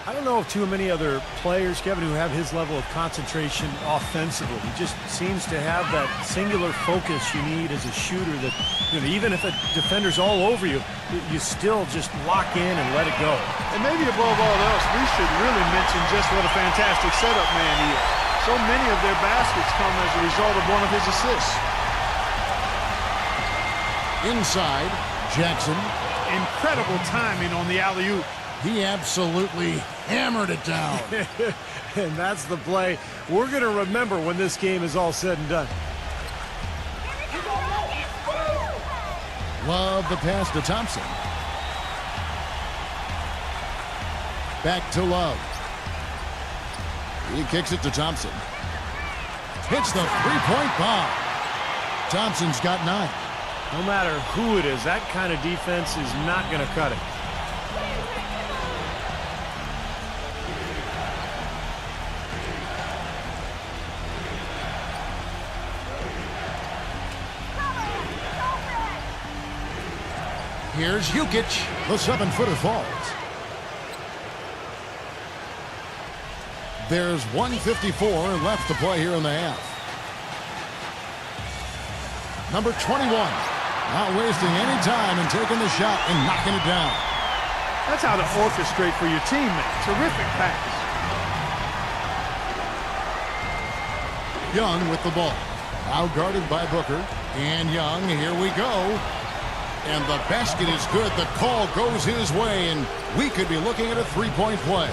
D: I don't know of too many other players, Kevin, who have his level of concentration offensively. He just seems to have that singular focus you need as a shooter that, you know, even if a defender's all over you, you still just lock in and let it go.
E: And maybe above all else, we should really mention just what a fantastic setup man he is. So many of their baskets come as a result of one of his assists.
C: Inside, Jackson.
E: Incredible timing on the alley-oop.
C: He absolutely hammered it down.
D: And that's the play we're going to remember when this game is all said and done.
C: Love the pass to Thompson. Back to Love. He kicks it to Thompson. Hits the three-point bomb. Thompson's got 9.
D: No matter who it is, that kind of defense is not going to cut it.
C: Here's Jukic. The 7-footer falls. There's 1:54 left to play here in the half. Number 21. Not wasting any time and taking the shot and knocking it down.
E: That's how to orchestrate for your teammate. Terrific pass.
C: Young with the ball. Now guarded by Booker. And Young, here we go. And the basket is good. The call goes his way, and we could be looking at a three-point play.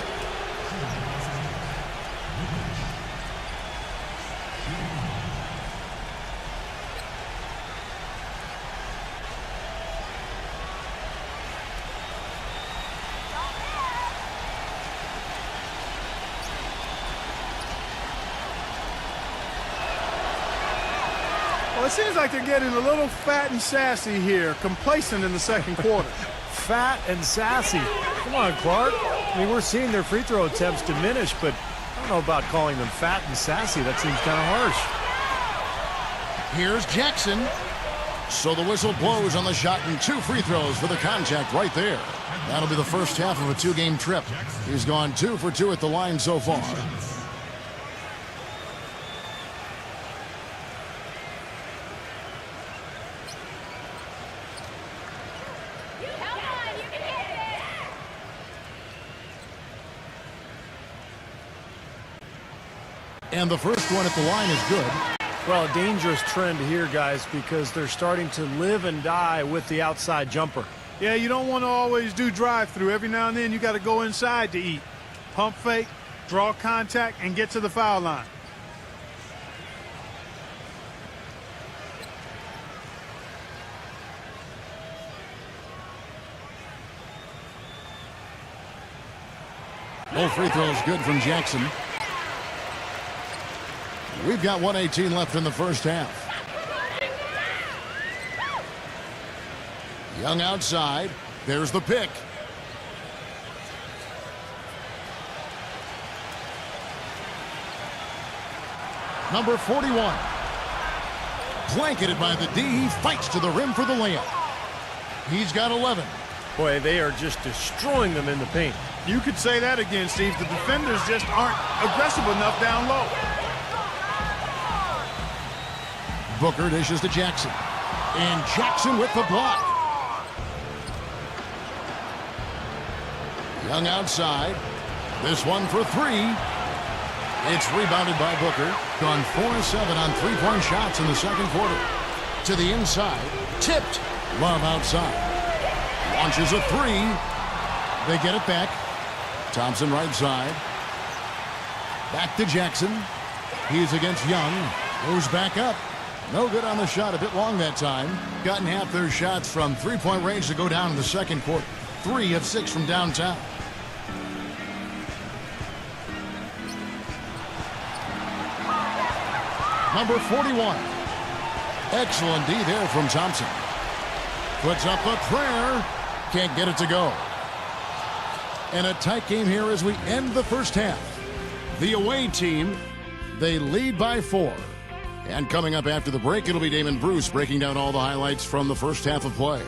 E: Well, it seems like they're getting a little fat and sassy here, complacent in the second quarter.
D: Fat and sassy. Come on, Clark. I mean, we're seeing their free throw attempts diminish, but I don't know about calling them fat and sassy. That seems kind of harsh.
C: Here's Jackson. So the whistle blows on the shot, and 2 free throws for the contact right there. That'll be the first half of a 2-game trip. He's gone 2 for 2 at the line so far.
I: Come on, you can hit it!
C: And the first one at the line is good.
D: Well, a dangerous trend here, guys, because they're starting to live and die with the outside jumper.
E: Yeah, you don't want to always do drive-through. Every now and then you got to go inside to eat. Pump fake, draw contact, and get to the foul line.
C: No free throws good from Jackson. We've got 1:18 left in the first half. Young outside. There's the pick. Number 41. Blanketed by the D. He fights to the rim for the layup. He's got 11.
D: Boy, they are just destroying them in the paint.
E: You could say that again, Steve. The defenders just aren't aggressive enough down low.
C: Booker dishes to Jackson. And Jackson with the block. Young outside. This one for 3. It's rebounded by Booker. Gone 4-7 on three-point shots in the second quarter. To the inside. Tipped. Love outside. Launches a 3. They get it back. Thompson right side. Back to Jackson. He's against Young. Goes back up. No good on the shot. A bit long that time. Gotten half their shots from three-point range to go down in the second quarter. 3 of 6 from downtown. Number 41. Excellent D there from Thompson. Puts up a prayer. Can't get it to go. And a tight game here as we end the first half. The away team, they lead by 4. And coming up after the break, it'll be Damon Bruce breaking down all the highlights from the first half of play.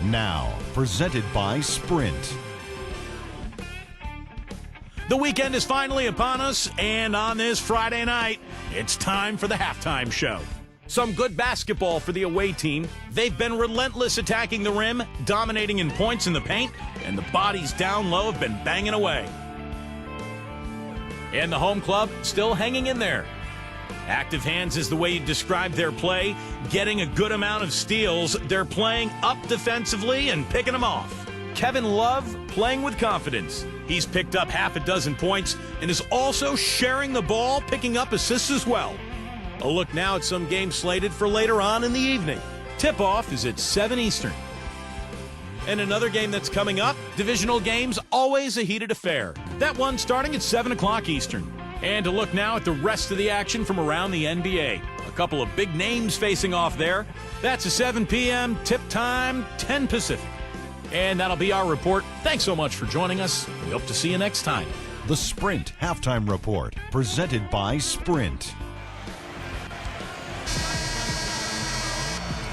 G: Now, presented by Sprint.
B: The weekend is finally upon us, and on this Friday night, it's time for the halftime show. Some good basketball for the away team. They've been relentless attacking the rim, dominating in points in the paint, and the bodies down low have been banging away. And the home club still hanging in there. Active hands is the way you describe their play, getting a good amount of steals. They're playing up defensively and picking them off. Kevin Love playing with confidence. He's picked up half a dozen points and is also sharing the ball, picking up assists as well. A look now at some games slated for later on in the evening. Tip-off is at 7 Eastern. And another game that's coming up, divisional games, always a heated affair. That one starting at 7 o'clock Eastern. And to look now at the rest of the action from around the NBA. A couple of big names facing off there. That's a 7 p.m. tip time, 10 Pacific. And that'll be our report. Thanks so much for joining us. We hope to see you next time.
G: The Sprint Halftime Report, presented by Sprint.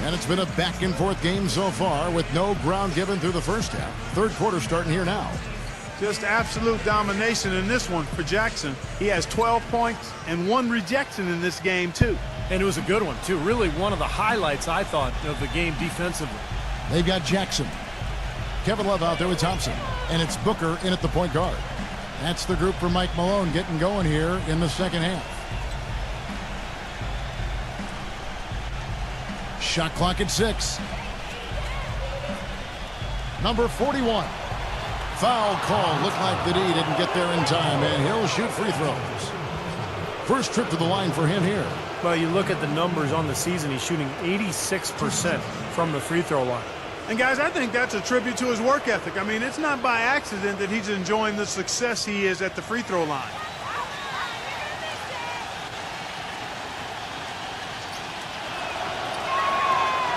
C: And it's been a back-and-forth game so far with no ground given through the first half. Third quarter starting here now.
E: Just absolute domination in this one for Jackson. He has 12 points and 1 rejection in this game, too.
D: And it was a good one, too. Really one of the highlights, I thought, of the game defensively.
C: They've got Jackson. Kevin Love out there with Thompson. And it's Booker in at the point guard. That's the group for Mike Malone getting going here in the second half. Shot clock at 6. Number 41. Foul call. Looked like the D didn't get there in time, and he'll shoot free throws. First trip to the line for him here.
D: Well, you look at the numbers on the season, he's shooting 86% from the free throw line.
E: And guys, I think that's a tribute to his work ethic. I mean, it's not by accident that he's enjoying the success he is at the free throw line.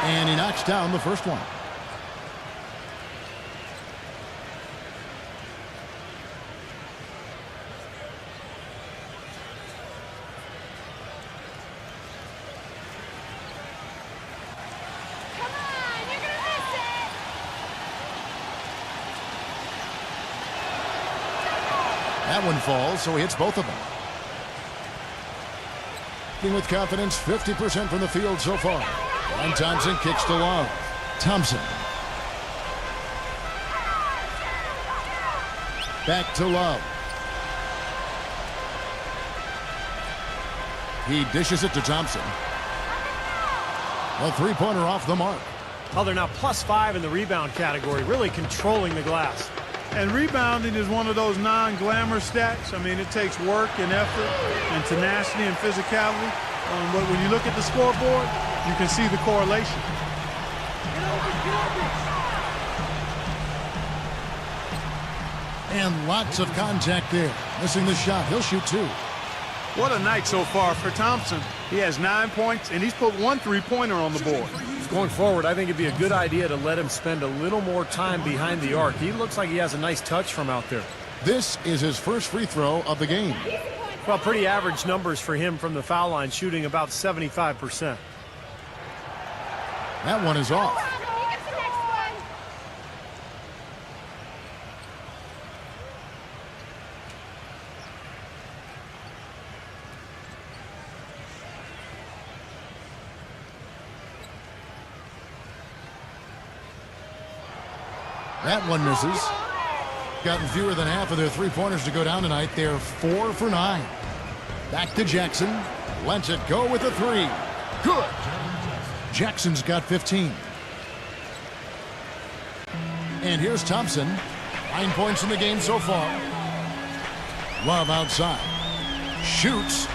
C: And he knocks down the first one. That one falls, so he hits both of them. With confidence, 50% from the field so far. And Thompson kicks to Love. Thompson. Back to Love. He dishes it to Thompson. A three-pointer off the mark.
D: Oh, they're now +5 in the rebound category, really controlling the glass.
E: And rebounding is one of those non-glamour stats. I mean, it takes work and effort and tenacity and physicality. But when you look at the scoreboard, you can see the correlation.
C: And lots of contact there. Missing the shot. He'll shoot 2.
E: What a night so far for Thompson. He has 9 points, and he's put 1 3-pointer on the board.
D: Going forward, I think it'd be a good idea to let him spend a little more time behind the arc. He looks like he has a nice touch from out there.
C: This is his first free throw of the game.
D: Well, pretty average numbers for him from the foul line, shooting about 75%.
C: That one is off. That one misses. Gotten fewer than half of their three-pointers to go down tonight. They're 4 for 9. Back to Jackson. Lets it go with a 3. Good. Jackson's got 15. And here's Thompson. 9 points in the game so far. Love outside. Shoots.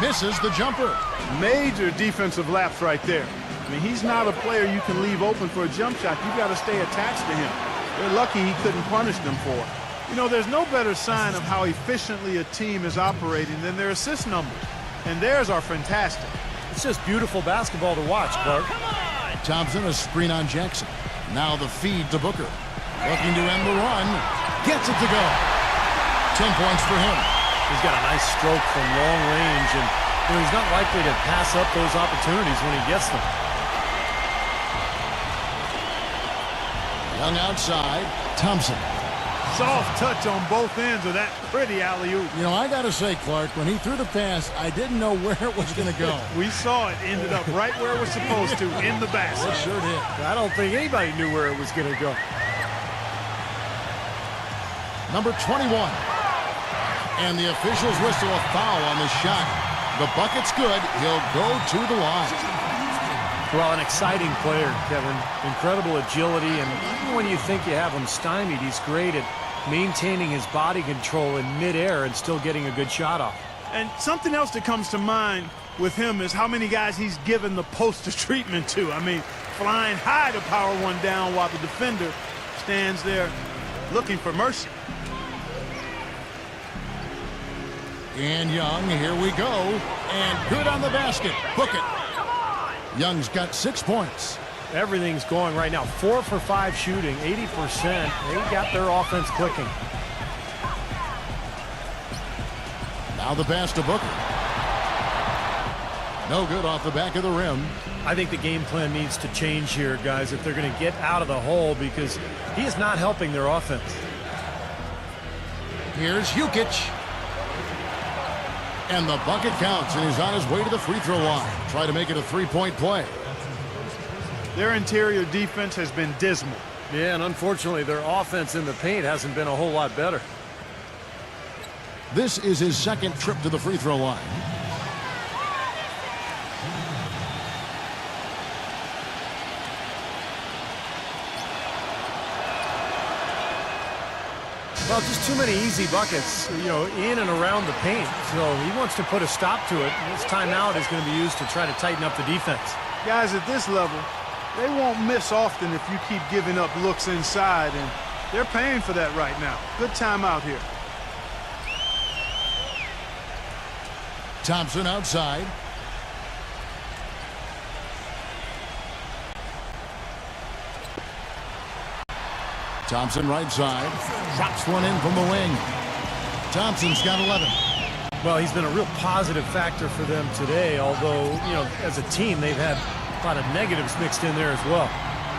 C: Misses the jumper.
E: Major defensive lapse right there. I mean, he's not a player you can leave open for a jump shot. You've got to stay attached to him. They're lucky he couldn't punish them for it. You know, there's no better sign of how efficiently a team is operating than their assist numbers. And theirs are fantastic.
D: It's just beautiful basketball to watch, Clark.
C: Thompson, a screen on Jackson. Now the feed to Booker. Looking to end the run. Gets it to go. 10 points for him.
D: He's got a nice stroke from long range, and he's not likely to pass up those opportunities when he gets them.
C: Young outside. Thompson.
E: Soft touch on both ends of that pretty alley-oop.
C: You know, I got to say, Clark, when he threw the pass, I didn't know where it was going to go.
E: We saw it ended up right where it was supposed to, in the basket.
C: It sure did.
D: I don't think anybody knew where it was going to go.
C: Number 21. And the officials whistle a foul on the shot. The bucket's good. He'll go to the line.
D: Well, an exciting player, Kevin. Incredible agility, and even when you think you have him stymied, he's great at maintaining his body control in midair and still getting a good shot off.
E: And something else that comes to mind with him is how many guys he's given the poster treatment to. I mean, flying high to power one down while the defender stands there looking for mercy.
C: And Young, here we go. And good on the basket. Book it. Young's got 6 points.
D: Everything's going right now. 4 for 5 shooting, 80%. They got their offense clicking.
C: Now the pass to Booker. No good off the back of the rim.
D: I think the game plan needs to change here, guys, if they're going to get out of the hole, because he is not helping their offense.
C: Here's Jukic. And the bucket counts, and he's on his way to the free throw line. Try to make it a three-point play.
E: Their interior defense has been dismal.
D: Yeah, and unfortunately, their offense in the paint hasn't been a whole lot better.
C: This is his second trip to the free throw line.
D: Well, just too many easy buckets, in and around the paint. So he wants to put a stop to it. And this timeout is going to be used to try to tighten up the defense.
E: Guys at this level, they won't miss often if you keep giving up looks inside, and they're paying for that right now. Good timeout here.
C: Thompson outside. Thompson right side. Drops one in from the wing. Thompson's got 11.
D: Well, he's been a real positive factor for them today, although, as a team, they've had a lot of negatives mixed in there as well.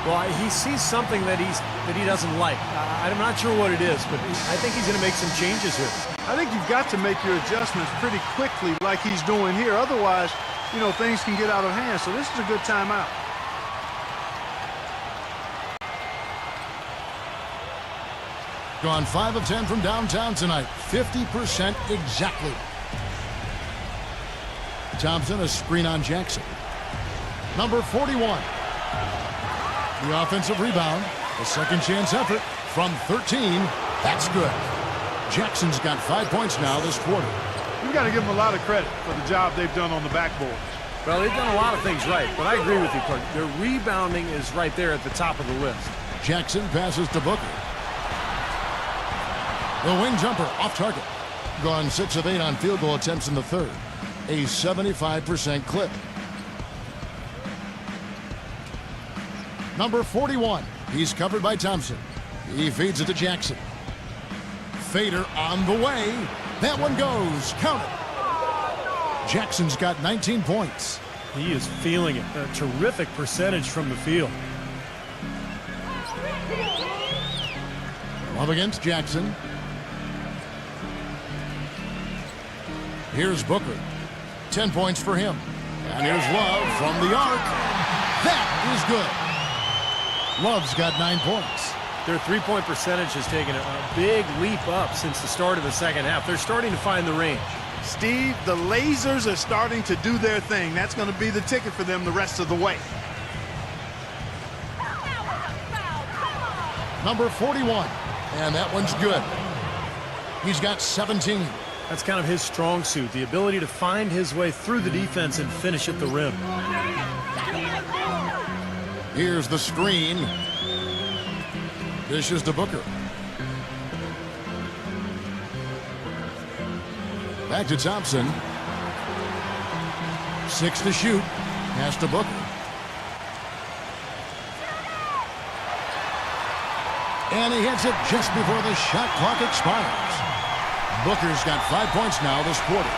D: Well, he sees something that he doesn't like. I'm not sure what it is, but I think he's going to make some changes here.
E: I think you've got to make your adjustments pretty quickly like he's doing here. Otherwise, things can get out of hand. So this is a good timeout.
C: Gone 5 of 10 from downtown tonight. 50% exactly. Thompson, a screen on Jackson. Number 41. The offensive rebound. A second chance effort from 13. That's good. Jackson's got 5 points now this quarter.
E: You've got to give them a lot of credit for the job they've done on the backboard.
D: Well, they've done a lot of things right, but I agree with you, Clark. Their rebounding is right there at the top of the list.
C: Jackson passes to Booker. The wing jumper off target. Gone 6 of 8 on field goal attempts in the third. A 75% clip. Number 41. He's covered by Thompson. He feeds it to Jackson. Fader on the way. That one goes. Count it. Jackson's got 19 points.
D: He is feeling it. A terrific percentage from the field.
C: Love against Jackson. Here's Booker. 10 points for him. And here's Love from the arc. That is good. Love's got 9 points.
D: Their three-point percentage has taken a big leap up since the start of the second half. They're starting to find the range.
E: Steve, the lasers are starting to do their thing. That's going to be the ticket for them the rest of the way.
C: Number 41. And that one's good. He's got 17.
D: That's kind of his strong suit, the ability to find his way through the defense and finish at the rim.
C: Here's the screen. Dishes to Booker. Back to Thompson. 6 to shoot. Pass to Booker. And he hits it just before the shot clock expires. Booker's got 5 points now this quarter.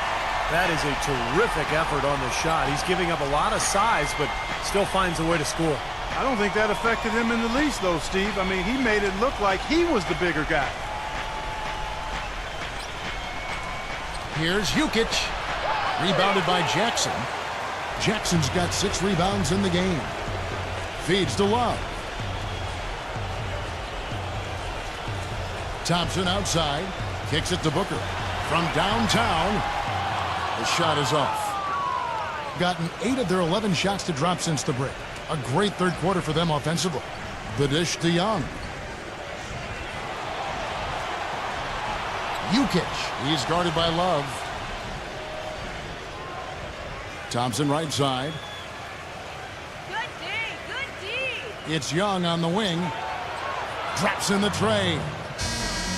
D: That is a terrific effort on the shot. He's giving up a lot of size, but still finds a way to score.
E: I don't think that affected him in the least, though, Steve. I mean, he made it look like he was the bigger guy.
C: Here's Jukic. Rebounded by Jackson. Jackson's got 6 rebounds in the game. Feeds to Love. Thompson outside. Kicks it to Booker. From downtown. The shot is off. Gotten 8 of their 11 shots to drop since the break. A great third quarter for them offensively. The dish to Young. Jukic. He's guarded by Love. Thompson right side.
I: Good D, good D.
C: It's Young on the wing. Drops in the tray.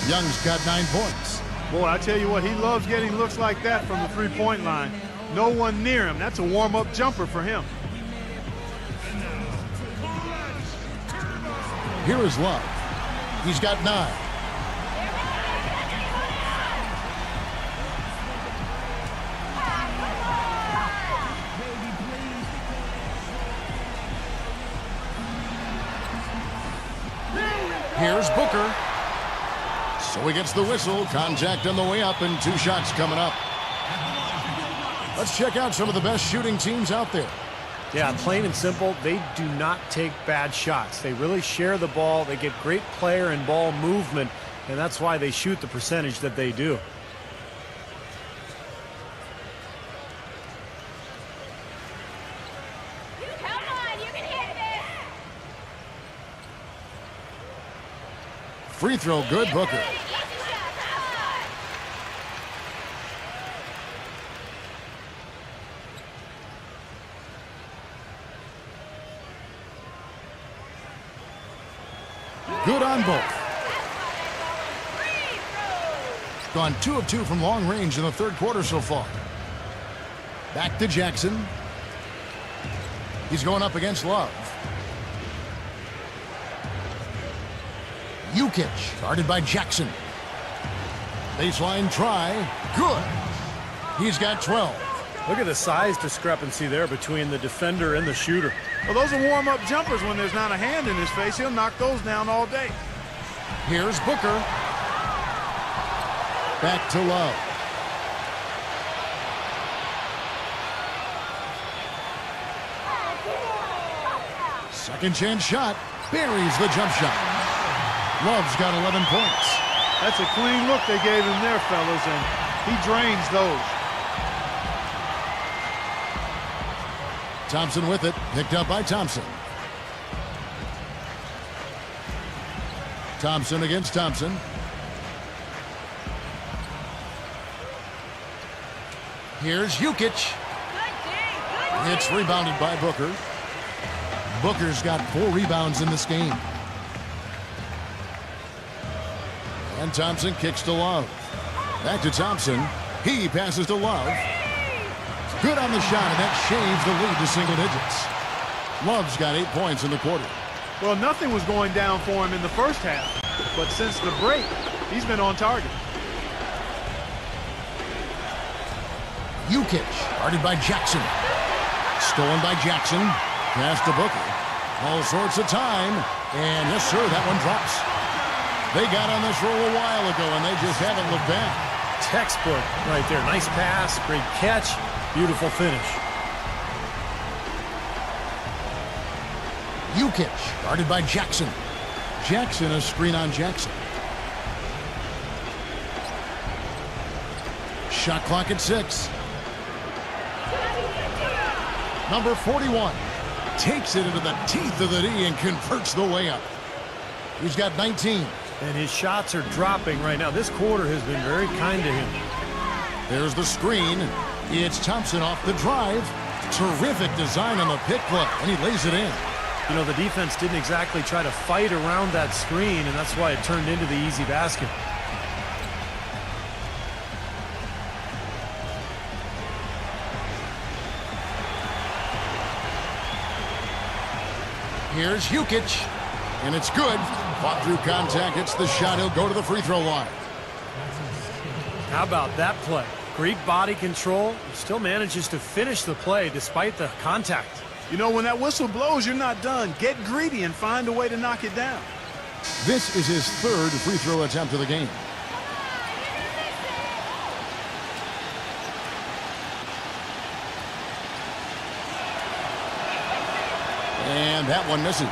C: Young's got 9 points.
E: Boy, I tell you what, he loves getting looks like that from the three-point line. No one near him. That's a warm-up jumper for him.
C: Here is Love. He's got 9. Here's Booker. So he gets the whistle. Contact on the way up and 2 shots coming up. Let's check out some of the best shooting teams out there.
D: Yeah, plain and simple, they do not take bad shots. They really share the ball. They get great player and ball movement, and that's why they shoot the percentage that they do.
C: Free throw good, Booker. Good on both. Gone 2 of 2 from long range in the third quarter so far. Back to Jackson. He's going up against Love. Jukic, guarded by Jackson. Baseline try. Good. He's got 12.
D: Look at the size discrepancy there between the defender and the shooter.
E: Well, those are warm-up jumpers. When there's not a hand in his face, he'll knock those down all day.
C: Here's Booker. Back to Love. Second chance shot. Buries the jump shot. Love's got 11 points.
E: That's a clean look they gave him there, fellas, and he drains those.
C: Thompson with it. Picked up by Thompson. Thompson against Thompson. Here's Jukic. It's rebounded by Booker. Booker's got 4 rebounds in this game. And Thompson kicks to Love. Back to Thompson. He passes to Love. Good on the shot, and that shaves the lead to single digits. Love's got 8 points in the quarter.
E: Well, nothing was going down for him in the first half, but since the break, he's been on target.
C: Jukic, guarded by Jackson. Stolen by Jackson. Pass to Booker. All sorts of time. And yes, sir, that one drops. They got on this roll a while ago, and they just haven't looked back.
D: Textbook right there. Nice pass, great catch, beautiful finish.
C: Jukic, guarded by Jackson. Jackson, a screen on Jackson. Shot clock at 6. Number 41 takes it into the teeth of the D and converts the layup. He's got 19.
D: And his shots are dropping right now. This quarter has been very kind to him.
C: There's the screen. It's Thompson off the drive. Terrific design on the pick play, and he lays it in.
D: You know, the defense didn't exactly try to fight around that screen, and that's why it turned into the easy basket.
C: Here's Jukic, and it's good. Fought through contact, hits the shot. He'll go to the free throw line.
D: How about that play? Great body control. Still manages to finish the play despite the contact.
E: You know, when that whistle blows, you're not done. Get greedy and find a way to knock it down.
C: This is his 3rd free throw attempt of the game. And that one misses.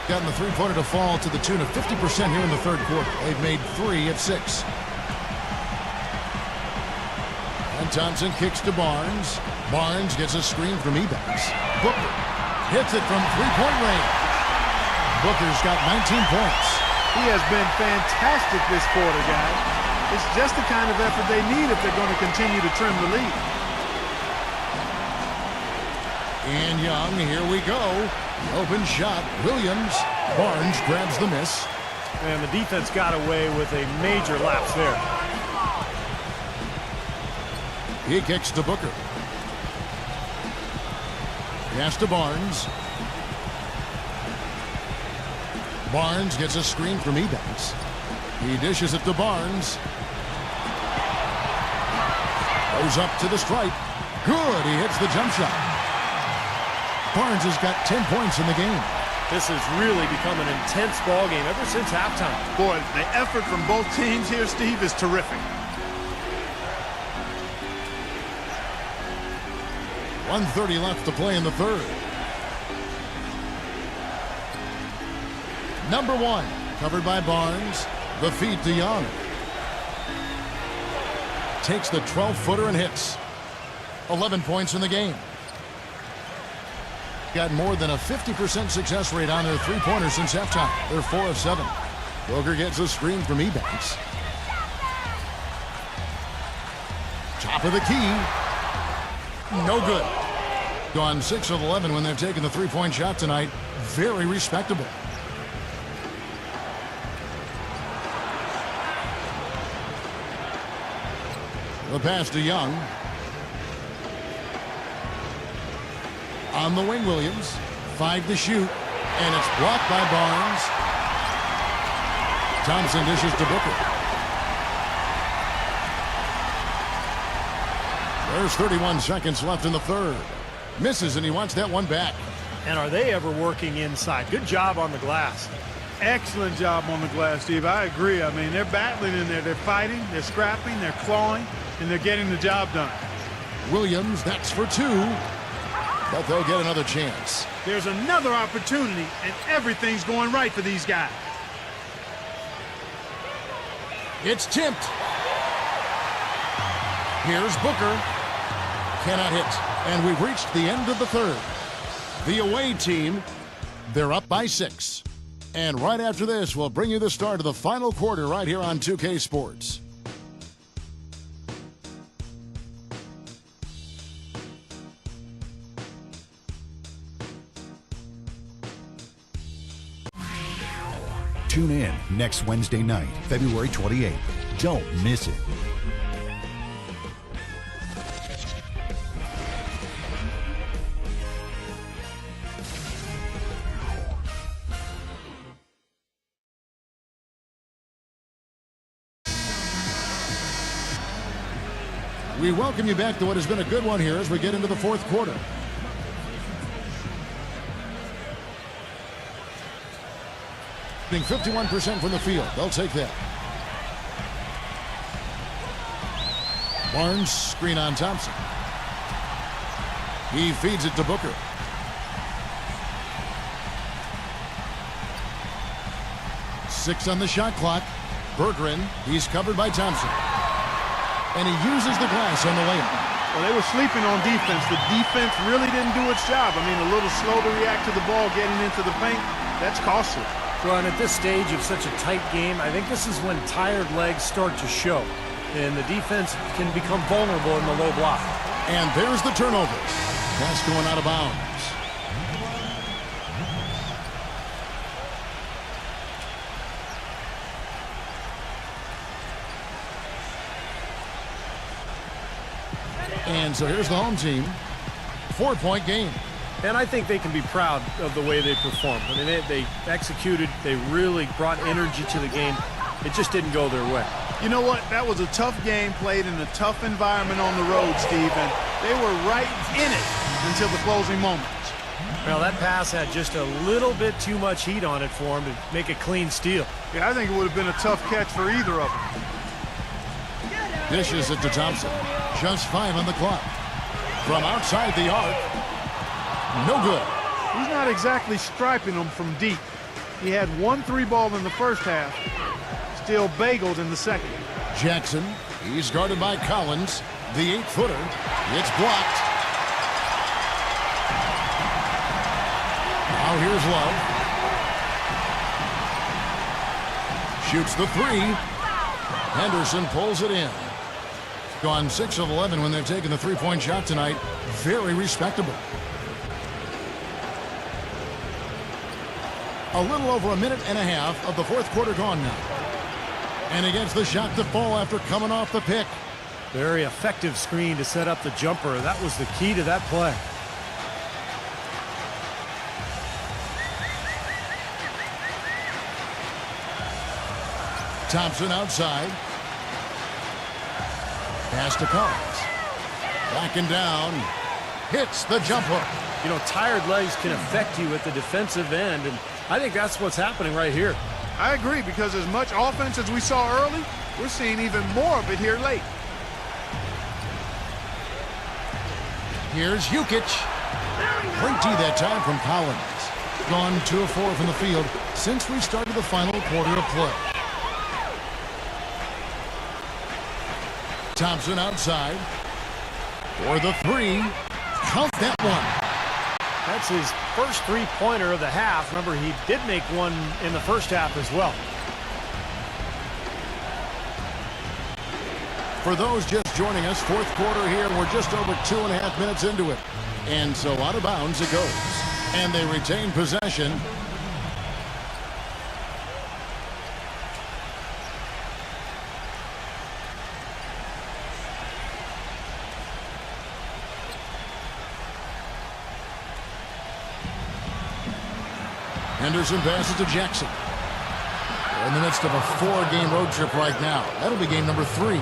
C: Gotten the three-pointer to fall to the tune of 50% here in the third quarter. They've made 3 of 6. And Thompson kicks to Barnes. Barnes gets a screen from Ebanks. Booker hits it from three-point range. Booker's got 19 points.
E: He has been fantastic this quarter, guys. It's just the kind of effort they need if they're going to continue to trim the lead.
C: And Young, here we go. Open shot, Williams. Barnes grabs the miss.
D: And the defense got away with a major lapse there.
C: He kicks to Booker. Pass to Barnes. Barnes gets a screen from Ebanks. He dishes it to Barnes. Goes up to the stripe. Good, he hits the jump shot. Barnes has got 10 points in the game.
D: This has really become an intense ball game ever since halftime.
E: Boy, the effort from both teams here, Steve, is terrific.
C: 1:30 left to play in the third. Number 1, covered by Barnes. The feed to Young. Takes the 12-footer and hits. 11 points in the game. got more than a 50% success rate on their three-pointers since halftime. They're 4 of 7. Booker gets a screen from Ebanks. Top of the key. No good. Gone 6 of 11 when they've taken the three-point shot tonight. Very respectable. The pass to Young. On the wing, Williams. 5 to shoot. And it's blocked by Barnes. Thompson dishes to Booker. There's 31 seconds left in the third. Misses, and he wants that one back.
D: And are they ever working inside? Good job on the glass.
E: Excellent job on the glass, Steve. I agree. I mean, they're battling in there. They're fighting, they're scrapping, they're clawing, and they're getting the job done.
C: Williams, that's for 2. But they'll get another chance.
E: There's another opportunity, and everything's going right for these guys.
C: It's tipped. Here's Booker. Cannot hit. And we've reached the end of the third. The away team, they're up by 6. And right after this, we'll bring you the start of the final quarter right here on 2K Sports.
G: Tune in next Wednesday night, February 28th. Don't miss it.
C: We welcome you back to what has been a good one here as we get into the fourth quarter. Shooting 51% from the field. They'll take that. Barnes, screen on Thompson. He feeds it to Booker. Six on the shot clock. Berggren, he's covered by Thompson. And he uses the glass on the layup.
E: Well, they were sleeping on defense. The defense really didn't do its job. I mean, a little slow to react to the ball getting into the paint. That's costly.
D: Well, and at this stage of such a tight game, I think this is when tired legs start to show. And the defense can become vulnerable in the low block.
C: And there's the turnover. Pass going out of bounds. And so here's the home team. 4-point game.
D: And I think they can be proud of the way they performed. I mean, they executed. They really brought energy to the game. It just didn't go their way.
E: You know what? That was a tough game played in a tough environment on the road, Steve. And they were right in it until the closing moments.
D: Well, that pass had just a little bit too much heat on it for him to make a clean steal.
E: Yeah, I think it would have been a tough catch for either of them.
C: Dishes it to Thompson. Just 5 on the clock. From outside the arc. No good.
E: He's not exactly striping them from deep. He had 1 3-ball in the first half. Still bageled in the second.
C: Jackson, he's guarded by Collins. The 8-footer. It's blocked. Now here's Love. Shoots the 3. Henderson pulls it in. Gone 6 of 11 when they've taken the three-point shot tonight. Very respectable. A little over a minute and a half of the fourth quarter gone now. And he gets the shot to fall after coming off the pick.
D: Very effective screen to set up the jumper. That was the key to that play.
C: Thompson outside. Pass to Collins. Backing down. Hits the jump hook.
D: You know, tired legs can affect you at the defensive end, and I think that's what's happening right here.
E: I agree, because as much offense as we saw early, we're seeing even more of it here late.
C: Here's Jukic. Great D that time from Collins. Gone 2 of 4 from the field since we started the final quarter of play. Thompson outside. For the 3. Count that one.
D: That's his first three-pointer of the half. Remember, he did make one in the first half as well.
C: For those just joining us, fourth quarter here, we're just over 2.5 minutes into it. And so out of bounds it goes. And they retain possession. Henderson passes to Jackson. They're in the midst of a 4-game road trip right now. That'll be game number 3.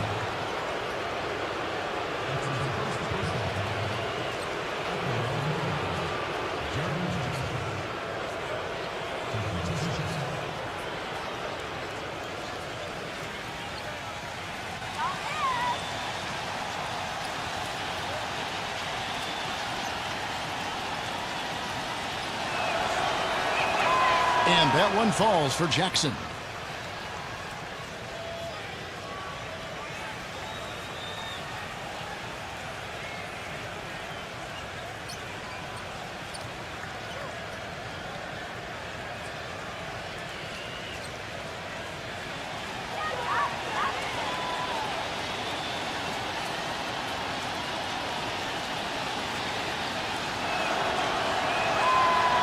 C: And that one falls for Jackson.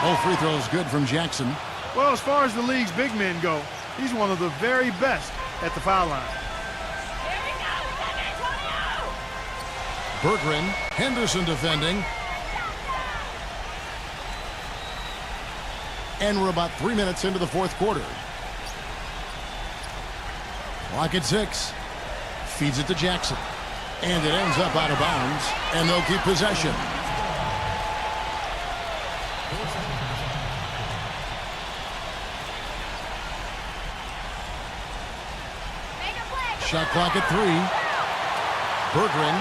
C: All free throws good from Jackson.
E: Well, as far as the league's big men go, he's one of the very best at the foul line.
C: Berggren, Henderson defending. And we're about 3 minutes into the fourth quarter. Clock at 6. Feeds it to Jackson. And it ends up out of bounds. And they'll keep possession. Shot clock at 3. Berggren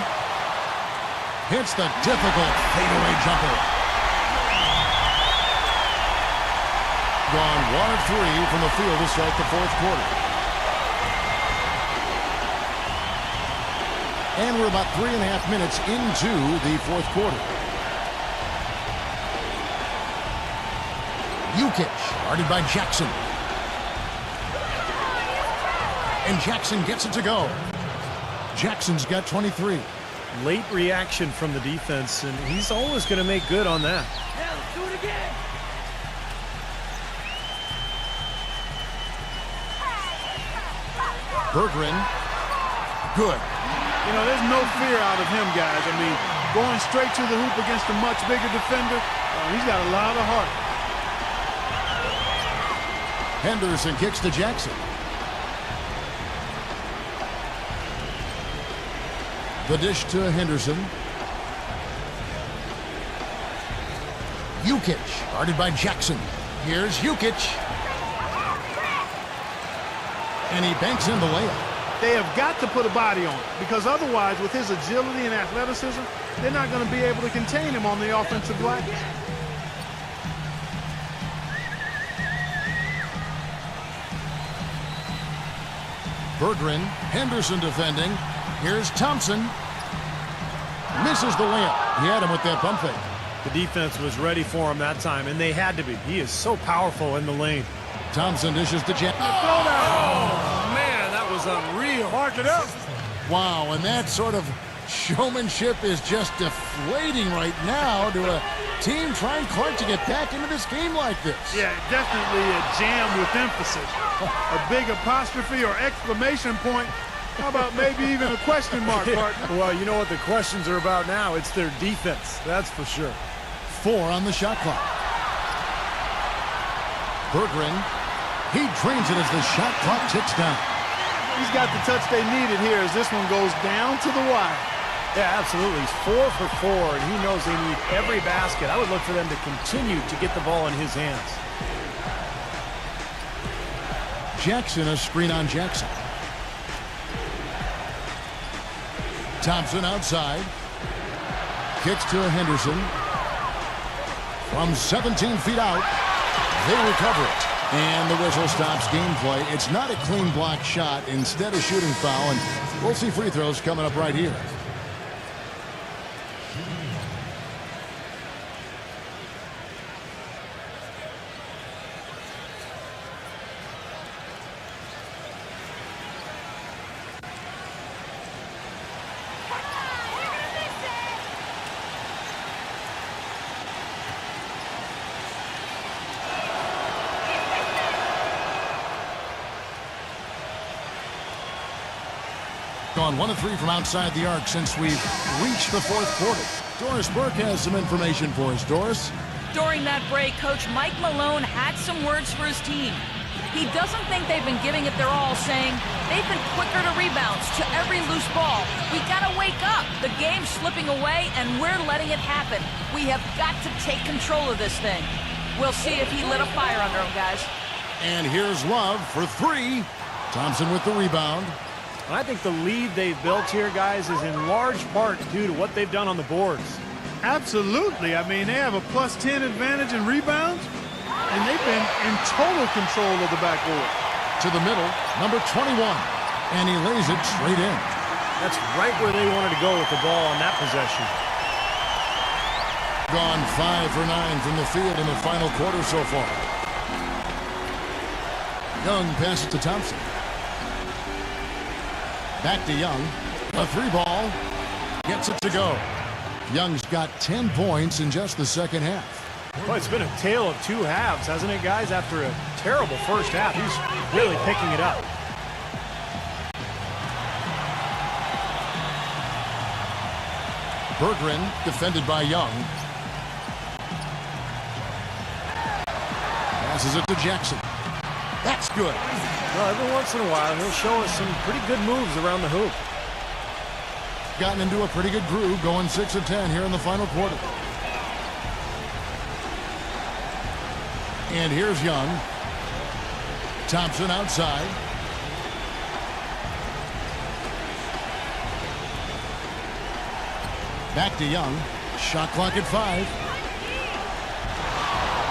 C: hits the difficult fadeaway jumper. Gone 1 of 3 from the field to start the fourth quarter. And we're about 3.5 minutes into the fourth quarter. Jukic, guarded by Jackson. And Jackson gets it to go. Jackson's got 23.
D: Late reaction from the defense, and he's always going to make good on that.
H: Yeah, let's do it again.
C: Berggren, good.
E: You know, there's no fear out of him, guys. I mean, going straight to the hoop against a much bigger defender, he's got a lot of heart.
C: Henderson kicks to Jackson. The dish to Henderson. Jukic, guarded by Jackson. Here's Jukic. And he banks in the layup.
E: They have got to put a body on it, because otherwise, with his agility and athleticism, they're not going to be able to contain him on the offensive glass.
C: Berggren, Henderson defending. Here's Thompson. Misses the layup. He had him with that pump fake.
D: The defense was ready for him that time, and they had to be. He is so powerful in the lane.
C: Thompson dishes to Jackson.
D: Oh, man, that was unreal.
E: Mark it up.
C: Wow, and that sort of showmanship is just deflating right now to a team trying hard to get back into this game like this.
E: Yeah, definitely a jam with emphasis. A big apostrophe or exclamation point. How about maybe even a question mark, partner?
D: Well, you know what the questions are about now. It's their defense, that's for sure.
C: 4 on the shot clock. Berggren, he drains it as the shot clock ticks down.
E: He's got the touch they needed here as this one goes down to the wire.
D: Yeah, absolutely. He's 4 for 4, and he knows they need every basket. I would look for them to continue to get the ball in his hands.
C: Jackson, a screen on Jackson. Thompson outside. Kicks to Henderson. From 17 feet out, they recover it. And the whistle stops gameplay. It's not a clean block shot. Instead, a shooting foul. And we'll see free throws coming up right here. Gone 1 of 3 from outside the arc since we've reached the fourth quarter. Doris Burke has some information for us. Doris?
F: During that break, Coach Mike Malone had some words for his team. He doesn't think they've been giving it their all, saying they've been quicker to rebounds, to every loose ball. We gotta wake up. The game's slipping away, and we're letting it happen. We have got to take control of this thing. We'll see if he lit a fire under him, guys.
C: And here's Love for 3. Thompson with the rebound.
D: I think the lead they've built here, guys, is in large part due to what they've done on the boards.
E: Absolutely. I mean, they have a +10 advantage in rebounds, and they've been in total control of the backboard.
C: To the middle, number 21. And he lays it straight in.
D: That's right where they wanted to go with the ball on that possession.
C: Gone 5 for 9 from the field in the final quarter so far. Young passes to Thompson. Back to Young. A 3 ball. Gets it to go. Young's got 10 points in just the second half.
D: Well, it's been a tale of 2 halves, hasn't it, guys? After a terrible first half, he's really picking it up.
C: Berggren defended by Young. Passes it to Jackson. That's good.
D: Well, every once in a while, he'll show us some pretty good moves around the hoop.
C: Gotten into a pretty good groove, going 6 of 10 here in the final quarter. And here's Young. Thompson outside. Back to Young. Shot clock at 5.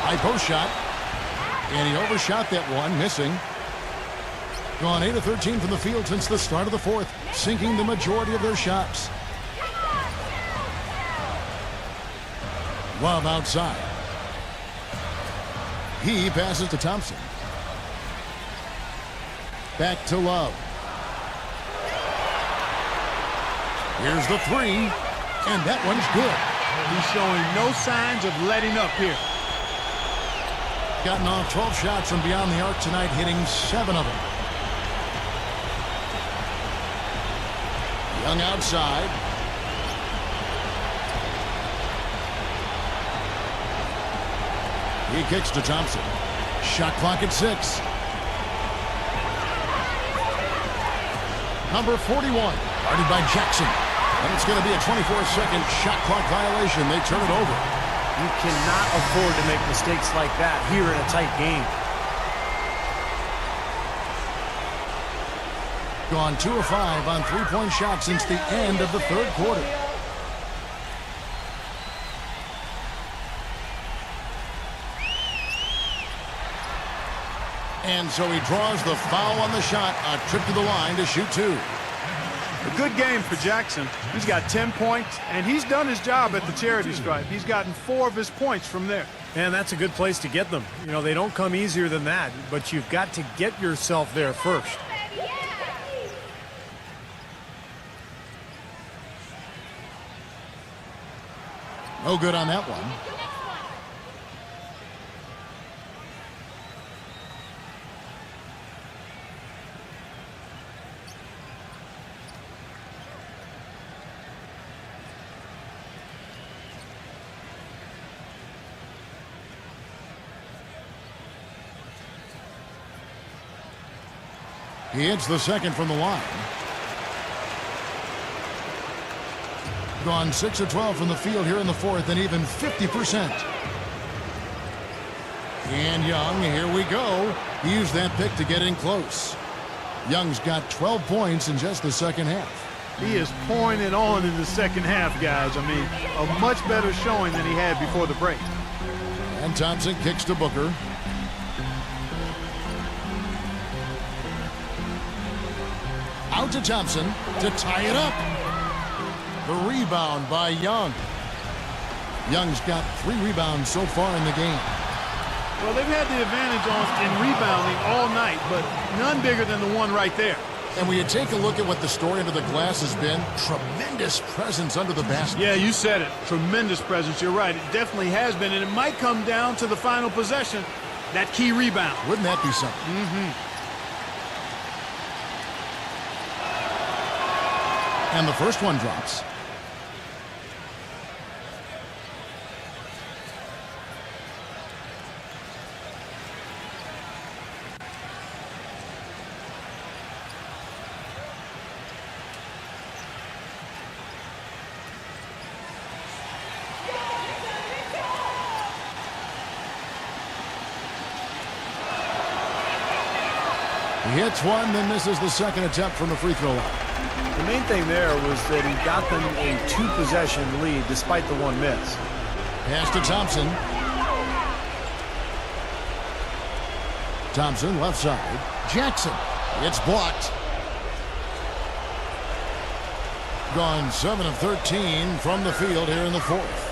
C: High post shot. And he overshot that one, missing. Gone 8 of 13 from the field since the start of the fourth, sinking the majority of their shots. Love outside. He passes to Thompson. Back to Love. Here's the 3, and that one's good.
E: He's showing no signs of letting up here.
C: Gotten off 12 shots from beyond the arc tonight, hitting 7 of them. Young outside. He kicks to Thompson. Shot clock at 6. Number 41, guarded by Jackson. And it's going to be a 24-second shot clock violation. They turn it over.
D: You cannot afford to make mistakes like that here in a tight game.
C: Gone 2 of 5 on 3-point shots since the end of the third quarter. And so he draws the foul on the shot. A trip to the line to shoot 2.
E: A good game for Jackson. He's got 10 points, and he's done his job at the charity stripe. He's gotten 4 of his points from there.
D: And that's a good place to get them. You know, they don't come easier than that, but you've got to get yourself there first.
C: No good on that one. He hits the second from the line. Gone 6 of 12 from the field here in the fourth, and even 50%. And Young, here we go. He used that pick to get in close. Young's got 12 points in just the second half.
E: He is pouring it on in the second half, guys. I mean, a much better showing than he had before the break.
C: And Thompson kicks to Booker. Out to Thompson to tie it up. The rebound by Young. Young's got 3 rebounds so far in the game.
E: Well, they've had the advantage in rebounding all night, but none bigger than the one right there.
C: And when you take a look at what the story under the glass has been, tremendous presence under the basket.
E: Yeah, you said it. Tremendous presence. You're right. It definitely has been, and it might come down to the final possession, that key rebound.
C: Wouldn't that be something? And the first one drops. He hits one, then misses the second attempt from the free throw line.
D: The main thing there was that he got them a 2-possession lead despite the one miss.
C: Pass to Thompson. Thompson, left side. Jackson. It's blocked. Gone 7 of 13 from the field here in the fourth.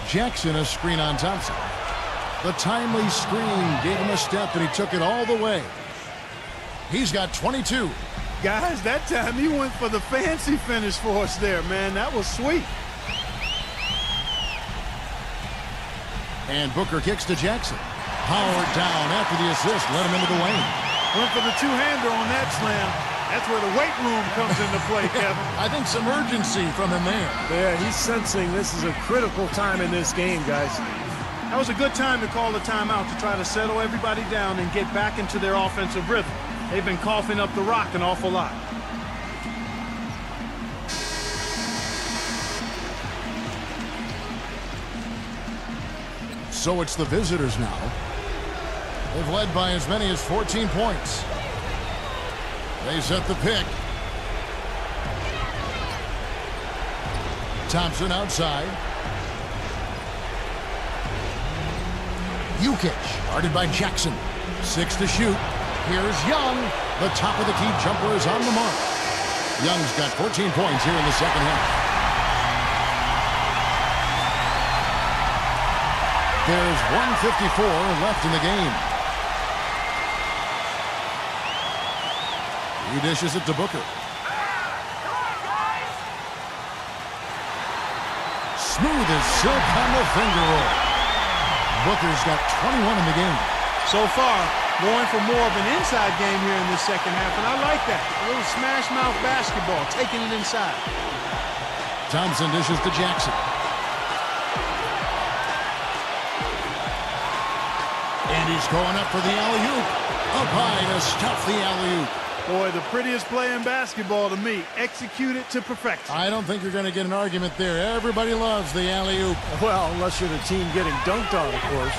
C: Jackson, a screen on Thompson. The timely screen gave him a step, and he took it all the way. He's got 22.
E: Guys, that time he went for the fancy finish for us there, man. That was sweet.
C: And Booker kicks to Jackson. Howard down after the assist, let him into the lane.
E: Went for the two-hander on that slam. That's where the weight room comes into play, Kevin.
C: I think some urgency from him there.
D: Yeah, he's sensing this is a critical time in this game, guys.
E: That was a good time to call the timeout to try to settle everybody down and get back into their offensive rhythm. They've been coughing up the rock an awful lot.
C: So it's the visitors now. They've led by as many as 14 points. They set the pick. Thompson outside. Jukic, guarded by Jackson. 6 to shoot. Here's Young. The top of the key jumper is on the mark. Young's got 14 points here in the second half. There's 1:54 left in the game. He dishes it to Booker. Smooth as silk on the finger roll. Booker's got 21 in the game.
E: So far, going for more of an inside game here in this second half, and I like that. A little smash mouth basketball, taking it inside.
C: Thompson dishes to Jackson. And he's going up for the alley-oop. Up high to stuff the alley-oop.
E: Boy, the prettiest play in basketball to me. Execute it to perfection.
C: I don't think you're going to get an argument there. Everybody loves the alley-oop.
D: Well, unless you're the team getting dunked on, of course.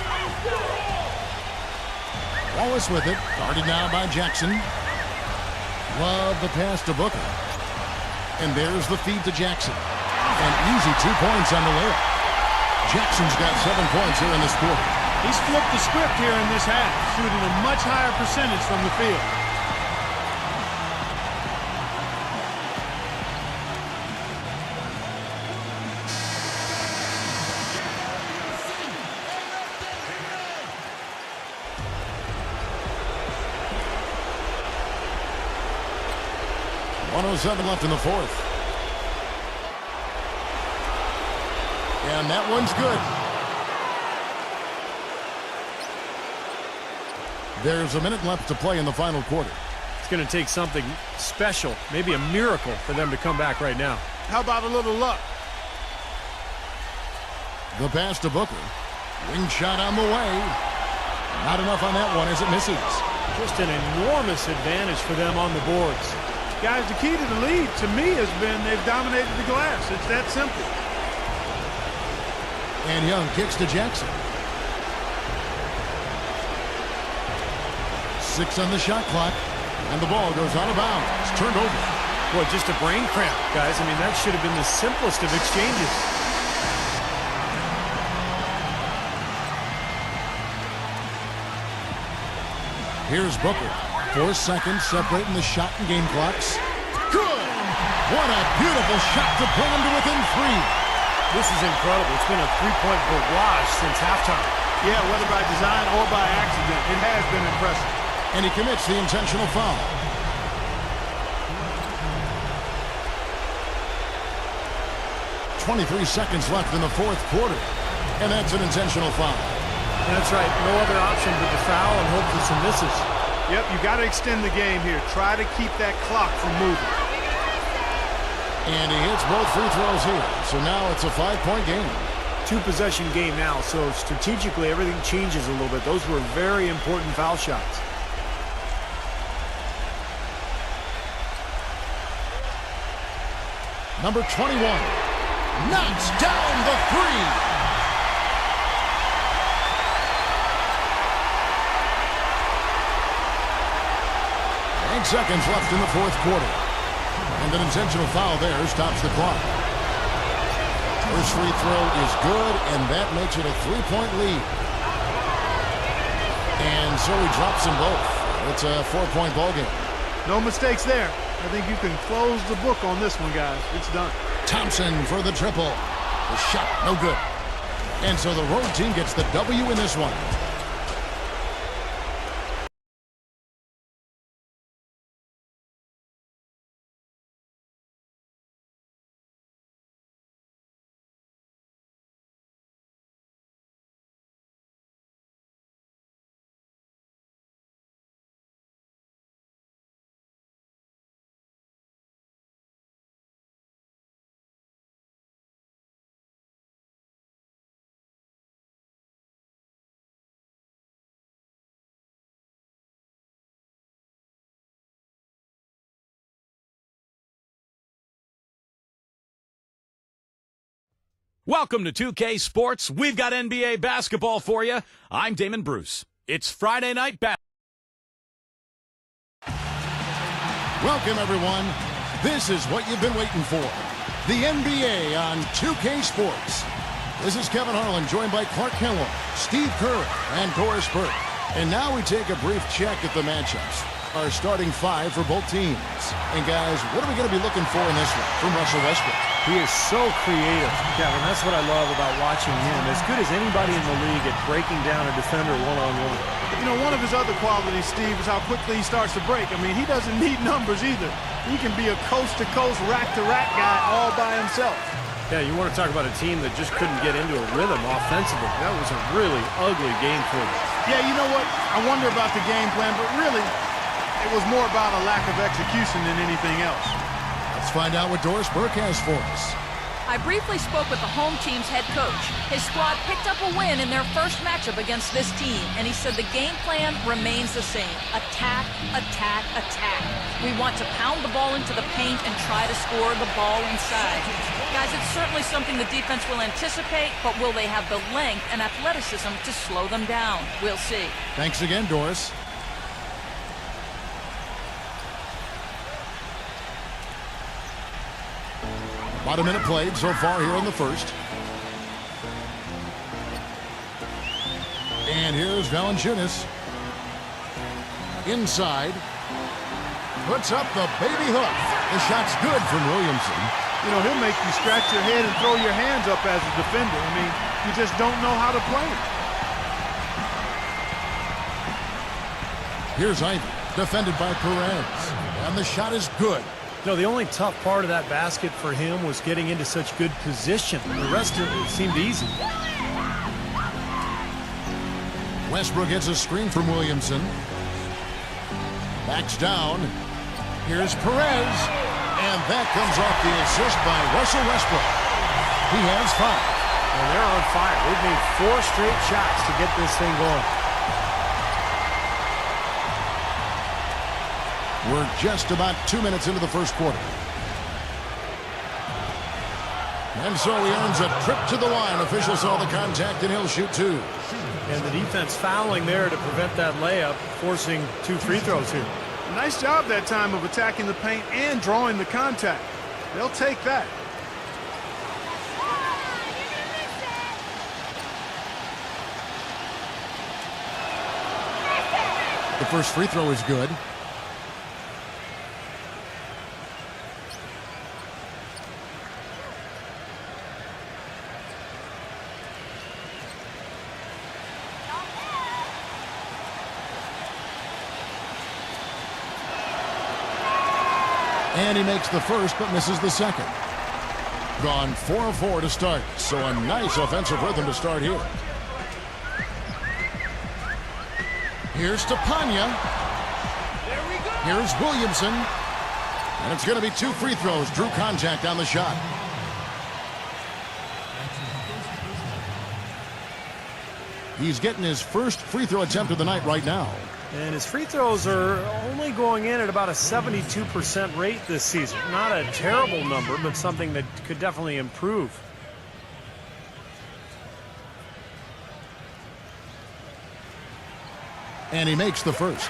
C: Wallace with it. Guarded now by Jackson. Love the pass to Booker. And there's the feed to Jackson. An easy 2 points on the layup. Jackson's got 7 points here in this quarter.
E: He's flipped the script here in this half, shooting a much higher percentage from the field.
C: .107 left in the fourth. And that one's good. There's a minute left to play in the final quarter.
D: It's going to take something special, maybe a miracle, for them to come back right now.
E: How about a little luck?
C: The pass to Booker. Wing shot on the way. Not enough on that one as it misses.
D: Just an enormous advantage for them on the boards.
E: Guys, the key to the lead, to me, has been they've dominated the glass. It's that simple.
C: And Young kicks to Jackson. 6 on the shot clock. And the ball goes out of bounds. It's turned over.
D: Boy, just a brain cramp, guys. I mean, that should have been the simplest of exchanges.
C: Here's Booker. 4 seconds separating the shot and game clocks. Good! What a beautiful shot to bring him to within 3.
D: This is incredible. It's been a three-point barrage since halftime.
E: Yeah, whether by design or by accident, it has been impressive.
C: And he commits the intentional foul. .23 seconds left in the fourth quarter. And that's an intentional foul.
D: That's right. No other option but to foul and hope for some misses.
E: Yep, you got to extend the game here. Try to keep that clock from moving.
C: And he hits both free throws here. So now it's a 5-point game.
D: Two-possession game now, so strategically everything changes a little bit. Those were very important foul shots.
C: Number 21 knocks down the three. 8 seconds left in the fourth quarter. And an intentional foul there stops the clock. First free throw is good, and that makes it a 3-point lead. And so he drops them both. It's a 4-point ball game.
E: No mistakes there. I think you can close the book on this one, guys. It's done.
C: Thompson for the triple. The shot, no good. And so the road team gets the W in this one.
B: Welcome to 2K Sports. We've got NBA basketball for you. I'm Damon Bruce. It's Friday night basketball.
C: Welcome, everyone. This is what you've been waiting for. The NBA on 2K Sports. This is Kevin Harlan, joined by Clark Kellogg, Steve Kerr, and Doris Burke. And now we take a brief check at the matchups. Our starting 5 for both teams. And guys, what are we going to be looking for in this one from Russell Westbrook?
D: He is so creative, Kevin. That's what I love about watching him. As good as anybody in the league at breaking down a defender one-on-one.
E: You know, one of his other qualities, Steve, is how quickly he starts to break. I mean, he doesn't need numbers either. He can be a coast-to-coast, rack-to-rack guy all by himself.
D: Yeah, you want to talk about a team that just couldn't get into a rhythm offensively. That was a really ugly game for them.
E: Yeah, you know what? I wonder about the game plan, but really, it was more about a lack of execution than anything else.
C: Let's find out what Doris Burke has for us.
F: I briefly spoke with the home team's head coach. His squad picked up a win in their first matchup against this team, and he said the game plan remains the same. Attack, attack, attack. We want to pound the ball into the paint and try to score the ball inside. Guys, it's certainly something the defense will anticipate, but will they have the length and athleticism to slow them down? We'll see.
C: Thanks again, Doris. About a minute played so far here in the first. And here's Valanciunas. Inside. Puts up the baby hook. The shot's good from Williamson.
E: You know, he'll make you scratch your head and throw your hands up as a defender. I mean, you just don't know how to play him.
C: Here's Ivy, defended by Perez. And the shot is good.
D: No, the only tough part of that basket for him was getting into such good position. The rest of it seemed easy.
C: Westbrook gets a screen from Williamson. Backs down. Here's Perez. And that comes off the assist by Russell Westbrook. He has 5.
D: And they're on fire. They've made 4 straight shots to get this thing going.
C: We're just about 2 minutes into the first quarter. And so he earns a trip to the line. Official saw the contact, and he'll shoot 2.
D: And the defense fouling there to prevent that layup, forcing 2 free throws here.
E: Nice job that time of attacking the paint and drawing the contact. They'll take that.
C: The first free throw is good. And he makes the first, but misses the second. Gone 4 of 4 to start. So a nice offensive rhythm to start here. Here's to Panya. Here's Williamson. And it's going to be 2 free throws. Drew contact on the shot. He's getting his first free throw attempt of the night right now.
D: And his free throws are only going in at about a 72% rate this season. Not a terrible number, but something that could definitely improve.
C: And he makes the first.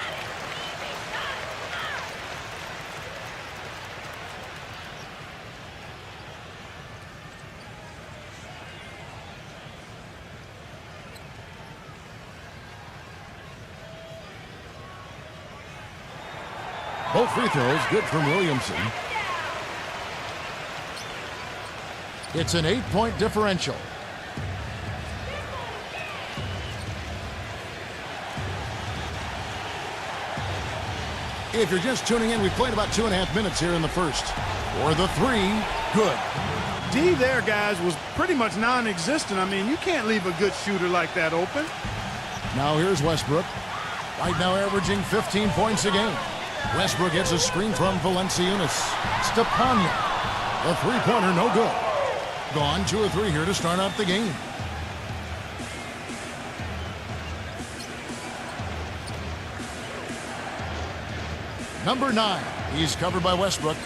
C: Both free throws good from Williamson. It's an 8-point differential. If you're just tuning in, we played about 2.5 minutes here in the first. For the 3, good.
E: D there, guys, was pretty much non-existent. I mean, you can't leave a good shooter like that open.
C: Now here's Westbrook. Right now averaging 15 points a game. Westbrook gets a screen from Valanciunas. Stepanya. The three-pointer, no good. Gone 2 of 3 here to start out the game. Number 9. He's covered by Westbrook.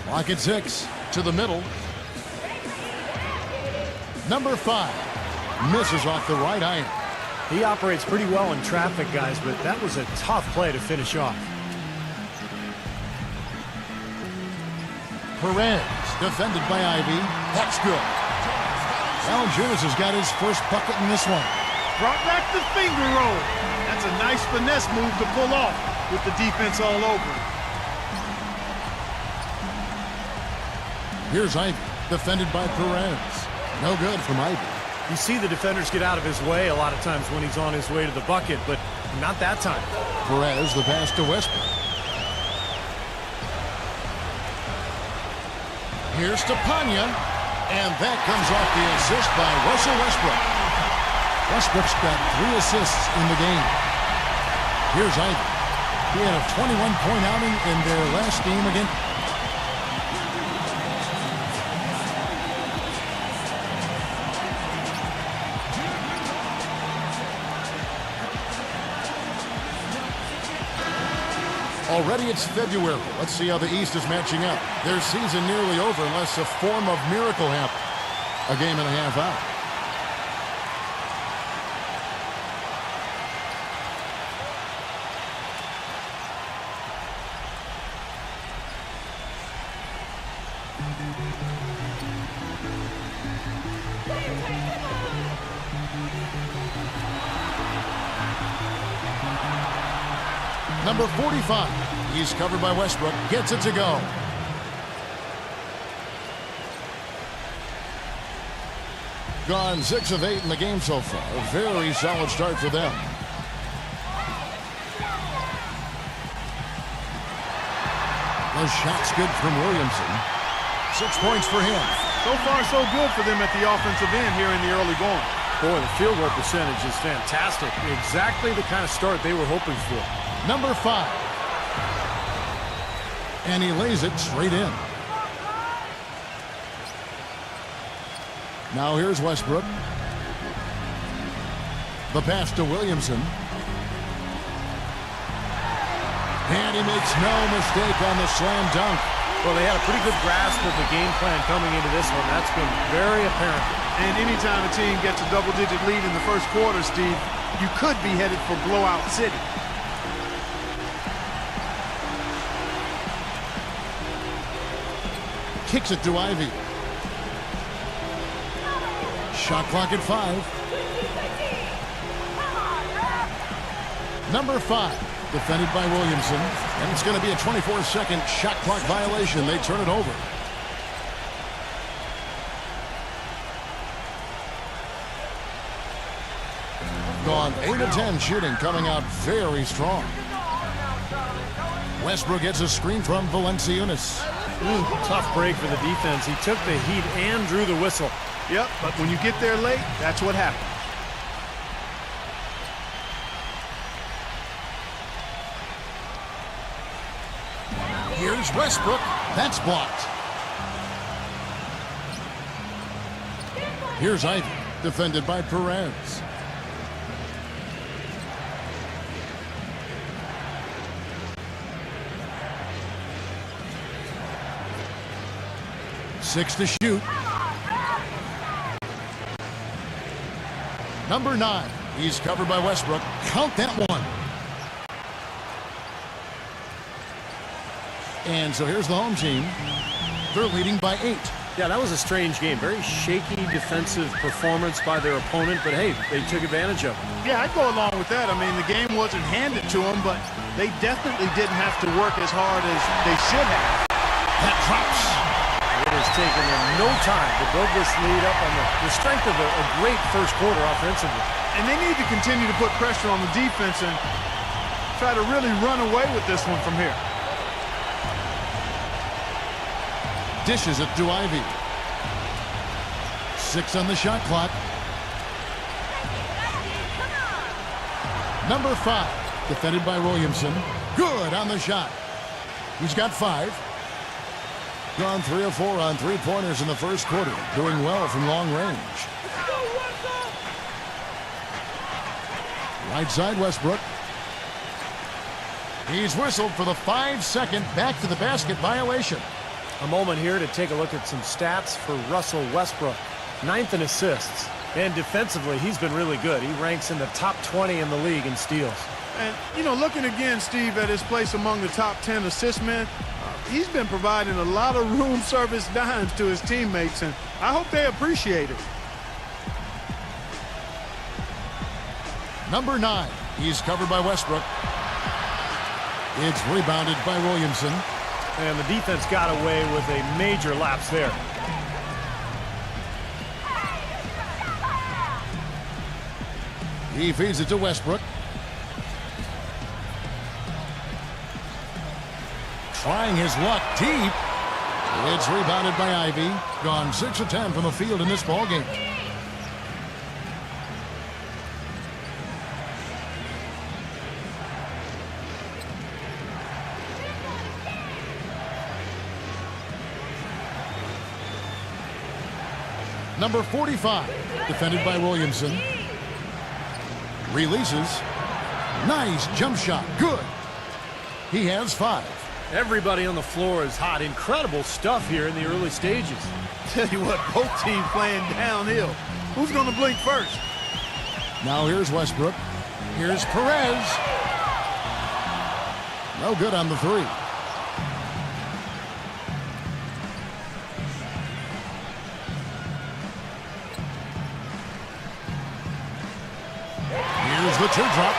C: Clock at 6. To the middle. Number 5. Misses off the right iron.
D: He operates pretty well in traffic, guys, but that was a tough play to finish off.
C: Perez, defended by Ivy. That's good. Valanciunas has got his first bucket in this one.
E: Brought back the finger roll. That's a nice finesse move to pull off with the defense all over.
C: Here's Ivy, defended by Perez. No good from Ivy.
D: You see the defenders get out of his way a lot of times when he's on his way to the bucket, but not that time.
C: Perez, the pass to Westbrook. Here's Stepanya, and that comes off the assist by Russell Westbrook. Westbrook's got 3 assists in the game. Here's Ivy. He had a 21-point outing in their last game again. Already it's February. Let's see how the East is matching up. Their season nearly over unless a form of miracle happens. A game and a half out. Number 45. He's covered by Westbrook. Gets it to go. Gone 6 of 8 in the game so far. A very solid start for them. The shot's good from Williamson. 6 points for him.
E: So far, so good for them at the offensive end here in the early going.
D: Boy, the field goal percentage is fantastic. Exactly the kind of start they were hoping for.
C: Number 5. And he lays it straight in. Now here's Westbrook. The pass to Williamson. And he makes no mistake on the slam dunk.
D: Well, they had a pretty good grasp of the game plan coming into this one. That's been very apparent.
E: And anytime a team gets a double-digit lead in the first quarter, Steve, you could be headed for blowout city.
C: Kicks it to Ivy. Shot clock at 5. Number 5, defended by Williamson. And it's going to be a 24-second shot clock violation. They turn it over. Gone 8 of 10 shooting, coming out very strong. Westbrook gets a screen from Valanciunas.
D: Tough break for the defense. He took the heat and drew the whistle.
E: Yep, but when you get there late, that's what happens.
C: Here's Westbrook. That's blocked. Here's Ivy, defended by Perez. Six to shoot. Number 9. He's covered by Westbrook. Count that one. And so here's the home team. They're leading by 8.
D: Yeah, that was a strange game. Very shaky defensive performance by their opponent, but hey, they took advantage of it.
E: Yeah, I'd go along with that. I mean, the game wasn't handed to them, but they definitely didn't have to work as hard as they should have.
C: That drops.
D: It has taken them no time to build this lead up on the strength of a great first quarter offensively.
E: And they need to continue to put pressure on the defense and try to really run away with this one from here.
C: Dishes it to Ivy. 6 on the shot clock. Number 5, defended by Williamson. Good on the shot. He's got 5. Gone 3 of 4 on three-pointers in the first quarter. Doing well from long range. Right side, Westbrook. He's whistled for the 5-second back to the basket violation.
D: A moment here to take a look at some stats for Russell Westbrook. 9th in assists. And defensively, he's been really good. He ranks in the top 20 in the league in steals.
E: And, you know, looking again, Steve, at his place among the top 10 assist men, he's been providing a lot of room service dimes to his teammates, and I hope they appreciate it.
C: Number 9, he's covered by Westbrook. It's rebounded by Williamson.
D: And the defense got away with a major lapse there.
C: He feeds it to Westbrook. Trying his luck deep. It's rebounded by Ivy. Gone 6 of 10 from the field in this ballgame. Number 45, defended by Williamson. Releases. Nice jump shot. Good. He has 5.
D: Everybody on the floor is hot. Incredible stuff here in the early stages.
E: Tell you what, both teams playing downhill. Who's going to blink first?
C: Now here's Westbrook. Here's Perez. No good on the 3. Here's the teardrop.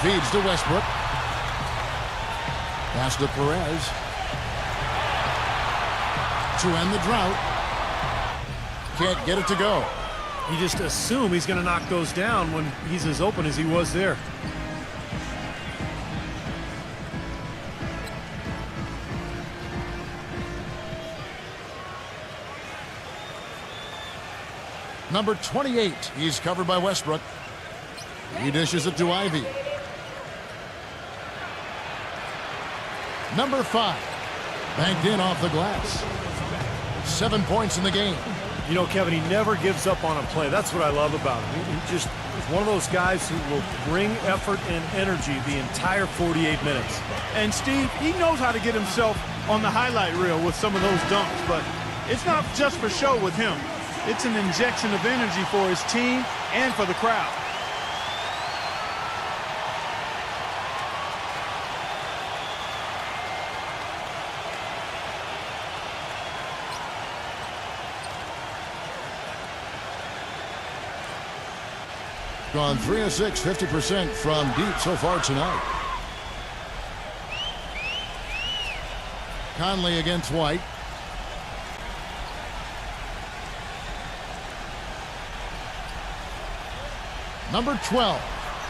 C: Feeds to Westbrook. Pass to Perez. To end the drought. Can't get it to go.
D: You just assume he's going to knock those down when he's as open as he was there.
C: Number 28, he's covered by Westbrook. He dishes it to Ivy. Number 5, banked in off the glass. 7 points in the game.
D: You know, Kevin, he never gives up on a play. That's what I love about him. He just is one of those guys who will bring effort and energy the entire 48 minutes.
E: And Steve, he knows how to get himself on the highlight reel with some of those dunks, but it's not just for show with him. It's an injection of energy for his team and for the crowd.
C: Gone 3 of 6, 50% from deep so far tonight. Conley against White. Number 12,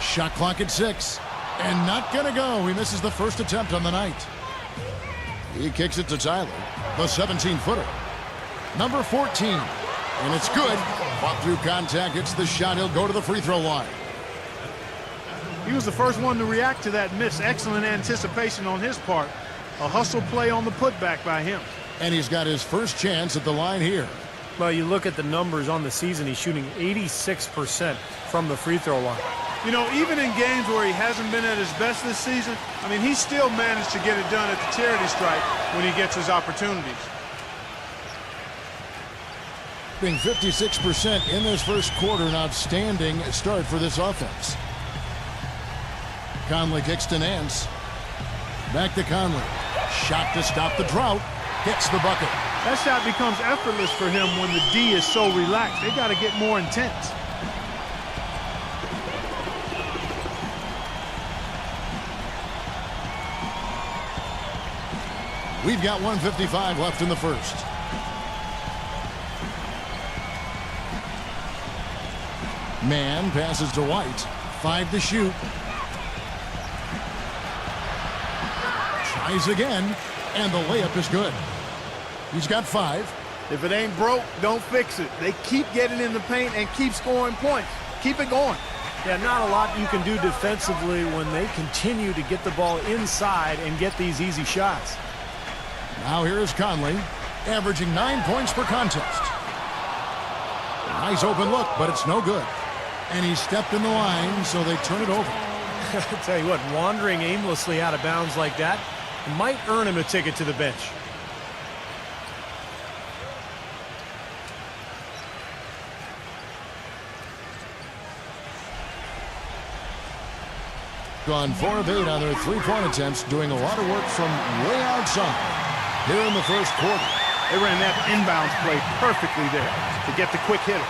C: shot clock at 6, and not gonna go. He misses the first attempt on the night. He kicks it to Tyler, the 17-footer. Number 14, and it's good. Fought through contact, hits the shot. He'll go to the free throw line.
E: He was the first one to react to that miss. Excellent anticipation on his part. A hustle play on the putback by him.
C: And he's got his first chance at the line here.
D: Well, you look at the numbers on the season, he's shooting 86% from the free throw line.
E: You know, even in games where he hasn't been at his best this season, I mean, he still managed to get it done at the charity stripe when he gets his opportunities.
C: Being 56% in this first quarter, an outstanding start for this offense. Conley kicks to Nance. Back to Conley. Shot to stop the drought. Hits the bucket.
E: That shot becomes effortless for him when the D is so relaxed. They got to get more intense.
C: We've got 1:55 left in the first. Man passes to White. 5 to shoot. Tries again, and the layup is good. He's got 5.
E: If it ain't broke, don't fix it. They keep getting in the paint and keep scoring points. Keep it going.
D: Yeah, not a lot you can do defensively when they continue to get the ball inside and get these easy shots.
C: Now here is Conley, averaging 9 points per contest. Nice open look, but it's no good. And he stepped in the line, so they turn it over.
D: I'll tell you what, wandering aimlessly out of bounds like that might earn him a ticket to the bench.
C: Gone 4 of 8 on their three-point attempts, doing a lot of work from way outside here in the first quarter.
E: They ran that inbounds play perfectly there to get the quick hitter.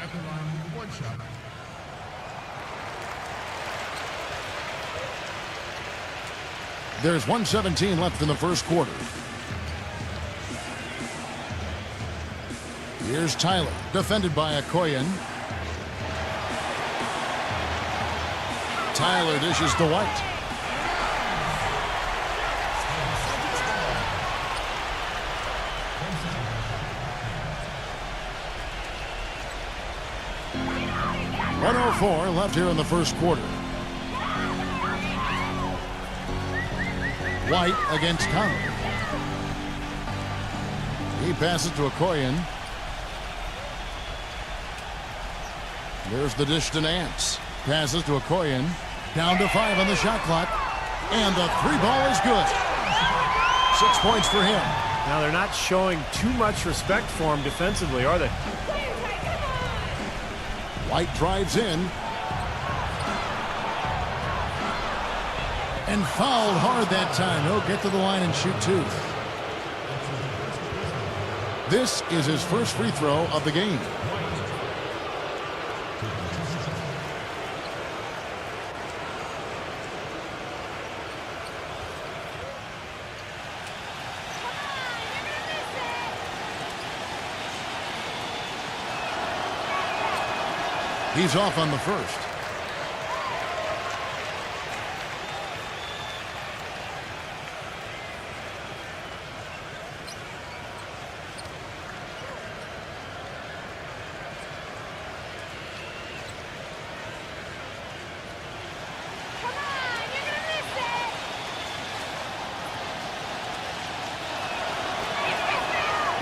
H: At the line, 1 shot.
C: There's 1:17 left in the first quarter. Here's Tyler, defended by Okoye. Tyler dishes to White. .104 left here in the first quarter. White against Conley. He passes to Okoye. There's the dish to Nance. Passes to Okoye. Down to 5 on the shot clock. And the 3-ball is good. 6 points for him.
D: Now they're not showing too much respect for him defensively, are they?
C: White drives in. And fouled hard that time. He'll get to the line and shoot 2. This is his first free throw of the game. He's off on the first.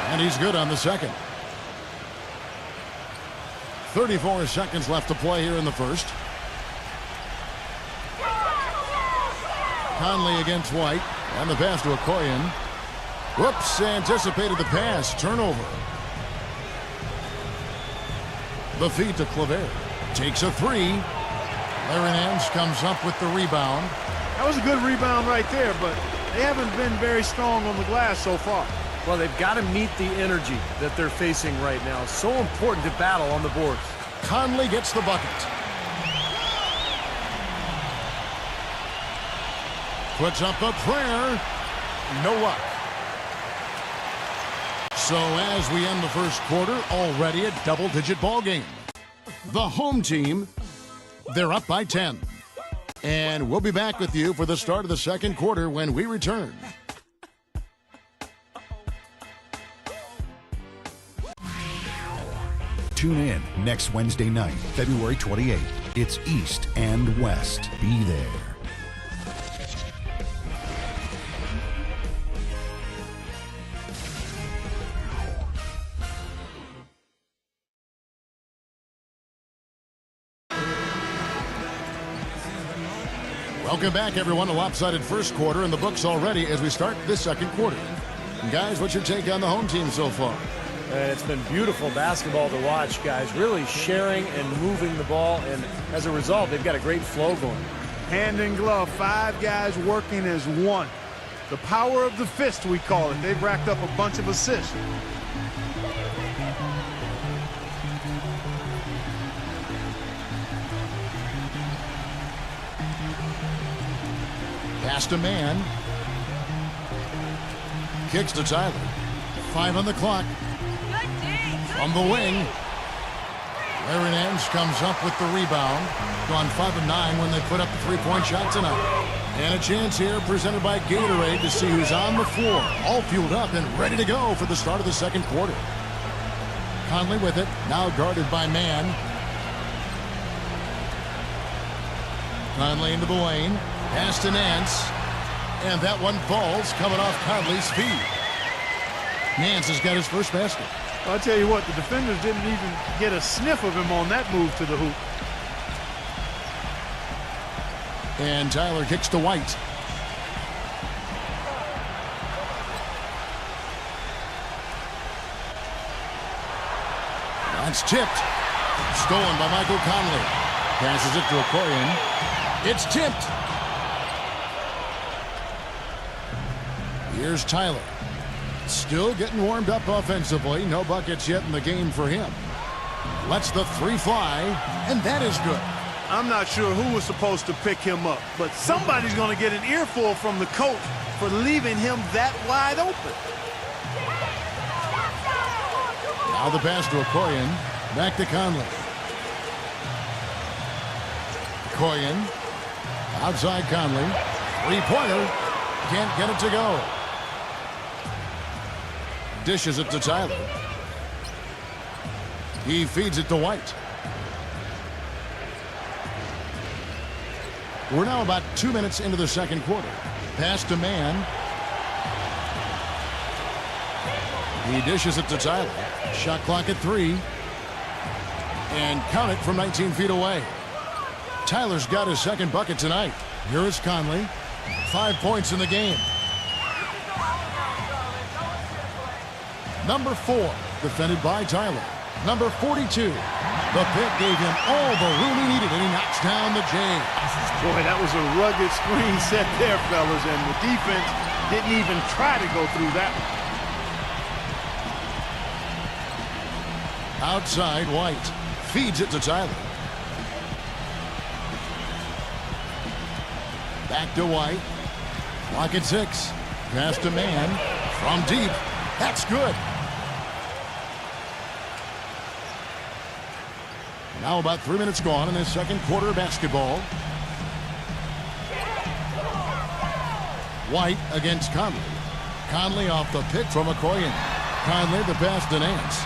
C: And he's good on the second. 34 seconds left to play here in the first. Conley against White. And the pass to Okoye. Whoops, anticipated the pass. Turnover. The feed to Claver. Takes a 3. Larry Nance comes up with the rebound.
E: That was a good rebound right there, but they haven't been very strong on the glass so far.
D: Well, they've got to meet the energy that they're facing right now. So important to battle on the boards.
C: Conley gets the bucket. Puts up a prayer. no luck. So as we end the first quarter, already a double-digit ball game. The home team, they're up by 10. And we'll be back with you for the start of the second quarter when we return.
G: Tune in next Wednesday night, February 28th. It's East and West. Be there.
C: Welcome back, everyone. A lopsided first quarter in the books already as we start this second quarter. And guys, what's your take on the home team so far?
D: And it's been beautiful basketball to watch, guys. Really sharing and moving the ball, and as a result, they've got a great flow going.
E: Hand in glove, 5 guys working as one. The power of the fist, we call it. They've racked up a bunch of assists.
C: Pass to man. Kicks to Tyler. 5 on the clock. From the wing. Larry Nance comes up with the rebound. Gone 5 of 9 when they put up the three-point shot tonight. And a chance here presented by Gatorade to see who's on the floor. All fueled up and ready to go for the start of the second quarter. Conley with it. Now guarded by man. Conley into the lane. Pass to Nance. And that one falls coming off Conley's feet. Nance has got his first basket.
E: I'll tell you what, the defenders didn't even get a sniff of him on that move to the hoop.
C: And Tyler kicks to White. That's tipped. Stolen by Michael Conley. Passes it to Okoye. It's tipped. Here's Tyler. Still getting warmed up offensively. No buckets yet in the game for him. Lets the three fly, and that is good.
E: I'm not sure who was supposed to pick him up, but somebody's going to get an earful from the coach for leaving him that wide open.
C: Now the pass to Okoye. Back to Conley. Okoye. Outside Conley. Three-pointer. Can't get it to go. Dishes it to Tyler. He feeds it to White. We're now about 2 minutes into the second quarter. Pass to man. He dishes it to Tyler. Shot clock at 3. And count it from 19 feet away. Tyler's got his second bucket tonight. Here is Conley. 5 points in the game. Number 4, defended by Tyler. Number 42. The pick gave him all the room he needed, and he knocks down the J.
E: Boy, that was a rugged screen set there, fellas, and the defense didn't even try to go through that one.
C: Outside, White. Feeds it to Tyler. Back to White. Clock at 6. Pass to man. From deep. That's good. Now about 3 minutes gone in this second quarter of basketball. White against Conley. Conley off the pick from Okoye. Conley the pass to Nance.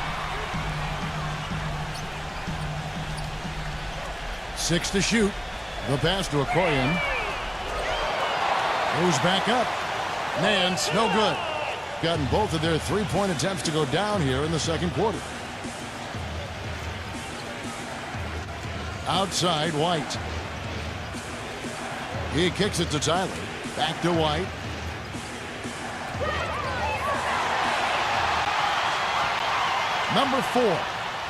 C: 6 to shoot. The pass to Okoye. Goes back up. Nance, no good. Gotten both of their three-point attempts to go down here in the second quarter. Outside, White. He kicks it to Tyler. Back to White. Number 4.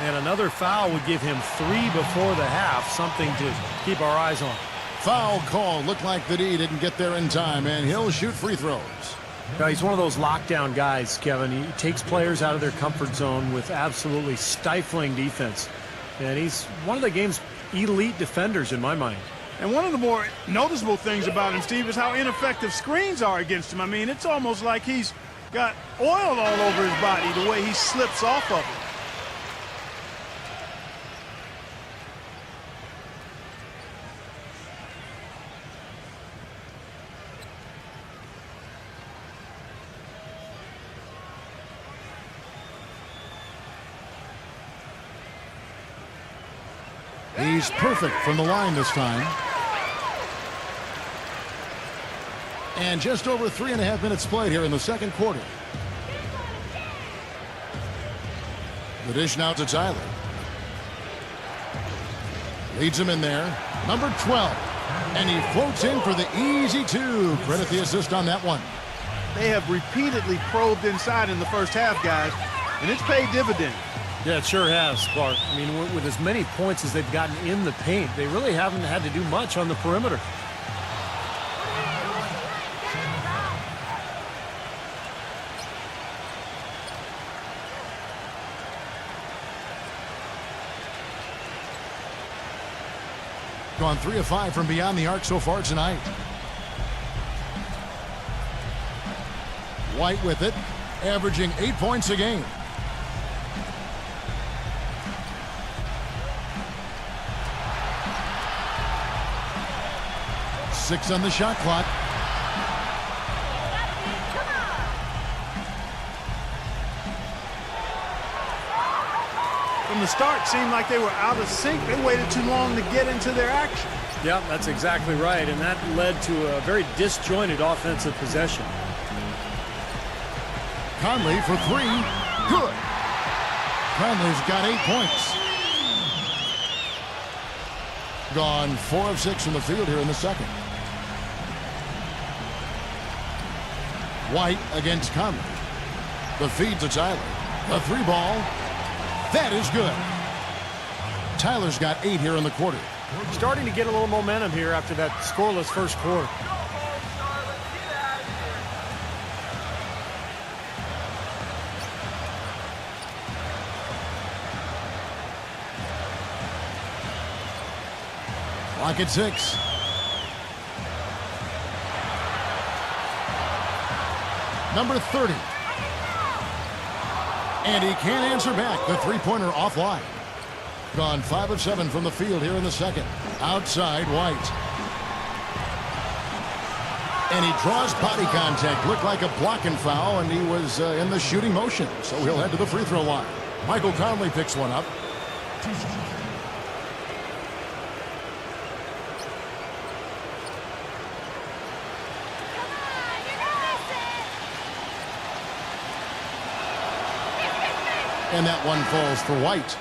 D: And another foul would give him 3 before the half, something to keep our eyes on.
C: Foul call. Looked like the D didn't get there in time, and he'll shoot free throws.
D: Now, he's one of those lockdown guys, Kevin. He takes players out of their comfort zone with absolutely stifling defense. And he's one of the game's elite defenders in my mind.
E: And one of the more noticeable things about him, Steve, is how ineffective screens are against him. I mean, it's almost like he's got oil all over his body, the way he slips off of it.
C: He's perfect from the line this time. And just over 3.5 minutes played here in the second quarter. The dish now to Tyler. Leads him in there. Number 12. And he floats in for the easy two. Credit the assist on that one.
E: They have repeatedly probed inside in the first half, guys, and it's paid dividends.
D: Yeah, it sure has, Clark. I mean, with as many points as they've gotten in the paint, they really haven't had to do much on the perimeter.
C: Gone 3 of 5 from beyond the arc so far tonight. White with it, averaging 8 points a game. Six on the shot clock.
E: From the start, seemed like they were out of sync. They waited too long to get into their action.
D: Yeah, that's exactly right, and that led to a very disjointed offensive possession.
C: Conley for 3. Good. Conley's got 8 points. Gone 4 of 6 from the field here in the second. White against Conley. The feed to Tyler. A 3 ball. That is good. Tyler's got 8 here in the quarter.
D: Starting to get a little momentum here after that scoreless first quarter.
C: Clock at 6. Number 30. And he can't answer back. The three-pointer offline. Gone 5 of 7 from the field here in the second. Outside, White. And he draws body contact. Looked like a blocking foul, and he was in the shooting motion. So he'll head to the free throw line. Michael Conley picks one up. And that one falls for White.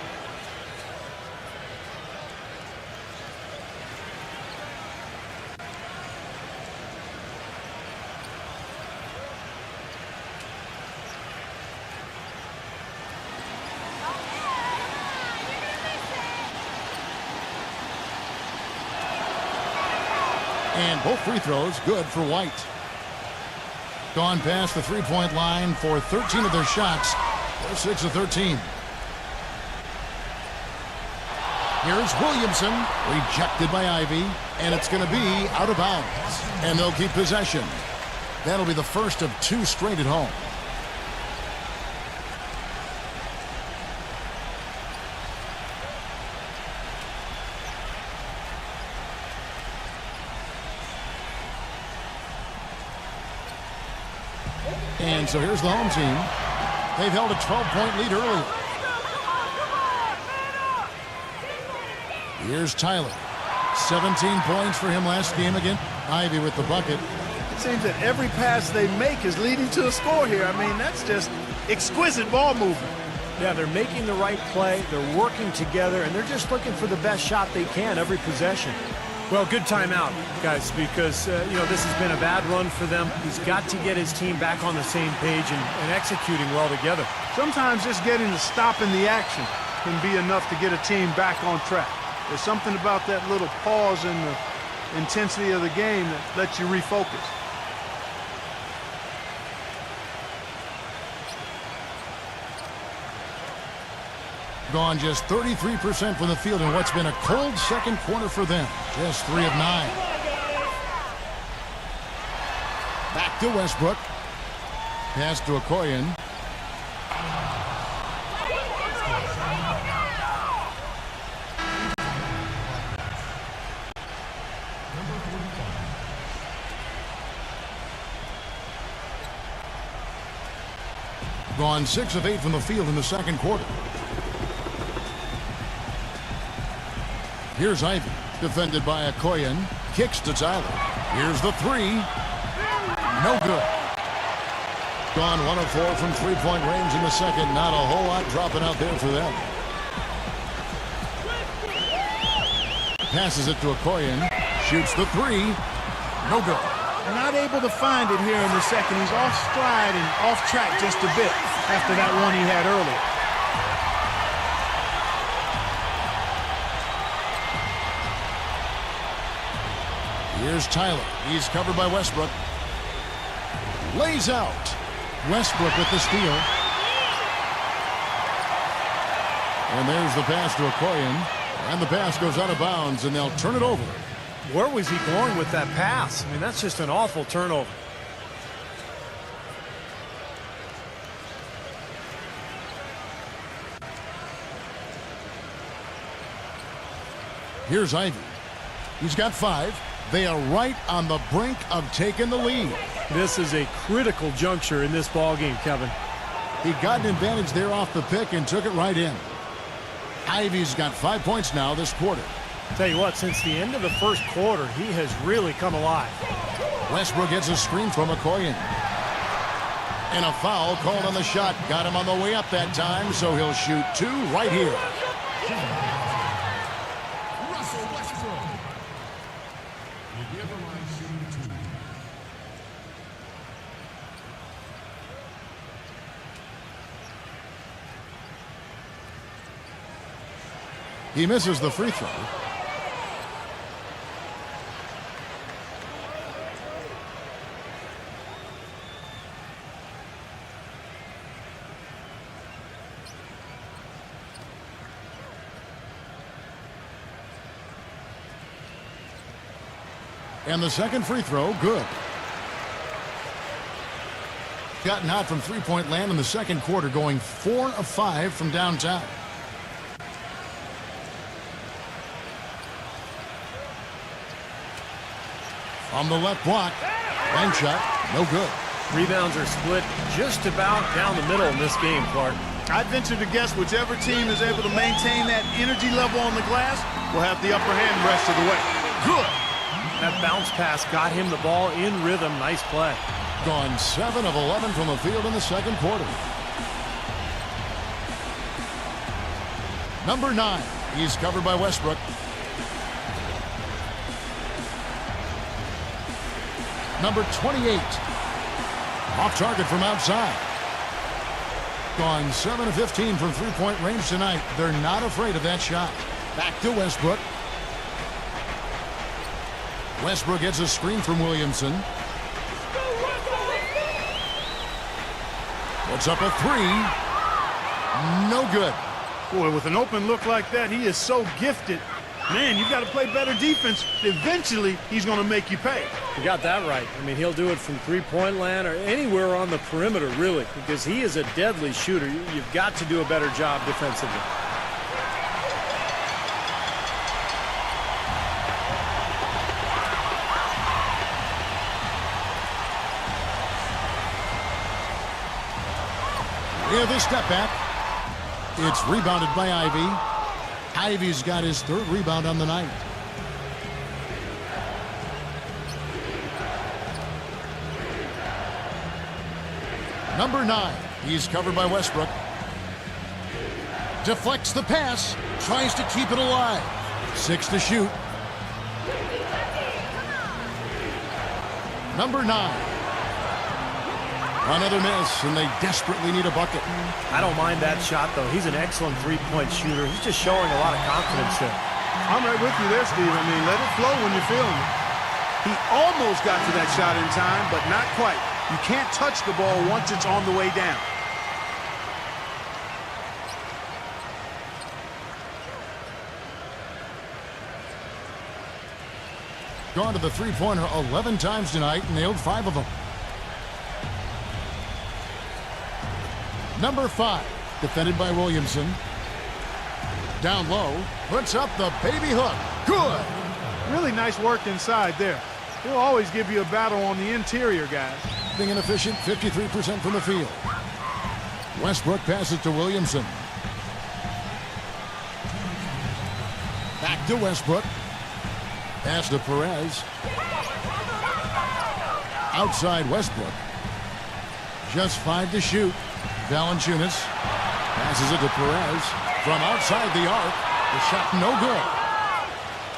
C: And both free throws good for White. Gone past the three-point line for 13 of their shots. They're 6 of 13. Here's Williamson, rejected by Ivy, and it's going to be out of bounds. And they'll keep possession. That'll be the first of 2 straight at home. And so here's the home team. They've held a 12-point lead early. Here's Tyler. 17 points for him last game again. Ivy with the bucket.
E: It seems that every pass they make is leading to a score here. I mean, that's just exquisite ball movement.
D: Yeah, they're making the right play. They're working together, and they're just looking for the best shot they can every possession. Well, good timeout, guys, because, this has been a bad run for them. He's got to get his team back on the same page and executing well together.
E: Sometimes just getting to stop in the action can be enough to get a team back on track. There's something about that little pause in the intensity of the game that lets you refocus.
C: Gone just 33% from the field in what's been a cold second quarter for them. Just 3 of 9. Back to Westbrook. Pass to Okoye. Gone 6 of 8 from the field in the second quarter. Here's Ivy, defended by Okoye. Kicks to Tyler. Here's the 3. No good. Gone 1 of 4 from three-point range in the second. Not a whole lot dropping out there for them. Passes it to Okoye. Shoots the 3. No good.
E: Not able to find it here in the second. He's off stride and off track just a bit after that one he had earlier.
C: Here's Tyler. He's covered by Westbrook. Lays out. Westbrook with the steal. And there's the pass to Okoye. And the pass goes out of bounds, and they'll turn it over.
D: Where was he going with that pass? I mean, that's just an awful turnover.
C: Here's Ivy. He's got 5. They are right on the brink of taking the lead.
D: This is a critical juncture in this ball game, Kevin.
C: He got an advantage there off the pick and took it right in. Ivy's got 5 points now this quarter.
D: Tell you what, since the end of the first quarter, he has really come alive.
C: Westbrook gets a screen from Okoye. And a foul called on the shot. Got him on the way up that time, so he'll shoot 2 right here. He misses the free throw. And the second free throw, good. Gotten hot from three-point land in the second quarter, going 4 of 5 from downtown. On the left block, bank shot, no good.
D: Rebounds are split just about down the middle in this game, Clark.
E: I'd venture to guess whichever team is able to maintain that energy level on the glass will have the upper hand the rest of the way. Good.
D: That bounce pass got him the ball in rhythm. Nice play.
C: Gone 7 of 11 from the field in the second quarter. Number 9, he's covered by Westbrook. Number 28, off target from outside. Gone 7 of 15 from three-point range tonight. They're not afraid of that shot. Back to Westbrook. Westbrook gets a screen from Williamson. Puts up a 3. No good.
E: Boy, with an open look like that, he is so gifted. Man, you've got to play better defense. Eventually, he's going to make you pay.
D: You got that right. I mean, he'll do it from three-point land or anywhere on the perimeter, really, because he is a deadly shooter. You've got to do a better job defensively.
C: Here, the step back. It's rebounded by Ivy. Ivy's got his 3rd rebound on the night. Number 9, he's covered by Westbrook. Deflects the pass, tries to keep it alive. 6 to shoot. Number 9. Another miss, and they desperately need a bucket.
D: I don't mind that shot, though. He's an excellent three-point shooter. He's just showing a lot of confidence there.
E: I'm right with you there, Steve. I mean, let it flow when you're feeling it. He almost got to that shot in time, but not quite. You can't touch the ball once it's on the way down.
C: gone to the three-pointer 11 times tonight and nailed 5 of them. Number 5, defended by Williamson. Down low, puts up the baby hook. Good.
E: Really nice work inside there. He'll always give you a battle on the interior, guys.
C: Being inefficient, 53% from the field. Westbrook passes to Williamson. Back to Westbrook. Pass to Perez. Outside Westbrook. Just 5 to shoot. Valanciunas passes it to Perez. From outside the arc, the shot no good.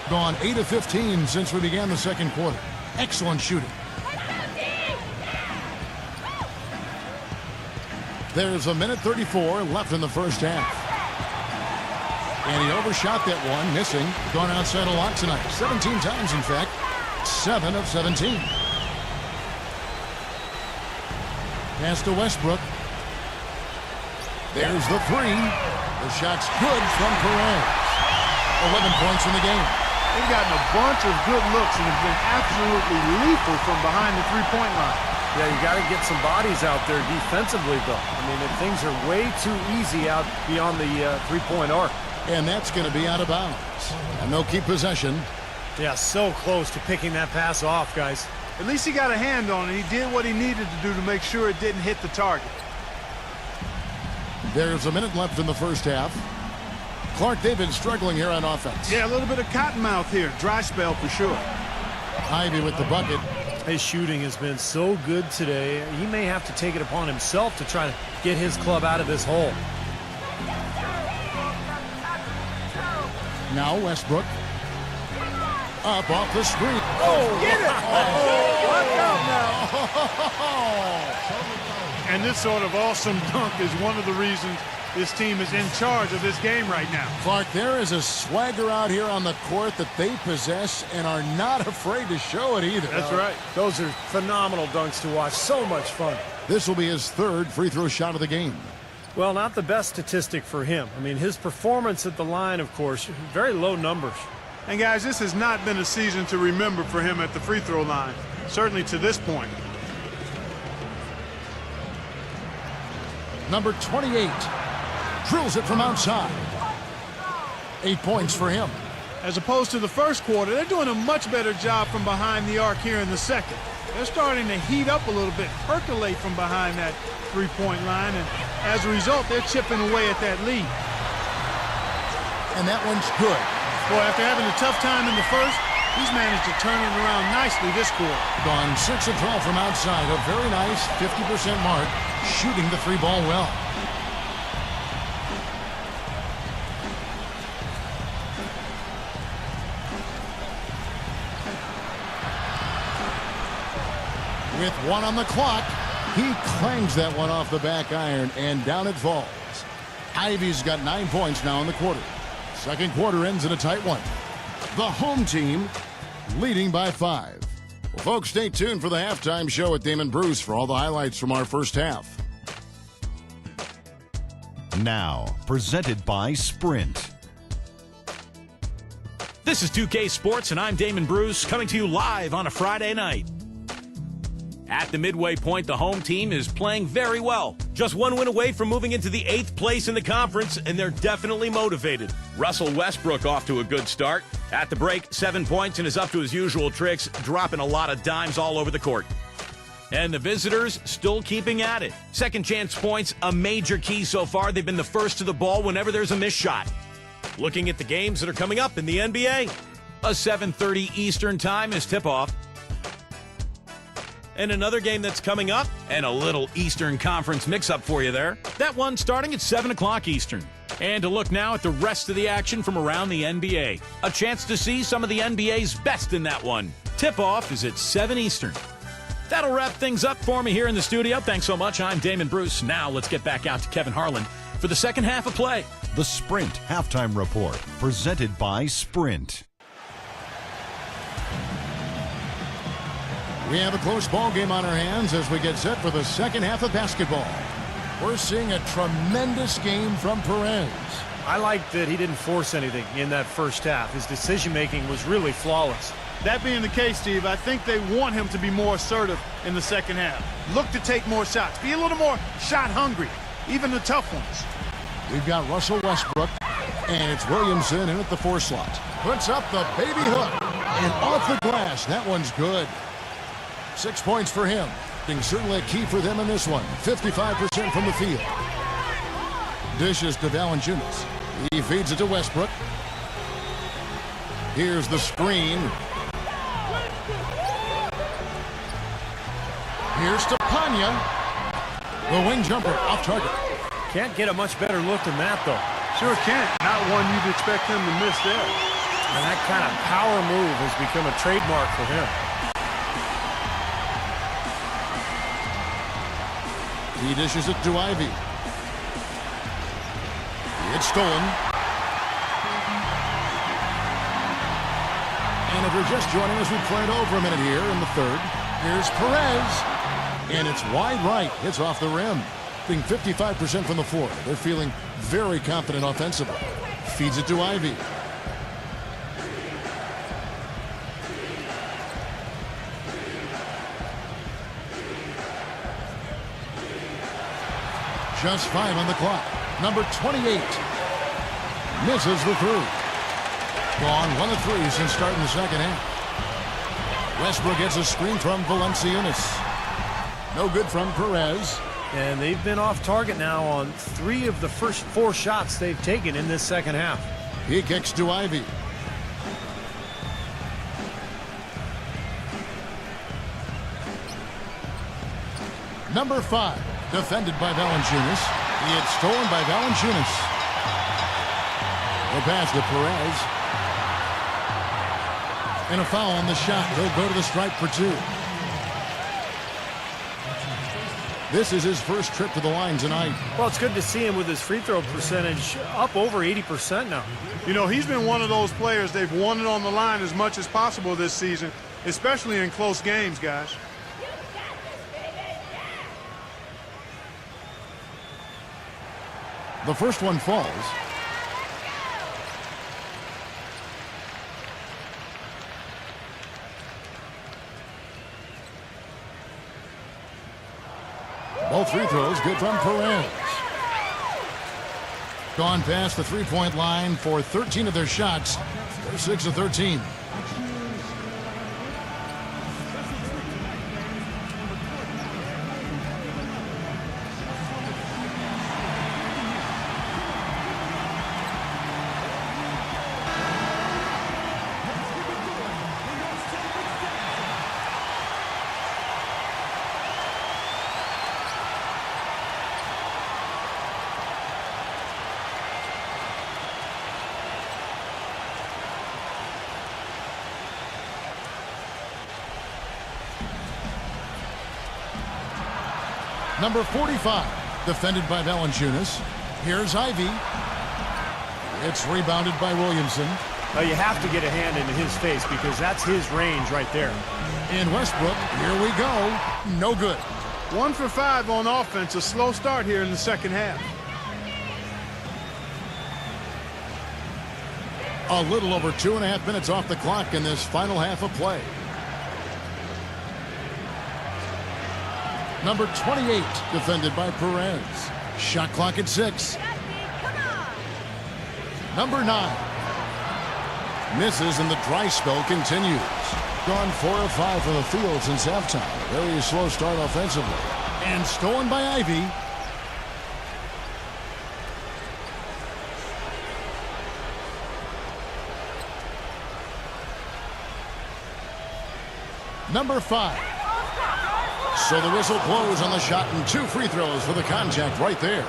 C: Gone 8 of 15 since we began the second quarter. Excellent shooting. There's a minute 34 left in the first half. And he overshot that one, missing. Gone outside a lot tonight. 17 times, in fact. 7 of 17. Pass to Westbrook. There's the 3. The shot's good from Perez. 11 points in the game.
E: They've gotten a bunch of good looks and have been absolutely lethal from behind the three-point line.
D: Yeah, you got to get some bodies out there defensively, though. I mean, if things are way too easy out beyond the three-point arc.
C: And that's going to be out of bounds. And they'll keep possession.
D: Yeah, so close to picking that pass off, guys.
E: At least he got a hand on it. He did what he needed to do to make sure it didn't hit the target.
C: There's a minute left in the first half. Clark, they've been struggling here on offense.
E: Yeah, a little bit of cottonmouth here. Dry spell for sure.
C: Ivy with the bucket.
D: His shooting has been so good today. He may have to take it upon himself to try to get his club out of this hole.
C: Now Westbrook. Up off the screen.
E: Oh, get it! Watch out now. And this sort of awesome dunk is one of the reasons this team is in charge of this game right now.
C: Clark, there is a swagger out here on the court that they possess and are not afraid to show it either.
E: That's right.
D: Those are phenomenal dunks to watch. So much fun.
C: This will be his 3rd free throw shot of the game.
D: Well, not the best statistic for him. I mean, his performance at the line, of course, very low numbers.
E: And, guys, this has not been a season to remember for him at the free throw line, certainly to this point.
C: Number 28 drills it from outside. 8 points for him.
E: As opposed to the first quarter, they're doing a much better job from behind the arc here in the second. They're starting to heat up a little bit, percolate from behind that three-point line, and as a result, they're chipping away at that lead.
C: And that one's good.
E: Boy, after having a tough time in the first, he's managed to turn it around nicely this quarter.
C: Gone 6 of 12 from outside. A very nice 50% mark, shooting the 3-ball well. With 1 on the clock, he clangs that one off the back iron, and down it falls. Ivy's got 9 points now in the quarter. Second quarter ends in a tight one. The home team leading by 5. Well, folks, stay tuned for the halftime show with Damon Bruce for all the highlights from our first half.
G: Now, presented by Sprint.
B: This is 2K Sports, and I'm Damon Bruce, coming to you live on a Friday night. At the midway point, the home team is playing very well. Just 1 win away from moving into the 8th place in the conference, and they're definitely motivated. Russell Westbrook off to a good start. At the break, 7 points and is up to his usual tricks, dropping a lot of dimes all over the court. And the visitors still keeping at it. Second chance points, a major key so far. They've been the first to the ball whenever there's a missed shot. Looking at the games that are coming up in the NBA. A 7:30 Eastern time is tip-off. And another game that's coming up, and a little Eastern Conference mix-up for you there. That one starting at 7 o'clock Eastern. And to look now at the rest of the action from around the NBA. A chance to see some of the NBA's best in that one. Tip-off is at 7 Eastern. That'll wrap things up for me here in the studio. Thanks so much. I'm Damon Bruce. Now let's get back out to Kevin Harlan for the second half of play.
G: The Sprint Halftime Report, presented by Sprint.
C: We have a close ball game on our hands as we get set for the second half of basketball. We're seeing a tremendous game from Perez.
D: I like that he didn't force anything in that first half. His decision-making was really flawless.
E: That being the case, Steve, I think they want him to be more assertive in the second half. Look to take more shots. Be a little more shot hungry, even the tough ones.
C: We've got Russell Westbrook, and it's Williamson in at the 4 slot. Puts up the baby hook, and off the glass. That one's good. 6 points for him. Being certainly a key for them in this one. 55% from the field. Dishes to Valanciunas. He feeds it to Westbrook. Here's the screen. Here's to Panya. The wing jumper off target.
D: Can't get a much better look than that, though.
E: Sure can't. Not one you'd expect him to miss there.
D: And that kind of power move has become a trademark for him.
C: He dishes it to Ivy. It's stolen. And if you're just joining us, we played over a minute here in the third. Here's Perez. And it's wide right. It's off the rim. Being 55% from the floor. They're feeling very confident offensively. Feeds it to Ivy. Just 5 on the clock. Number 28. Misses the 3. Gone 1 of 3 since starting the second half. Westbrook gets a screen from Valanciunas. No good from Perez.
D: And they've been off target now on 3 of the first 4 shots they've taken in this second half.
C: He kicks to Ivy. Number 5, defended by Valanciunas. It's stolen by Valanciunas. The pass to Perez. And a foul on the shot. He'll go to the stripe for 2. This is his first trip to the line tonight.
D: Well, it's good to see him with his free throw percentage up over 80% now.
E: You know, he's been one of those players they've wanted on the line as much as possible this season, especially in close games, guys.
C: The first one falls. Both free throws good from Perez. Gone past the three-point line for 13 of their shots. They're 6 of 13. Number 45, defended by Valanciunas. Here's Ivy. It's rebounded by Williamson.
D: Well, you have to get a hand into his face because that's his range right there.
C: And Westbrook, here we go. No good.
E: 1 for 5 on offense. A slow start here in the second half.
C: A little over 2.5 minutes off the clock in this final half of play. Number 28, defended by Perez. Shot clock at 6. Number 9. Misses and the dry spell continues. Gone 4 of 5 from the field since halftime. Very slow start offensively. And stolen by Ivy. Number 5. So the whistle blows on the shot and 2 free throws for the contact right there.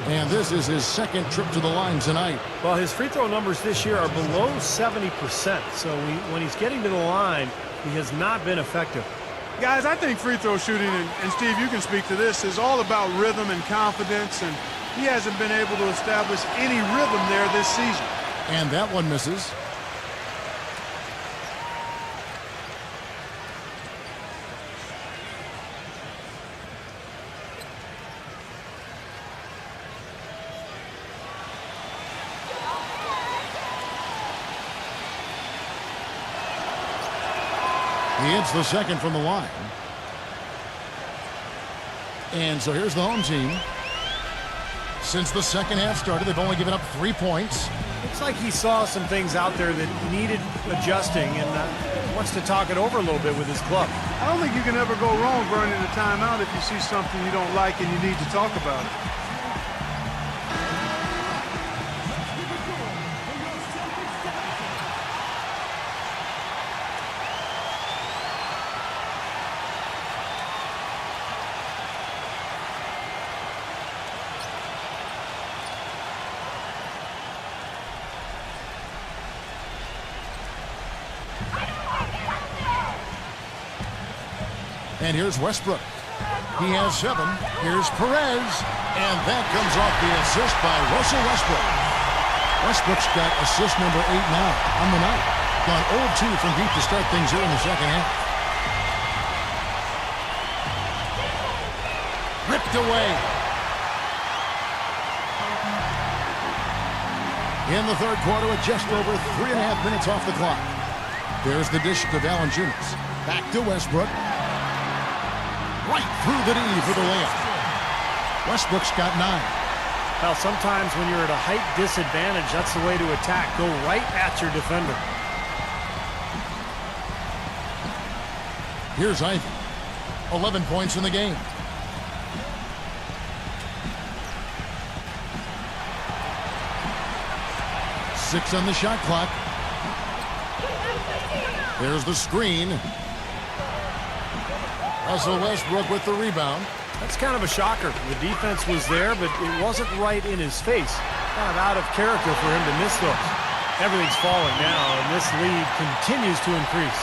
C: And this is his second trip to the line tonight.
D: Well, his free throw numbers this year are below 70%. So when he's getting to the line, he has not been effective.
E: Guys, I think free throw shooting, and Steve, you can speak to this, is all about rhythm and confidence, and he hasn't been able to establish any rhythm there this season.
C: And that one misses. He hits the second from the line. And so here's the home team. Since the second half started, they've only given up 3 points.
D: Looks like he saw some things out there that needed adjusting and wants to talk it over a little bit with his club.
E: I don't think you can ever go wrong burning a timeout if you see something you don't like and you need to talk about it.
C: And here's Westbrook. He has 7. Here's Perez. And that comes off the assist by Russell Westbrook. Westbrook's got assist number 8 now on the night. Gone 0-2 from deep to start things here in the second half. Ripped away. In the third quarter with just over 3.5 minutes off the clock. There's the dish to Valanciunas. Back to Westbrook. Right through the D for the layup. Westbrook's got 9.
D: Well, sometimes when you're at a height disadvantage, that's the way to attack. Go right at your defender.
C: Here's Ivy. 11 points in the game. Six on the shot clock. There's the screen. Russell Westbrook with the rebound.
D: That's kind of a shocker. The defense was there, but it wasn't right in his face. Kind of out of character for him to miss those. Everything's falling now, and this lead continues to increase.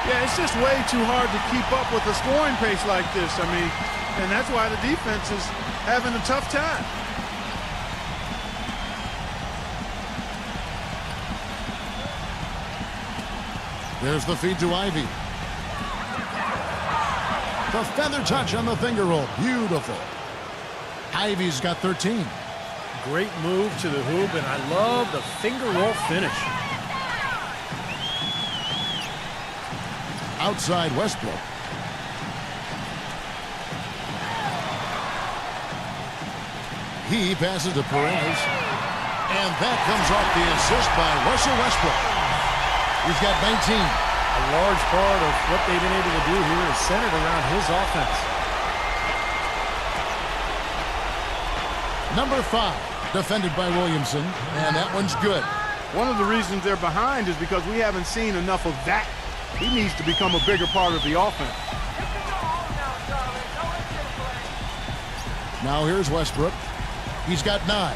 E: Yeah, it's just way too hard to keep up with a scoring pace like this. I mean, and that's why the defense is having a tough time.
C: There's the feed to Ivy. The feather touch on the finger roll. Beautiful. Ivy's got 13.
D: Great move to the hoop, and I love the finger roll finish.
C: Outside Westbrook. He passes to Perez. And that comes off the assist by Russell Westbrook. He's got 19.
D: A large part of what they've been able to do here is centered around his offense.
C: Number 5, defended by Williamson, and that one's good.
E: One of the reasons they're behind is because we haven't seen enough of that. He needs to become a bigger part of the offense.
C: Now here's Westbrook. He's got 9.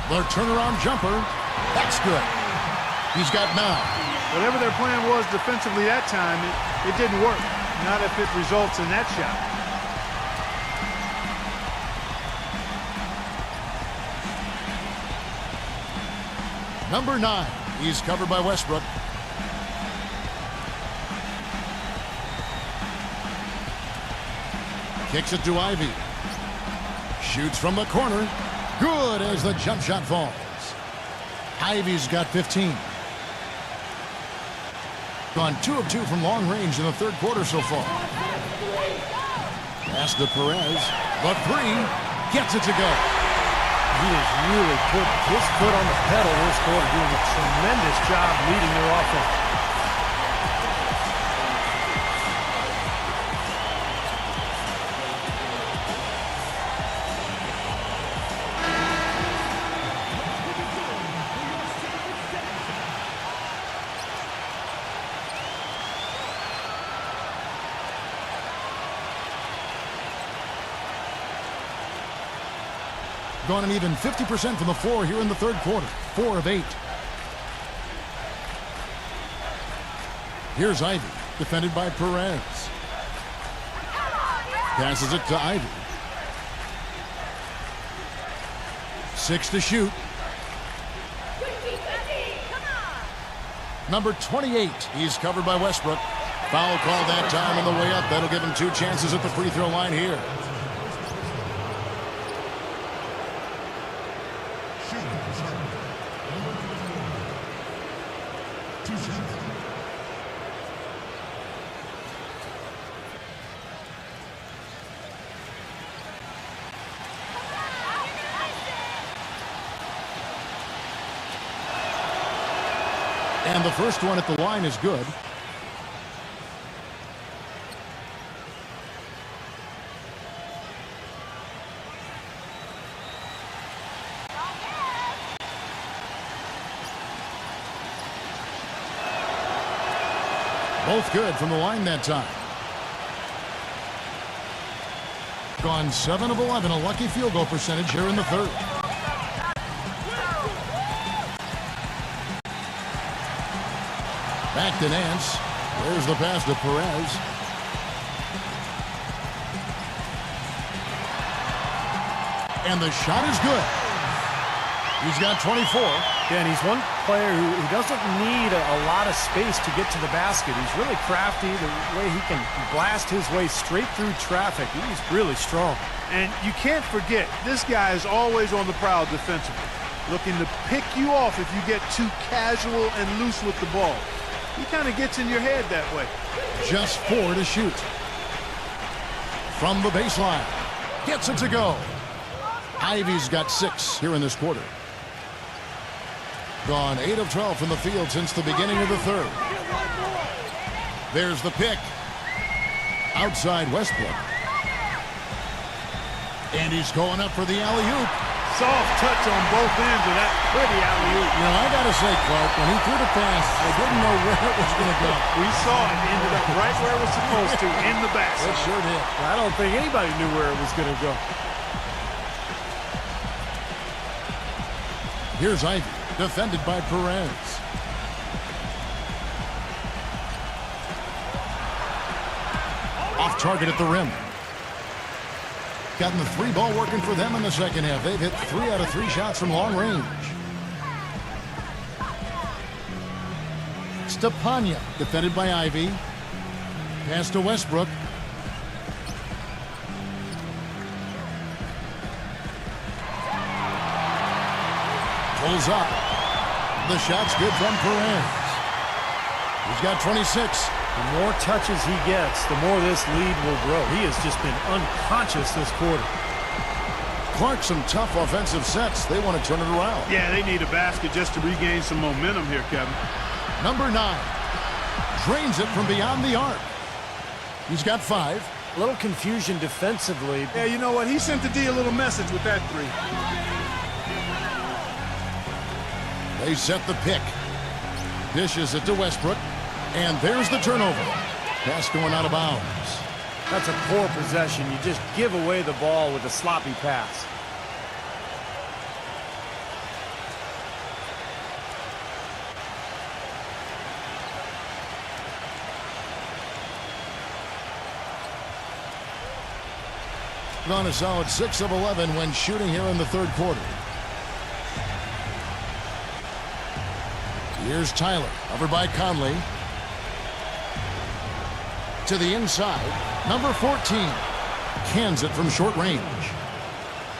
C: The turnaround jumper. That's good. He's got 9.
E: Whatever their plan was defensively that time, it didn't work. Not if it results in that shot.
C: Number 9. He's covered by Westbrook. Kicks it to Ivy. Shoots from the corner. Good as the jump shot falls. Ivy's got 15. Gone 2 of 2 from long range in the third quarter so far. Pass to Perez. The 3 gets it to go.
D: He has really put his foot on the pedal this quarter, doing a tremendous job leading their offense.
C: Gone an even 50% from the floor here in the third quarter. 4 of 8. Here's Ivy, defended by Perez. Passes it to Ivy. 6 to shoot. Number 28, he's covered by Westbrook. Foul call that time on the way up. That'll give him 2 chances at the free throw line here. And the first one at the line is good. Both good from the line that time. Gone 7 of 11, a lucky field goal percentage here in the third. Back to Nance. There's the pass to Perez. And the shot is good. He's got 24.
D: Yeah, and he's one player who doesn't need a lot of space to get to the basket. He's really crafty, the way he can blast his way straight through traffic. He's really strong.
E: And you can't forget, this guy is always on the prowl defensively, looking to pick you off if you get too casual and loose with the ball. He kind of gets in your head that way.
C: Just 4 to shoot. From the baseline. Gets it to go. Ivy's got 6 here in this quarter. Gone 8 of 12 from the field since the beginning of the third. There's the pick. Outside Westbrook. And he's going up for the alley-oop.
E: Soft touch on both ends of that pretty alley-oop.
C: You know, I got to say, Clark, when he threw the pass, I didn't know where it was going to go.
E: We saw it. Ended up right where it was supposed to, in the basket.
C: It sure did.
D: I don't think anybody knew where it was going to go.
C: Here's Ivy, defended by Perez. Off target at the rim. Gotten the 3 ball working for them in the second half. They've hit 3 out of 3 shots from long range. Stepanya, defended by Ivy. Pass to Westbrook. Pulls up. The shot's good from Perez. He's got 26.
D: The more touches he gets, the more this lead will grow. He has just been unconscious this quarter.
C: Clark, some tough offensive sets. They want to turn it around.
E: Yeah, they need a basket just to regain some momentum here, Kevin.
C: Number 9. Drains it from beyond the arc. He's got 5.
D: A little confusion defensively.
E: Yeah, you know what? He sent the D a little message with that 3.
C: They set the pick. Dishes it to Westbrook. And there's the turnover. Pass going out of bounds.
D: That's a poor possession. You just give away the ball with a sloppy pass.
C: On a solid 6 of 11 when shooting here in the third quarter. Here's Tyler, over by Conley. To the inside, number 14. Cans it from short range.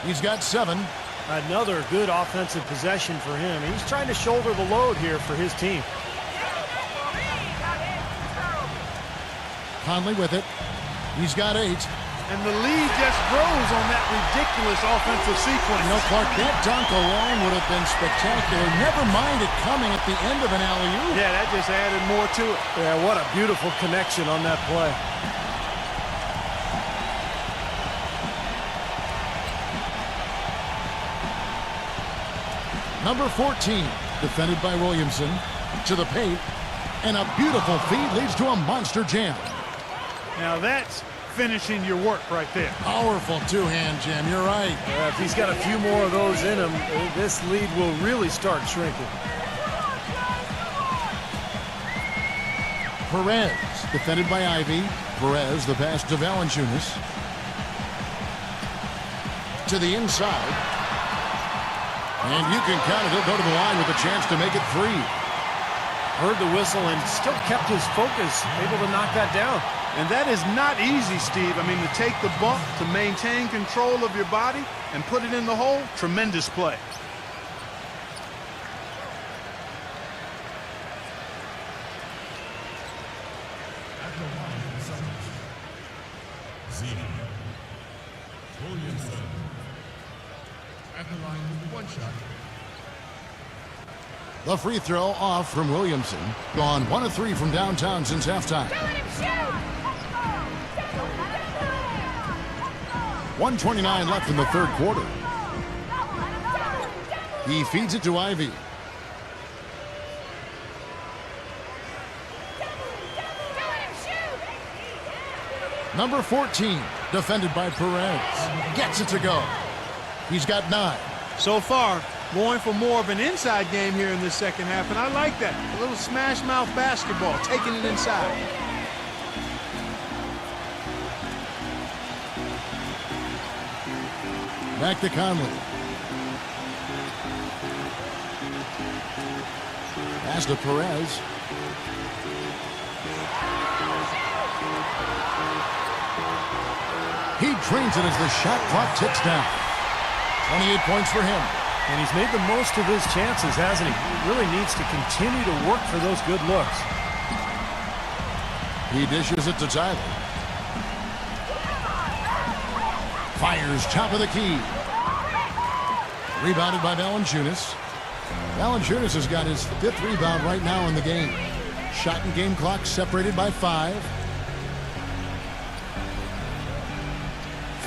C: He's got 7.
D: Another good offensive possession for him. He's trying to shoulder the load here for his team.
C: Conley with it. He's got 8.
E: And the lead just grows on that ridiculous offensive sequence.
C: You know, Clark, that dunk alone would have been spectacular. Never mind it coming at the end of an alley-oop.
E: Yeah, that just added more to it.
D: Yeah, what a beautiful connection on that play.
C: Number 14, defended by Williamson. To the paint. And a beautiful feed leads to a monster jam.
E: Now that's finishing your work right there.
C: Powerful two-hand jam, you're right.
D: If he's got a few more of those in him, this lead will really start shrinking.
C: Perez, defended by Ivy. Perez, the pass to Valanciunas. To the inside. And you can count it. He'll go to the line with a chance to make it 3.
D: Heard the whistle and still kept his focus, able to knock that down.
E: And that is not easy, Steve. I mean, to take the bump, to maintain control of your body, and put it in the hole, tremendous play.
H: Williamson. At the line with 1 shot.
C: The free throw off from Williamson. Gone 1 of 3 from downtown since halftime. 1:29 left in the third quarter. He feeds it to Ivy. Number 14, defended by Perez. Gets it to go. He's got 9.
E: So far, going for more of an inside game here in this second half, and I like that. A little smash mouth basketball, taking it inside.
C: Back to Conley. Pass to Perez. He drains it as the shot clock ticks down. 28 points for him.
D: And he's made the most of his chances, hasn't he? He really needs to continue to work for those good looks.
C: He dishes it to Tyler. Fires top of the key. Rebounded by Valanciunas. Valanciunas has got his 5th rebound right now in the game. Shot and game clock separated by 5.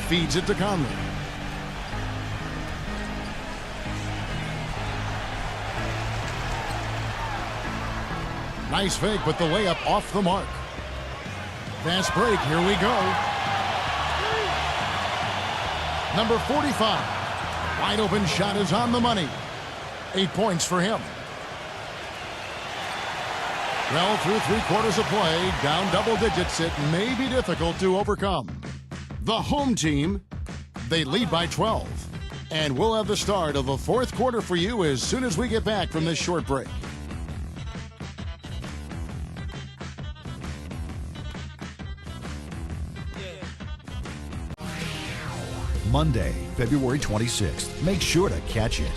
C: Feeds it to Conley. Nice fake, but the layup off the mark. Fast break, here we go. Number 45. Wide open shot is on the money. 8 points for him. Well, through 3 quarters of play, down double digits, it may be difficult to overcome. The home team, they lead by 12. And we'll have the start of the 4th quarter for you as soon as we get back from this short break.
G: Monday, February 26th. Make sure to catch it.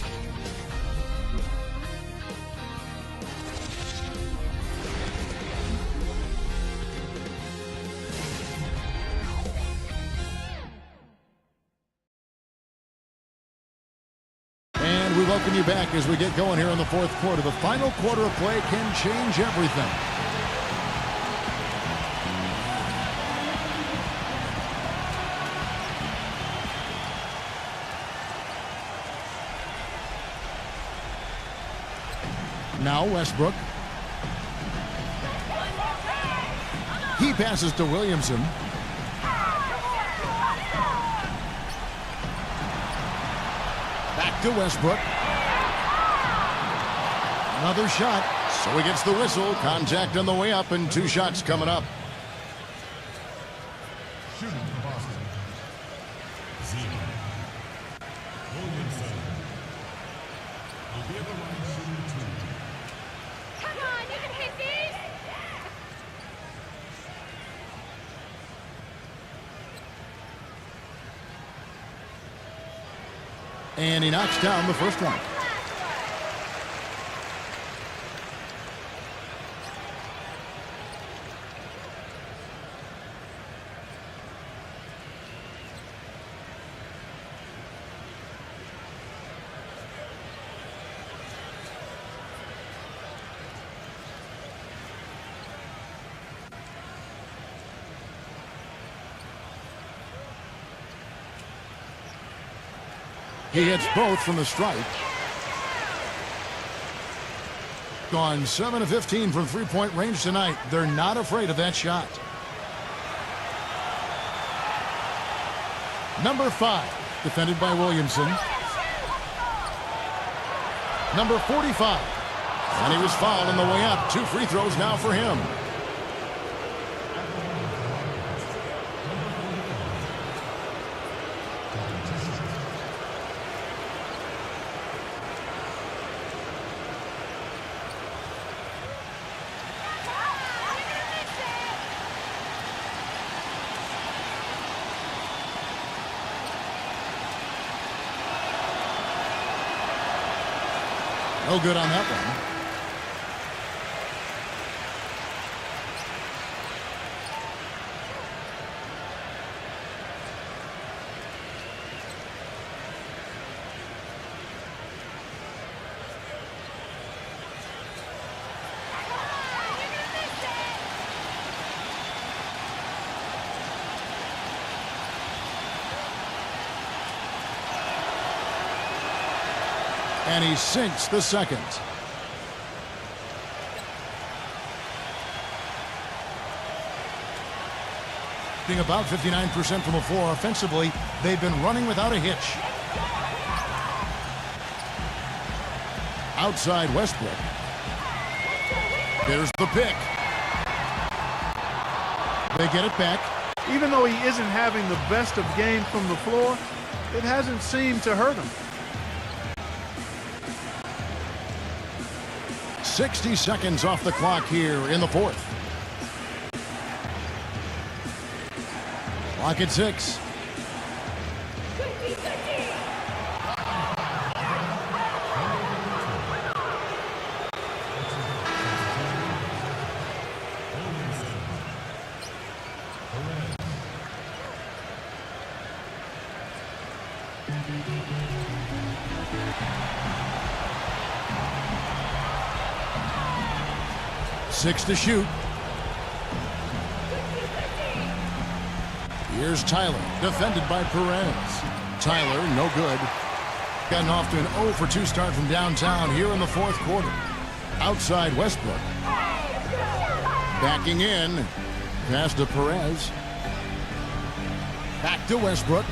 C: And we welcome you back as we get going here in the 4th quarter. The final quarter of play can change everything. Now Westbrook. He passes to Williamson. Back to Westbrook. Another shot. So he gets the whistle. Contact on the way up and 2 shots coming up.
H: Shooting for Boston. Williamson. Will be at the line shooting 2.
I: Come on, you can hit these!
C: And he knocks down the first one. He hits both from the stripe. Gone 7 of 15 from three-point range tonight. They're not afraid of that shot. Number 5, defended by Williamson. Number 45. And he was fouled on the way up. 2 free throws now for him. No good on that one. And he sinks the second. Being about 59% from the floor offensively, they've been running without a hitch. Outside Westbrook. There's the pick. They get it back.
E: Even though he isn't having the best of game from the floor, it hasn't seemed to hurt him.
C: 60 seconds off the clock here in the fourth. Clock at 6. Six to shoot. Here's Tyler, defended by Perez. Tyler, no good. Gotten off to an 0 for 2 start from downtown here in the fourth quarter. Outside Westbrook. Backing in. Pass to Perez. Back to Westbrook.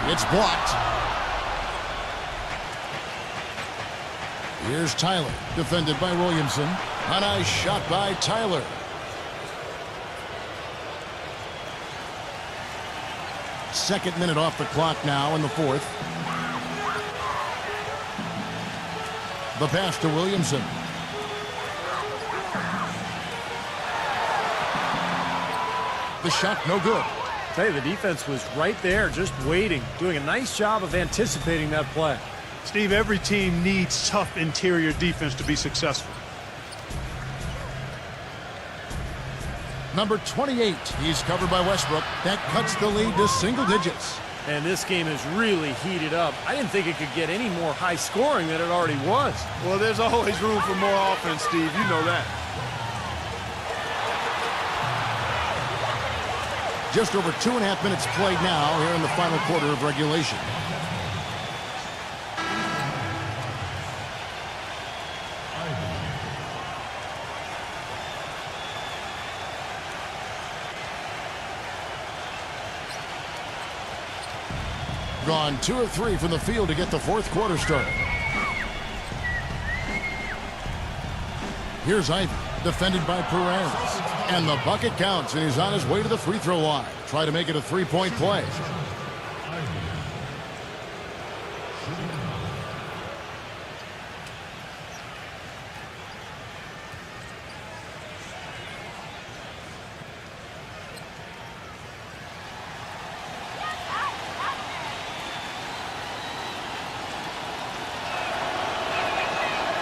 C: It's blocked. Here's Tyler, defended by Williamson. A nice shot by Tyler. Second minute off the clock now in the fourth. The pass to Williamson. The shot no good.
D: Hey, the defense was right there, just waiting, doing a nice job of anticipating that play.
E: Steve, every team needs tough interior defense to be successful.
C: Number 28, he's covered by Westbrook. That cuts the lead to single digits.
D: And this game is really heated up. I didn't think it could get any more high scoring than it already was.
E: Well, there's always room for more offense, Steve. You know that.
C: Just over 2.5 minutes played now here in the final quarter of regulation. Gone 2 of 3 from the field to get the fourth quarter started. Here's Ivy, defended by Perez. And the bucket counts, and he's on his way to the free throw line. Try to make it a three-point play.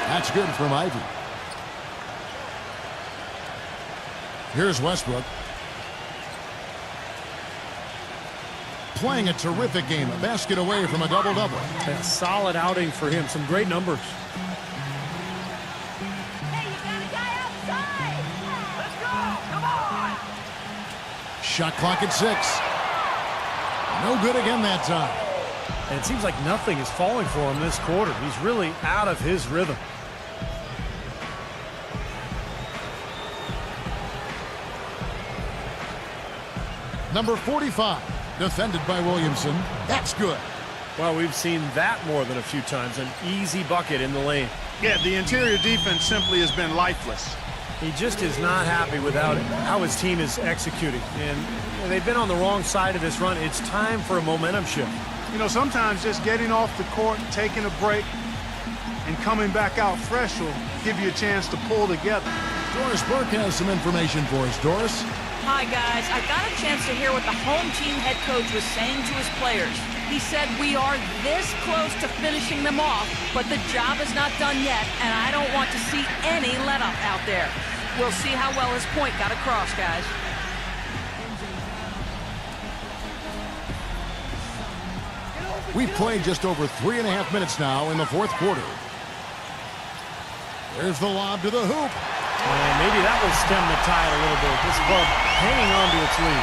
C: That's good from Ivy. Here's Westbrook. Playing a terrific game. A basket away from a double-double.
D: A solid outing for him. Some great numbers.
I: Hey, you got a guy outside! Let's go! Come on!
C: Shot clock at 6. No good again that time.
D: And it seems like nothing is falling for him this quarter. He's really out of his rhythm.
C: Number 45, defended by Williamson. That's good.
D: Well, we've seen that more than a few times. An easy bucket in the lane.
E: Yeah, the interior defense simply has been lifeless.
D: He just is not happy with how his team is executing. And they've been on the wrong side of this run. It's time for a momentum shift.
E: You know, sometimes just getting off the court, taking a break, and coming back out fresh will give you a chance to pull together.
C: Doris Burke has some information for us. Doris?
F: Hi, guys. I got a chance to hear what the home team head coach was saying to his players. He said, we are this close to finishing them off, but the job is not done yet, and I don't want to see any let-up out there. We'll see how well his point got across, guys.
C: We've played just over 3.5 minutes now in the fourth quarter. There's the lob to the hoop.
D: And maybe that will stem the tide a little bit. This club hanging on to its lead.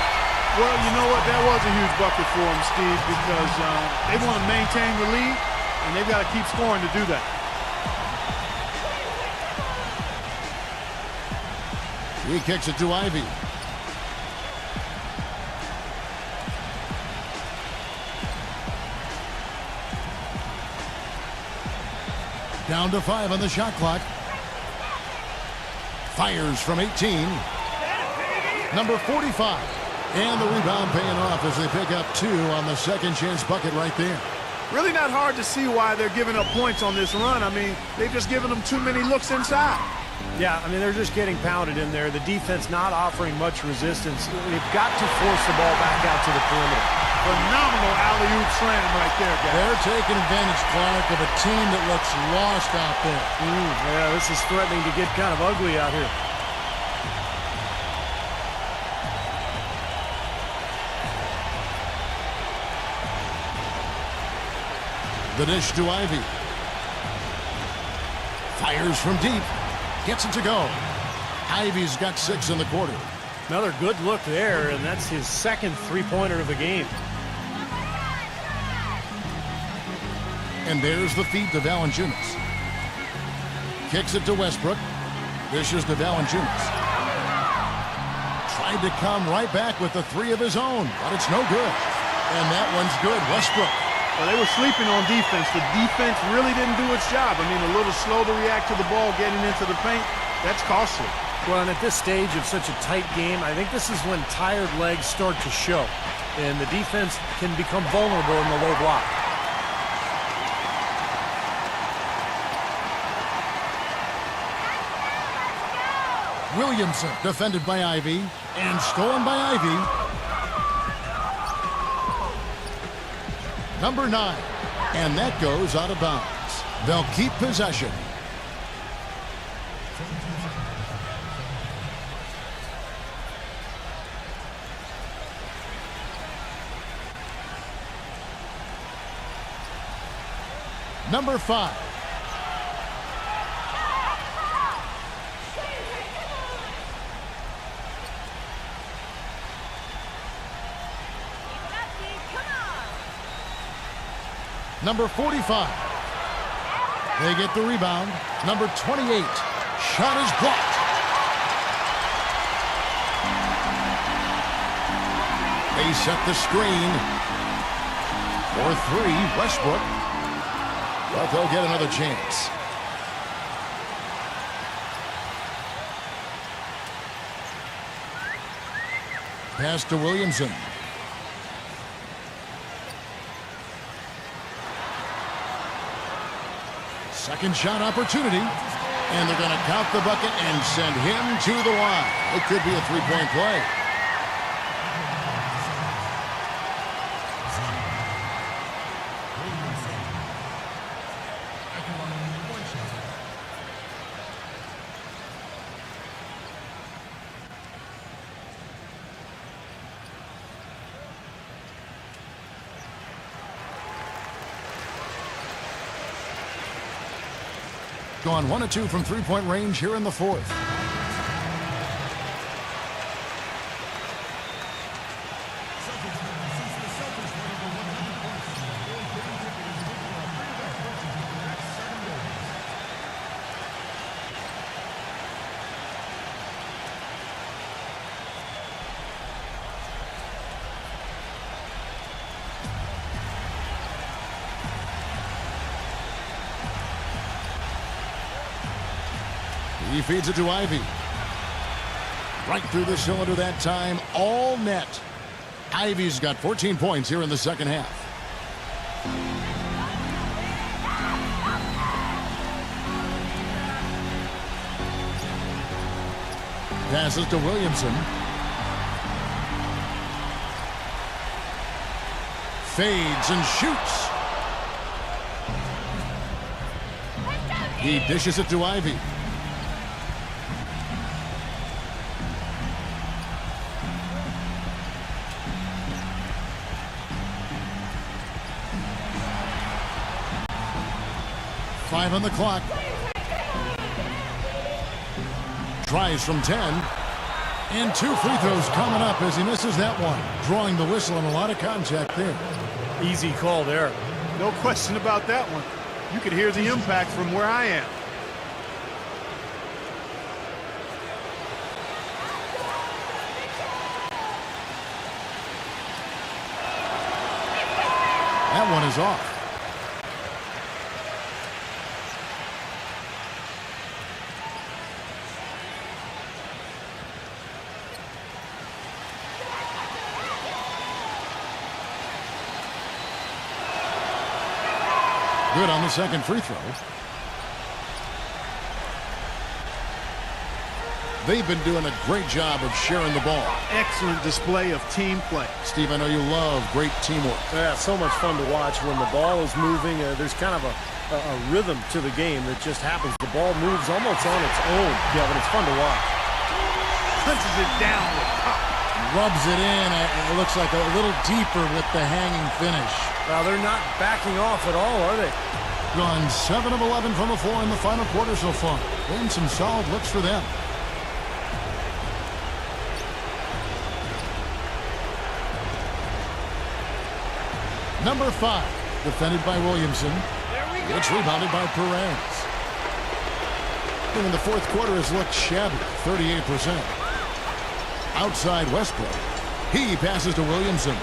E: Well, you know what? That was a huge bucket for them, Steve, because they want to maintain the lead, and they've got to keep scoring to do that.
C: He kicks it to Ivy. Down to 5 on the shot clock. Fires from 18. Number 45. And the rebound paying off as they pick up 2 on the second chance bucket right there.
E: Really not hard to see why they're giving up points on this run. I mean, they've just given them too many looks inside.
D: Yeah, I mean, they're just getting pounded in there. The defense not offering much resistance. They've got to force the ball back out to the perimeter.
E: Phenomenal alley-oop slam right there, guys.
C: They're taking advantage, Clark, of a team that looks lost out there.
D: Yeah, this is threatening to get kind of ugly out here.
C: The dish to Ivy. Fires from deep. Gets it to go. Ivy's got 6 in the quarter.
D: Another good look there, and that's his second three-pointer of the game.
C: And there's the feed to Valanciunas. Kicks it to Westbrook. Dishes to Valanciunas. Tried to come right back with the 3 of his own, but it's no good. And that one's good. Westbrook.
E: Well, they were sleeping on defense. The defense really didn't do its job. I mean, a little slow to react to the ball getting into the paint. That's costly.
D: Well, and at this stage of such a tight game, I think this is when tired legs start to show. And the defense can become vulnerable in the low block.
C: Williamson defended by Ivy and stolen by Ivy. Number 9, and that goes out of bounds. They'll keep possession. Number 5. Number 45. They get the rebound. Number 28. Shot is blocked. They set the screen. For 3, Westbrook. But they'll get another chance. Pass to Williamson. Second shot opportunity. And they're going to count the bucket and send him to the line. It could be a three-point play. Gone 1 of 2 from three-point range here in the 4th. He feeds it to Ivy. Right through the cylinder that time, all net. Ivy's got 14 points here in the second half. Passes to Williamson. Fades and shoots. He dishes it to Ivy. Five on the clock. Tries from 10. And 2 free throws coming up as he misses that one. Drawing the whistle and a lot of contact there.
D: Easy call there.
E: No question about that one. You could hear the impact from where I am.
C: That one is off. Good on the second free throw. They've been doing a great job of sharing the ball.
E: Excellent display of team play.
C: Steve, I know you love great teamwork.
D: Yeah, so much fun to watch when the ball is moving. There's kind of a rhythm to the game that just happens. The ball moves almost on its own, Kevin. It's fun to watch.
E: Punches it down with pop.
C: Rubs it in. It looks like a little deeper with the hanging finish.
D: Well, they're not backing off at all, are they?
C: Gone 7 of 11 from the floor in the final quarter so far. Been some solid looks for them. Number 5, defended by Williamson. It's rebounded by Perez. And in the fourth quarter has looked shabby, 38%. Outside Westbrook. He passes to Williamson.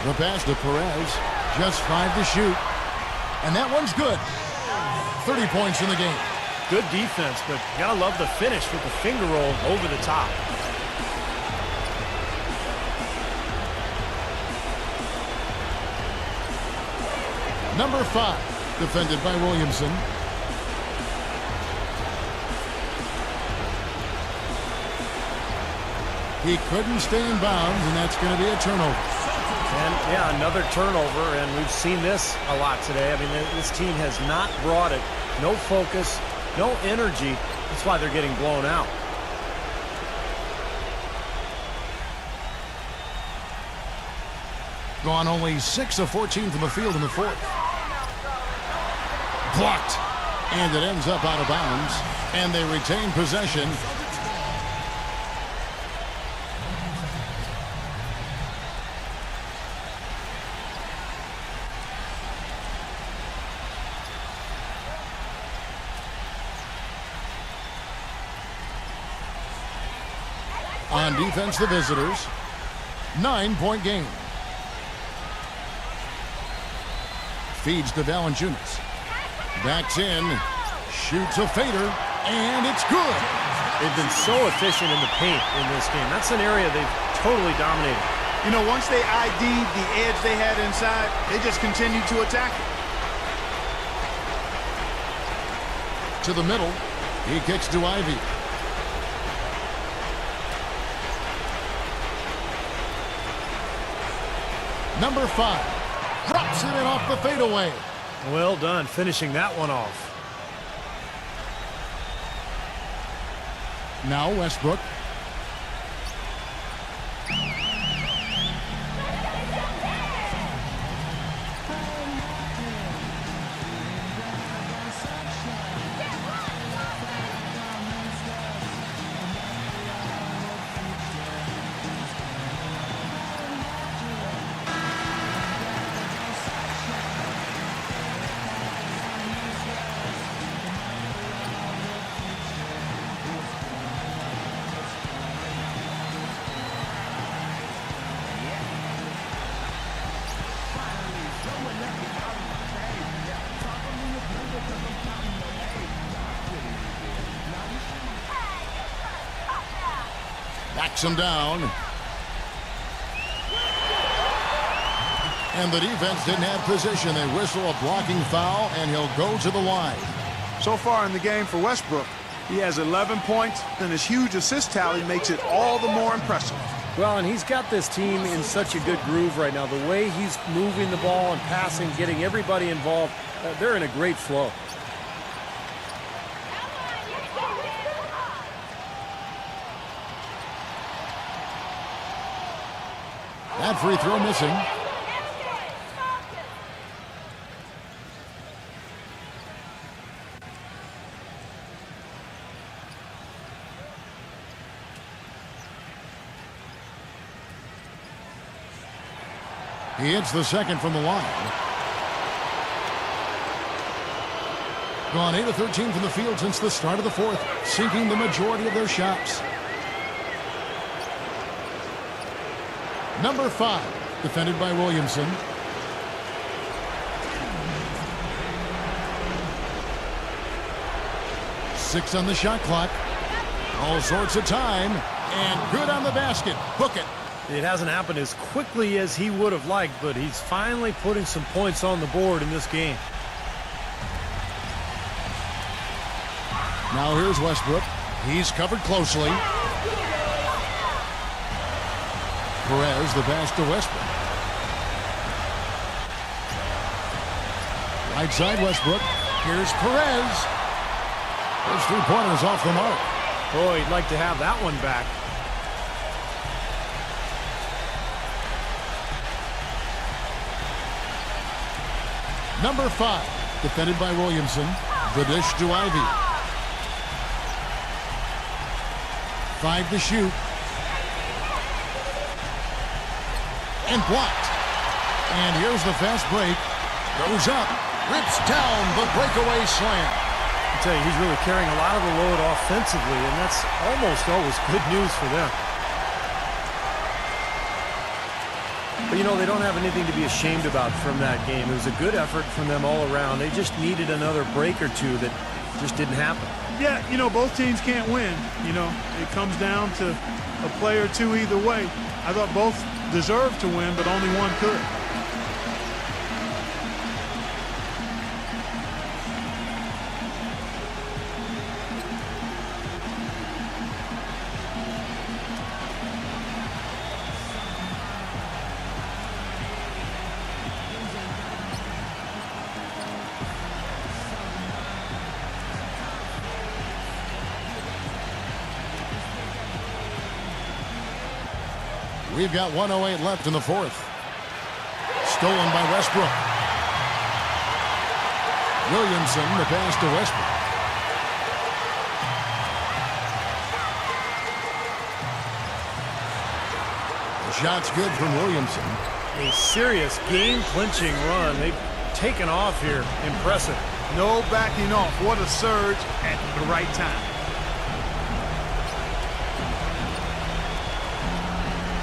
C: The pass to Perez. Just 5 to shoot. And that one's good. 30 points in the game.
D: Good defense, but you gotta love the finish with the finger roll over the top.
C: Number 5, defended by Williamson. He couldn't stay in bounds, and that's going to be a turnover.
D: And, yeah, another turnover, and we've seen this a lot today. I mean, this team has not brought it. No focus, no energy. That's why they're getting blown out.
C: Gone only 6 of 14 from the field in the fourth. Blocked. And it ends up out of bounds. And they retain possession. On defense, the visitors. 9-point game. Feeds to Valanciunas. Backs in. Shoots a fader. And it's good.
D: They've been so efficient in the paint in this game. That's an area they've totally dominated.
E: You know, once they ID'd the edge they had inside, they just continued to attack it.
C: To the middle. He kicks to Ivy. Number 5 drops it in off the fadeaway.
D: Well done, finishing that one off.
C: Now Westbrook. Backs him down. And the defense didn't have position. They whistle a blocking foul, and he'll go to the line.
E: So far in the game for Westbrook, he has 11 points, and his huge assist tally makes it all the more impressive.
D: Well, and he's got this team in such a good groove right now. The way he's moving the ball and passing, getting everybody involved, they're in a great flow.
C: That free throw missing. He hits the second from the line. Gone 8 of 13 from the field since the start of the fourth, sinking the majority of their shots. Number 5, defended by Williamson. Six on the shot clock. All sorts of time. And good on the basket. Book it.
D: It hasn't happened as quickly as he would have liked, but he's finally putting some points on the board in this game.
C: Now here's Westbrook. He's covered closely. Perez, the pass to Westbrook. Right side Westbrook. Here's Perez. His three-pointers off the mark.
D: Oh, he'd like to have that one back.
C: Number 5, defended by Williamson. The dish to Ivy. 5 to shoot. And blocked. And here's the fast break. Goes up. Rips down the breakaway slam.
D: I tell you, he's really carrying a lot of the load offensively, and that's almost always good news for them. But, you know, they don't have anything to be ashamed about from that game. It was a good effort from them all around. They just needed another break or two that just didn't happen.
E: Yeah, you know, both teams can't win. You know, it comes down to a play or two either way. I thought both deserved to win, but only one could.
C: We've got 1:08 left in the fourth. Stolen by Westbrook. Williamson, the pass to Westbrook. The shot's good from Williamson.
D: A serious game-clinching run. They've taken off here. Impressive.
E: No backing off. What a surge at the right time.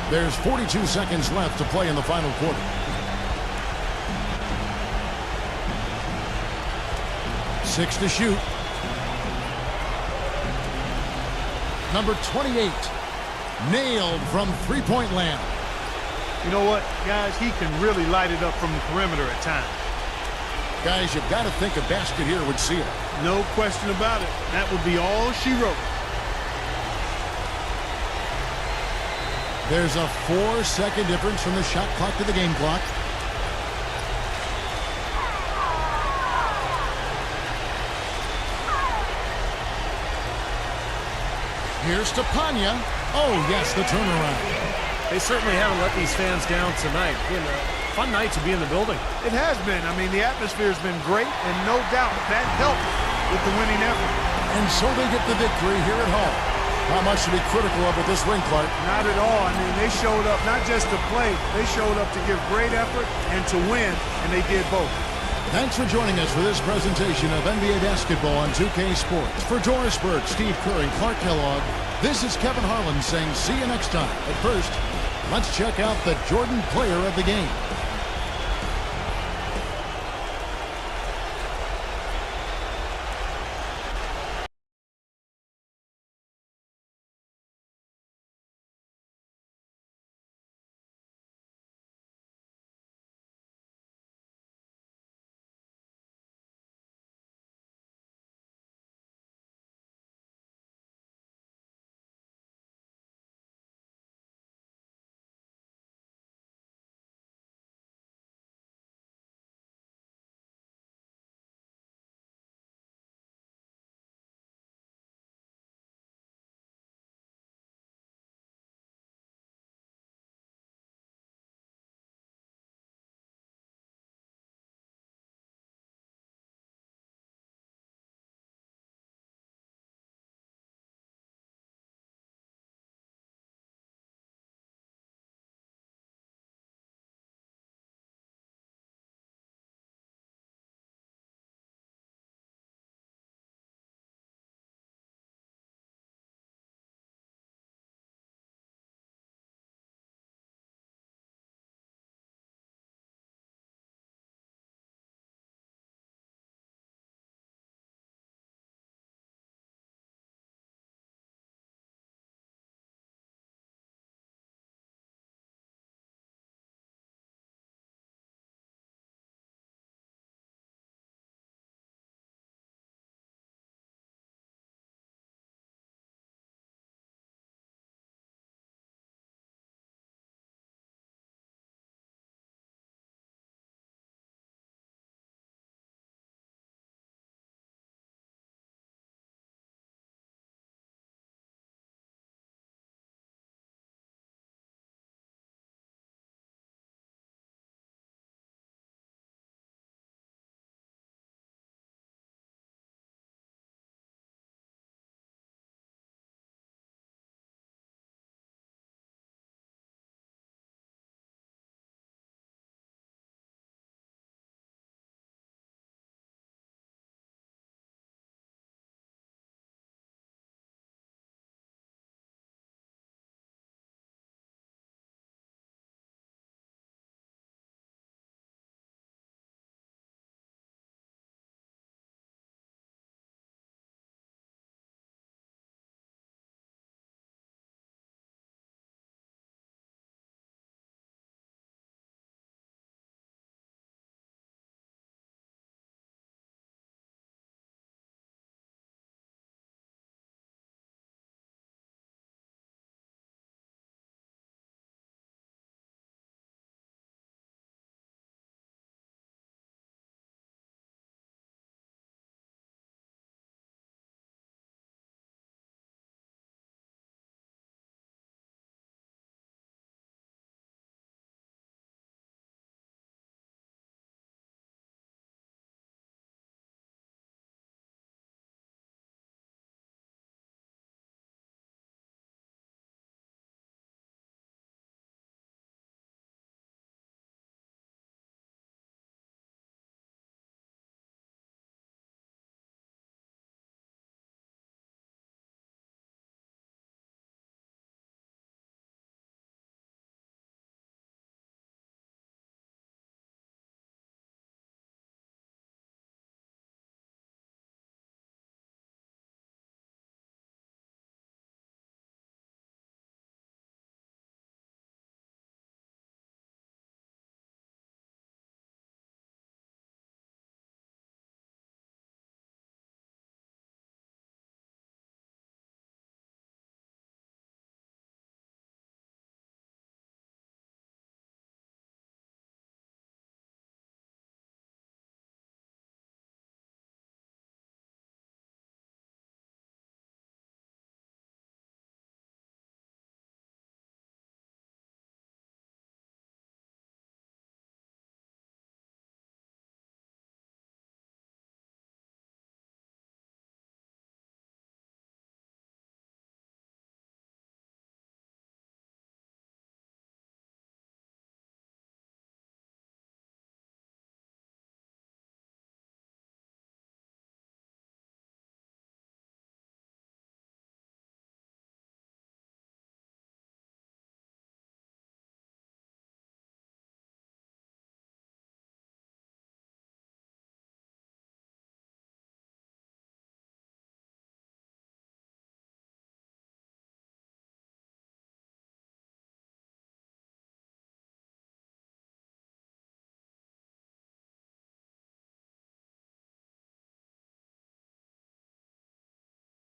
C: There's 42 seconds left to play in the final quarter. Six to shoot. Number 28. Nailed from three-point land.
E: You know what, guys? He can really light it up from the perimeter at times.
C: Guys, you've got to think a basket here would seal it.
E: No question about it. That would be all she wrote.
C: There's a 4-second difference from the shot clock to the game clock. Here's to Panya. Oh, yes, the turnaround.
D: They certainly haven't let these fans down tonight. Been a fun night to be in the building.
E: It has been. I mean, the atmosphere's been great, and no doubt that helped with the winning effort.
C: And so they get the victory here at home. Not much to be critical of with this win, Clark.
E: Not at all. I mean, they showed up not just to play. They showed up to give great effort and to win, and they did both.
C: Thanks for joining us for this presentation of NBA basketball on 2K Sports. For Doris Burke, Steve Kerr, and Clark Kellogg, this is Kevin Harlan saying see you next time. But first, let's check out the Jordan player of the game.